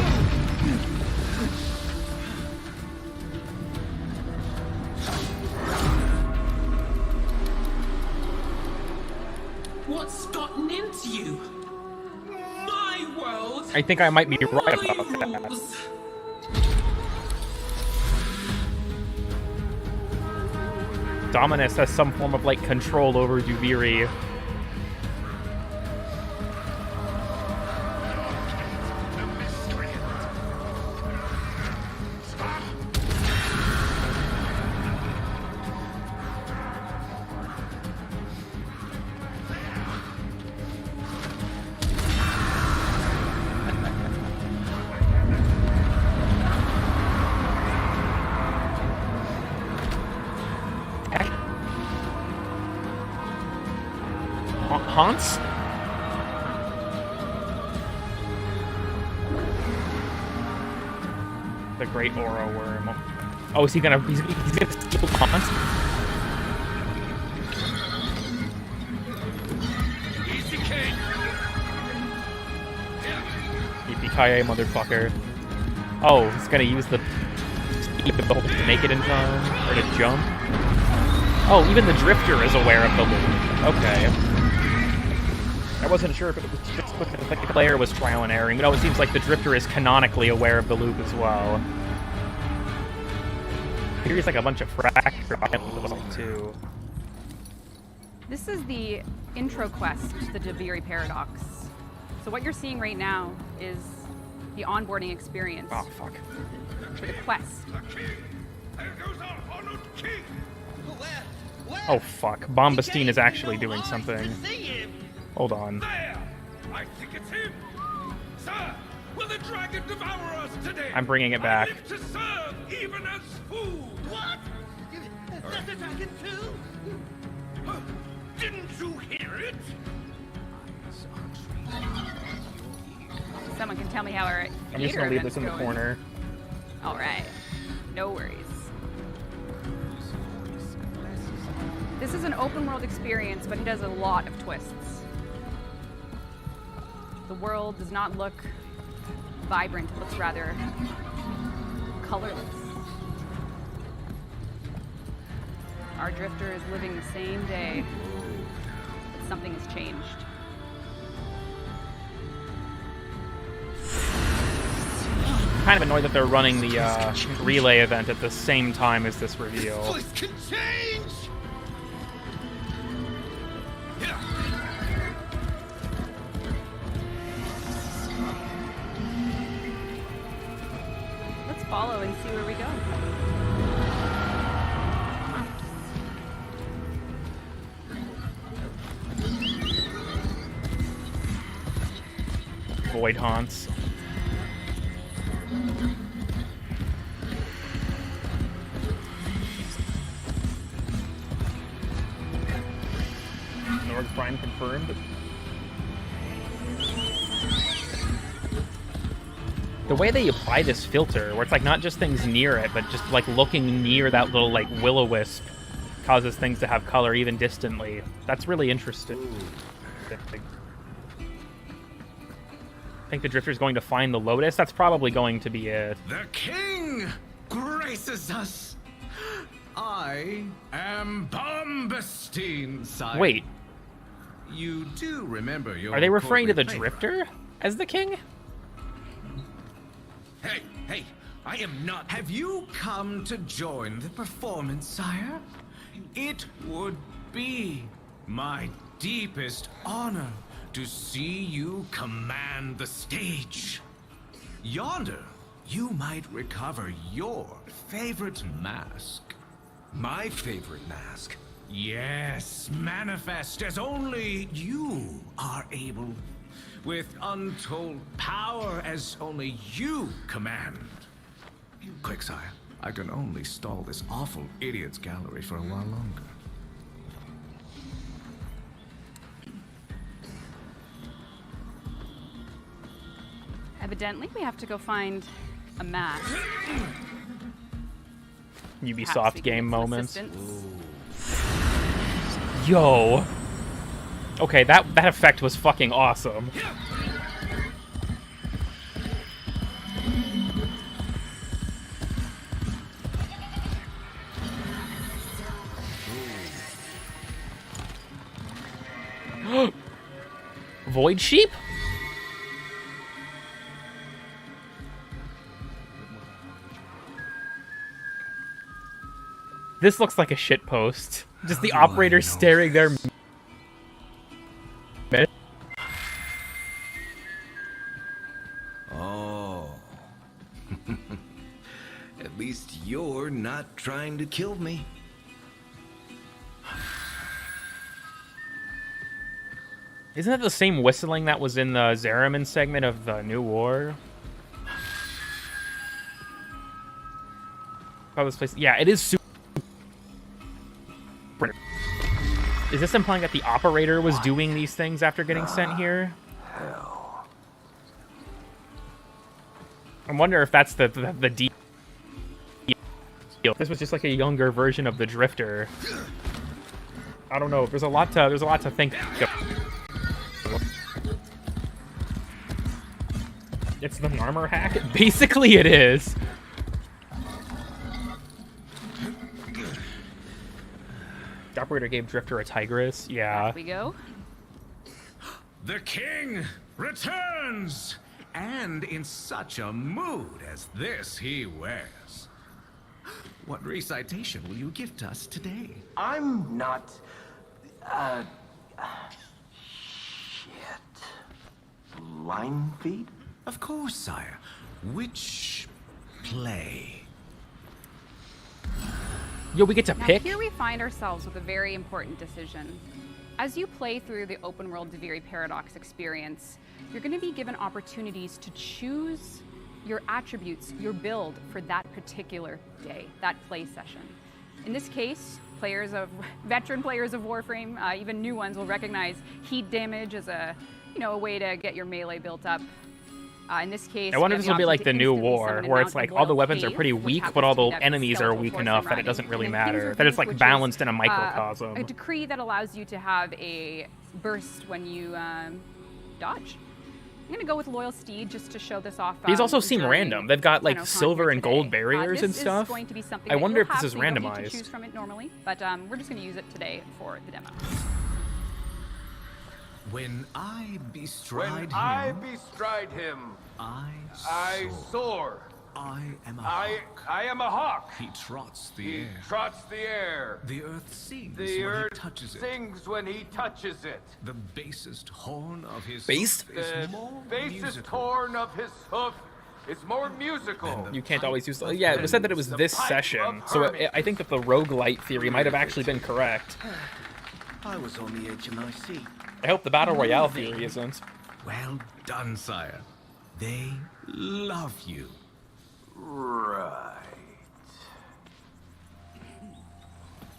What's gotten into you? My world. I think I might be right about that. Rules. Dominus has some form of like control over Duviri. Haunts? The Great Aura Worm. Oh, is he gonna? He's gonna steal Haunts? Yippee-ki-yay, motherfucker! Oh, he's gonna use the to make it in time or to jump. Oh, even the Drifter is aware of the loop. Okay. I wasn't sure if it was just because the player was trial and erroring, but no, it seems like the Drifter is canonically aware of the loop as well. Here's like a bunch of fracture islands too. This is the intro quest to the Duviri Paradox. So what you're seeing right now is the onboarding experience. Oh, fuck. For the quest. Oh, fuck. Bombastine is actually doing something. Hold on. I think it's him. Sir, will the dragon devour us today? I'm bringing it back. I live to serve, even as food. What? That's the dragon too? Didn't you hear it? Someone can tell me how our I'm just gonna leave this in the corner. All right. No worries. This is an open world experience, but it has a lot of twists. The world does not look vibrant, it looks rather colorless. Our Drifter is living the same day, but something has changed. Kind of annoyed that they're running the relay event at the same time as this reveal. Voice can change. Let's follow and see where we go. Void haunts. Norg Prime confirmed. The way they apply this filter, where it's like not just things near it, but just like looking near that little like will-o-wisp causes things to have color even distantly. That's really interesting. I think the Drifter's going to find the Lotus. That's probably going to be it. The king graces us. I am Bombastine, sire. Wait. You do remember your Are they referring to the courtly favor. Drifter as the king? Hey, I am not. Have you come to join the performance, sire? It would be my deepest honor to see you command the stage. Yonder, you might recover your favorite mask. My favorite mask? Yes, manifest as only you are able, with untold power as only you command. Quick, sire. I can only stall this awful idiot's gallery for a while longer. Evidently, we have to go find a mask. Ubisoft game moments. Assistance. Yo. Okay, that effect was fucking awesome. Void sheep? This looks like a shitpost. Just the operator staring there. Oh. At least you're not trying to kill me. Isn't that the same whistling that was in the Zariman segment of the New War? Oh, this place. Yeah, it is super. Is this implying that the operator was doing these things after getting sent here? I wonder if that's the deal. This was just like a younger version of the Drifter. I don't know. There's a lot to think of. It's the armor hack? Basically it is. The operator gave Drifter a Tigress. Yeah. Here we go. The king returns! And in such a mood as this he wears. What recitation will you gift us today? I'm not... shit. Line feed? Of course, sire. Which play? Yo, we get to Now, pick? here we find ourselves with a very important decision. As you play through the open world Deviri Paradox experience, you're going to be given opportunities to choose your attributes, your build for that particular day, that play session. In this case, veteran players of Warframe, even new ones, will recognize heat damage as a way to get your melee built up. In this case, I wonder if this will be like the New War, where it's like all the weapons are pretty weak, but all the enemies are weak enough that it doesn't really matter. That it's like balanced in a microcosm. A decree that allows you to have a burst when you dodge. I'm going to go with Loyal Steed just to show this off. These also seem random. They've got like Tennocon silver and gold today. barriers and This stuff. is going to be something I that wonder you'll if this have, is so you don't need to randomized. choose from it normally, but we're just going to use it today for the demo. When I bestride him, I soar. I am a hawk. I am a hawk. He trots the air. Trots the air. The earth sings The when earth he touches it. sings when he touches it. The basest horn of his Based? hoof is The more basest musical. horn of his hoof is more musical. You can't always use... Yeah, it was said that it was this session, so I think that the roguelite theory might have actually been correct. I was on the edge of my seat. I hope the Battle Royale theory isn't. Well done, sire. They love you. Right.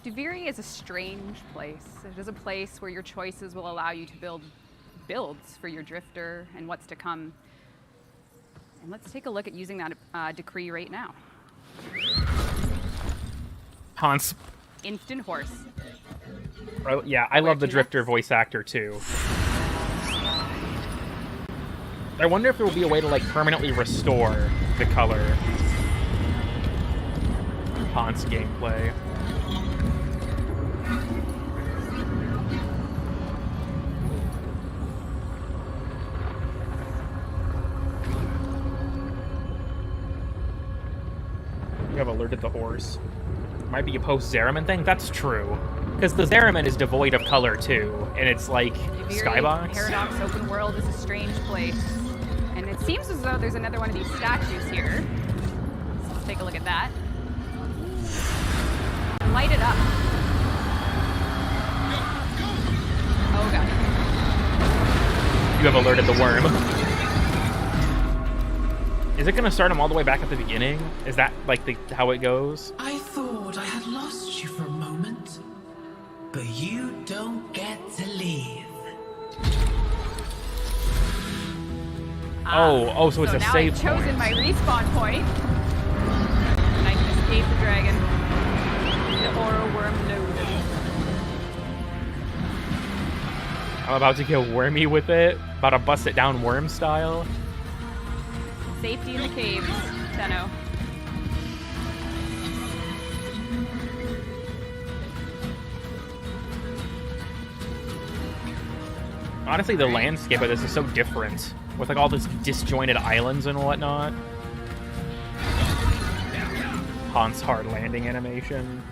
Deviri is a strange place. It is a place where your choices will allow you to build builds for your Drifter and what's to come. And let's take a look at using that decree right now. Hans. Instant horse. Yeah, I love the Drifter voice actor too. I wonder if there will be a way to like permanently restore the color. Hans gameplay. You have alerted the horse. Might be a post-Zariman thing? That's true. Because the Zeraman is devoid of color too, and it's like Skybox. Paradox open world is a strange place. And it seems as though there's another one of these statues here. So let's take a look at that. Light it up. Oh god. You have alerted the worm. Is it gonna start him all the way back at the beginning? Is that like how it goes? I thought I had lost you for a moment, but you don't get to leave. Oh, so it's a now save I've chosen point. my respawn point. And I can escape the dragon. The aura worm loaded. I'm about to get wormy with it. About to bust it down worm style. Safety in the caves, Tenno. Honestly, the landscape of this is so different. With like all these disjointed islands and whatnot. Han's hard landing animation.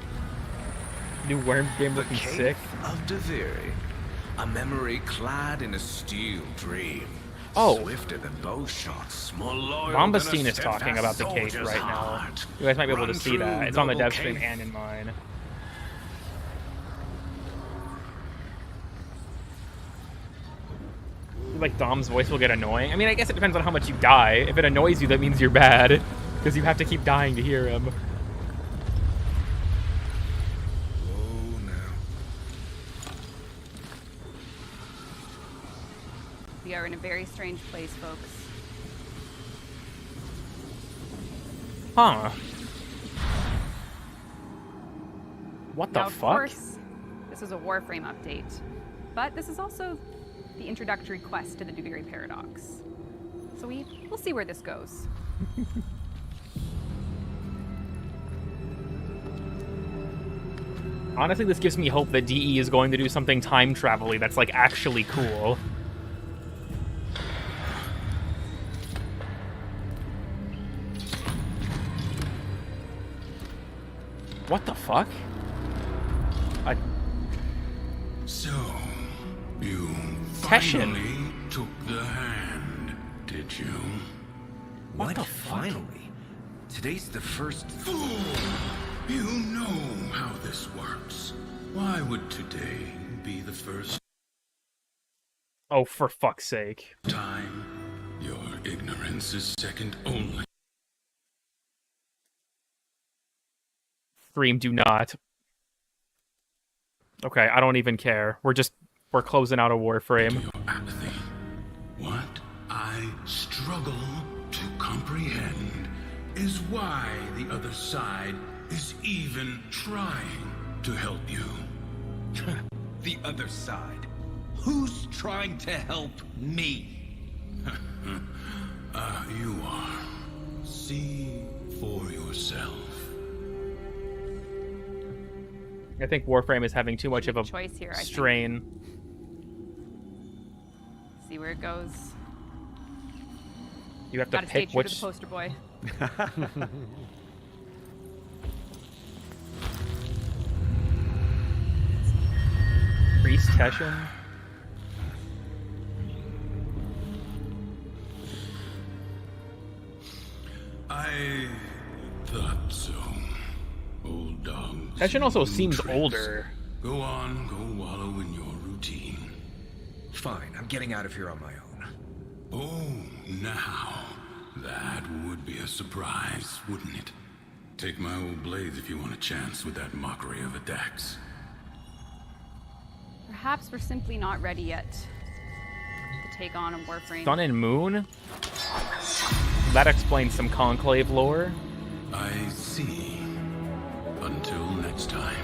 New worm game looking sick. Of Deviri, a memory clad in a steel dream. Oh. Swifter than bow shots, more loyal Bombastine than a is talking about the case soldier's right now. heart. You guys might be able to Run see through that. It's on the noble dev stream cave. and in mine. Like Dom's voice will get annoying. I mean, I guess it depends on how much you die. If it annoys you, that means you're bad. Because you have to keep dying to hear him. We are in a very strange place, folks. Huh. What the Now, of fuck? course, this is a Warframe update, but this is also the introductory quest to the Deviri Paradox. So we'll see where this goes. Honestly, this gives me hope that DE is going to do something time travel-y that's like actually cool. What the fuck? So, you Teshin. finally took the hand, did you? What the finally? Today's the first. Fool! You know how this works. Why would today be the first Oh, for fuck's sake. time? Your ignorance is second only. Stream, do not. Okay, I don't even care. We're closing out a Warframe. What I struggle to comprehend is why the other side is even trying to help you. The other side? Who's trying to help me? You are. See for yourself. I think Warframe is having too much of a choice here, I think. strain. See where it goes. You have to Gotta stay pick true which. to the poster boy. Priest Teshin? I thought so. Old dog. Teshin also seems older. Go on, go wallow in your routine. Fine, I'm getting out of here on my own. Oh, now. That would be a surprise, wouldn't it? Take my old blades if you want a chance with that mockery of a Dax. Perhaps we're simply not ready yet to take on a Warframe. Sun and Moon? That explains some Conclave lore. I see. Until next time.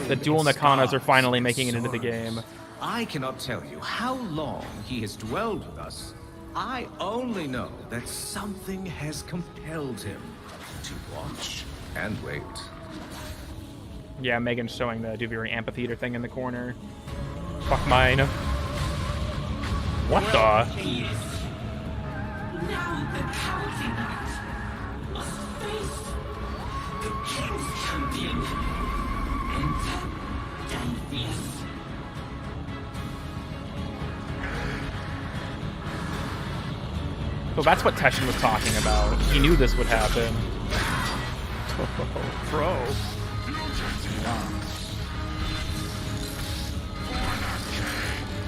The dual Nakanas are finally making it into the game. I cannot tell you how long he has dwelled with us. I only know that something has compelled him to watch and wait. Yeah, Megan's showing the Duviri amphitheater thing in the corner. Fuck mine. What the? Now the counting must face the King's champion. So that's what Teshin was talking about. He knew this would happen. Oh, bro.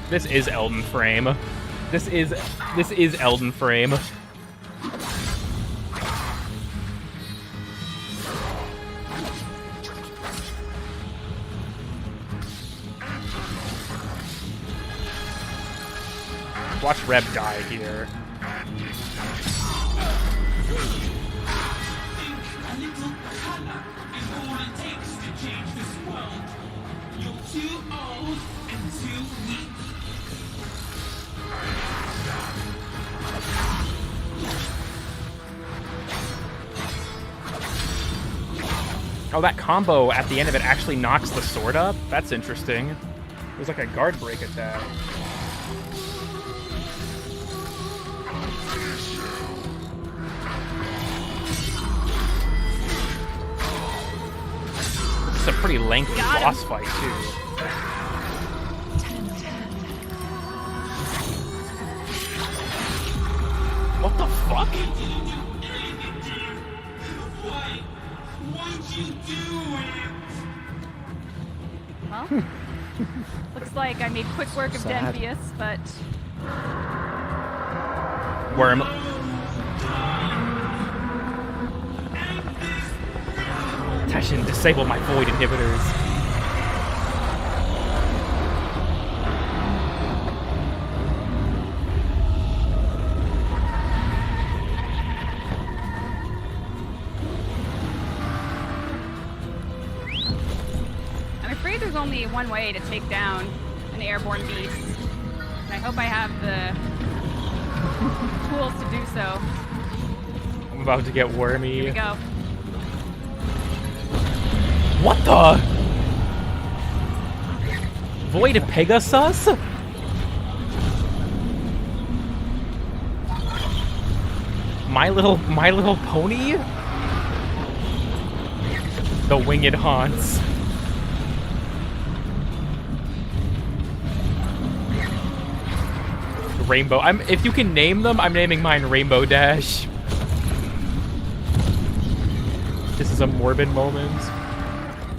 This is Elden Frame. This is Elden Frame. Watch Reb die here. Oh, that combo at the end of it actually knocks the sword up? That's interesting. It was like a guard break attack. It's a pretty lengthy boss fight, too. What the fuck? Well, looks like I made quick work of Sad. Denvius, but Worm. Teshin, disable my void inhibitors. I'm afraid there's only one way to take down an airborne beast. And I hope I have the tools to do so. I'm about to get wormy. Here we go. What the? Void Pegasus? My Little Pony? The Winged Haunts. Rainbow. If you can name them, I'm naming mine Rainbow Dash. This is a morbid moment.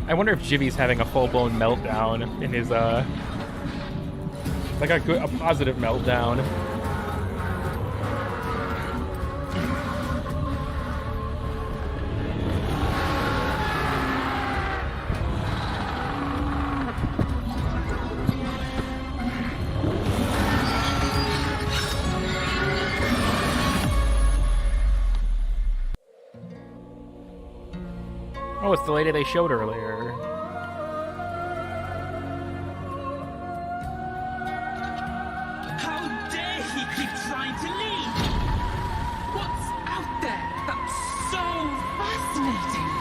I wonder if Jivy's having a full-blown meltdown in his, like a positive meltdown. Oh, it's the lady they showed earlier. How dare he keep trying to leave? What's out there that's so fascinating?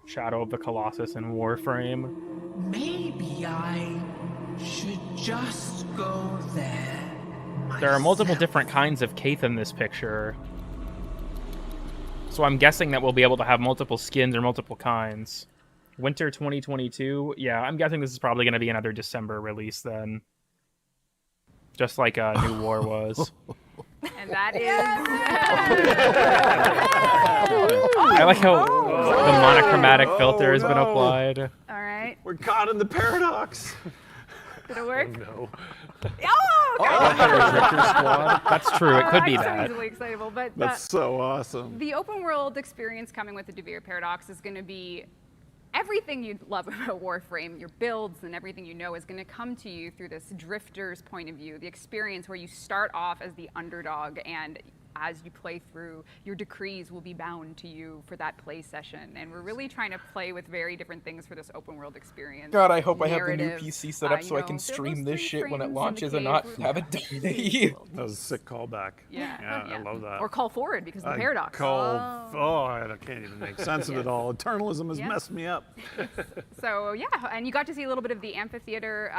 Shadow of the Colossus in Warframe. Maybe I should just go there. There are multiple different kinds of Kaith in this picture. So I'm guessing that we'll be able to have multiple skins or multiple kinds. Winter 2022? Yeah, I'm guessing this is probably going to be another December release then. Just like New War was. And that is... I like how the monochromatic filter has been applied. All right. We're caught in the paradox. Did it work? No. Oh, God. That's true. It could be I'm that. so easily excitable, but That's so awesome. the open world experience coming with the Devere Paradox is going to be everything you love about Warframe. Your builds and everything you know is going to come to you through this drifter's point of view. The experience where you start off as the underdog, and as you play through, your decrees will be bound to you for that play session. And we're really trying to play with very different things for this open world experience. God, I hope I have the new Narrative, PC set up so I you can know, stream there this was shit when it frames in the launches and cave not where- have it delay. That was a sick callback. Yeah. I love that. Or call forward because of the paradox. I can't even make sense of it all. Eternalism has Yeah. messed me up. So yeah, and you got to see a little bit of the amphitheater,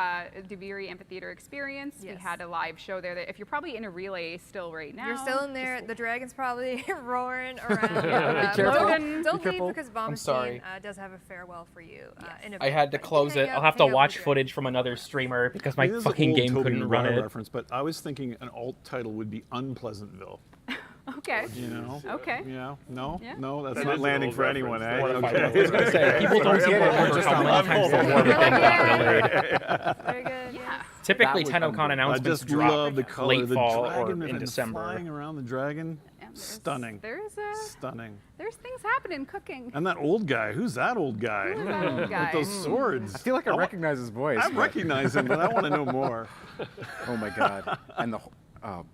Devere amphitheater experience. We Yes. had a live show there. That if you're probably in a relay still right now, You're still in this there. The dragon's probably roaring around. Be careful. Logan, don't Be leave careful. because I'm sorry. Bombstein does have a farewell for you. In a I bit. had to But close hang it. out- I'll have to hang out with watch the dragon. footage from another streamer because I my mean, this is an fucking old game Tobey couldn't run Maguire it. reference, but I was thinking an alt title would be Unpleasantville. Okay. You know? Okay. Yeah. No. Yeah. No, that's That not is an landing old for anyone. reference. Eh? That's Okay. I was gonna say, people don't seem to remember how many times the War delayed. Very good. Yeah. Typically, That was Tennocon I announcements just drop love the color, late the fall dragon or in and December. flying around the dragon. And Stunning. There's Stunning. things happening cooking. And that old guy. Who's that old guy? Who is that old guy? With those swords. I feel like I recognize his voice. I but- recognize him, but I want to know more. Oh my god. And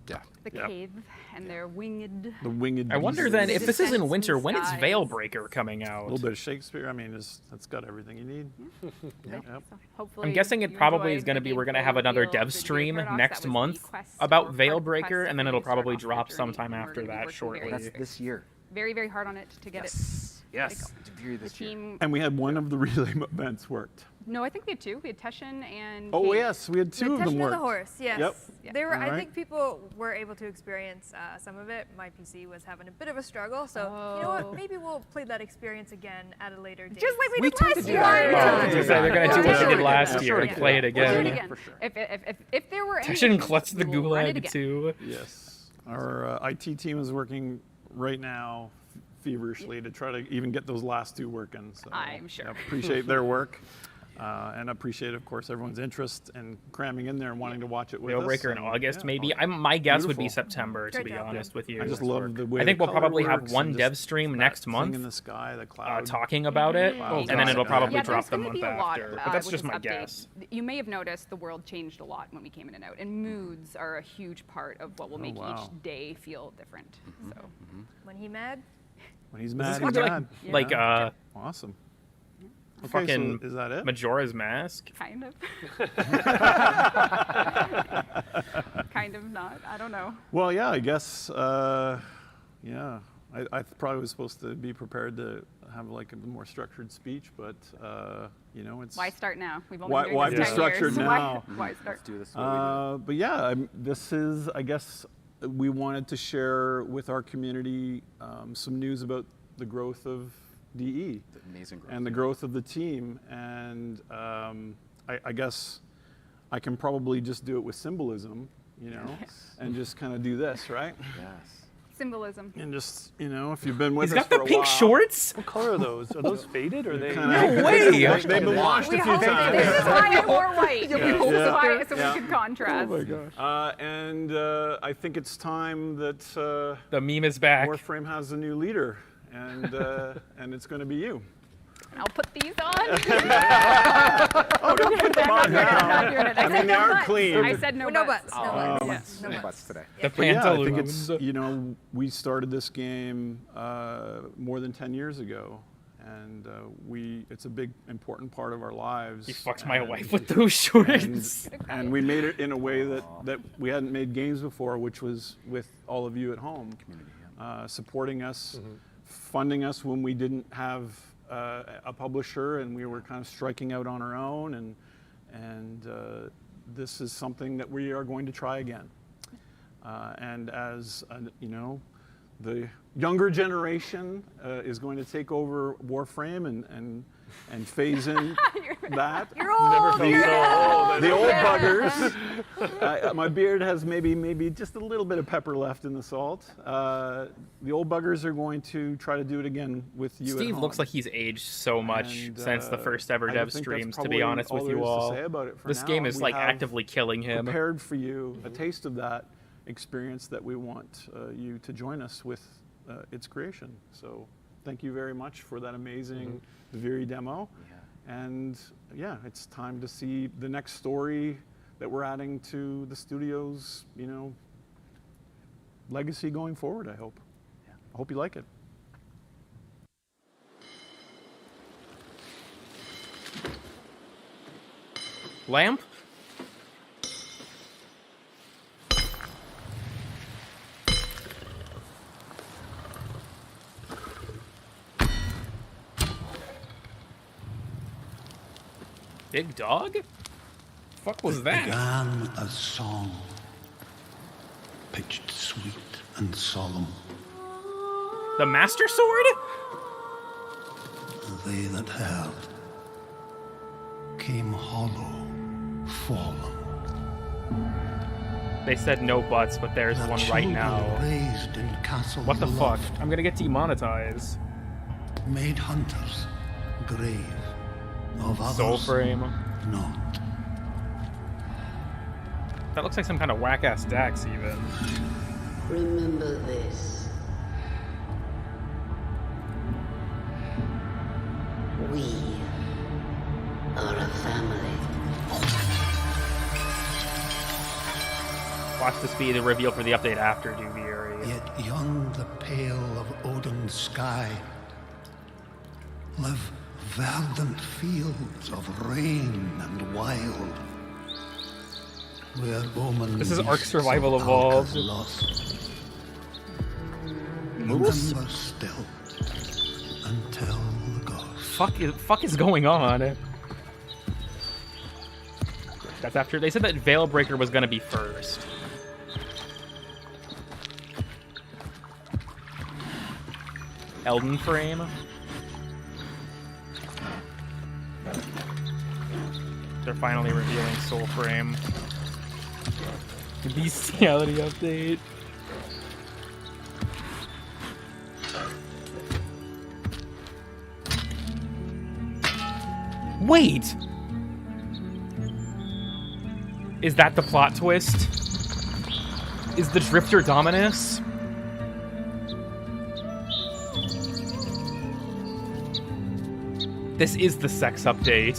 yeah. The Yep. cave and their winged. The winged. I wonder beasts. then if this is in Defense winter, in when is skies. Veilbreaker coming A out? little bit of Shakespeare. I mean, that's got everything you need. Yep. Yep. So hopefully I'm guessing it you probably is enjoyed going to be making we're going to have another Field dev of the stream Paradox. next That was month the quest about or part of the Veilbreaker, quest and then that it'll we started probably off the drop journey, sometime and we're after gonna be that working shortly. very, That's this year. very, very hard on it to get Yes. Yes. the team. And we had one of the relay events worked. No, I think we had two. We had Teshin and. Oh Kate. yes, we had two of With them Teshin and worked. the horse, yes. Yep. Yeah. They were. I Alright. think people were able to experience some of it. My PC was having a bit of a struggle, so you know Oh. what? Maybe we'll play that experience again at a later date. Just like we did tend to last do year. that. Oh, I was gonna say, they're going to do what they did Yeah. last year and play it We'll do it again. again. For sure. If there were any Teshin issues, Klutz the we will run it Gulag again. too. Yes. Our IT team is working right now feverishly to try to even get those last two working. So I'm sure. yeah, appreciate their work. And appreciate, of course, everyone's interest and cramming in there and wanting to watch it with us. Veilbreaker in and, August, yeah, maybe. My guess would be Beautiful. September, to Great be job, honest with you. I just love the way I think the we'll color probably have works one and dev just stream that next thing month in the sky, the cloud. talking about it, Oh, and then God. it'll probably Yeah, drop there's the gonna month be a lot, after. But that's with just this my update. guess. You may have noticed the world changed a lot when we came in and out, and moods are a huge part of what will make wow. each day feel different. So When he mad, When he's Is mad, this he's gonna mad. be like Awesome. Okay, fucking so is that it? Majora's Mask? kind of, kind of not. I don't know. Well, yeah, I guess, yeah. I probably was supposed to be prepared to have like a more structured speech, but, you know, it's... Why start now? We've only Why, been doing why this be 10 structured years. now? Why start? Let's do this. What we do. But yeah, this is, I guess, we wanted to share with our community some news about the growth of DE. It's amazing growth. And the growth of the team. And I guess I can probably just do it with symbolism, you know, and just kind of do this, right? Yes. Symbolism. And just, you know, if you've been with He's us got for the a pink while, shorts? What color are those? Are those faded or are they? No way! They've been washed a few times. This is why I wore white. Yeah. This is Yeah. why, so Yeah. we could contrast. Oh my gosh. And I think it's time that The meme is back. Warframe has a new leader, and it's going to be you. I'll put these on. Oh, don't put them on now. I'm not doing it. I mean, they are butts. clean. I said no, no butts. butts. No butts. No Yeah. butts today. The But yeah, I think pantaloons. it's, you know, we started this game more than 10 years ago, and it's a big, important part of our lives. He fucks my and- wife with those shorts. And we made it in a way that we hadn't made games before, which was with all of you at home, supporting us, funding us when we didn't have a publisher, and we were kind of striking out on our own, and this is something that we are going to try again. And as you know, the younger generation is going to take over Warframe and phase in that. You're old. The old buggers. My beard has maybe just a little bit of pepper left in the salt. The old buggers are going to try to do it again with you. at Steve home. looks like he's aged so much And, since the first ever I dev think that's streams, to probably be honest with there you is to all. say about it for This now. game is We like have actively killing him. Prepared for you a taste of that experience that we want you to join us with its creation. So thank you very much for that amazing Viri demo. And yeah, it's time to see the next story that we're adding to the studio's, you know, legacy going forward, I hope. I hope you like it. Lamp? Big dog? Fuck was that? Began a song, pitched sweet and solemn. The Master Sword? They that held came hollow, fallen. They said no buts, but there's one right now. Raised in castle What the fuck? loft, I'm gonna get demonetized. made hunters grave of others. Soul frame. Not. That looks like some kind of whack-ass Dax, even. Remember this. We are a family. Watch this be the reveal for the update after Duvieri. Yet beyond the pale of Odin's sky live verdant fields of rain and wild, where Omen This is Ark beasts Survival of Evolved. Alka lost. Moose? Remember still until the gods. Fuck is going on? That's after they said that Veilbreaker was gonna be first. Elden Frame. They're finally revealing Soul Frame. Bestiality update. Wait! Is that the plot twist? Is the Drifter Dominus? This is the sex update.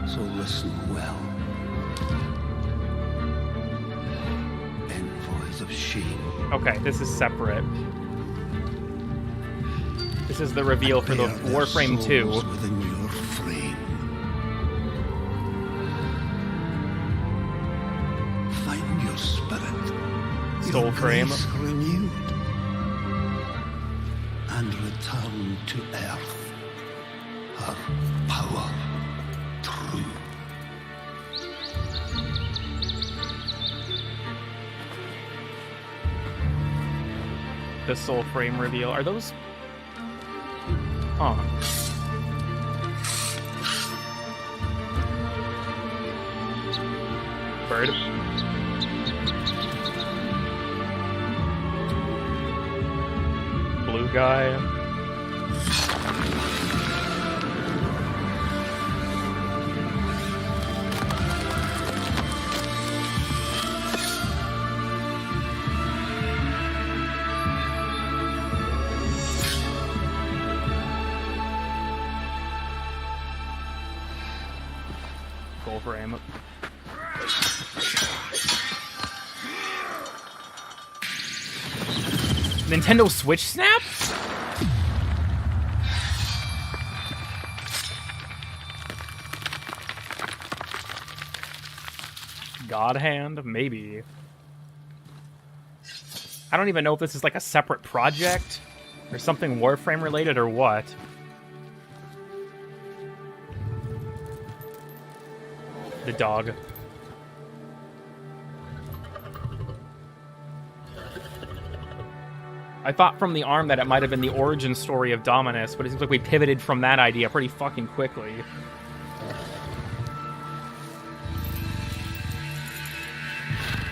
So listen well. Envoys of shame. Okay, this is separate. This is the reveal for the Bear their Warframe 2. souls within your frame. Find your spirit. Soul your frame. grace renewed. And return to earth. Her power true. The Soul Frame reveal. Are those... Huh. Bird. Blue guy. Full frame. Nintendo Switch Snap? God Hand? Maybe. I don't even know if this is like a separate project or something Warframe related or what. The dog. I thought from the arm that it might have been the origin story of Dominus, but it seems like we pivoted from that idea pretty fucking quickly.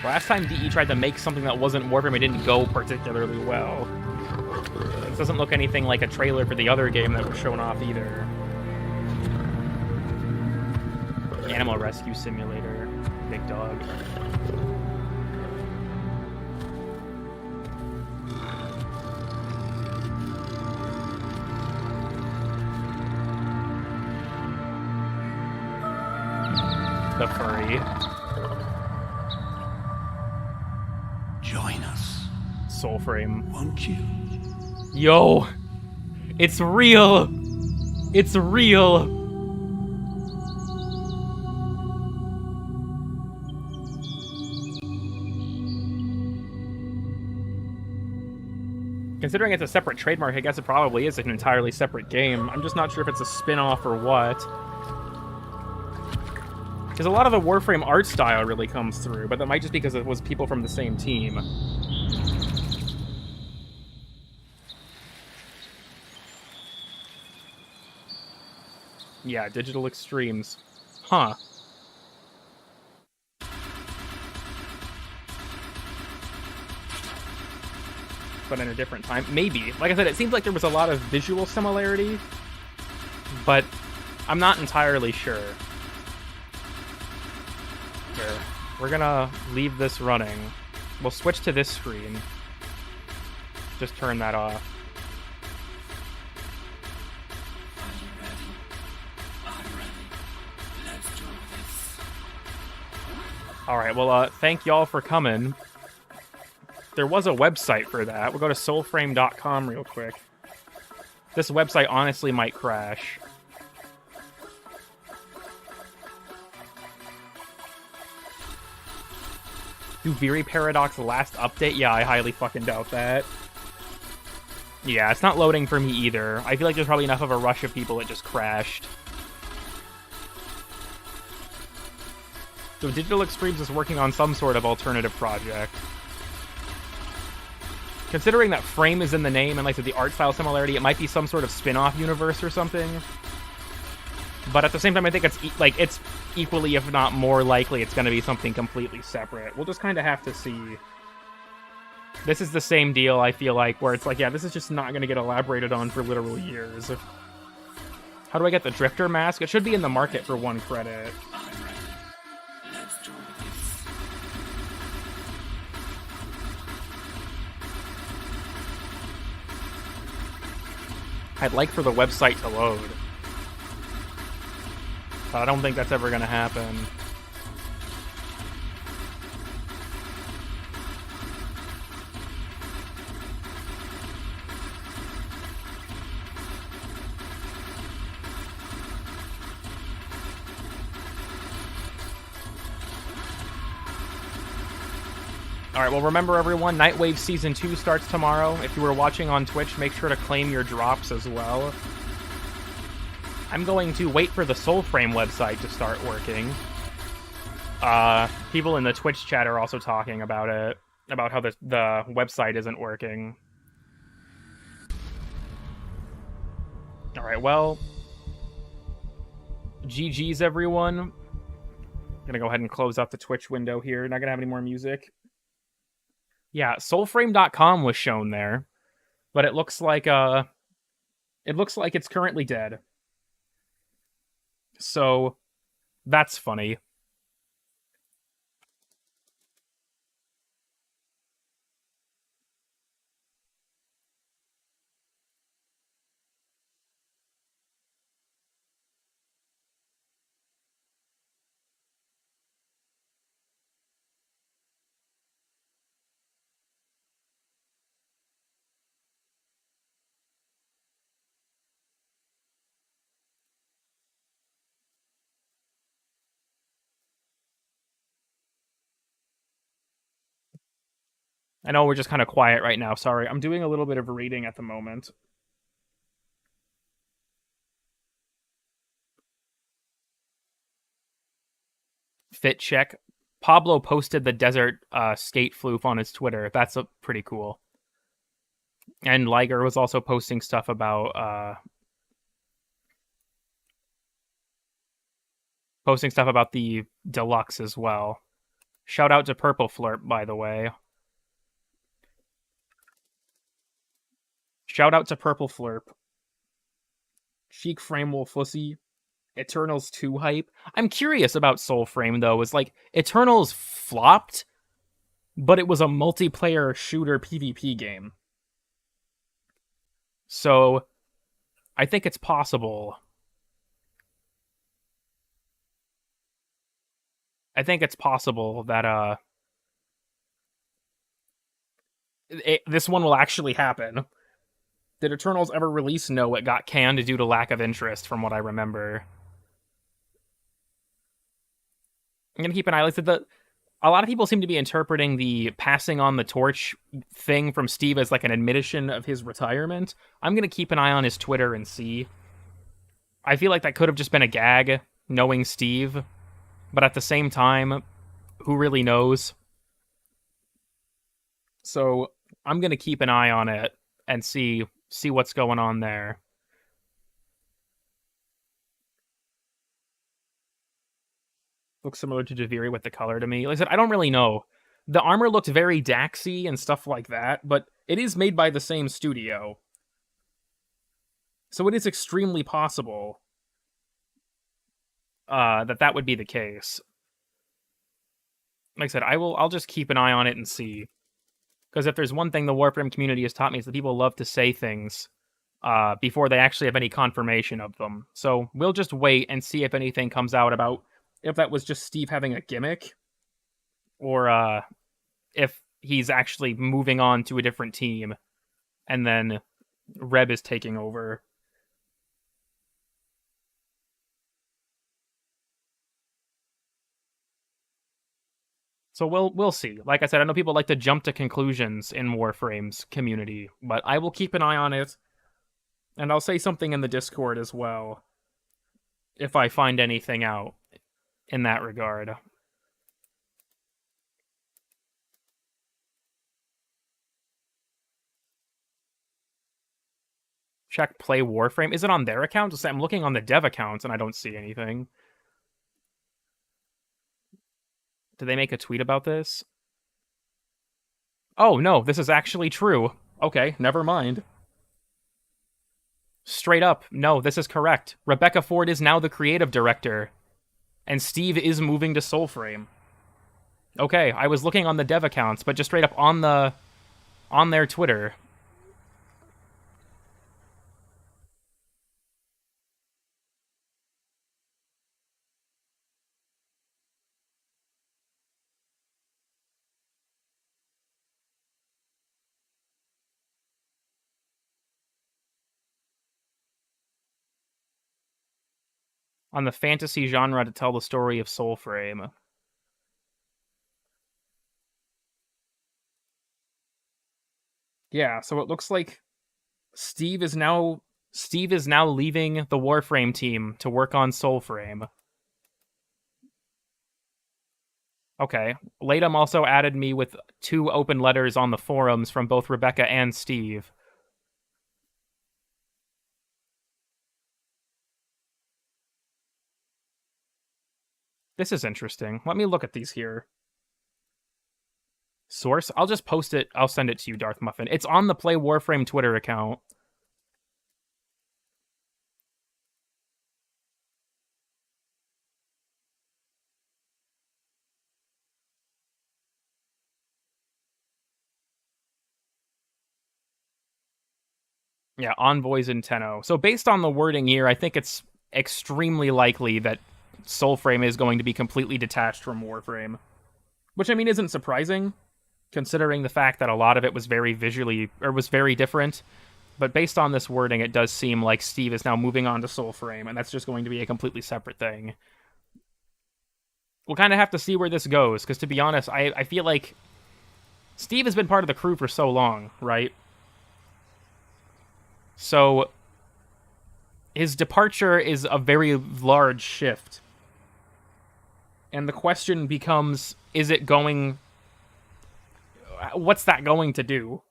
Last time DE tried to make something that wasn't Warframe, it didn't go particularly well. This doesn't look anything like a trailer for the other game that was shown off either. Animal Rescue Simulator. Big dog. The furry. Join us. Soul Frame. Won't you? Yo! It's real! It's real! Considering it's a separate trademark, I guess it probably is an entirely separate game. I'm just not sure if it's a spin-off or what. Because a lot of the Warframe art style really comes through, but that might just be because it was people from the same team. Yeah, Digital Extremes. Huh. But in a different time. Maybe. Like I said, it seems like there was a lot of visual similarity, but I'm not entirely sure. Here, we're gonna leave this running. We'll switch to this screen. Just turn that off. Alright, well, thank y'all for coming. There was a website for that. We'll go to soulframe.com real quick. This website honestly might crash. Do Viri Paradox last update? Yeah, I highly fucking doubt that. Yeah, it's not loading for me either. I feel like there's probably enough of a rush of people that just crashed. So Digital Extremes is working on some sort of alternative project. Considering that Frame is in the name and like the art style similarity, it might be some sort of spin-off universe or something. But at the same time, I think it's equally, if not more likely, it's going to be something completely separate. We'll just kind of have to see. This is the same deal, I feel like, where it's like, yeah, this is just not going to get elaborated on for literal years. How do I get the Drifter mask? It should be in the market for 1 credit. I'd like for the website to load. But I don't think that's ever going to happen. Alright, well remember everyone, Nightwave Season 2 starts tomorrow. If you were watching on Twitch, make sure to claim your drops as well. I'm going to wait for the Soulframe website to start working. People in the Twitch chat are also talking about it, about how the website isn't working. Alright, well, GG's everyone. Gonna go ahead and close out the Twitch window here. Not gonna have any more music. Yeah, soulframe.com was shown there, but it looks like it's currently dead. So that's funny. I know we're just kind of quiet right now. Sorry. I'm doing a little bit of reading at the moment. Fit check. Pablo posted the desert skate floof on his Twitter. That's pretty cool. And Liger was also posting stuff about the deluxe as well. Shout out to Purple Flirp, by the way. Shout out to Purple Flirp. Chic Frame Wolf Fussy. Eternals 2 hype. I'm curious about Soulframe, though. Is like, Eternals flopped, but it was a multiplayer shooter PvP game. So, I think it's possible. I think it's possible that, this one will actually happen. Did Eternals ever release? No, it got canned due to lack of interest, from what I remember. I'm gonna keep an eye. Like, a lot of people seem to be interpreting the passing on the torch thing from Steve as like an admission of his retirement. I'm going to keep an eye on his Twitter and see. I feel like that could have just been a gag, knowing Steve. But at the same time, who really knows? So I'm going to keep an eye on it and see what's going on there. Looks similar to Javiri with the color to me. Like I said, I don't really know. The armor looked very Daxy and stuff like that, but it is made by the same studio. So it is extremely possible that would be the case. Like I said, I'll just keep an eye on it and see. Because if there's one thing the Warframe community has taught me, is that people love to say things before they actually have any confirmation of them. So we'll just wait and see if anything comes out about if that was just Steve having a gimmick, or if he's actually moving on to a different team, and then Reb is taking over. So we'll see. Like I said, I know people like to jump to conclusions in Warframe's community, but I will keep an eye on it, and I'll say something in the Discord as well if I find anything out in that regard. Check Play Warframe. Is it on their account? I'm looking on the dev account and I don't see anything. Did they make a tweet about this? Oh, no, this is actually true. Okay, never mind. Straight up, no, this is correct. Rebecca Ford is now the creative director, and Steve is moving to Soulframe. Okay, I was looking on the dev accounts, but just straight up on their Twitter. On the fantasy genre to tell the story of Soulframe. Yeah, so it looks like Steve is now leaving the Warframe team to work on Soulframe. Okay. Latham also added me with 2 open letters on the forums from both Rebecca and Steve. This is interesting. Let me look at these here. Source? I'll just post it. I'll send it to you, Darth Muffin. It's on the Play Warframe Twitter account. Yeah, Envoys in Tenno. So based on the wording here, I think it's extremely likely that Soulframe is going to be completely detached from Warframe. Which, I mean, isn't surprising, considering the fact that a lot of it was very very different. But based on this wording, it does seem like Steve is now moving on to Soulframe, and that's just going to be a completely separate thing. We'll kind of have to see where this goes, because to be honest, I feel like Steve has been part of the crew for so long, right? So his departure is a very large shift. And the question becomes, what's that going to do?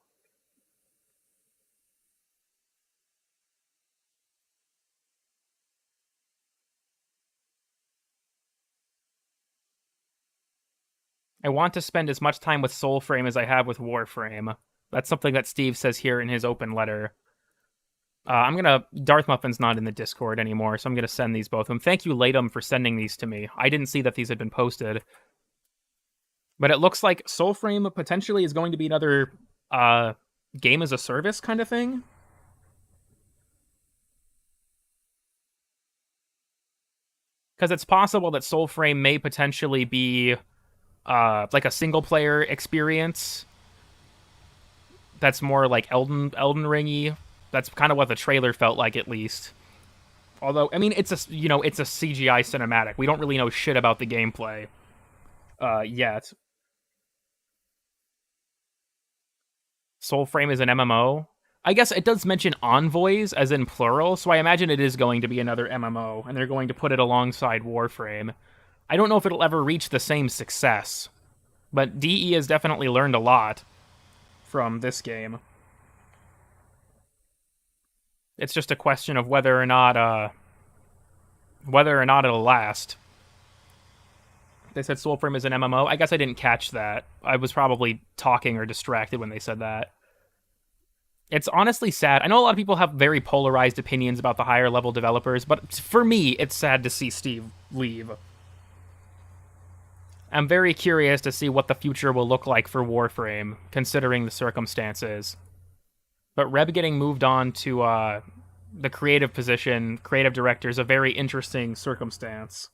I want to spend as much time with Soulframe as I have with Warframe. That's something that Steve says here in his open letter. Darth Muffin's not in the Discord anymore, so I'm gonna send these both to him. Thank you, Latham, for sending these to me. I didn't see that these had been posted. But it looks like Soulframe potentially is going to be another game as a service kind of thing. Because it's possible that Soulframe may potentially be like a single player experience that's more like Elden Ringy. That's kind of what the trailer felt like, at least. Although, I mean, it's a CGI cinematic. We don't really know shit about the gameplay. yet. Soulframe is an MMO. I guess it does mention envoys, as in plural, so I imagine it is going to be another MMO, and they're going to put it alongside Warframe. I don't know if it'll ever reach the same success, but DE has definitely learned a lot from this game. It's just a question of whether or not it'll last. They said Soulframe is an MMO. I guess I didn't catch that. I was probably talking or distracted when they said that. It's honestly sad. I know a lot of people have very polarized opinions about the higher level developers, but for me, it's sad to see Steve leave. I'm very curious to see what the future will look like for Warframe, considering the circumstances. But Reb getting moved on to the creative position, creative director, is a very interesting circumstance.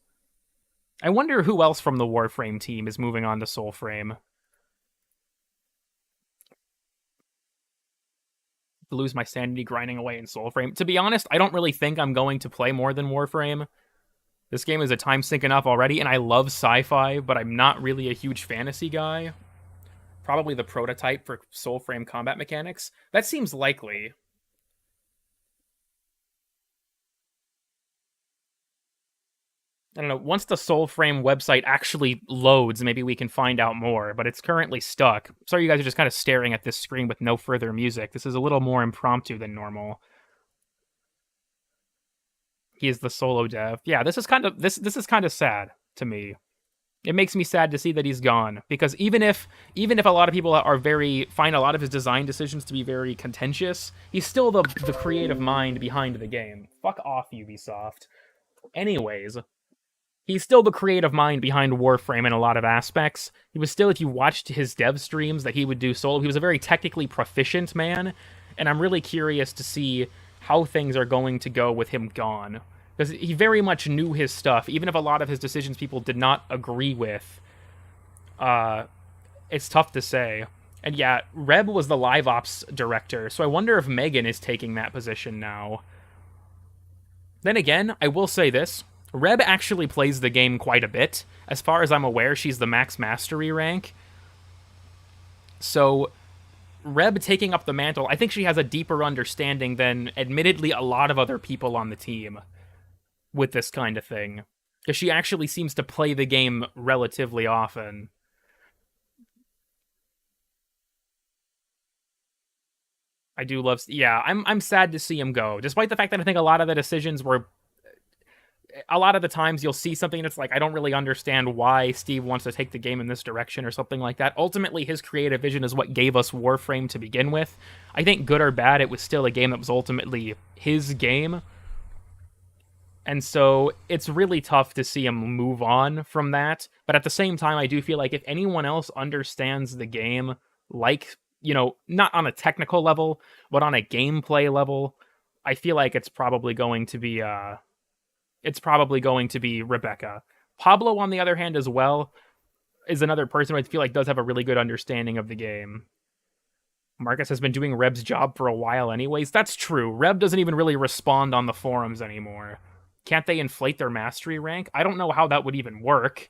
I wonder who else from the Warframe team is moving on to Soulframe. Lose my sanity grinding away in Soulframe. To be honest, I don't really think I'm going to play more than Warframe. This game is a time sink enough already, and I love sci-fi, but I'm not really a huge fantasy guy. Probably the prototype for Soulframe combat mechanics. That seems likely. I don't know, once the Soulframe website actually loads, maybe we can find out more, but it's currently stuck. Sorry you guys are just kind of staring at this screen with no further music. This is a little more impromptu than normal. He is the solo dev. Yeah, this is kind of sad to me. It makes me sad to see that he's gone, because even if a lot of people find a lot of his design decisions to be very contentious, he's still the creative mind behind the game. Fuck off, Ubisoft. Anyways, he's still the creative mind behind Warframe in a lot of aspects. He was still, if you watched his dev streams that he would do solo, he was a very technically proficient man, and I'm really curious to see how things are going to go with him gone. Because he very much knew his stuff, even if a lot of his decisions people did not agree with. It's tough to say. And yeah, Reb was the live ops director, so I wonder if Megan is taking that position now. Then again, I will say this. Reb actually plays the game quite a bit. As far as I'm aware, she's the max mastery rank. So, Reb taking up the mantle, I think she has a deeper understanding than, admittedly, a lot of other people on the team with this kind of thing. Because she actually seems to play the game relatively often. I do love... Yeah, I'm sad to see him go. Despite the fact that I think a lot of the decisions were... A lot of the times you'll see something that's like, I don't really understand why Steve wants to take the game in this direction or something like that. Ultimately, his creative vision is what gave us Warframe to begin with. I think good or bad, it was still a game that was ultimately his game. And so it's really tough to see him move on from that. But at the same time, I do feel like if anyone else understands the game, like, you know, not on a technical level, but on a gameplay level, I feel like it's probably going to be... Rebecca. Pablo, on the other hand, as well, is another person who I feel like does have a really good understanding of the game. Marcus has been doing Reb's job for a while anyways. That's true. Reb doesn't even really respond on the forums anymore. Can't they inflate their mastery rank? I don't know how that would even work.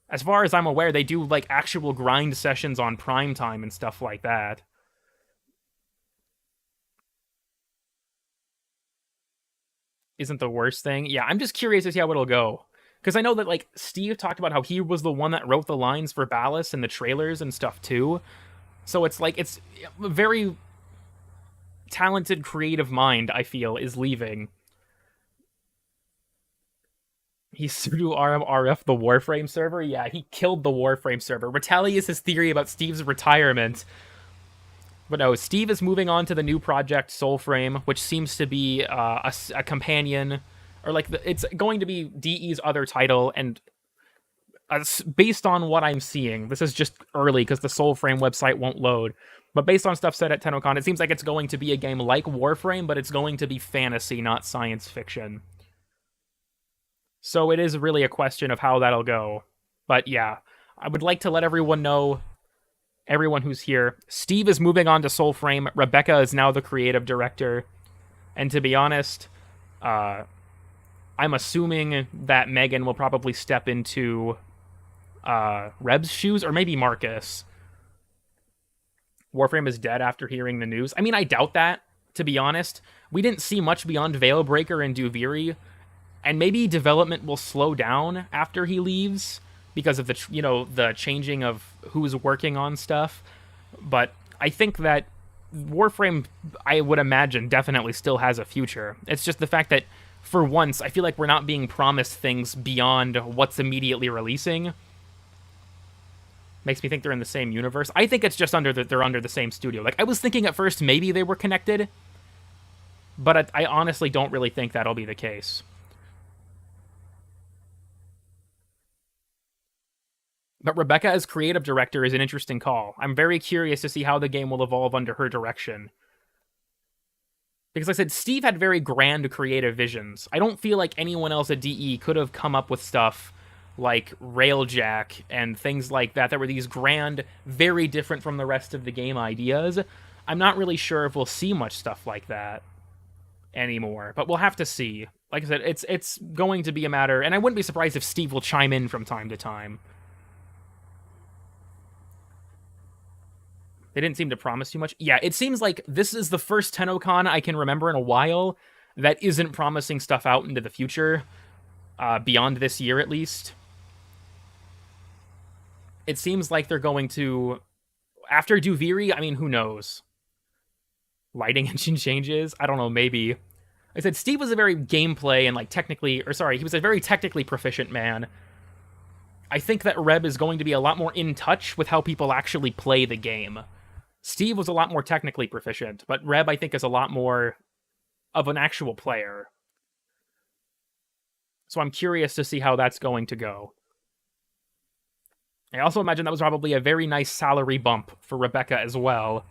As far as I'm aware, they do like actual grind sessions on prime time and stuff like that. Isn't the worst thing. Yeah, I'm just curious to see how it'll go. Because I know that, like, Steve talked about how he was the one that wrote the lines for Ballas and the trailers and stuff, too. So it's like, it's a very talented, creative mind, I feel, is leaving. He pseudo RF the Warframe server? Yeah, he killed the Warframe server. Retalius' theory about Steve's retirement. But no, Steve is moving on to the new project, Soulframe, which seems to be a companion, or like it's going to be DE's other title, and based on what I'm seeing, this is just early because the Soulframe website won't load, but based on stuff said at Tennocon, it seems like it's going to be a game like Warframe, but it's going to be fantasy, not science fiction. So it is really a question of how that'll go. But yeah, I would like to let everyone know, everyone who's here, Steve is moving on to Soulframe. Rebecca is now the creative director. And to be honest, I'm assuming that Megan will probably step into Reb's shoes, or maybe Marcus. Warframe is dead after hearing the news. I mean, I doubt that, to be honest. We didn't see much beyond Veilbreaker and Duviri, and maybe development will slow down after he leaves because of the changing of who's working on stuff. But I think that Warframe, I would imagine, definitely still has a future. It's just the fact that, for once, I feel like we're not being promised things beyond what's immediately releasing. Makes me think they're in the same universe. I think it's just they're under the same studio. Like, I was thinking at first maybe they were connected, but I honestly don't really think that'll be the case. But Rebecca as creative director is an interesting call. I'm very curious to see how the game will evolve under her direction. Because like I said, Steve had very grand creative visions. I don't feel like anyone else at DE could have come up with stuff like Railjack and things like that that were these grand, very different from the rest of the game ideas. I'm not really sure if we'll see much stuff like that anymore, but we'll have to see. Like I said, it's going to be a matter, and I wouldn't be surprised if Steve will chime in from time to time. They didn't seem to promise too much. Yeah, it seems like this is the first Tennocon I can remember in a while that isn't promising stuff out into the future, beyond this year at least. It seems like they're going to, after Duviri, I mean, who knows? Lighting engine changes? I don't know, maybe. I said Steve was a very gameplay and he was a very technically proficient man. I think that Reb is going to be a lot more in touch with how people actually play the game. Steve was a lot more technically proficient, but Reb, I think, is a lot more of an actual player. So I'm curious to see how that's going to go. I also imagine that was probably a very nice salary bump for Rebecca as well,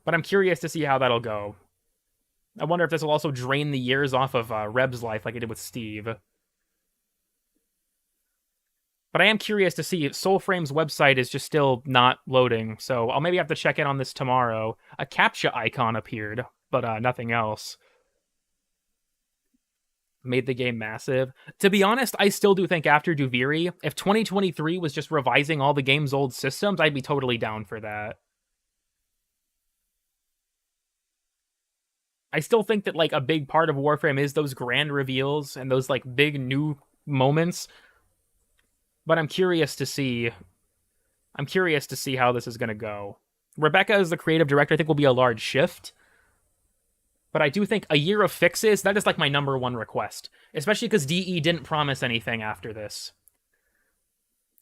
but I'm curious to see how that'll go. I wonder if this will also drain the years off of Reb's life like it did with Steve. But I am curious to see. Soulframe's website is just still not loading, so I'll maybe have to check in on this tomorrow. A CAPTCHA icon appeared, but nothing else. Made the game massive. To be honest, I still do think after Duviri, if 2023 was just revising all the game's old systems, I'd be totally down for that. I still think that like a big part of Warframe is those grand reveals and those like big new moments. But I'm curious to see how this is going to go. Rebecca as the creative director I think will be a large shift. But I do think a year of fixes, that is like my number one request. Especially because DE didn't promise anything after this.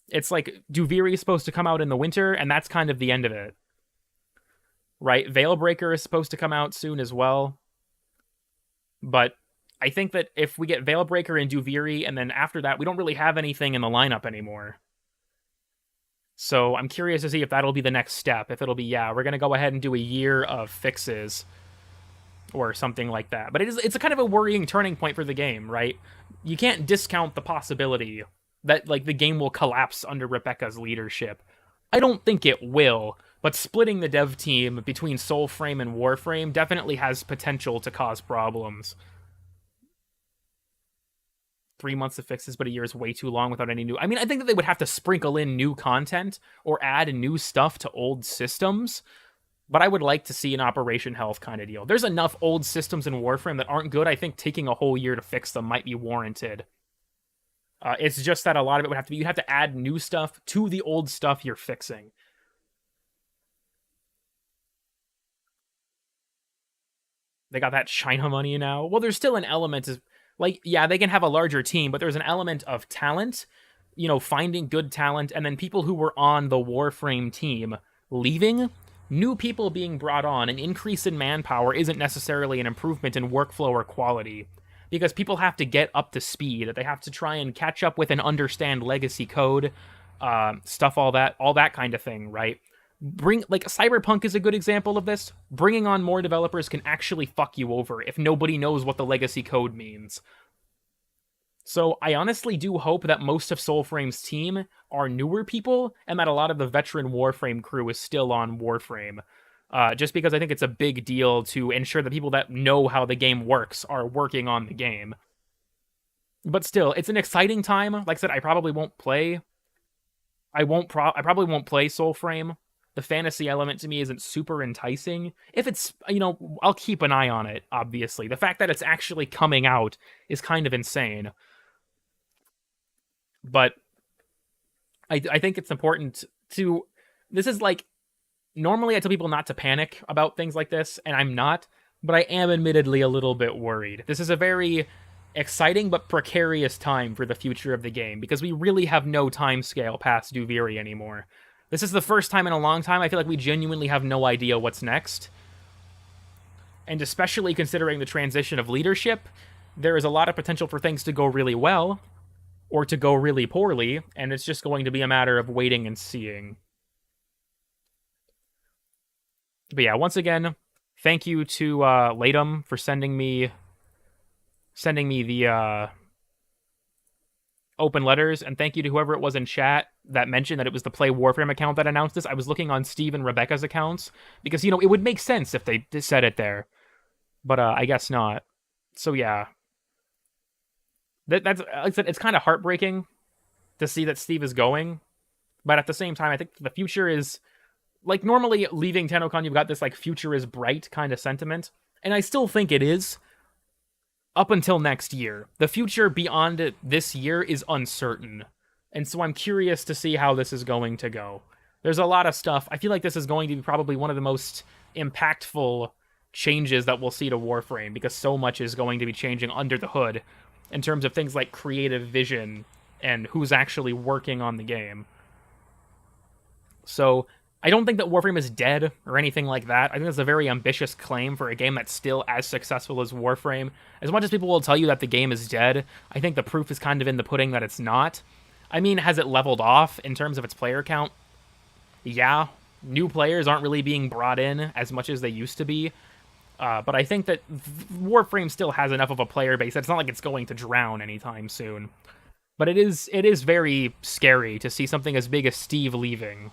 It's like Duviri is supposed to come out in the winter, and that's kind of the end of it. Right? Veilbreaker is supposed to come out soon as well. But I think that if we get Veilbreaker and Duviri, and then after that, we don't really have anything in the lineup anymore. So I'm curious to see if that'll be the next step. If it'll be, yeah, we're going to go ahead and do a year of fixes or something like that. But it's a kind of a worrying turning point for the game, right? You can't discount the possibility that like the game will collapse under Rebecca's leadership. I don't think it will, but splitting the dev team between Soulframe and Warframe definitely has potential to cause problems. 3 months of fixes, but a year is way too long without any new... I mean, I think that they would have to sprinkle in new content or add new stuff to old systems, but I would like to see an Operation Health kind of deal. There's enough old systems in Warframe that aren't good. I think taking a whole year to fix them might be warranted. It's just that a lot of it would have to be... You'd have to add new stuff to the old stuff you're fixing. They got that China money now. Well, there's still an element of... Like, yeah, they can have a larger team, but there's an element of talent, you know, finding good talent, and then people who were on the Warframe team leaving, new people being brought on. An increase in manpower isn't necessarily an improvement in workflow or quality, because people have to get up to speed. They have to try and catch up with and understand legacy code, stuff, all that kind of thing, right? Like, Cyberpunk is a good example of this. Bringing on more developers can actually fuck you over if nobody knows what the legacy code means. So I honestly do hope that most of Soulframe's team are newer people, and that a lot of the veteran Warframe crew is still on Warframe. Just because I think it's a big deal to ensure that people that know how the game works are working on the game. But still, it's an exciting time. Like I said, I probably won't play. I probably won't play Soulframe. The fantasy element to me isn't super enticing. If it's, I'll keep an eye on it, obviously. The fact that it's actually coming out is kind of insane. But I think it's important to... This is like... Normally I tell people not to panic about things like this, and I'm not, but I am admittedly a little bit worried. This is a very exciting but precarious time for the future of the game, because we really have no time scale past Duviri anymore. This is the first time in a long time I feel like we genuinely have no idea what's next. And especially considering the transition of leadership, there is a lot of potential for things to go really well, or to go really poorly, and it's just going to be a matter of waiting and seeing. But yeah, once again, thank you to Latum for sending me the open letters, and thank you to whoever it was in chat that mentioned that it was the Play Warframe account that announced this. I was looking on Steve and Rebecca's accounts, because, it would make sense if they said it there. But I guess not. So yeah. That's, like I said, it's kind of heartbreaking to see that Steve is going. But at the same time, I think the future is... Like, normally, leaving Tennocon, you've got this, like, future is bright kind of sentiment. And I still think it is. Up until next year. The future beyond this year is uncertain. And so I'm curious to see how this is going to go. There's a lot of stuff. I feel like this is going to be probably one of the most impactful changes that we'll see to Warframe, because so much is going to be changing under the hood in terms of things like creative vision and who's actually working on the game. So I don't think that Warframe is dead or anything like that. I think that's a very ambitious claim for a game that's still as successful as Warframe. As much as people will tell you that the game is dead, I think the proof is kind of in the pudding that it's not. I mean, has it leveled off in terms of its player count? Yeah. New players aren't really being brought in as much as they used to be. But I think that Warframe still has enough of a player base that it's not like it's going to drown anytime soon. But it is very scary to see something as big as Steve leaving.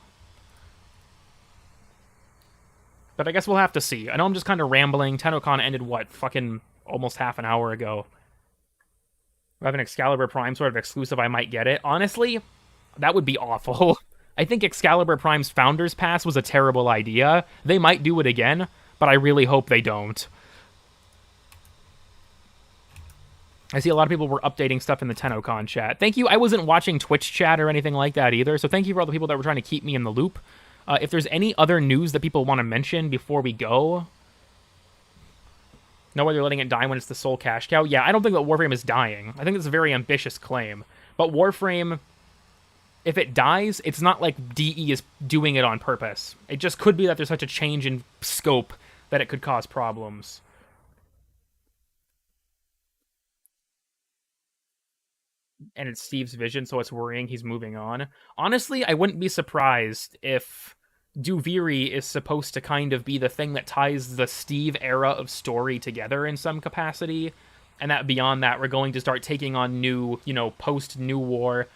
But I guess we'll have to see. I know I'm just kind of rambling. Tennocon ended, what, fucking almost half an hour ago. If I have an Excalibur Prime sort of exclusive, I might get it. Honestly, that would be awful. I think Excalibur Prime's Founders Pass was a terrible idea. They might do it again, but I really hope they don't. I see a lot of people were updating stuff in the Tennocon chat. Thank you. I wasn't watching Twitch chat or anything like that either, so thank you for all the people that were trying to keep me in the loop. If there's any other news that people want to mention before we go... No way they're letting it die when it's the sole cash cow. Yeah, I don't think that Warframe is dying. I think it's a very ambitious claim. But Warframe, if it dies, it's not like DE is doing it on purpose. It just could be that there's such a change in scope that it could cause problems. And it's Steve's vision, so it's worrying he's moving on. Honestly, I wouldn't be surprised if Duviri is supposed to kind of be the thing that ties the Steve era of story together in some capacity, and that beyond that, we're going to start taking on new, post-New War,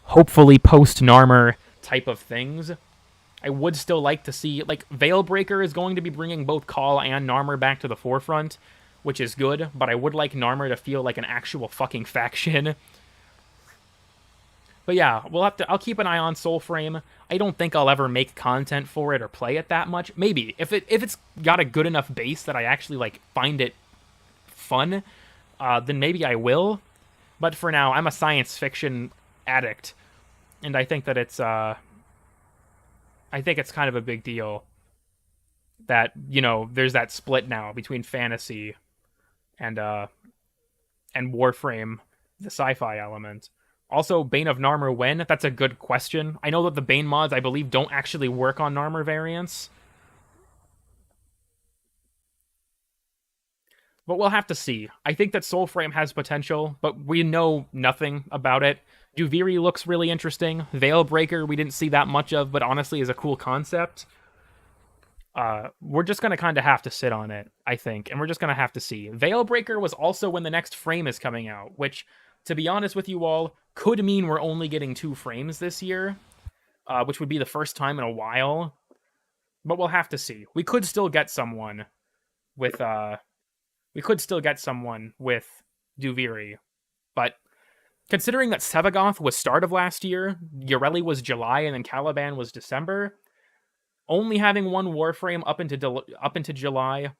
hopefully post-Narmer type of things. I would still like to see, Veilbreaker is going to be bringing both Call and Narmer back to the forefront, which is good, but I would like Narmer to feel like an actual fucking faction. But yeah, I'll keep an eye on Soulframe. I don't think I'll ever make content for it or play it that much. Maybe. If it's got a good enough base that I actually, find it fun, then maybe I will. But for now, I'm a science fiction addict, and I think that it's kind of a big deal that, there's that split now between fantasy and Warframe, the sci-fi element. Also, Bane of Narmer when? That's a good question. I know that the Bane mods, I believe, don't actually work on Narmer variants. But we'll have to see. I think that Soulframe has potential, but we know nothing about it. Duviri looks really interesting. Veilbreaker, we didn't see that much of, but honestly is a cool concept. We're just going to kind of have to sit on it, I think, and we're just going to have to see. Veilbreaker was also when the next frame is coming out, which, to be honest with you all, could mean we're only getting 2 frames this year, which would be the first time in a while, but we'll have to see. We could still get someone with Duviri, but Considering that Sevagoth was start of last year, Yoreli was July, and then Caliban was December, only having one Warframe up into July,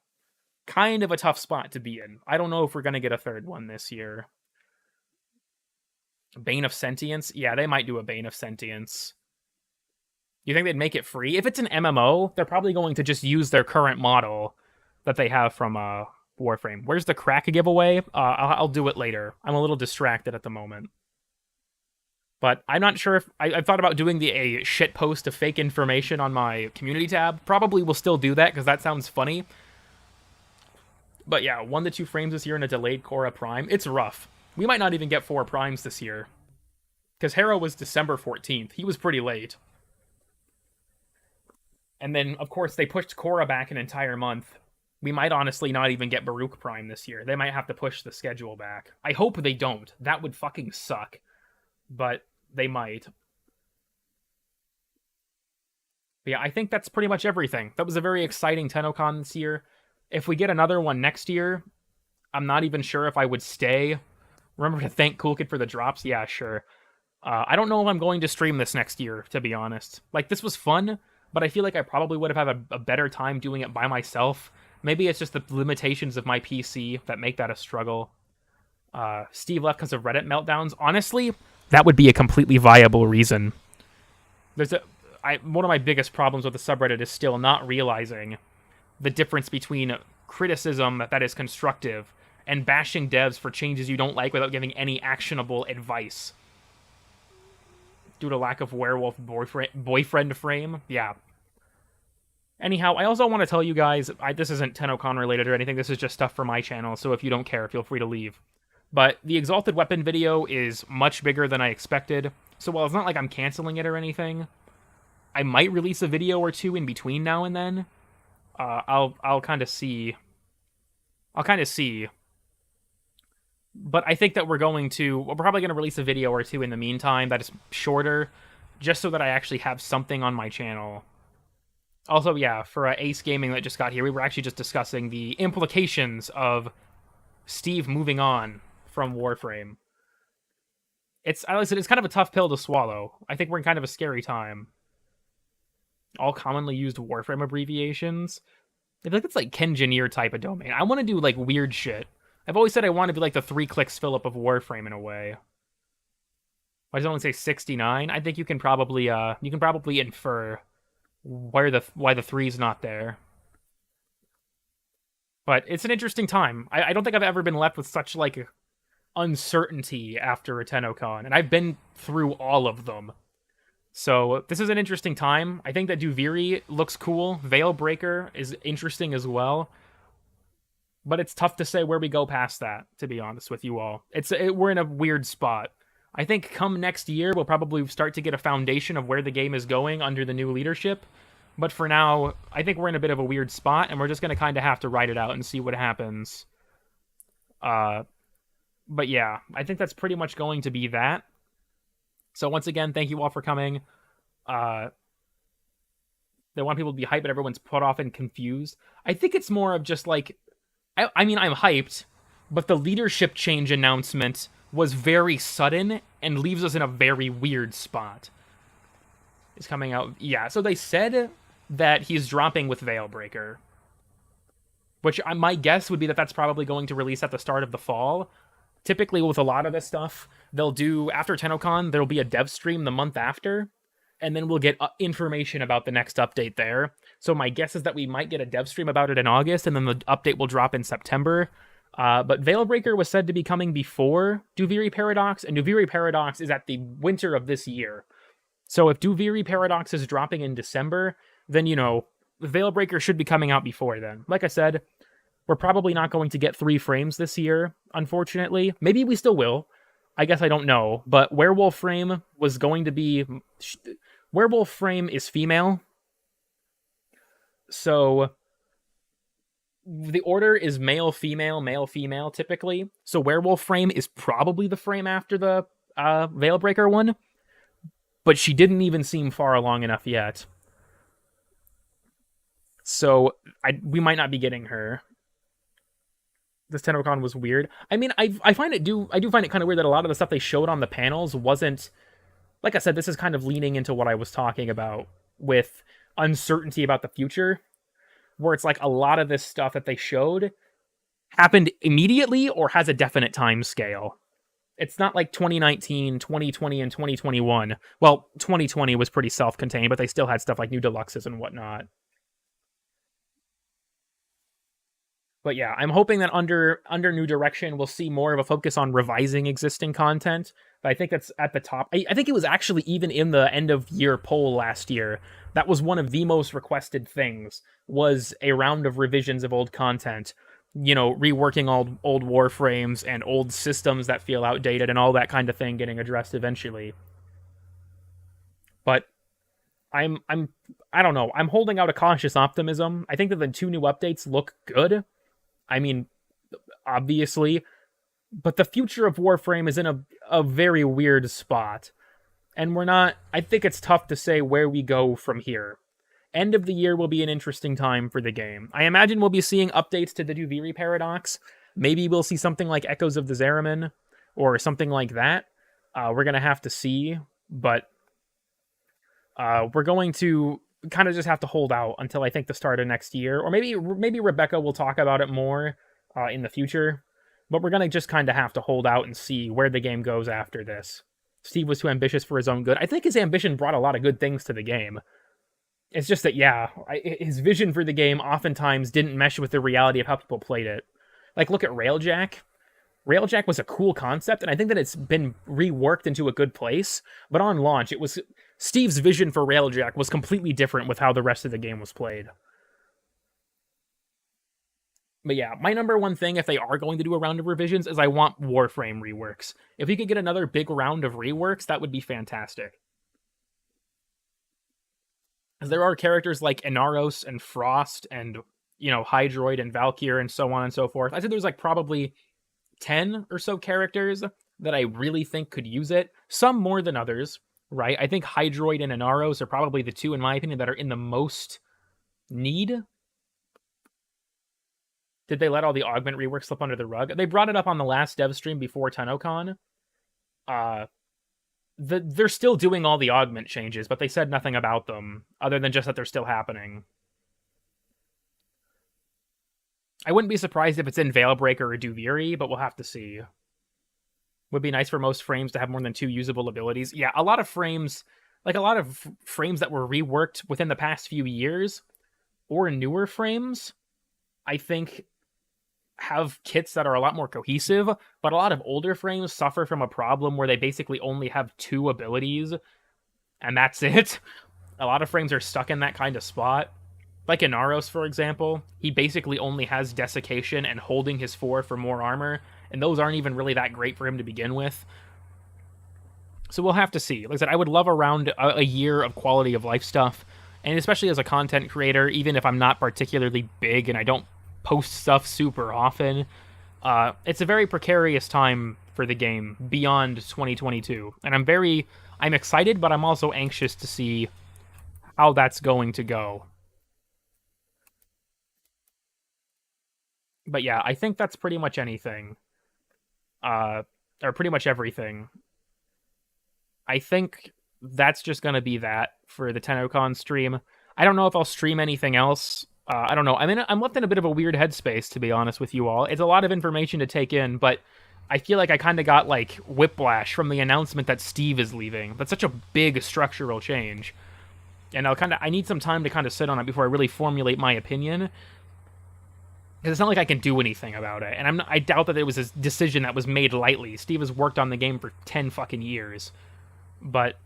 kind of a tough spot to be in. I don't know if we're going to get a third one this year. Bane of Sentience? Yeah, they might do a Bane of Sentience. You think they'd make it free? If it's an MMO, they're probably going to just use their current model that they have from Warframe. Where's the crack giveaway? I'll do it later. I'm a little distracted at the moment. But I'm not sure if... I've thought about doing a shit post of fake information on my community tab. Probably will still do that, because that sounds funny. But yeah, 1 to 2 frames this year in a delayed Korra Prime. It's rough. We might not even get 4 primes this year. Because Harrow was December 14th. He was pretty late. And then, of course, they pushed Korra back an entire month. We might honestly not even get Baruch Prime this year. They might have to push the schedule back. I hope they don't. That would fucking suck. But they might. But yeah, I think that's pretty much everything. That was a very exciting Tennocon this year. If we get another one next year, I'm not even sure if I would stay. Remember to thank CoolKid for the drops? Yeah, sure. I don't know if I'm going to stream this next year, to be honest. Like, this was fun, but I feel like I probably would have had a better time doing it by myself. Maybe it's just the limitations of my PC that make that a struggle. Steve left because of Reddit meltdowns. Honestly, that would be a completely viable reason. One of my biggest problems with the subreddit is still not realizing the difference between criticism that is constructive and bashing devs for changes you don't like without giving any actionable advice. Due to lack of werewolf boyfriend frame. Yeah. Anyhow, I also want to tell you guys, this isn't Tennocon related or anything, this is just stuff for my channel, so if you don't care, feel free to leave. But the Exalted Weapon video is much bigger than I expected, so while it's not like I'm canceling it or anything, I might release a video or two in between now and then. I'll kind of see. But I think that we're probably going to release a video or two in the meantime that is shorter, just so that I actually have something on my channel. Also, yeah, for Ace Gaming that just got here, we were actually just discussing the implications of Steve moving on from Warframe. It's kind of a tough pill to swallow. I think we're in kind of a scary time. All commonly used Warframe abbreviations. I feel like it's like Kengineer type of domain. I want to do like weird shit. I've always said I want to be like the 3 clicks Philip of Warframe in a way. Why does it only say 69? I think you can probably infer why the 3's not there. But it's an interesting time. I don't think I've ever been left with such like uncertainty after a Tennocon, and I've been through all of them. So this is an interesting time. I think that Duviri looks cool. Veilbreaker is interesting as well. But it's tough to say where we go past that, to be honest with you all. We're in a weird spot. I think come next year, we'll probably start to get a foundation of where the game is going under the new leadership. But for now, I think we're in a bit of a weird spot, and we're just going to kind of have to ride it out and see what happens. But yeah, I think that's pretty much going to be that. So once again, thank you all for coming. They want people to be hyped, but everyone's put off and confused. I think it's more of just like... I mean, I'm hyped, but the leadership change announcement was very sudden and leaves us in a very weird spot. It's coming out... Yeah, so they said that he's dropping with Veilbreaker. Which my guess would be that that's probably going to release at the start of the fall. Typically, with a lot of this stuff, they'll do... After Tennocon, there'll be a dev stream the month after, and then we'll get information about the next update there. So my guess is that we might get a dev stream about it in August, and then the update will drop in September. But Veilbreaker was said to be coming before Duviri Paradox, and Duviri Paradox is at the winter of this year. So if Duviri Paradox is dropping in December, then, you know, Veilbreaker should be coming out before then. Like I said, we're probably not going to get 3 frames this year, unfortunately. Maybe we still will. I guess I don't know. But Werewolf Frame was going to be... Werewolf Frame is female. So the order is male, female, typically. So Werewolf Frame is probably the frame after the Veilbreaker one. But she didn't even seem far along enough yet. So we might not be getting her. this Tennocon was weird. I mean, I do find it kind of weird that a lot of the stuff they showed on the panels wasn't, like I said, this is kind of leaning into what I was talking about with uncertainty about the future, where it's like a lot of this stuff that they showed happened immediately or has a definite time scale. It's not like 2019, 2020, and 2021. Well, 2020 was pretty self-contained, but they still had stuff like new deluxes and whatnot. But yeah, I'm hoping that under new direction, we'll see more of a focus on revising existing content. But I think that's at the top. I think it was actually even in the end of year poll last year. That was one of the most requested things, was a round of revisions of old content. You know, reworking old warframes and old systems that feel outdated and all that kind of thing getting addressed eventually. But I don't know. I'm holding out a cautious optimism. I think that the 2 new updates look good. I mean, obviously, but the future of Warframe is in a very weird spot. And I think it's tough to say where we go from here. End of the year will be an interesting time for the game. I imagine we'll be seeing updates to the Duviri Paradox. Maybe we'll see something like Echoes of the Zariman, or something like that. We're going to have to see, but we're going to kind of just have to hold out until I think the start of next year, or maybe Rebecca will talk about it more in the future, but we're going to just kind of have to hold out and see where the game goes after this. Steve was too ambitious for his own good. I think his ambition brought a lot of good things to the game. It's just that, yeah, his vision for the game oftentimes didn't mesh with the reality of how people played it. Like, look at Railjack. Railjack was a cool concept, and I think that it's been reworked into a good place, but on launch, Steve's vision for Railjack was completely different with how the rest of the game was played. But yeah, my number one thing, if they are going to do a round of revisions, is I want Warframe reworks. If we could get another big round of reworks, that would be fantastic. As there are characters like Inaros and Frost and, Hydroid and Valkyr and so on and so forth. I said there's like probably 10 or so characters that I really think could use it. Some more than others, right? I think Hydroid and Inaros are probably the two, in my opinion, that are in the most need. Did they let all the augment rework slip under the rug? They brought it up on the last dev stream before Tennocon. They're still doing all the augment changes, but they said nothing about them, other than just that they're still happening. I wouldn't be surprised if it's in Veilbreaker or Duviri, but we'll have to see. Would be nice for most frames to have more than 2 usable abilities. Yeah, a lot of frames that were reworked within the past few years, or newer frames, I think have kits that are a lot more cohesive, but a lot of older frames suffer from a problem where they basically only have 2 abilities, and that's it. A lot of frames are stuck in that kind of spot. Like Inaros, for example, he basically only has Desiccation and Holding his 4 for more armor, and those aren't even really that great for him to begin with. So we'll have to see. Like I said, I would love around a year of quality of life stuff, and especially as a content creator, even if I'm not particularly big and I don't post stuff super often, it's a very precarious time for the game beyond 2022. And I'm excited, but I'm also anxious to see how that's going to go. But yeah, I think that's pretty much anything. Or pretty much everything. I think that's just going to be that for the Tennocon stream. I don't know if I'll stream anything else. I don't know. I'm left in a bit of a weird headspace, to be honest with you all. It's a lot of information to take in, but I feel like I kind of got, like, whiplash from the announcement that Steve is leaving. That's such a big structural change. And I need some time to kind of sit on it before I really formulate my opinion. Because it's not like I can do anything about it. And I doubt that it was a decision that was made lightly. Steve has worked on the game for 10 fucking years. But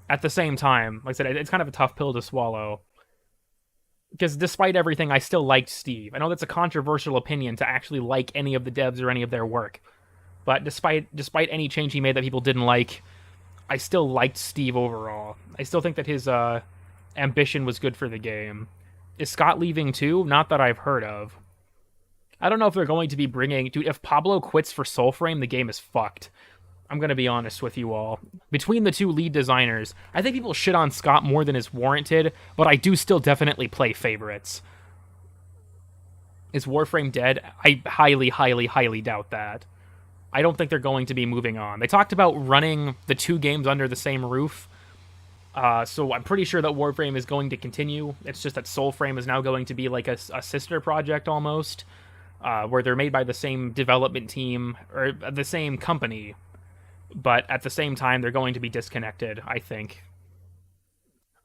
at the same time, like I said, it's kind of a tough pill to swallow. Because despite everything, I still liked Steve. I know that's a controversial opinion to actually like any of the devs or any of their work. But despite any change he made that people didn't like, I still liked Steve overall. I still think that his ambition was good for the game. Is Scott leaving too? Not that I've heard of. I don't know if they're going to be bringing... Dude, if Pablo quits for Soulframe, the game is fucked. I'm going to be honest with you all. Between the 2 lead designers, I think people shit on Scott more than is warranted, but I do still definitely play favorites. Is Warframe dead? I highly, highly, highly doubt that. I don't think they're going to be moving on. They talked about running the 2 games under the same roof, so I'm pretty sure that Warframe is going to continue. It's just that Soulframe is now going to be like a sister project almost, where they're made by the same development team, or the same company, but at the same time, they're going to be disconnected, I think.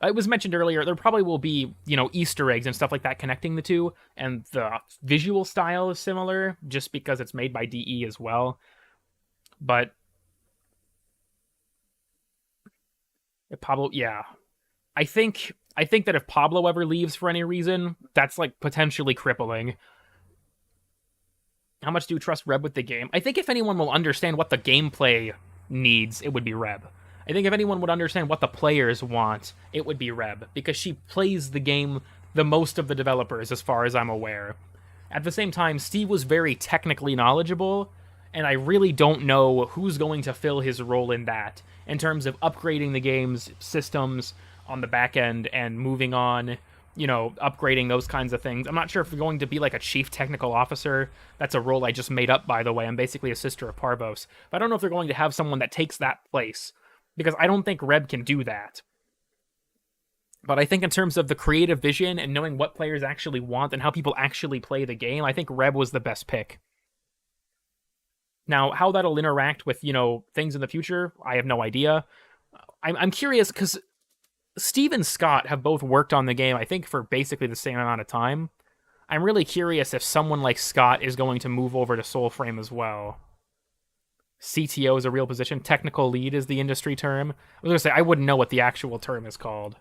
It was mentioned earlier, there probably will be, Easter eggs and stuff like that connecting the two, and the visual style is similar, just because it's made by DE as well. But Pablo, yeah. I think that if Pablo ever leaves for any reason, that's like potentially crippling. How much do you trust Reb with the game? I think if anyone will understand what the gameplay needs, it would be Reb. I think if anyone would understand what the players want, it would be Reb, because she plays the game the most of the developers, as far as I'm aware. At the same time, Steve was very technically knowledgeable, and I really don't know who's going to fill his role in that, in terms of upgrading the game's systems on the back end and moving on, upgrading those kinds of things. I'm not sure if we're going to be like a chief technical officer. That's a role I just made up, by the way. I'm basically a sister of Parvos. But I don't know if they're going to have someone that takes that place, because I don't think Reb can do that. But I think in terms of the creative vision and knowing what players actually want and how people actually play the game, I think Reb was the best pick. Now, how that'll interact with, things in the future, I have no idea. I'm curious, because Steve and Scott have both worked on the game, I think, for basically the same amount of time. I'm really curious if someone like Scott is going to move over to Soulframe as well. CTO is a real position. Technical lead is the industry term. I was going to say, I wouldn't know what the actual term is called.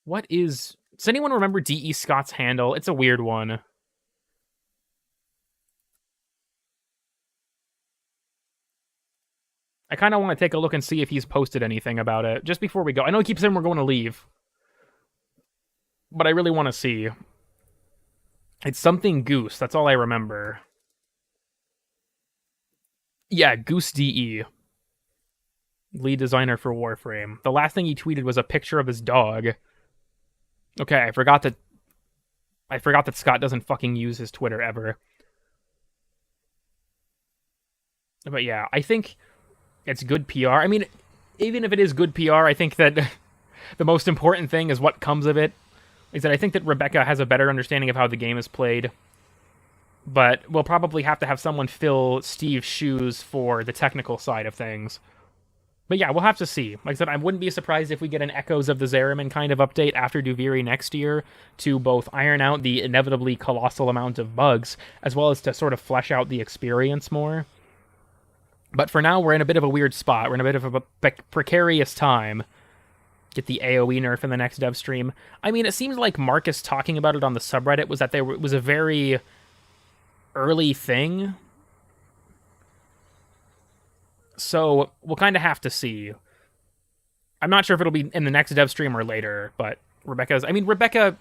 Does anyone remember D.E. Scott's handle? It's a weird one. I kind of want to take a look and see if he's posted anything about it, just before we go. I know he keeps saying we're going to leave, but I really want to see. It's something Goose, that's all I remember. Yeah, Goose DE. Lead designer for Warframe. The last thing he tweeted was a picture of his dog. Okay, I forgot that Scott doesn't fucking use his Twitter ever. But yeah, I think it's good PR. I mean, even if it is good PR, I think that the most important thing is what comes of it. Is that I think that Rebecca has a better understanding of how the game is played. But we'll probably have to have someone fill Steve's shoes for the technical side of things. But yeah, we'll have to see. Like I said, I wouldn't be surprised if we get an Echoes of the Zariman kind of update after Duviri next year to both iron out the inevitably colossal amount of bugs, as well as to sort of flesh out the experience more. But for now, we're in a bit of a weird spot. We're in a bit of a precarious time. Get the AoE nerf in the next dev stream. I mean, it seems like Marcus talking about it on the subreddit was that it was a very early thing. So we'll kind of have to see. I'm not sure if it'll be in the next dev stream or later, but I think Rebecca's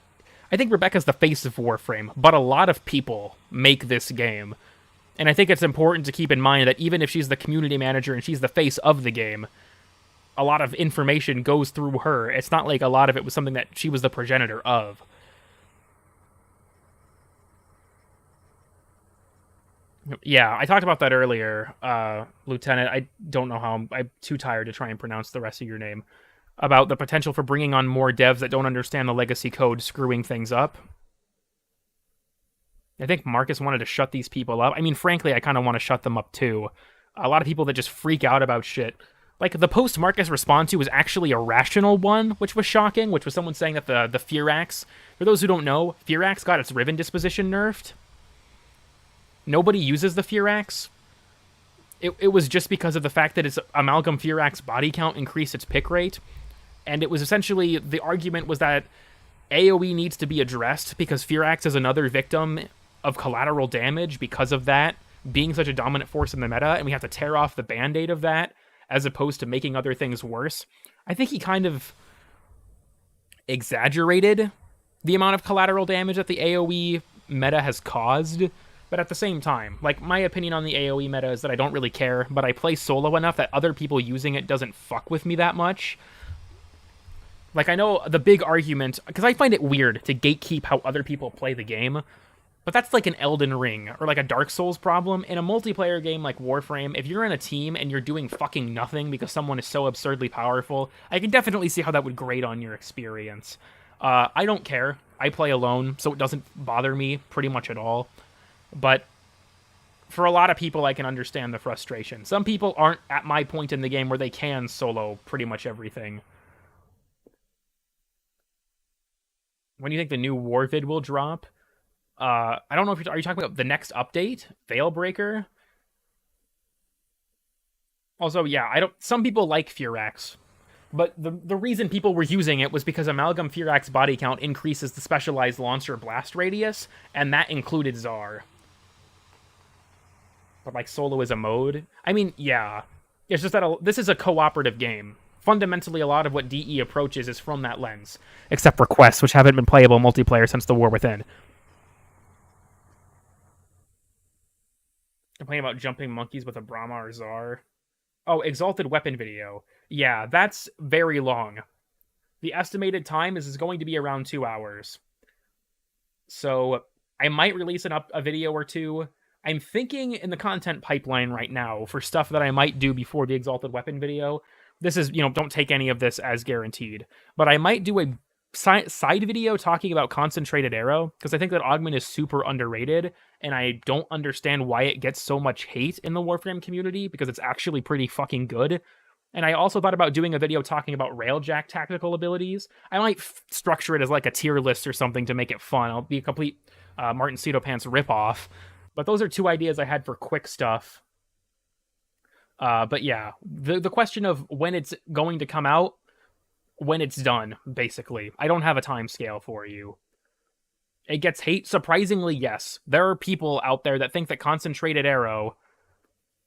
the face of Warframe, but a lot of people make this game. And I think it's important to keep in mind that even if she's the community manager and she's the face of the game, a lot of information goes through her. It's not like a lot of it was something that she was the progenitor of. Yeah, I talked about that earlier, Lieutenant. I don't know how. I'm too tired to try and pronounce the rest of your name. About the potential for bringing on more devs that don't understand the legacy code, screwing things up. I think Marcus wanted to shut these people up. I mean, frankly, I kind of want to shut them up too. A lot of people that just freak out about shit. Like, the post Marcus responded to was actually a rational one, which was shocking, which was someone saying that the Fear Axe, for those who don't know, Fear Axe got its Riven disposition nerfed. Nobody uses the Fear Axe. It was just because of the fact that its Amalgam Fear Axe body count increased its pick rate. And it was essentially, the argument was that AoE needs to be addressed because Fear Axe is another victim of collateral damage because of that being such a dominant force in the meta, and we have to tear off the band-aid of that as opposed to making other things worse. I think he kind of exaggerated the amount of collateral damage that the AoE meta has caused, but at the same time, like, my opinion on the AoE meta is that I don't really care, but I play solo enough that other people using it doesn't fuck with me that much. Like, I know the big argument, because I find it weird to gatekeep how other people play the game, but that's like an Elden Ring or like a Dark Souls problem. In a multiplayer game like Warframe, if you're in a team and you're doing fucking nothing because someone is so absurdly powerful, I can definitely see how that would grate on your experience. I don't care. I play alone, so it doesn't bother me pretty much at all. But for a lot of people, I can understand the frustration. Some people aren't at my point in the game where they can solo pretty much everything. When do you think the new War vid will drop? I don't know if are you talking about the next update? Veilbreaker? Also, yeah, some people like Furax. But the reason people were using it was because Amalgam Furax body count increases the specialized launcher blast radius, and that included Czar. But like solo is a mode? I mean, yeah. It's just that this is a cooperative game. Fundamentally, a lot of what DE approaches is from that lens. Except for quests, which haven't been playable multiplayer since the War Within. Complaining about jumping monkeys with a Brahma or Czar. Oh, Exalted Weapon video. Yeah, that's very long. The estimated time is going to be around 2 hours. So, I might release a video or two. I'm thinking in the content pipeline right now for stuff that I might do before the Exalted Weapon video. This is, don't take any of this as guaranteed. But I might do a side video talking about Concentrated Arrow, because I think that augment is super underrated, and I don't understand why it gets so much hate in the Warframe community, because it's actually pretty fucking good. And I also thought about doing a video talking about Railjack tactical abilities. I might structure it as like a tier list or something to make it fun. I'll be a complete Martin Cedo Pants ripoff. But those are two ideas I had for quick stuff. But yeah, the question of when it's going to come out, when it's done, basically. I don't have a time scale for you. It gets hate? Surprisingly, yes. There are people out there that think that Concentrated Arrow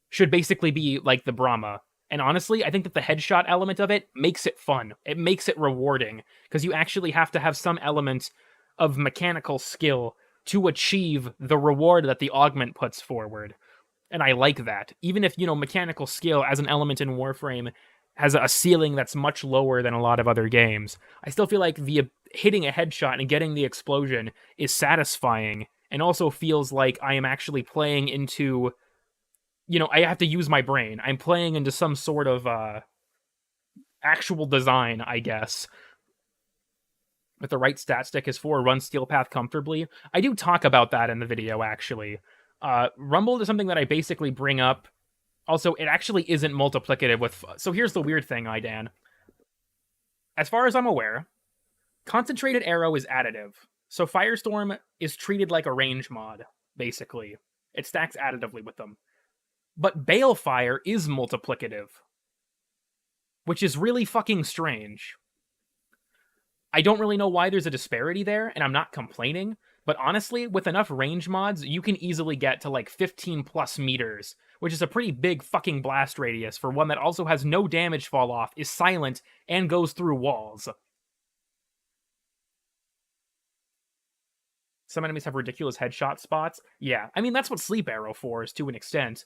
should basically be like the Brahma. And honestly, I think that the headshot element of it makes it fun. It makes it rewarding, because you actually have to have some element of mechanical skill to achieve the reward that the augment puts forward. And I like that. Even if, mechanical skill as an element in Warframe has a ceiling that's much lower than a lot of other games, I still feel like the hitting a headshot and getting the explosion is satisfying, and also feels like I am actually playing into, I have to use my brain. I'm playing into some sort of actual design, I guess. With the right stat stick is for run Steel Path comfortably. I do talk about that in the video, actually. Rumble is something that I basically bring up. Also, it actually isn't multiplicative with... So here's the weird thing, Idan. As far as I'm aware, Concentrated Arrow is additive. So Firestorm is treated like a range mod, basically. It stacks additively with them. But Balefire is multiplicative. Which is really fucking strange. I don't really know why there's a disparity there, and I'm not complaining, but honestly, with enough range mods, you can easily get to like 15 plus meters, which is a pretty big fucking blast radius for one that also has no damage fall off, is silent, and goes through walls. Some enemies have ridiculous headshot spots. Yeah, I mean, that's what Sleep Arrow for, is to an extent.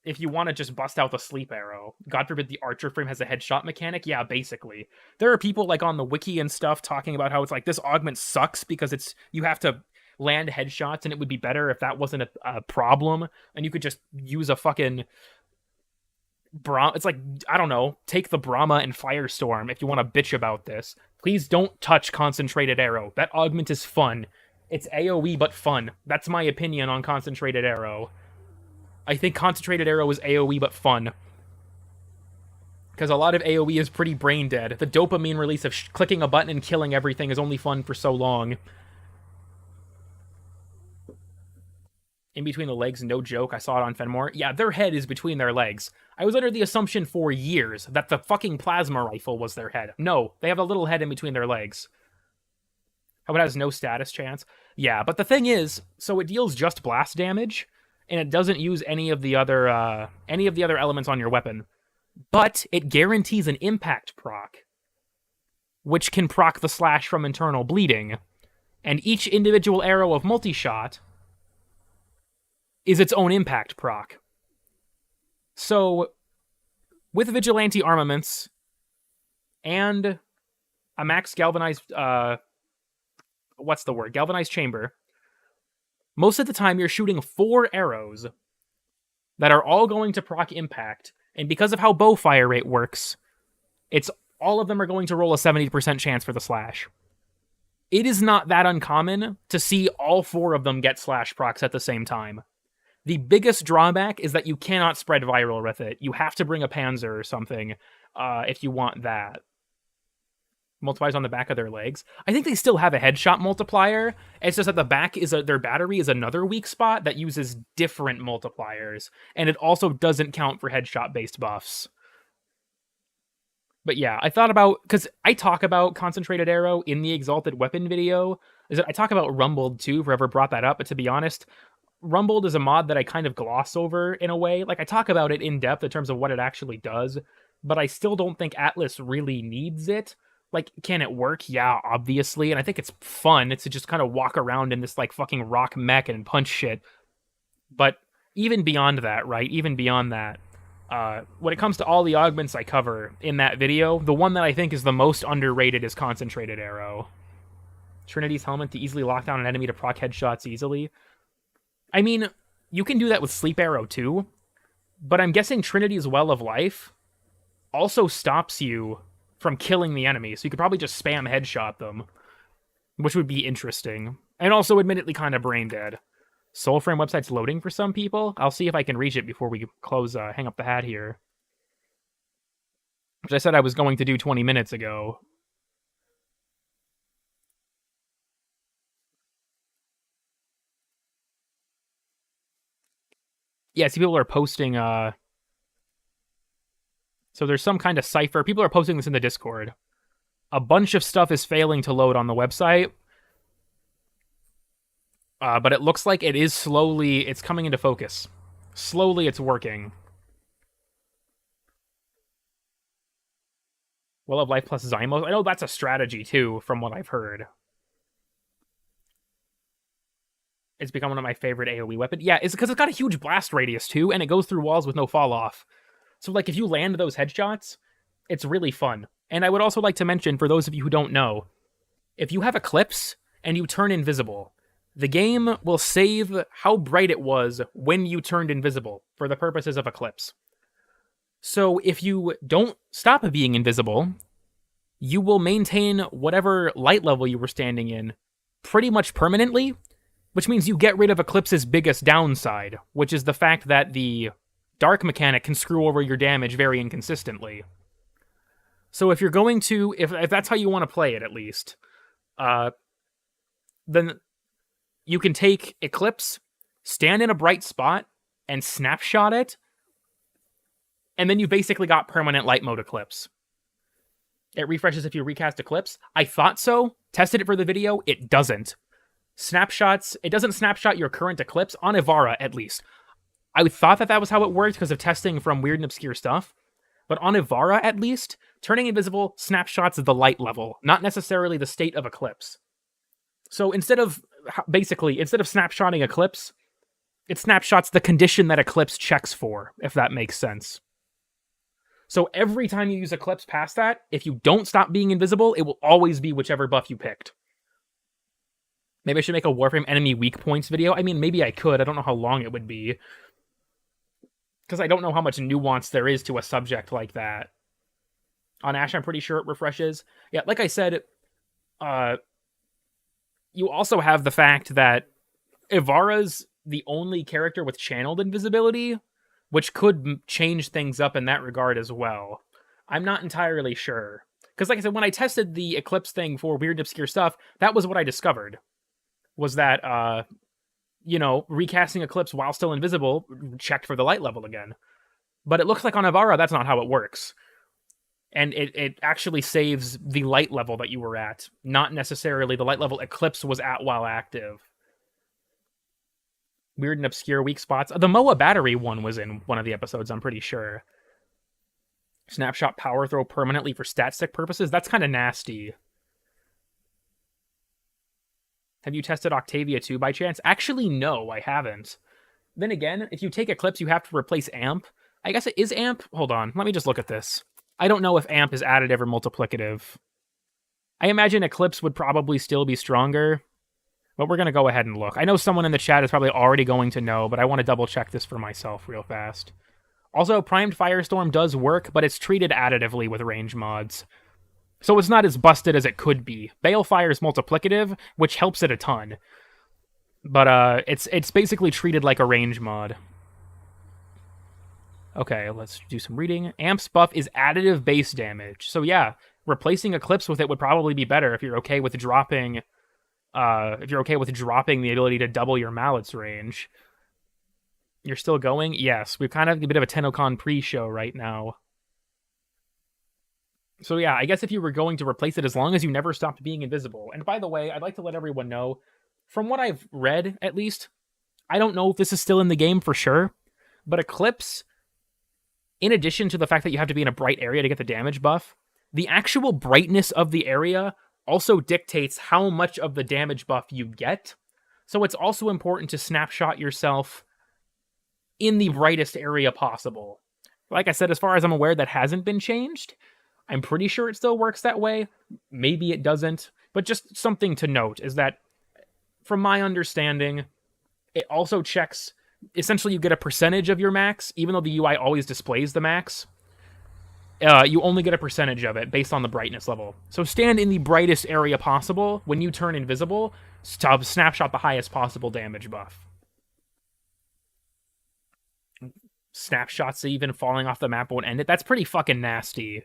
If you want to just bust out the Sleep Arrow. God forbid the Archer frame has a headshot mechanic. Yeah, basically. There are people like on the wiki and stuff talking about how it's like, this augment sucks because you have to land headshots, and it would be better if that wasn't a problem, and you could just use a fucking Brahma. It's like, I don't know, take the Brahma and Firestorm if you want to bitch about this. Please don't touch Concentrated Arrow. That augment is fun. It's AoE but fun. That's my opinion on Concentrated Arrow. I think Concentrated Arrow is AoE but fun. Because a lot of AoE is pretty brain dead. The dopamine release of clicking a button and killing everything is only fun for so long. In between the legs, no joke, I saw it on Fenmore. Yeah, their head is between their legs. I was under the assumption for years that the fucking plasma rifle was their head. No, they have a little head in between their legs. How it has no status chance? Yeah, but the thing is, so it deals just blast damage, and it doesn't use any of the other elements on your weapon. But it guarantees an impact proc, which can proc the slash from internal bleeding, and each individual arrow of multi-shot is its own impact proc. So, with vigilante armaments and a max galvanized, galvanized chamber, most of the time you're shooting 4 arrows that are all going to proc impact, and because of how bow fire rate works, it's all of them are going to roll a 70% chance for the slash. It is not that uncommon to see all 4 of them get slash procs at the same time. The biggest drawback is that you cannot spread viral with it. You have to bring a Panzer or something if you want that. Multiplies on the back of their legs. I think they still have a headshot multiplier. It's just that the back is their battery is another weak spot that uses different multipliers, and it also doesn't count for headshot based buffs. But yeah, I thought about, because I talk about concentrated arrow in the exalted weapon video. Is that I talk about Rumbled too, if I ever brought that up. But to be honest, Rumbled is a mod that I kind of gloss over in a way. Like I talk about it in depth in terms of what it actually does, but I still don't think Atlas really needs it. Like, can it work? Yeah, obviously. And I think it's fun. It's to just kind of walk around in this, like, fucking rock mech and punch shit. But even beyond that, right? Even beyond that, when it comes to all the augments I cover in that video, the one that I think is the most underrated is Concentrated Arrow. Trinity's helmet to easily lock down an enemy to proc headshots easily. I mean, you can do that with Sleep Arrow too, but I'm guessing Trinity's Well of Life also stops you from killing the enemy, so you could probably just spam headshot them, which would be interesting. And also, admittedly, kind of brain dead. Soulframe website's loading for some people. I'll see if I can reach it before we close, hang up the hat here. Which I said I was going to do 20 minutes ago. Yeah, see, people are posting, so there's some kind of cipher. People are posting this in the Discord. A bunch of stuff is failing to load on the website. But it looks like it is slowly, it's coming into focus. Slowly it's working. Well of Life plus Zymos. I know that's a strategy too, from what I've heard. It's become one of my favorite AoE weapons. Yeah, it's because it's got a huge blast radius too, and it goes through walls with no fall off. So, like, if you land those headshots, it's really fun. And I would also like to mention, for those of you who don't know, if you have Eclipse and you turn invisible, the game will save how bright it was when you turned invisible for the purposes of Eclipse. So, if you don't stop being invisible, you will maintain whatever light level you were standing in pretty much permanently, which means you get rid of Eclipse's biggest downside, which is the fact that the dark mechanic can screw over your damage very inconsistently. So if you're going to, if that's how you want to play it at least, then you can take Eclipse, stand in a bright spot, and snapshot it, and then you basically got permanent light mode Eclipse. It refreshes if you recast Eclipse. I thought so. Tested it for the video. It doesn't. Snapshots, it doesn't snapshot your current Eclipse, on Ivara at least. I thought that was how it worked because of testing from weird and obscure stuff. But on Ivara, at least, turning invisible snapshots the light level, not necessarily the state of Eclipse. So instead of snapshotting Eclipse, it snapshots the condition that Eclipse checks for, if that makes sense. So every time you use Eclipse past that, if you don't stop being invisible, it will always be whichever buff you picked. Maybe I should make a Warframe enemy weak points video. I mean, maybe I could. I don't know how long it would be. Because I don't know how much nuance there is to a subject like that. On Ash, I'm pretty sure it refreshes. Yeah, like I said, you also have the fact that Ivara's the only character with channeled invisibility, which could change things up in that regard as well. I'm not entirely sure. Because like I said, when I tested the Eclipse thing for weird and obscure stuff, that was what I discovered. Was that, recasting Eclipse while still invisible checked for the light level again. But it looks like on Ivara, that's not how it works. And it actually saves the light level that you were at, not necessarily the light level Eclipse was at while active. Weird and obscure weak spots. The MOA battery one was in one of the episodes, I'm pretty sure. Snapshot power throw permanently for stat stick purposes? That's kind of nasty. Have you tested Octavia 2 by chance? Actually, no, I haven't. Then again, if you take Eclipse, you have to replace Amp. I guess it is Amp. Hold on, let me just look at this. I don't know if Amp is additive or multiplicative. I imagine Eclipse would probably still be stronger, but we're going to go ahead and look. I know someone in the chat is probably already going to know, but I want to double check this for myself real fast. Also, Primed Firestorm does work, but it's treated additively with range mods. So it's not as busted as it could be. Balefire is multiplicative, which helps it a ton. But it's basically treated like a range mod. Okay, let's do some reading. Amp's buff is additive base damage. So yeah, replacing Eclipse with it would probably be better if you're okay with dropping the ability to double your Mallet's range. You're still going? Yes, we've kind of a bit of a Tennocon pre-show right now. So yeah, I guess if you were going to replace it, as long as you never stopped being invisible. And by the way, I'd like to let everyone know, from what I've read, at least, I don't know if this is still in the game for sure, but Eclipse, in addition to the fact that you have to be in a bright area to get the damage buff, the actual brightness of the area also dictates how much of the damage buff you get. So it's also important to snapshot yourself in the brightest area possible. Like I said, as far as I'm aware, that hasn't been changed. I'm pretty sure it still works that way. Maybe it doesn't. But just something to note is that, from my understanding, it also checks... Essentially, you get a percentage of your max, even though the UI always displays the max. You only get a percentage of it based on the brightness level. So stand in the brightest area possible when you turn invisible to snapshot the highest possible damage buff. Snapshots even falling off the map won't end it. That's pretty fucking nasty.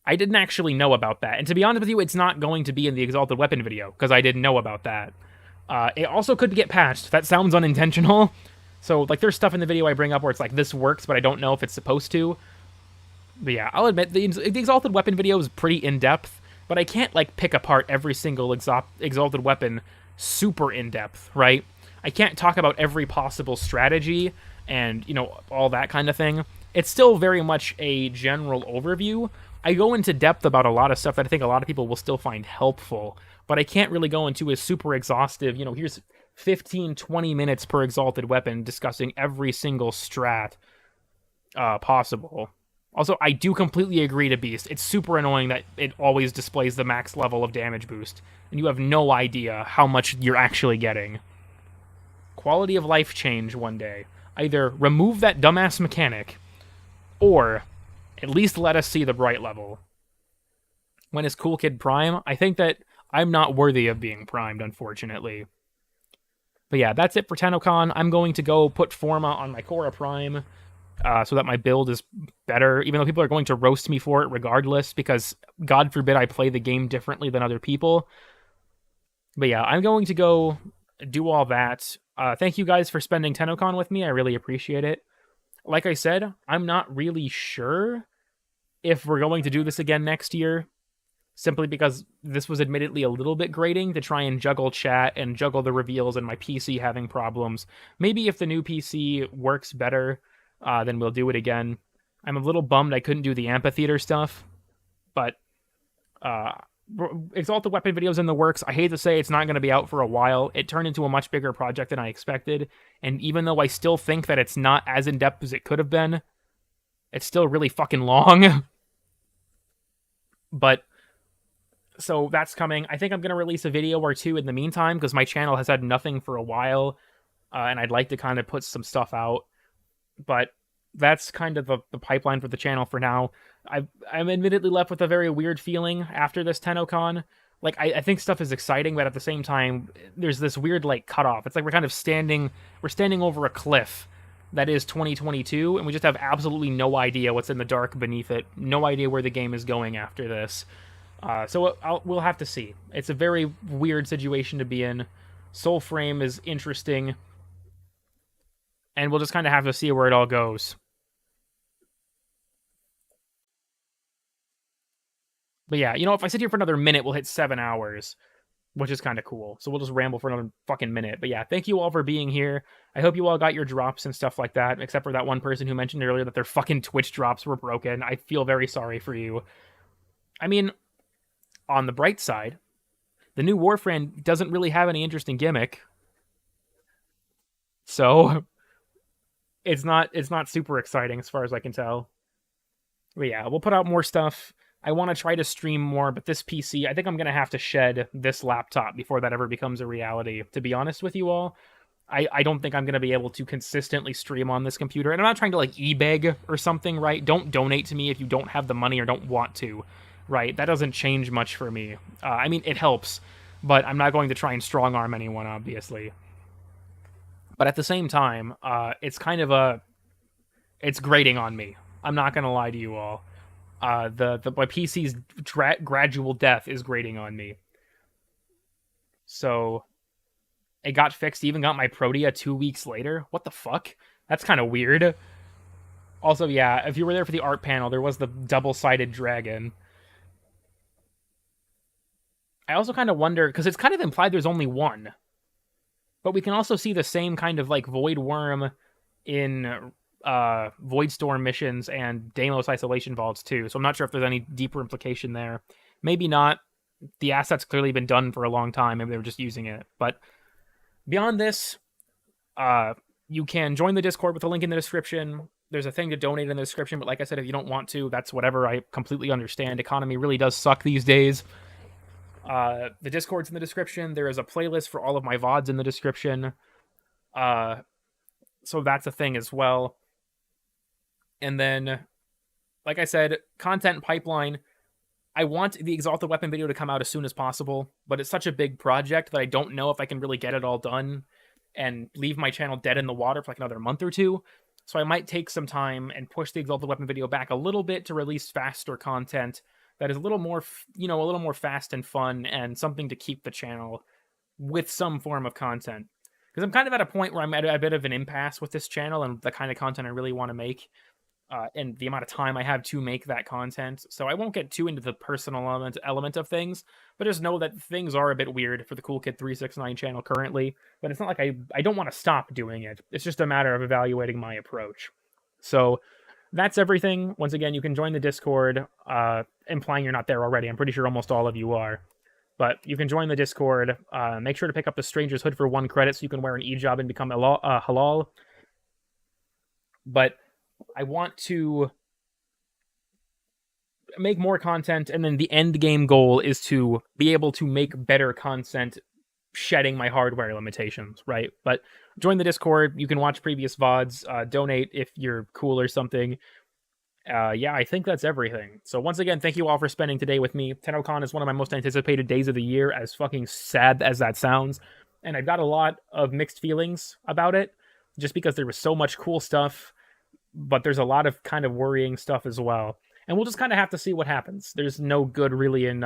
I didn't actually know about that. And to be honest with you, it's not going to be in the Exalted Weapon video, because I didn't know about that. It also could get patched. That sounds unintentional. So, like, there's stuff in the video I bring up where it's like, this works, but I don't know if it's supposed to. But yeah, I'll admit, the Exalted Weapon video is pretty in-depth, but I can't, like, pick apart every single Exalted Weapon super in-depth, right? I can't talk about every possible strategy and, you know, all that kind of thing. It's still very much a general overview. I go into depth about a lot of stuff that I think a lot of people will still find helpful, but I can't really go into a super exhaustive, you know, here's 15, 20 minutes per Exalted Weapon discussing every single strat possible. Also, I do completely agree to Beast. It's super annoying that it always displays the max level of damage boost, and you have no idea how much you're actually getting. Quality of life change one day. Either remove that dumbass mechanic, or at least let us see the bright level. When is Cool Kid Prime? I think that I'm not worthy of being primed, unfortunately. But yeah, that's it for Tennocon. I'm going to go put Forma on my Korra Prime so that my build is better, even though people are going to roast me for it regardless, because God forbid I play the game differently than other people. But yeah, I'm going to go do all that. Thank you guys for spending Tennocon with me. I really appreciate it. Like I said, I'm not really sure if we're going to do this again next year, simply because this was admittedly a little bit grating to try and juggle chat and juggle the reveals and my PC having problems. Maybe if the new PC works better, then we'll do it again. I'm a little bummed I couldn't do the amphitheater stuff, but Exalted Weapon videos in the works. I hate to say it's not going to be out for a while. It turned into a much bigger project than I expected, and even though I still think that it's not as in-depth as it could have been, it's still really fucking long. But so that's coming. I think I'm going to release a video or two in the meantime, because my channel has had nothing for a while, and I'd like to kind of put some stuff out. But that's kind of the pipeline for the channel for now. I'm admittedly left with a very weird feeling after this Tennocon. Like, I think stuff is exciting, but at the same time, there's this weird, like, cutoff. It's like we're standing over a cliff that is 2022, and we just have absolutely no idea what's in the dark beneath it. No idea where the game is going after this. So we'll have to see. It's a very weird situation to be in. Soulframe is interesting, and we'll just kind of have to see where it all goes. But yeah, you know, if I sit here for another minute, we'll hit 7 hours, which is kind of cool. So we'll just ramble for another fucking minute. But yeah, thank you all for being here. I hope you all got your drops and stuff like that, except for that one person who mentioned earlier that their fucking Twitch drops were broken. I feel very sorry for you. I mean, on the bright side, the new Warframe doesn't really have any interesting gimmick. So it's not super exciting as far as I can tell. But yeah, we'll put out more stuff. I want to try to stream more, but this PC, I think I'm going to have to shed this laptop before that ever becomes a reality, to be honest with you all. I don't think I'm going to be able to consistently stream on this computer. And I'm not trying to like e-beg or something, right? Don't donate to me if you don't have the money or don't want to, right? That doesn't change much for me. I mean, it helps, but I'm not going to try and strong arm anyone, obviously. But at the same time, it's kind of it's grating on me. I'm not going to lie to you all. My PC's gradual death is grating on me. So it got fixed, even got my Protea 2 weeks later. What the fuck? That's kind of weird. Also, yeah, if you were there for the art panel, there was the double-sided dragon. I also kind of wonder, because it's kind of implied there's only one. But we can also see the same kind of, like, Void Worm in Void Storm missions and Deimos Isolation Vaults, too. So I'm not sure if there's any deeper implication there. Maybe not. The asset's clearly been done for a long time. Maybe they were just using it. But beyond this, you can join the Discord with the link in the description. There's a thing to donate in the description, but like I said, if you don't want to, that's whatever. I completely understand. Economy really does suck these days. The Discord's in the description. There is a playlist for all of my VODs in the description. So that's a thing as well. And then, like I said, content pipeline. I want the Exalted Weapon video to come out as soon as possible, but it's such a big project that I don't know if I can really get it all done and leave my channel dead in the water for like another month or two. So I might take some time and push the Exalted Weapon video back a little bit to release faster content that is a little more, a little more fast and fun and something to keep the channel with some form of content. Because I'm kind of at a point where I'm at a bit of an impasse with this channel and the kind of content I really want to make. And the amount of time I have to make that content. So I won't get too into the personal element of things, but just know that things are a bit weird for the CoolKid369 channel currently. But it's not like I don't want to stop doing it. It's just a matter of evaluating my approach. So that's everything. Once again, you can join the Discord, implying you're not there already. I'm pretty sure almost all of you are. But you can join the Discord. Make sure to pick up the Stranger's Hood for 1 credit so you can wear an e-job and become halal. But I want to make more content, and then the end game goal is to be able to make better content shedding my hardware limitations, right? But join the Discord. You can watch previous VODs, donate if you're cool or something. Yeah, I think that's everything. So once again, thank you all for spending today with me. Tennocon is one of my most anticipated days of the year, as fucking sad as that sounds. And I've got a lot of mixed feelings about it, just because there was so much cool stuff, but there's a lot of kind of worrying stuff as well. And we'll just kind of have to see what happens. There's no good really in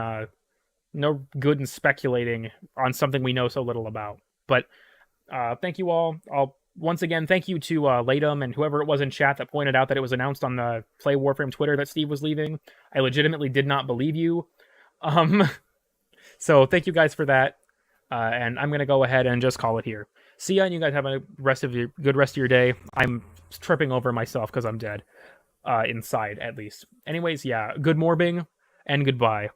speculating on something we know so little about. But thank you all. I'll once again thank you to Latum and whoever it was in chat that pointed out that it was announced on the Play Warframe Twitter that Steve was leaving. I legitimately did not believe you. So thank you guys for that. And I'm gonna go ahead and just call it here. See ya, and you guys have a good rest of your day. I'm tripping over myself because I'm dead. Inside, at least. Anyways, yeah, good morbing, and goodbye.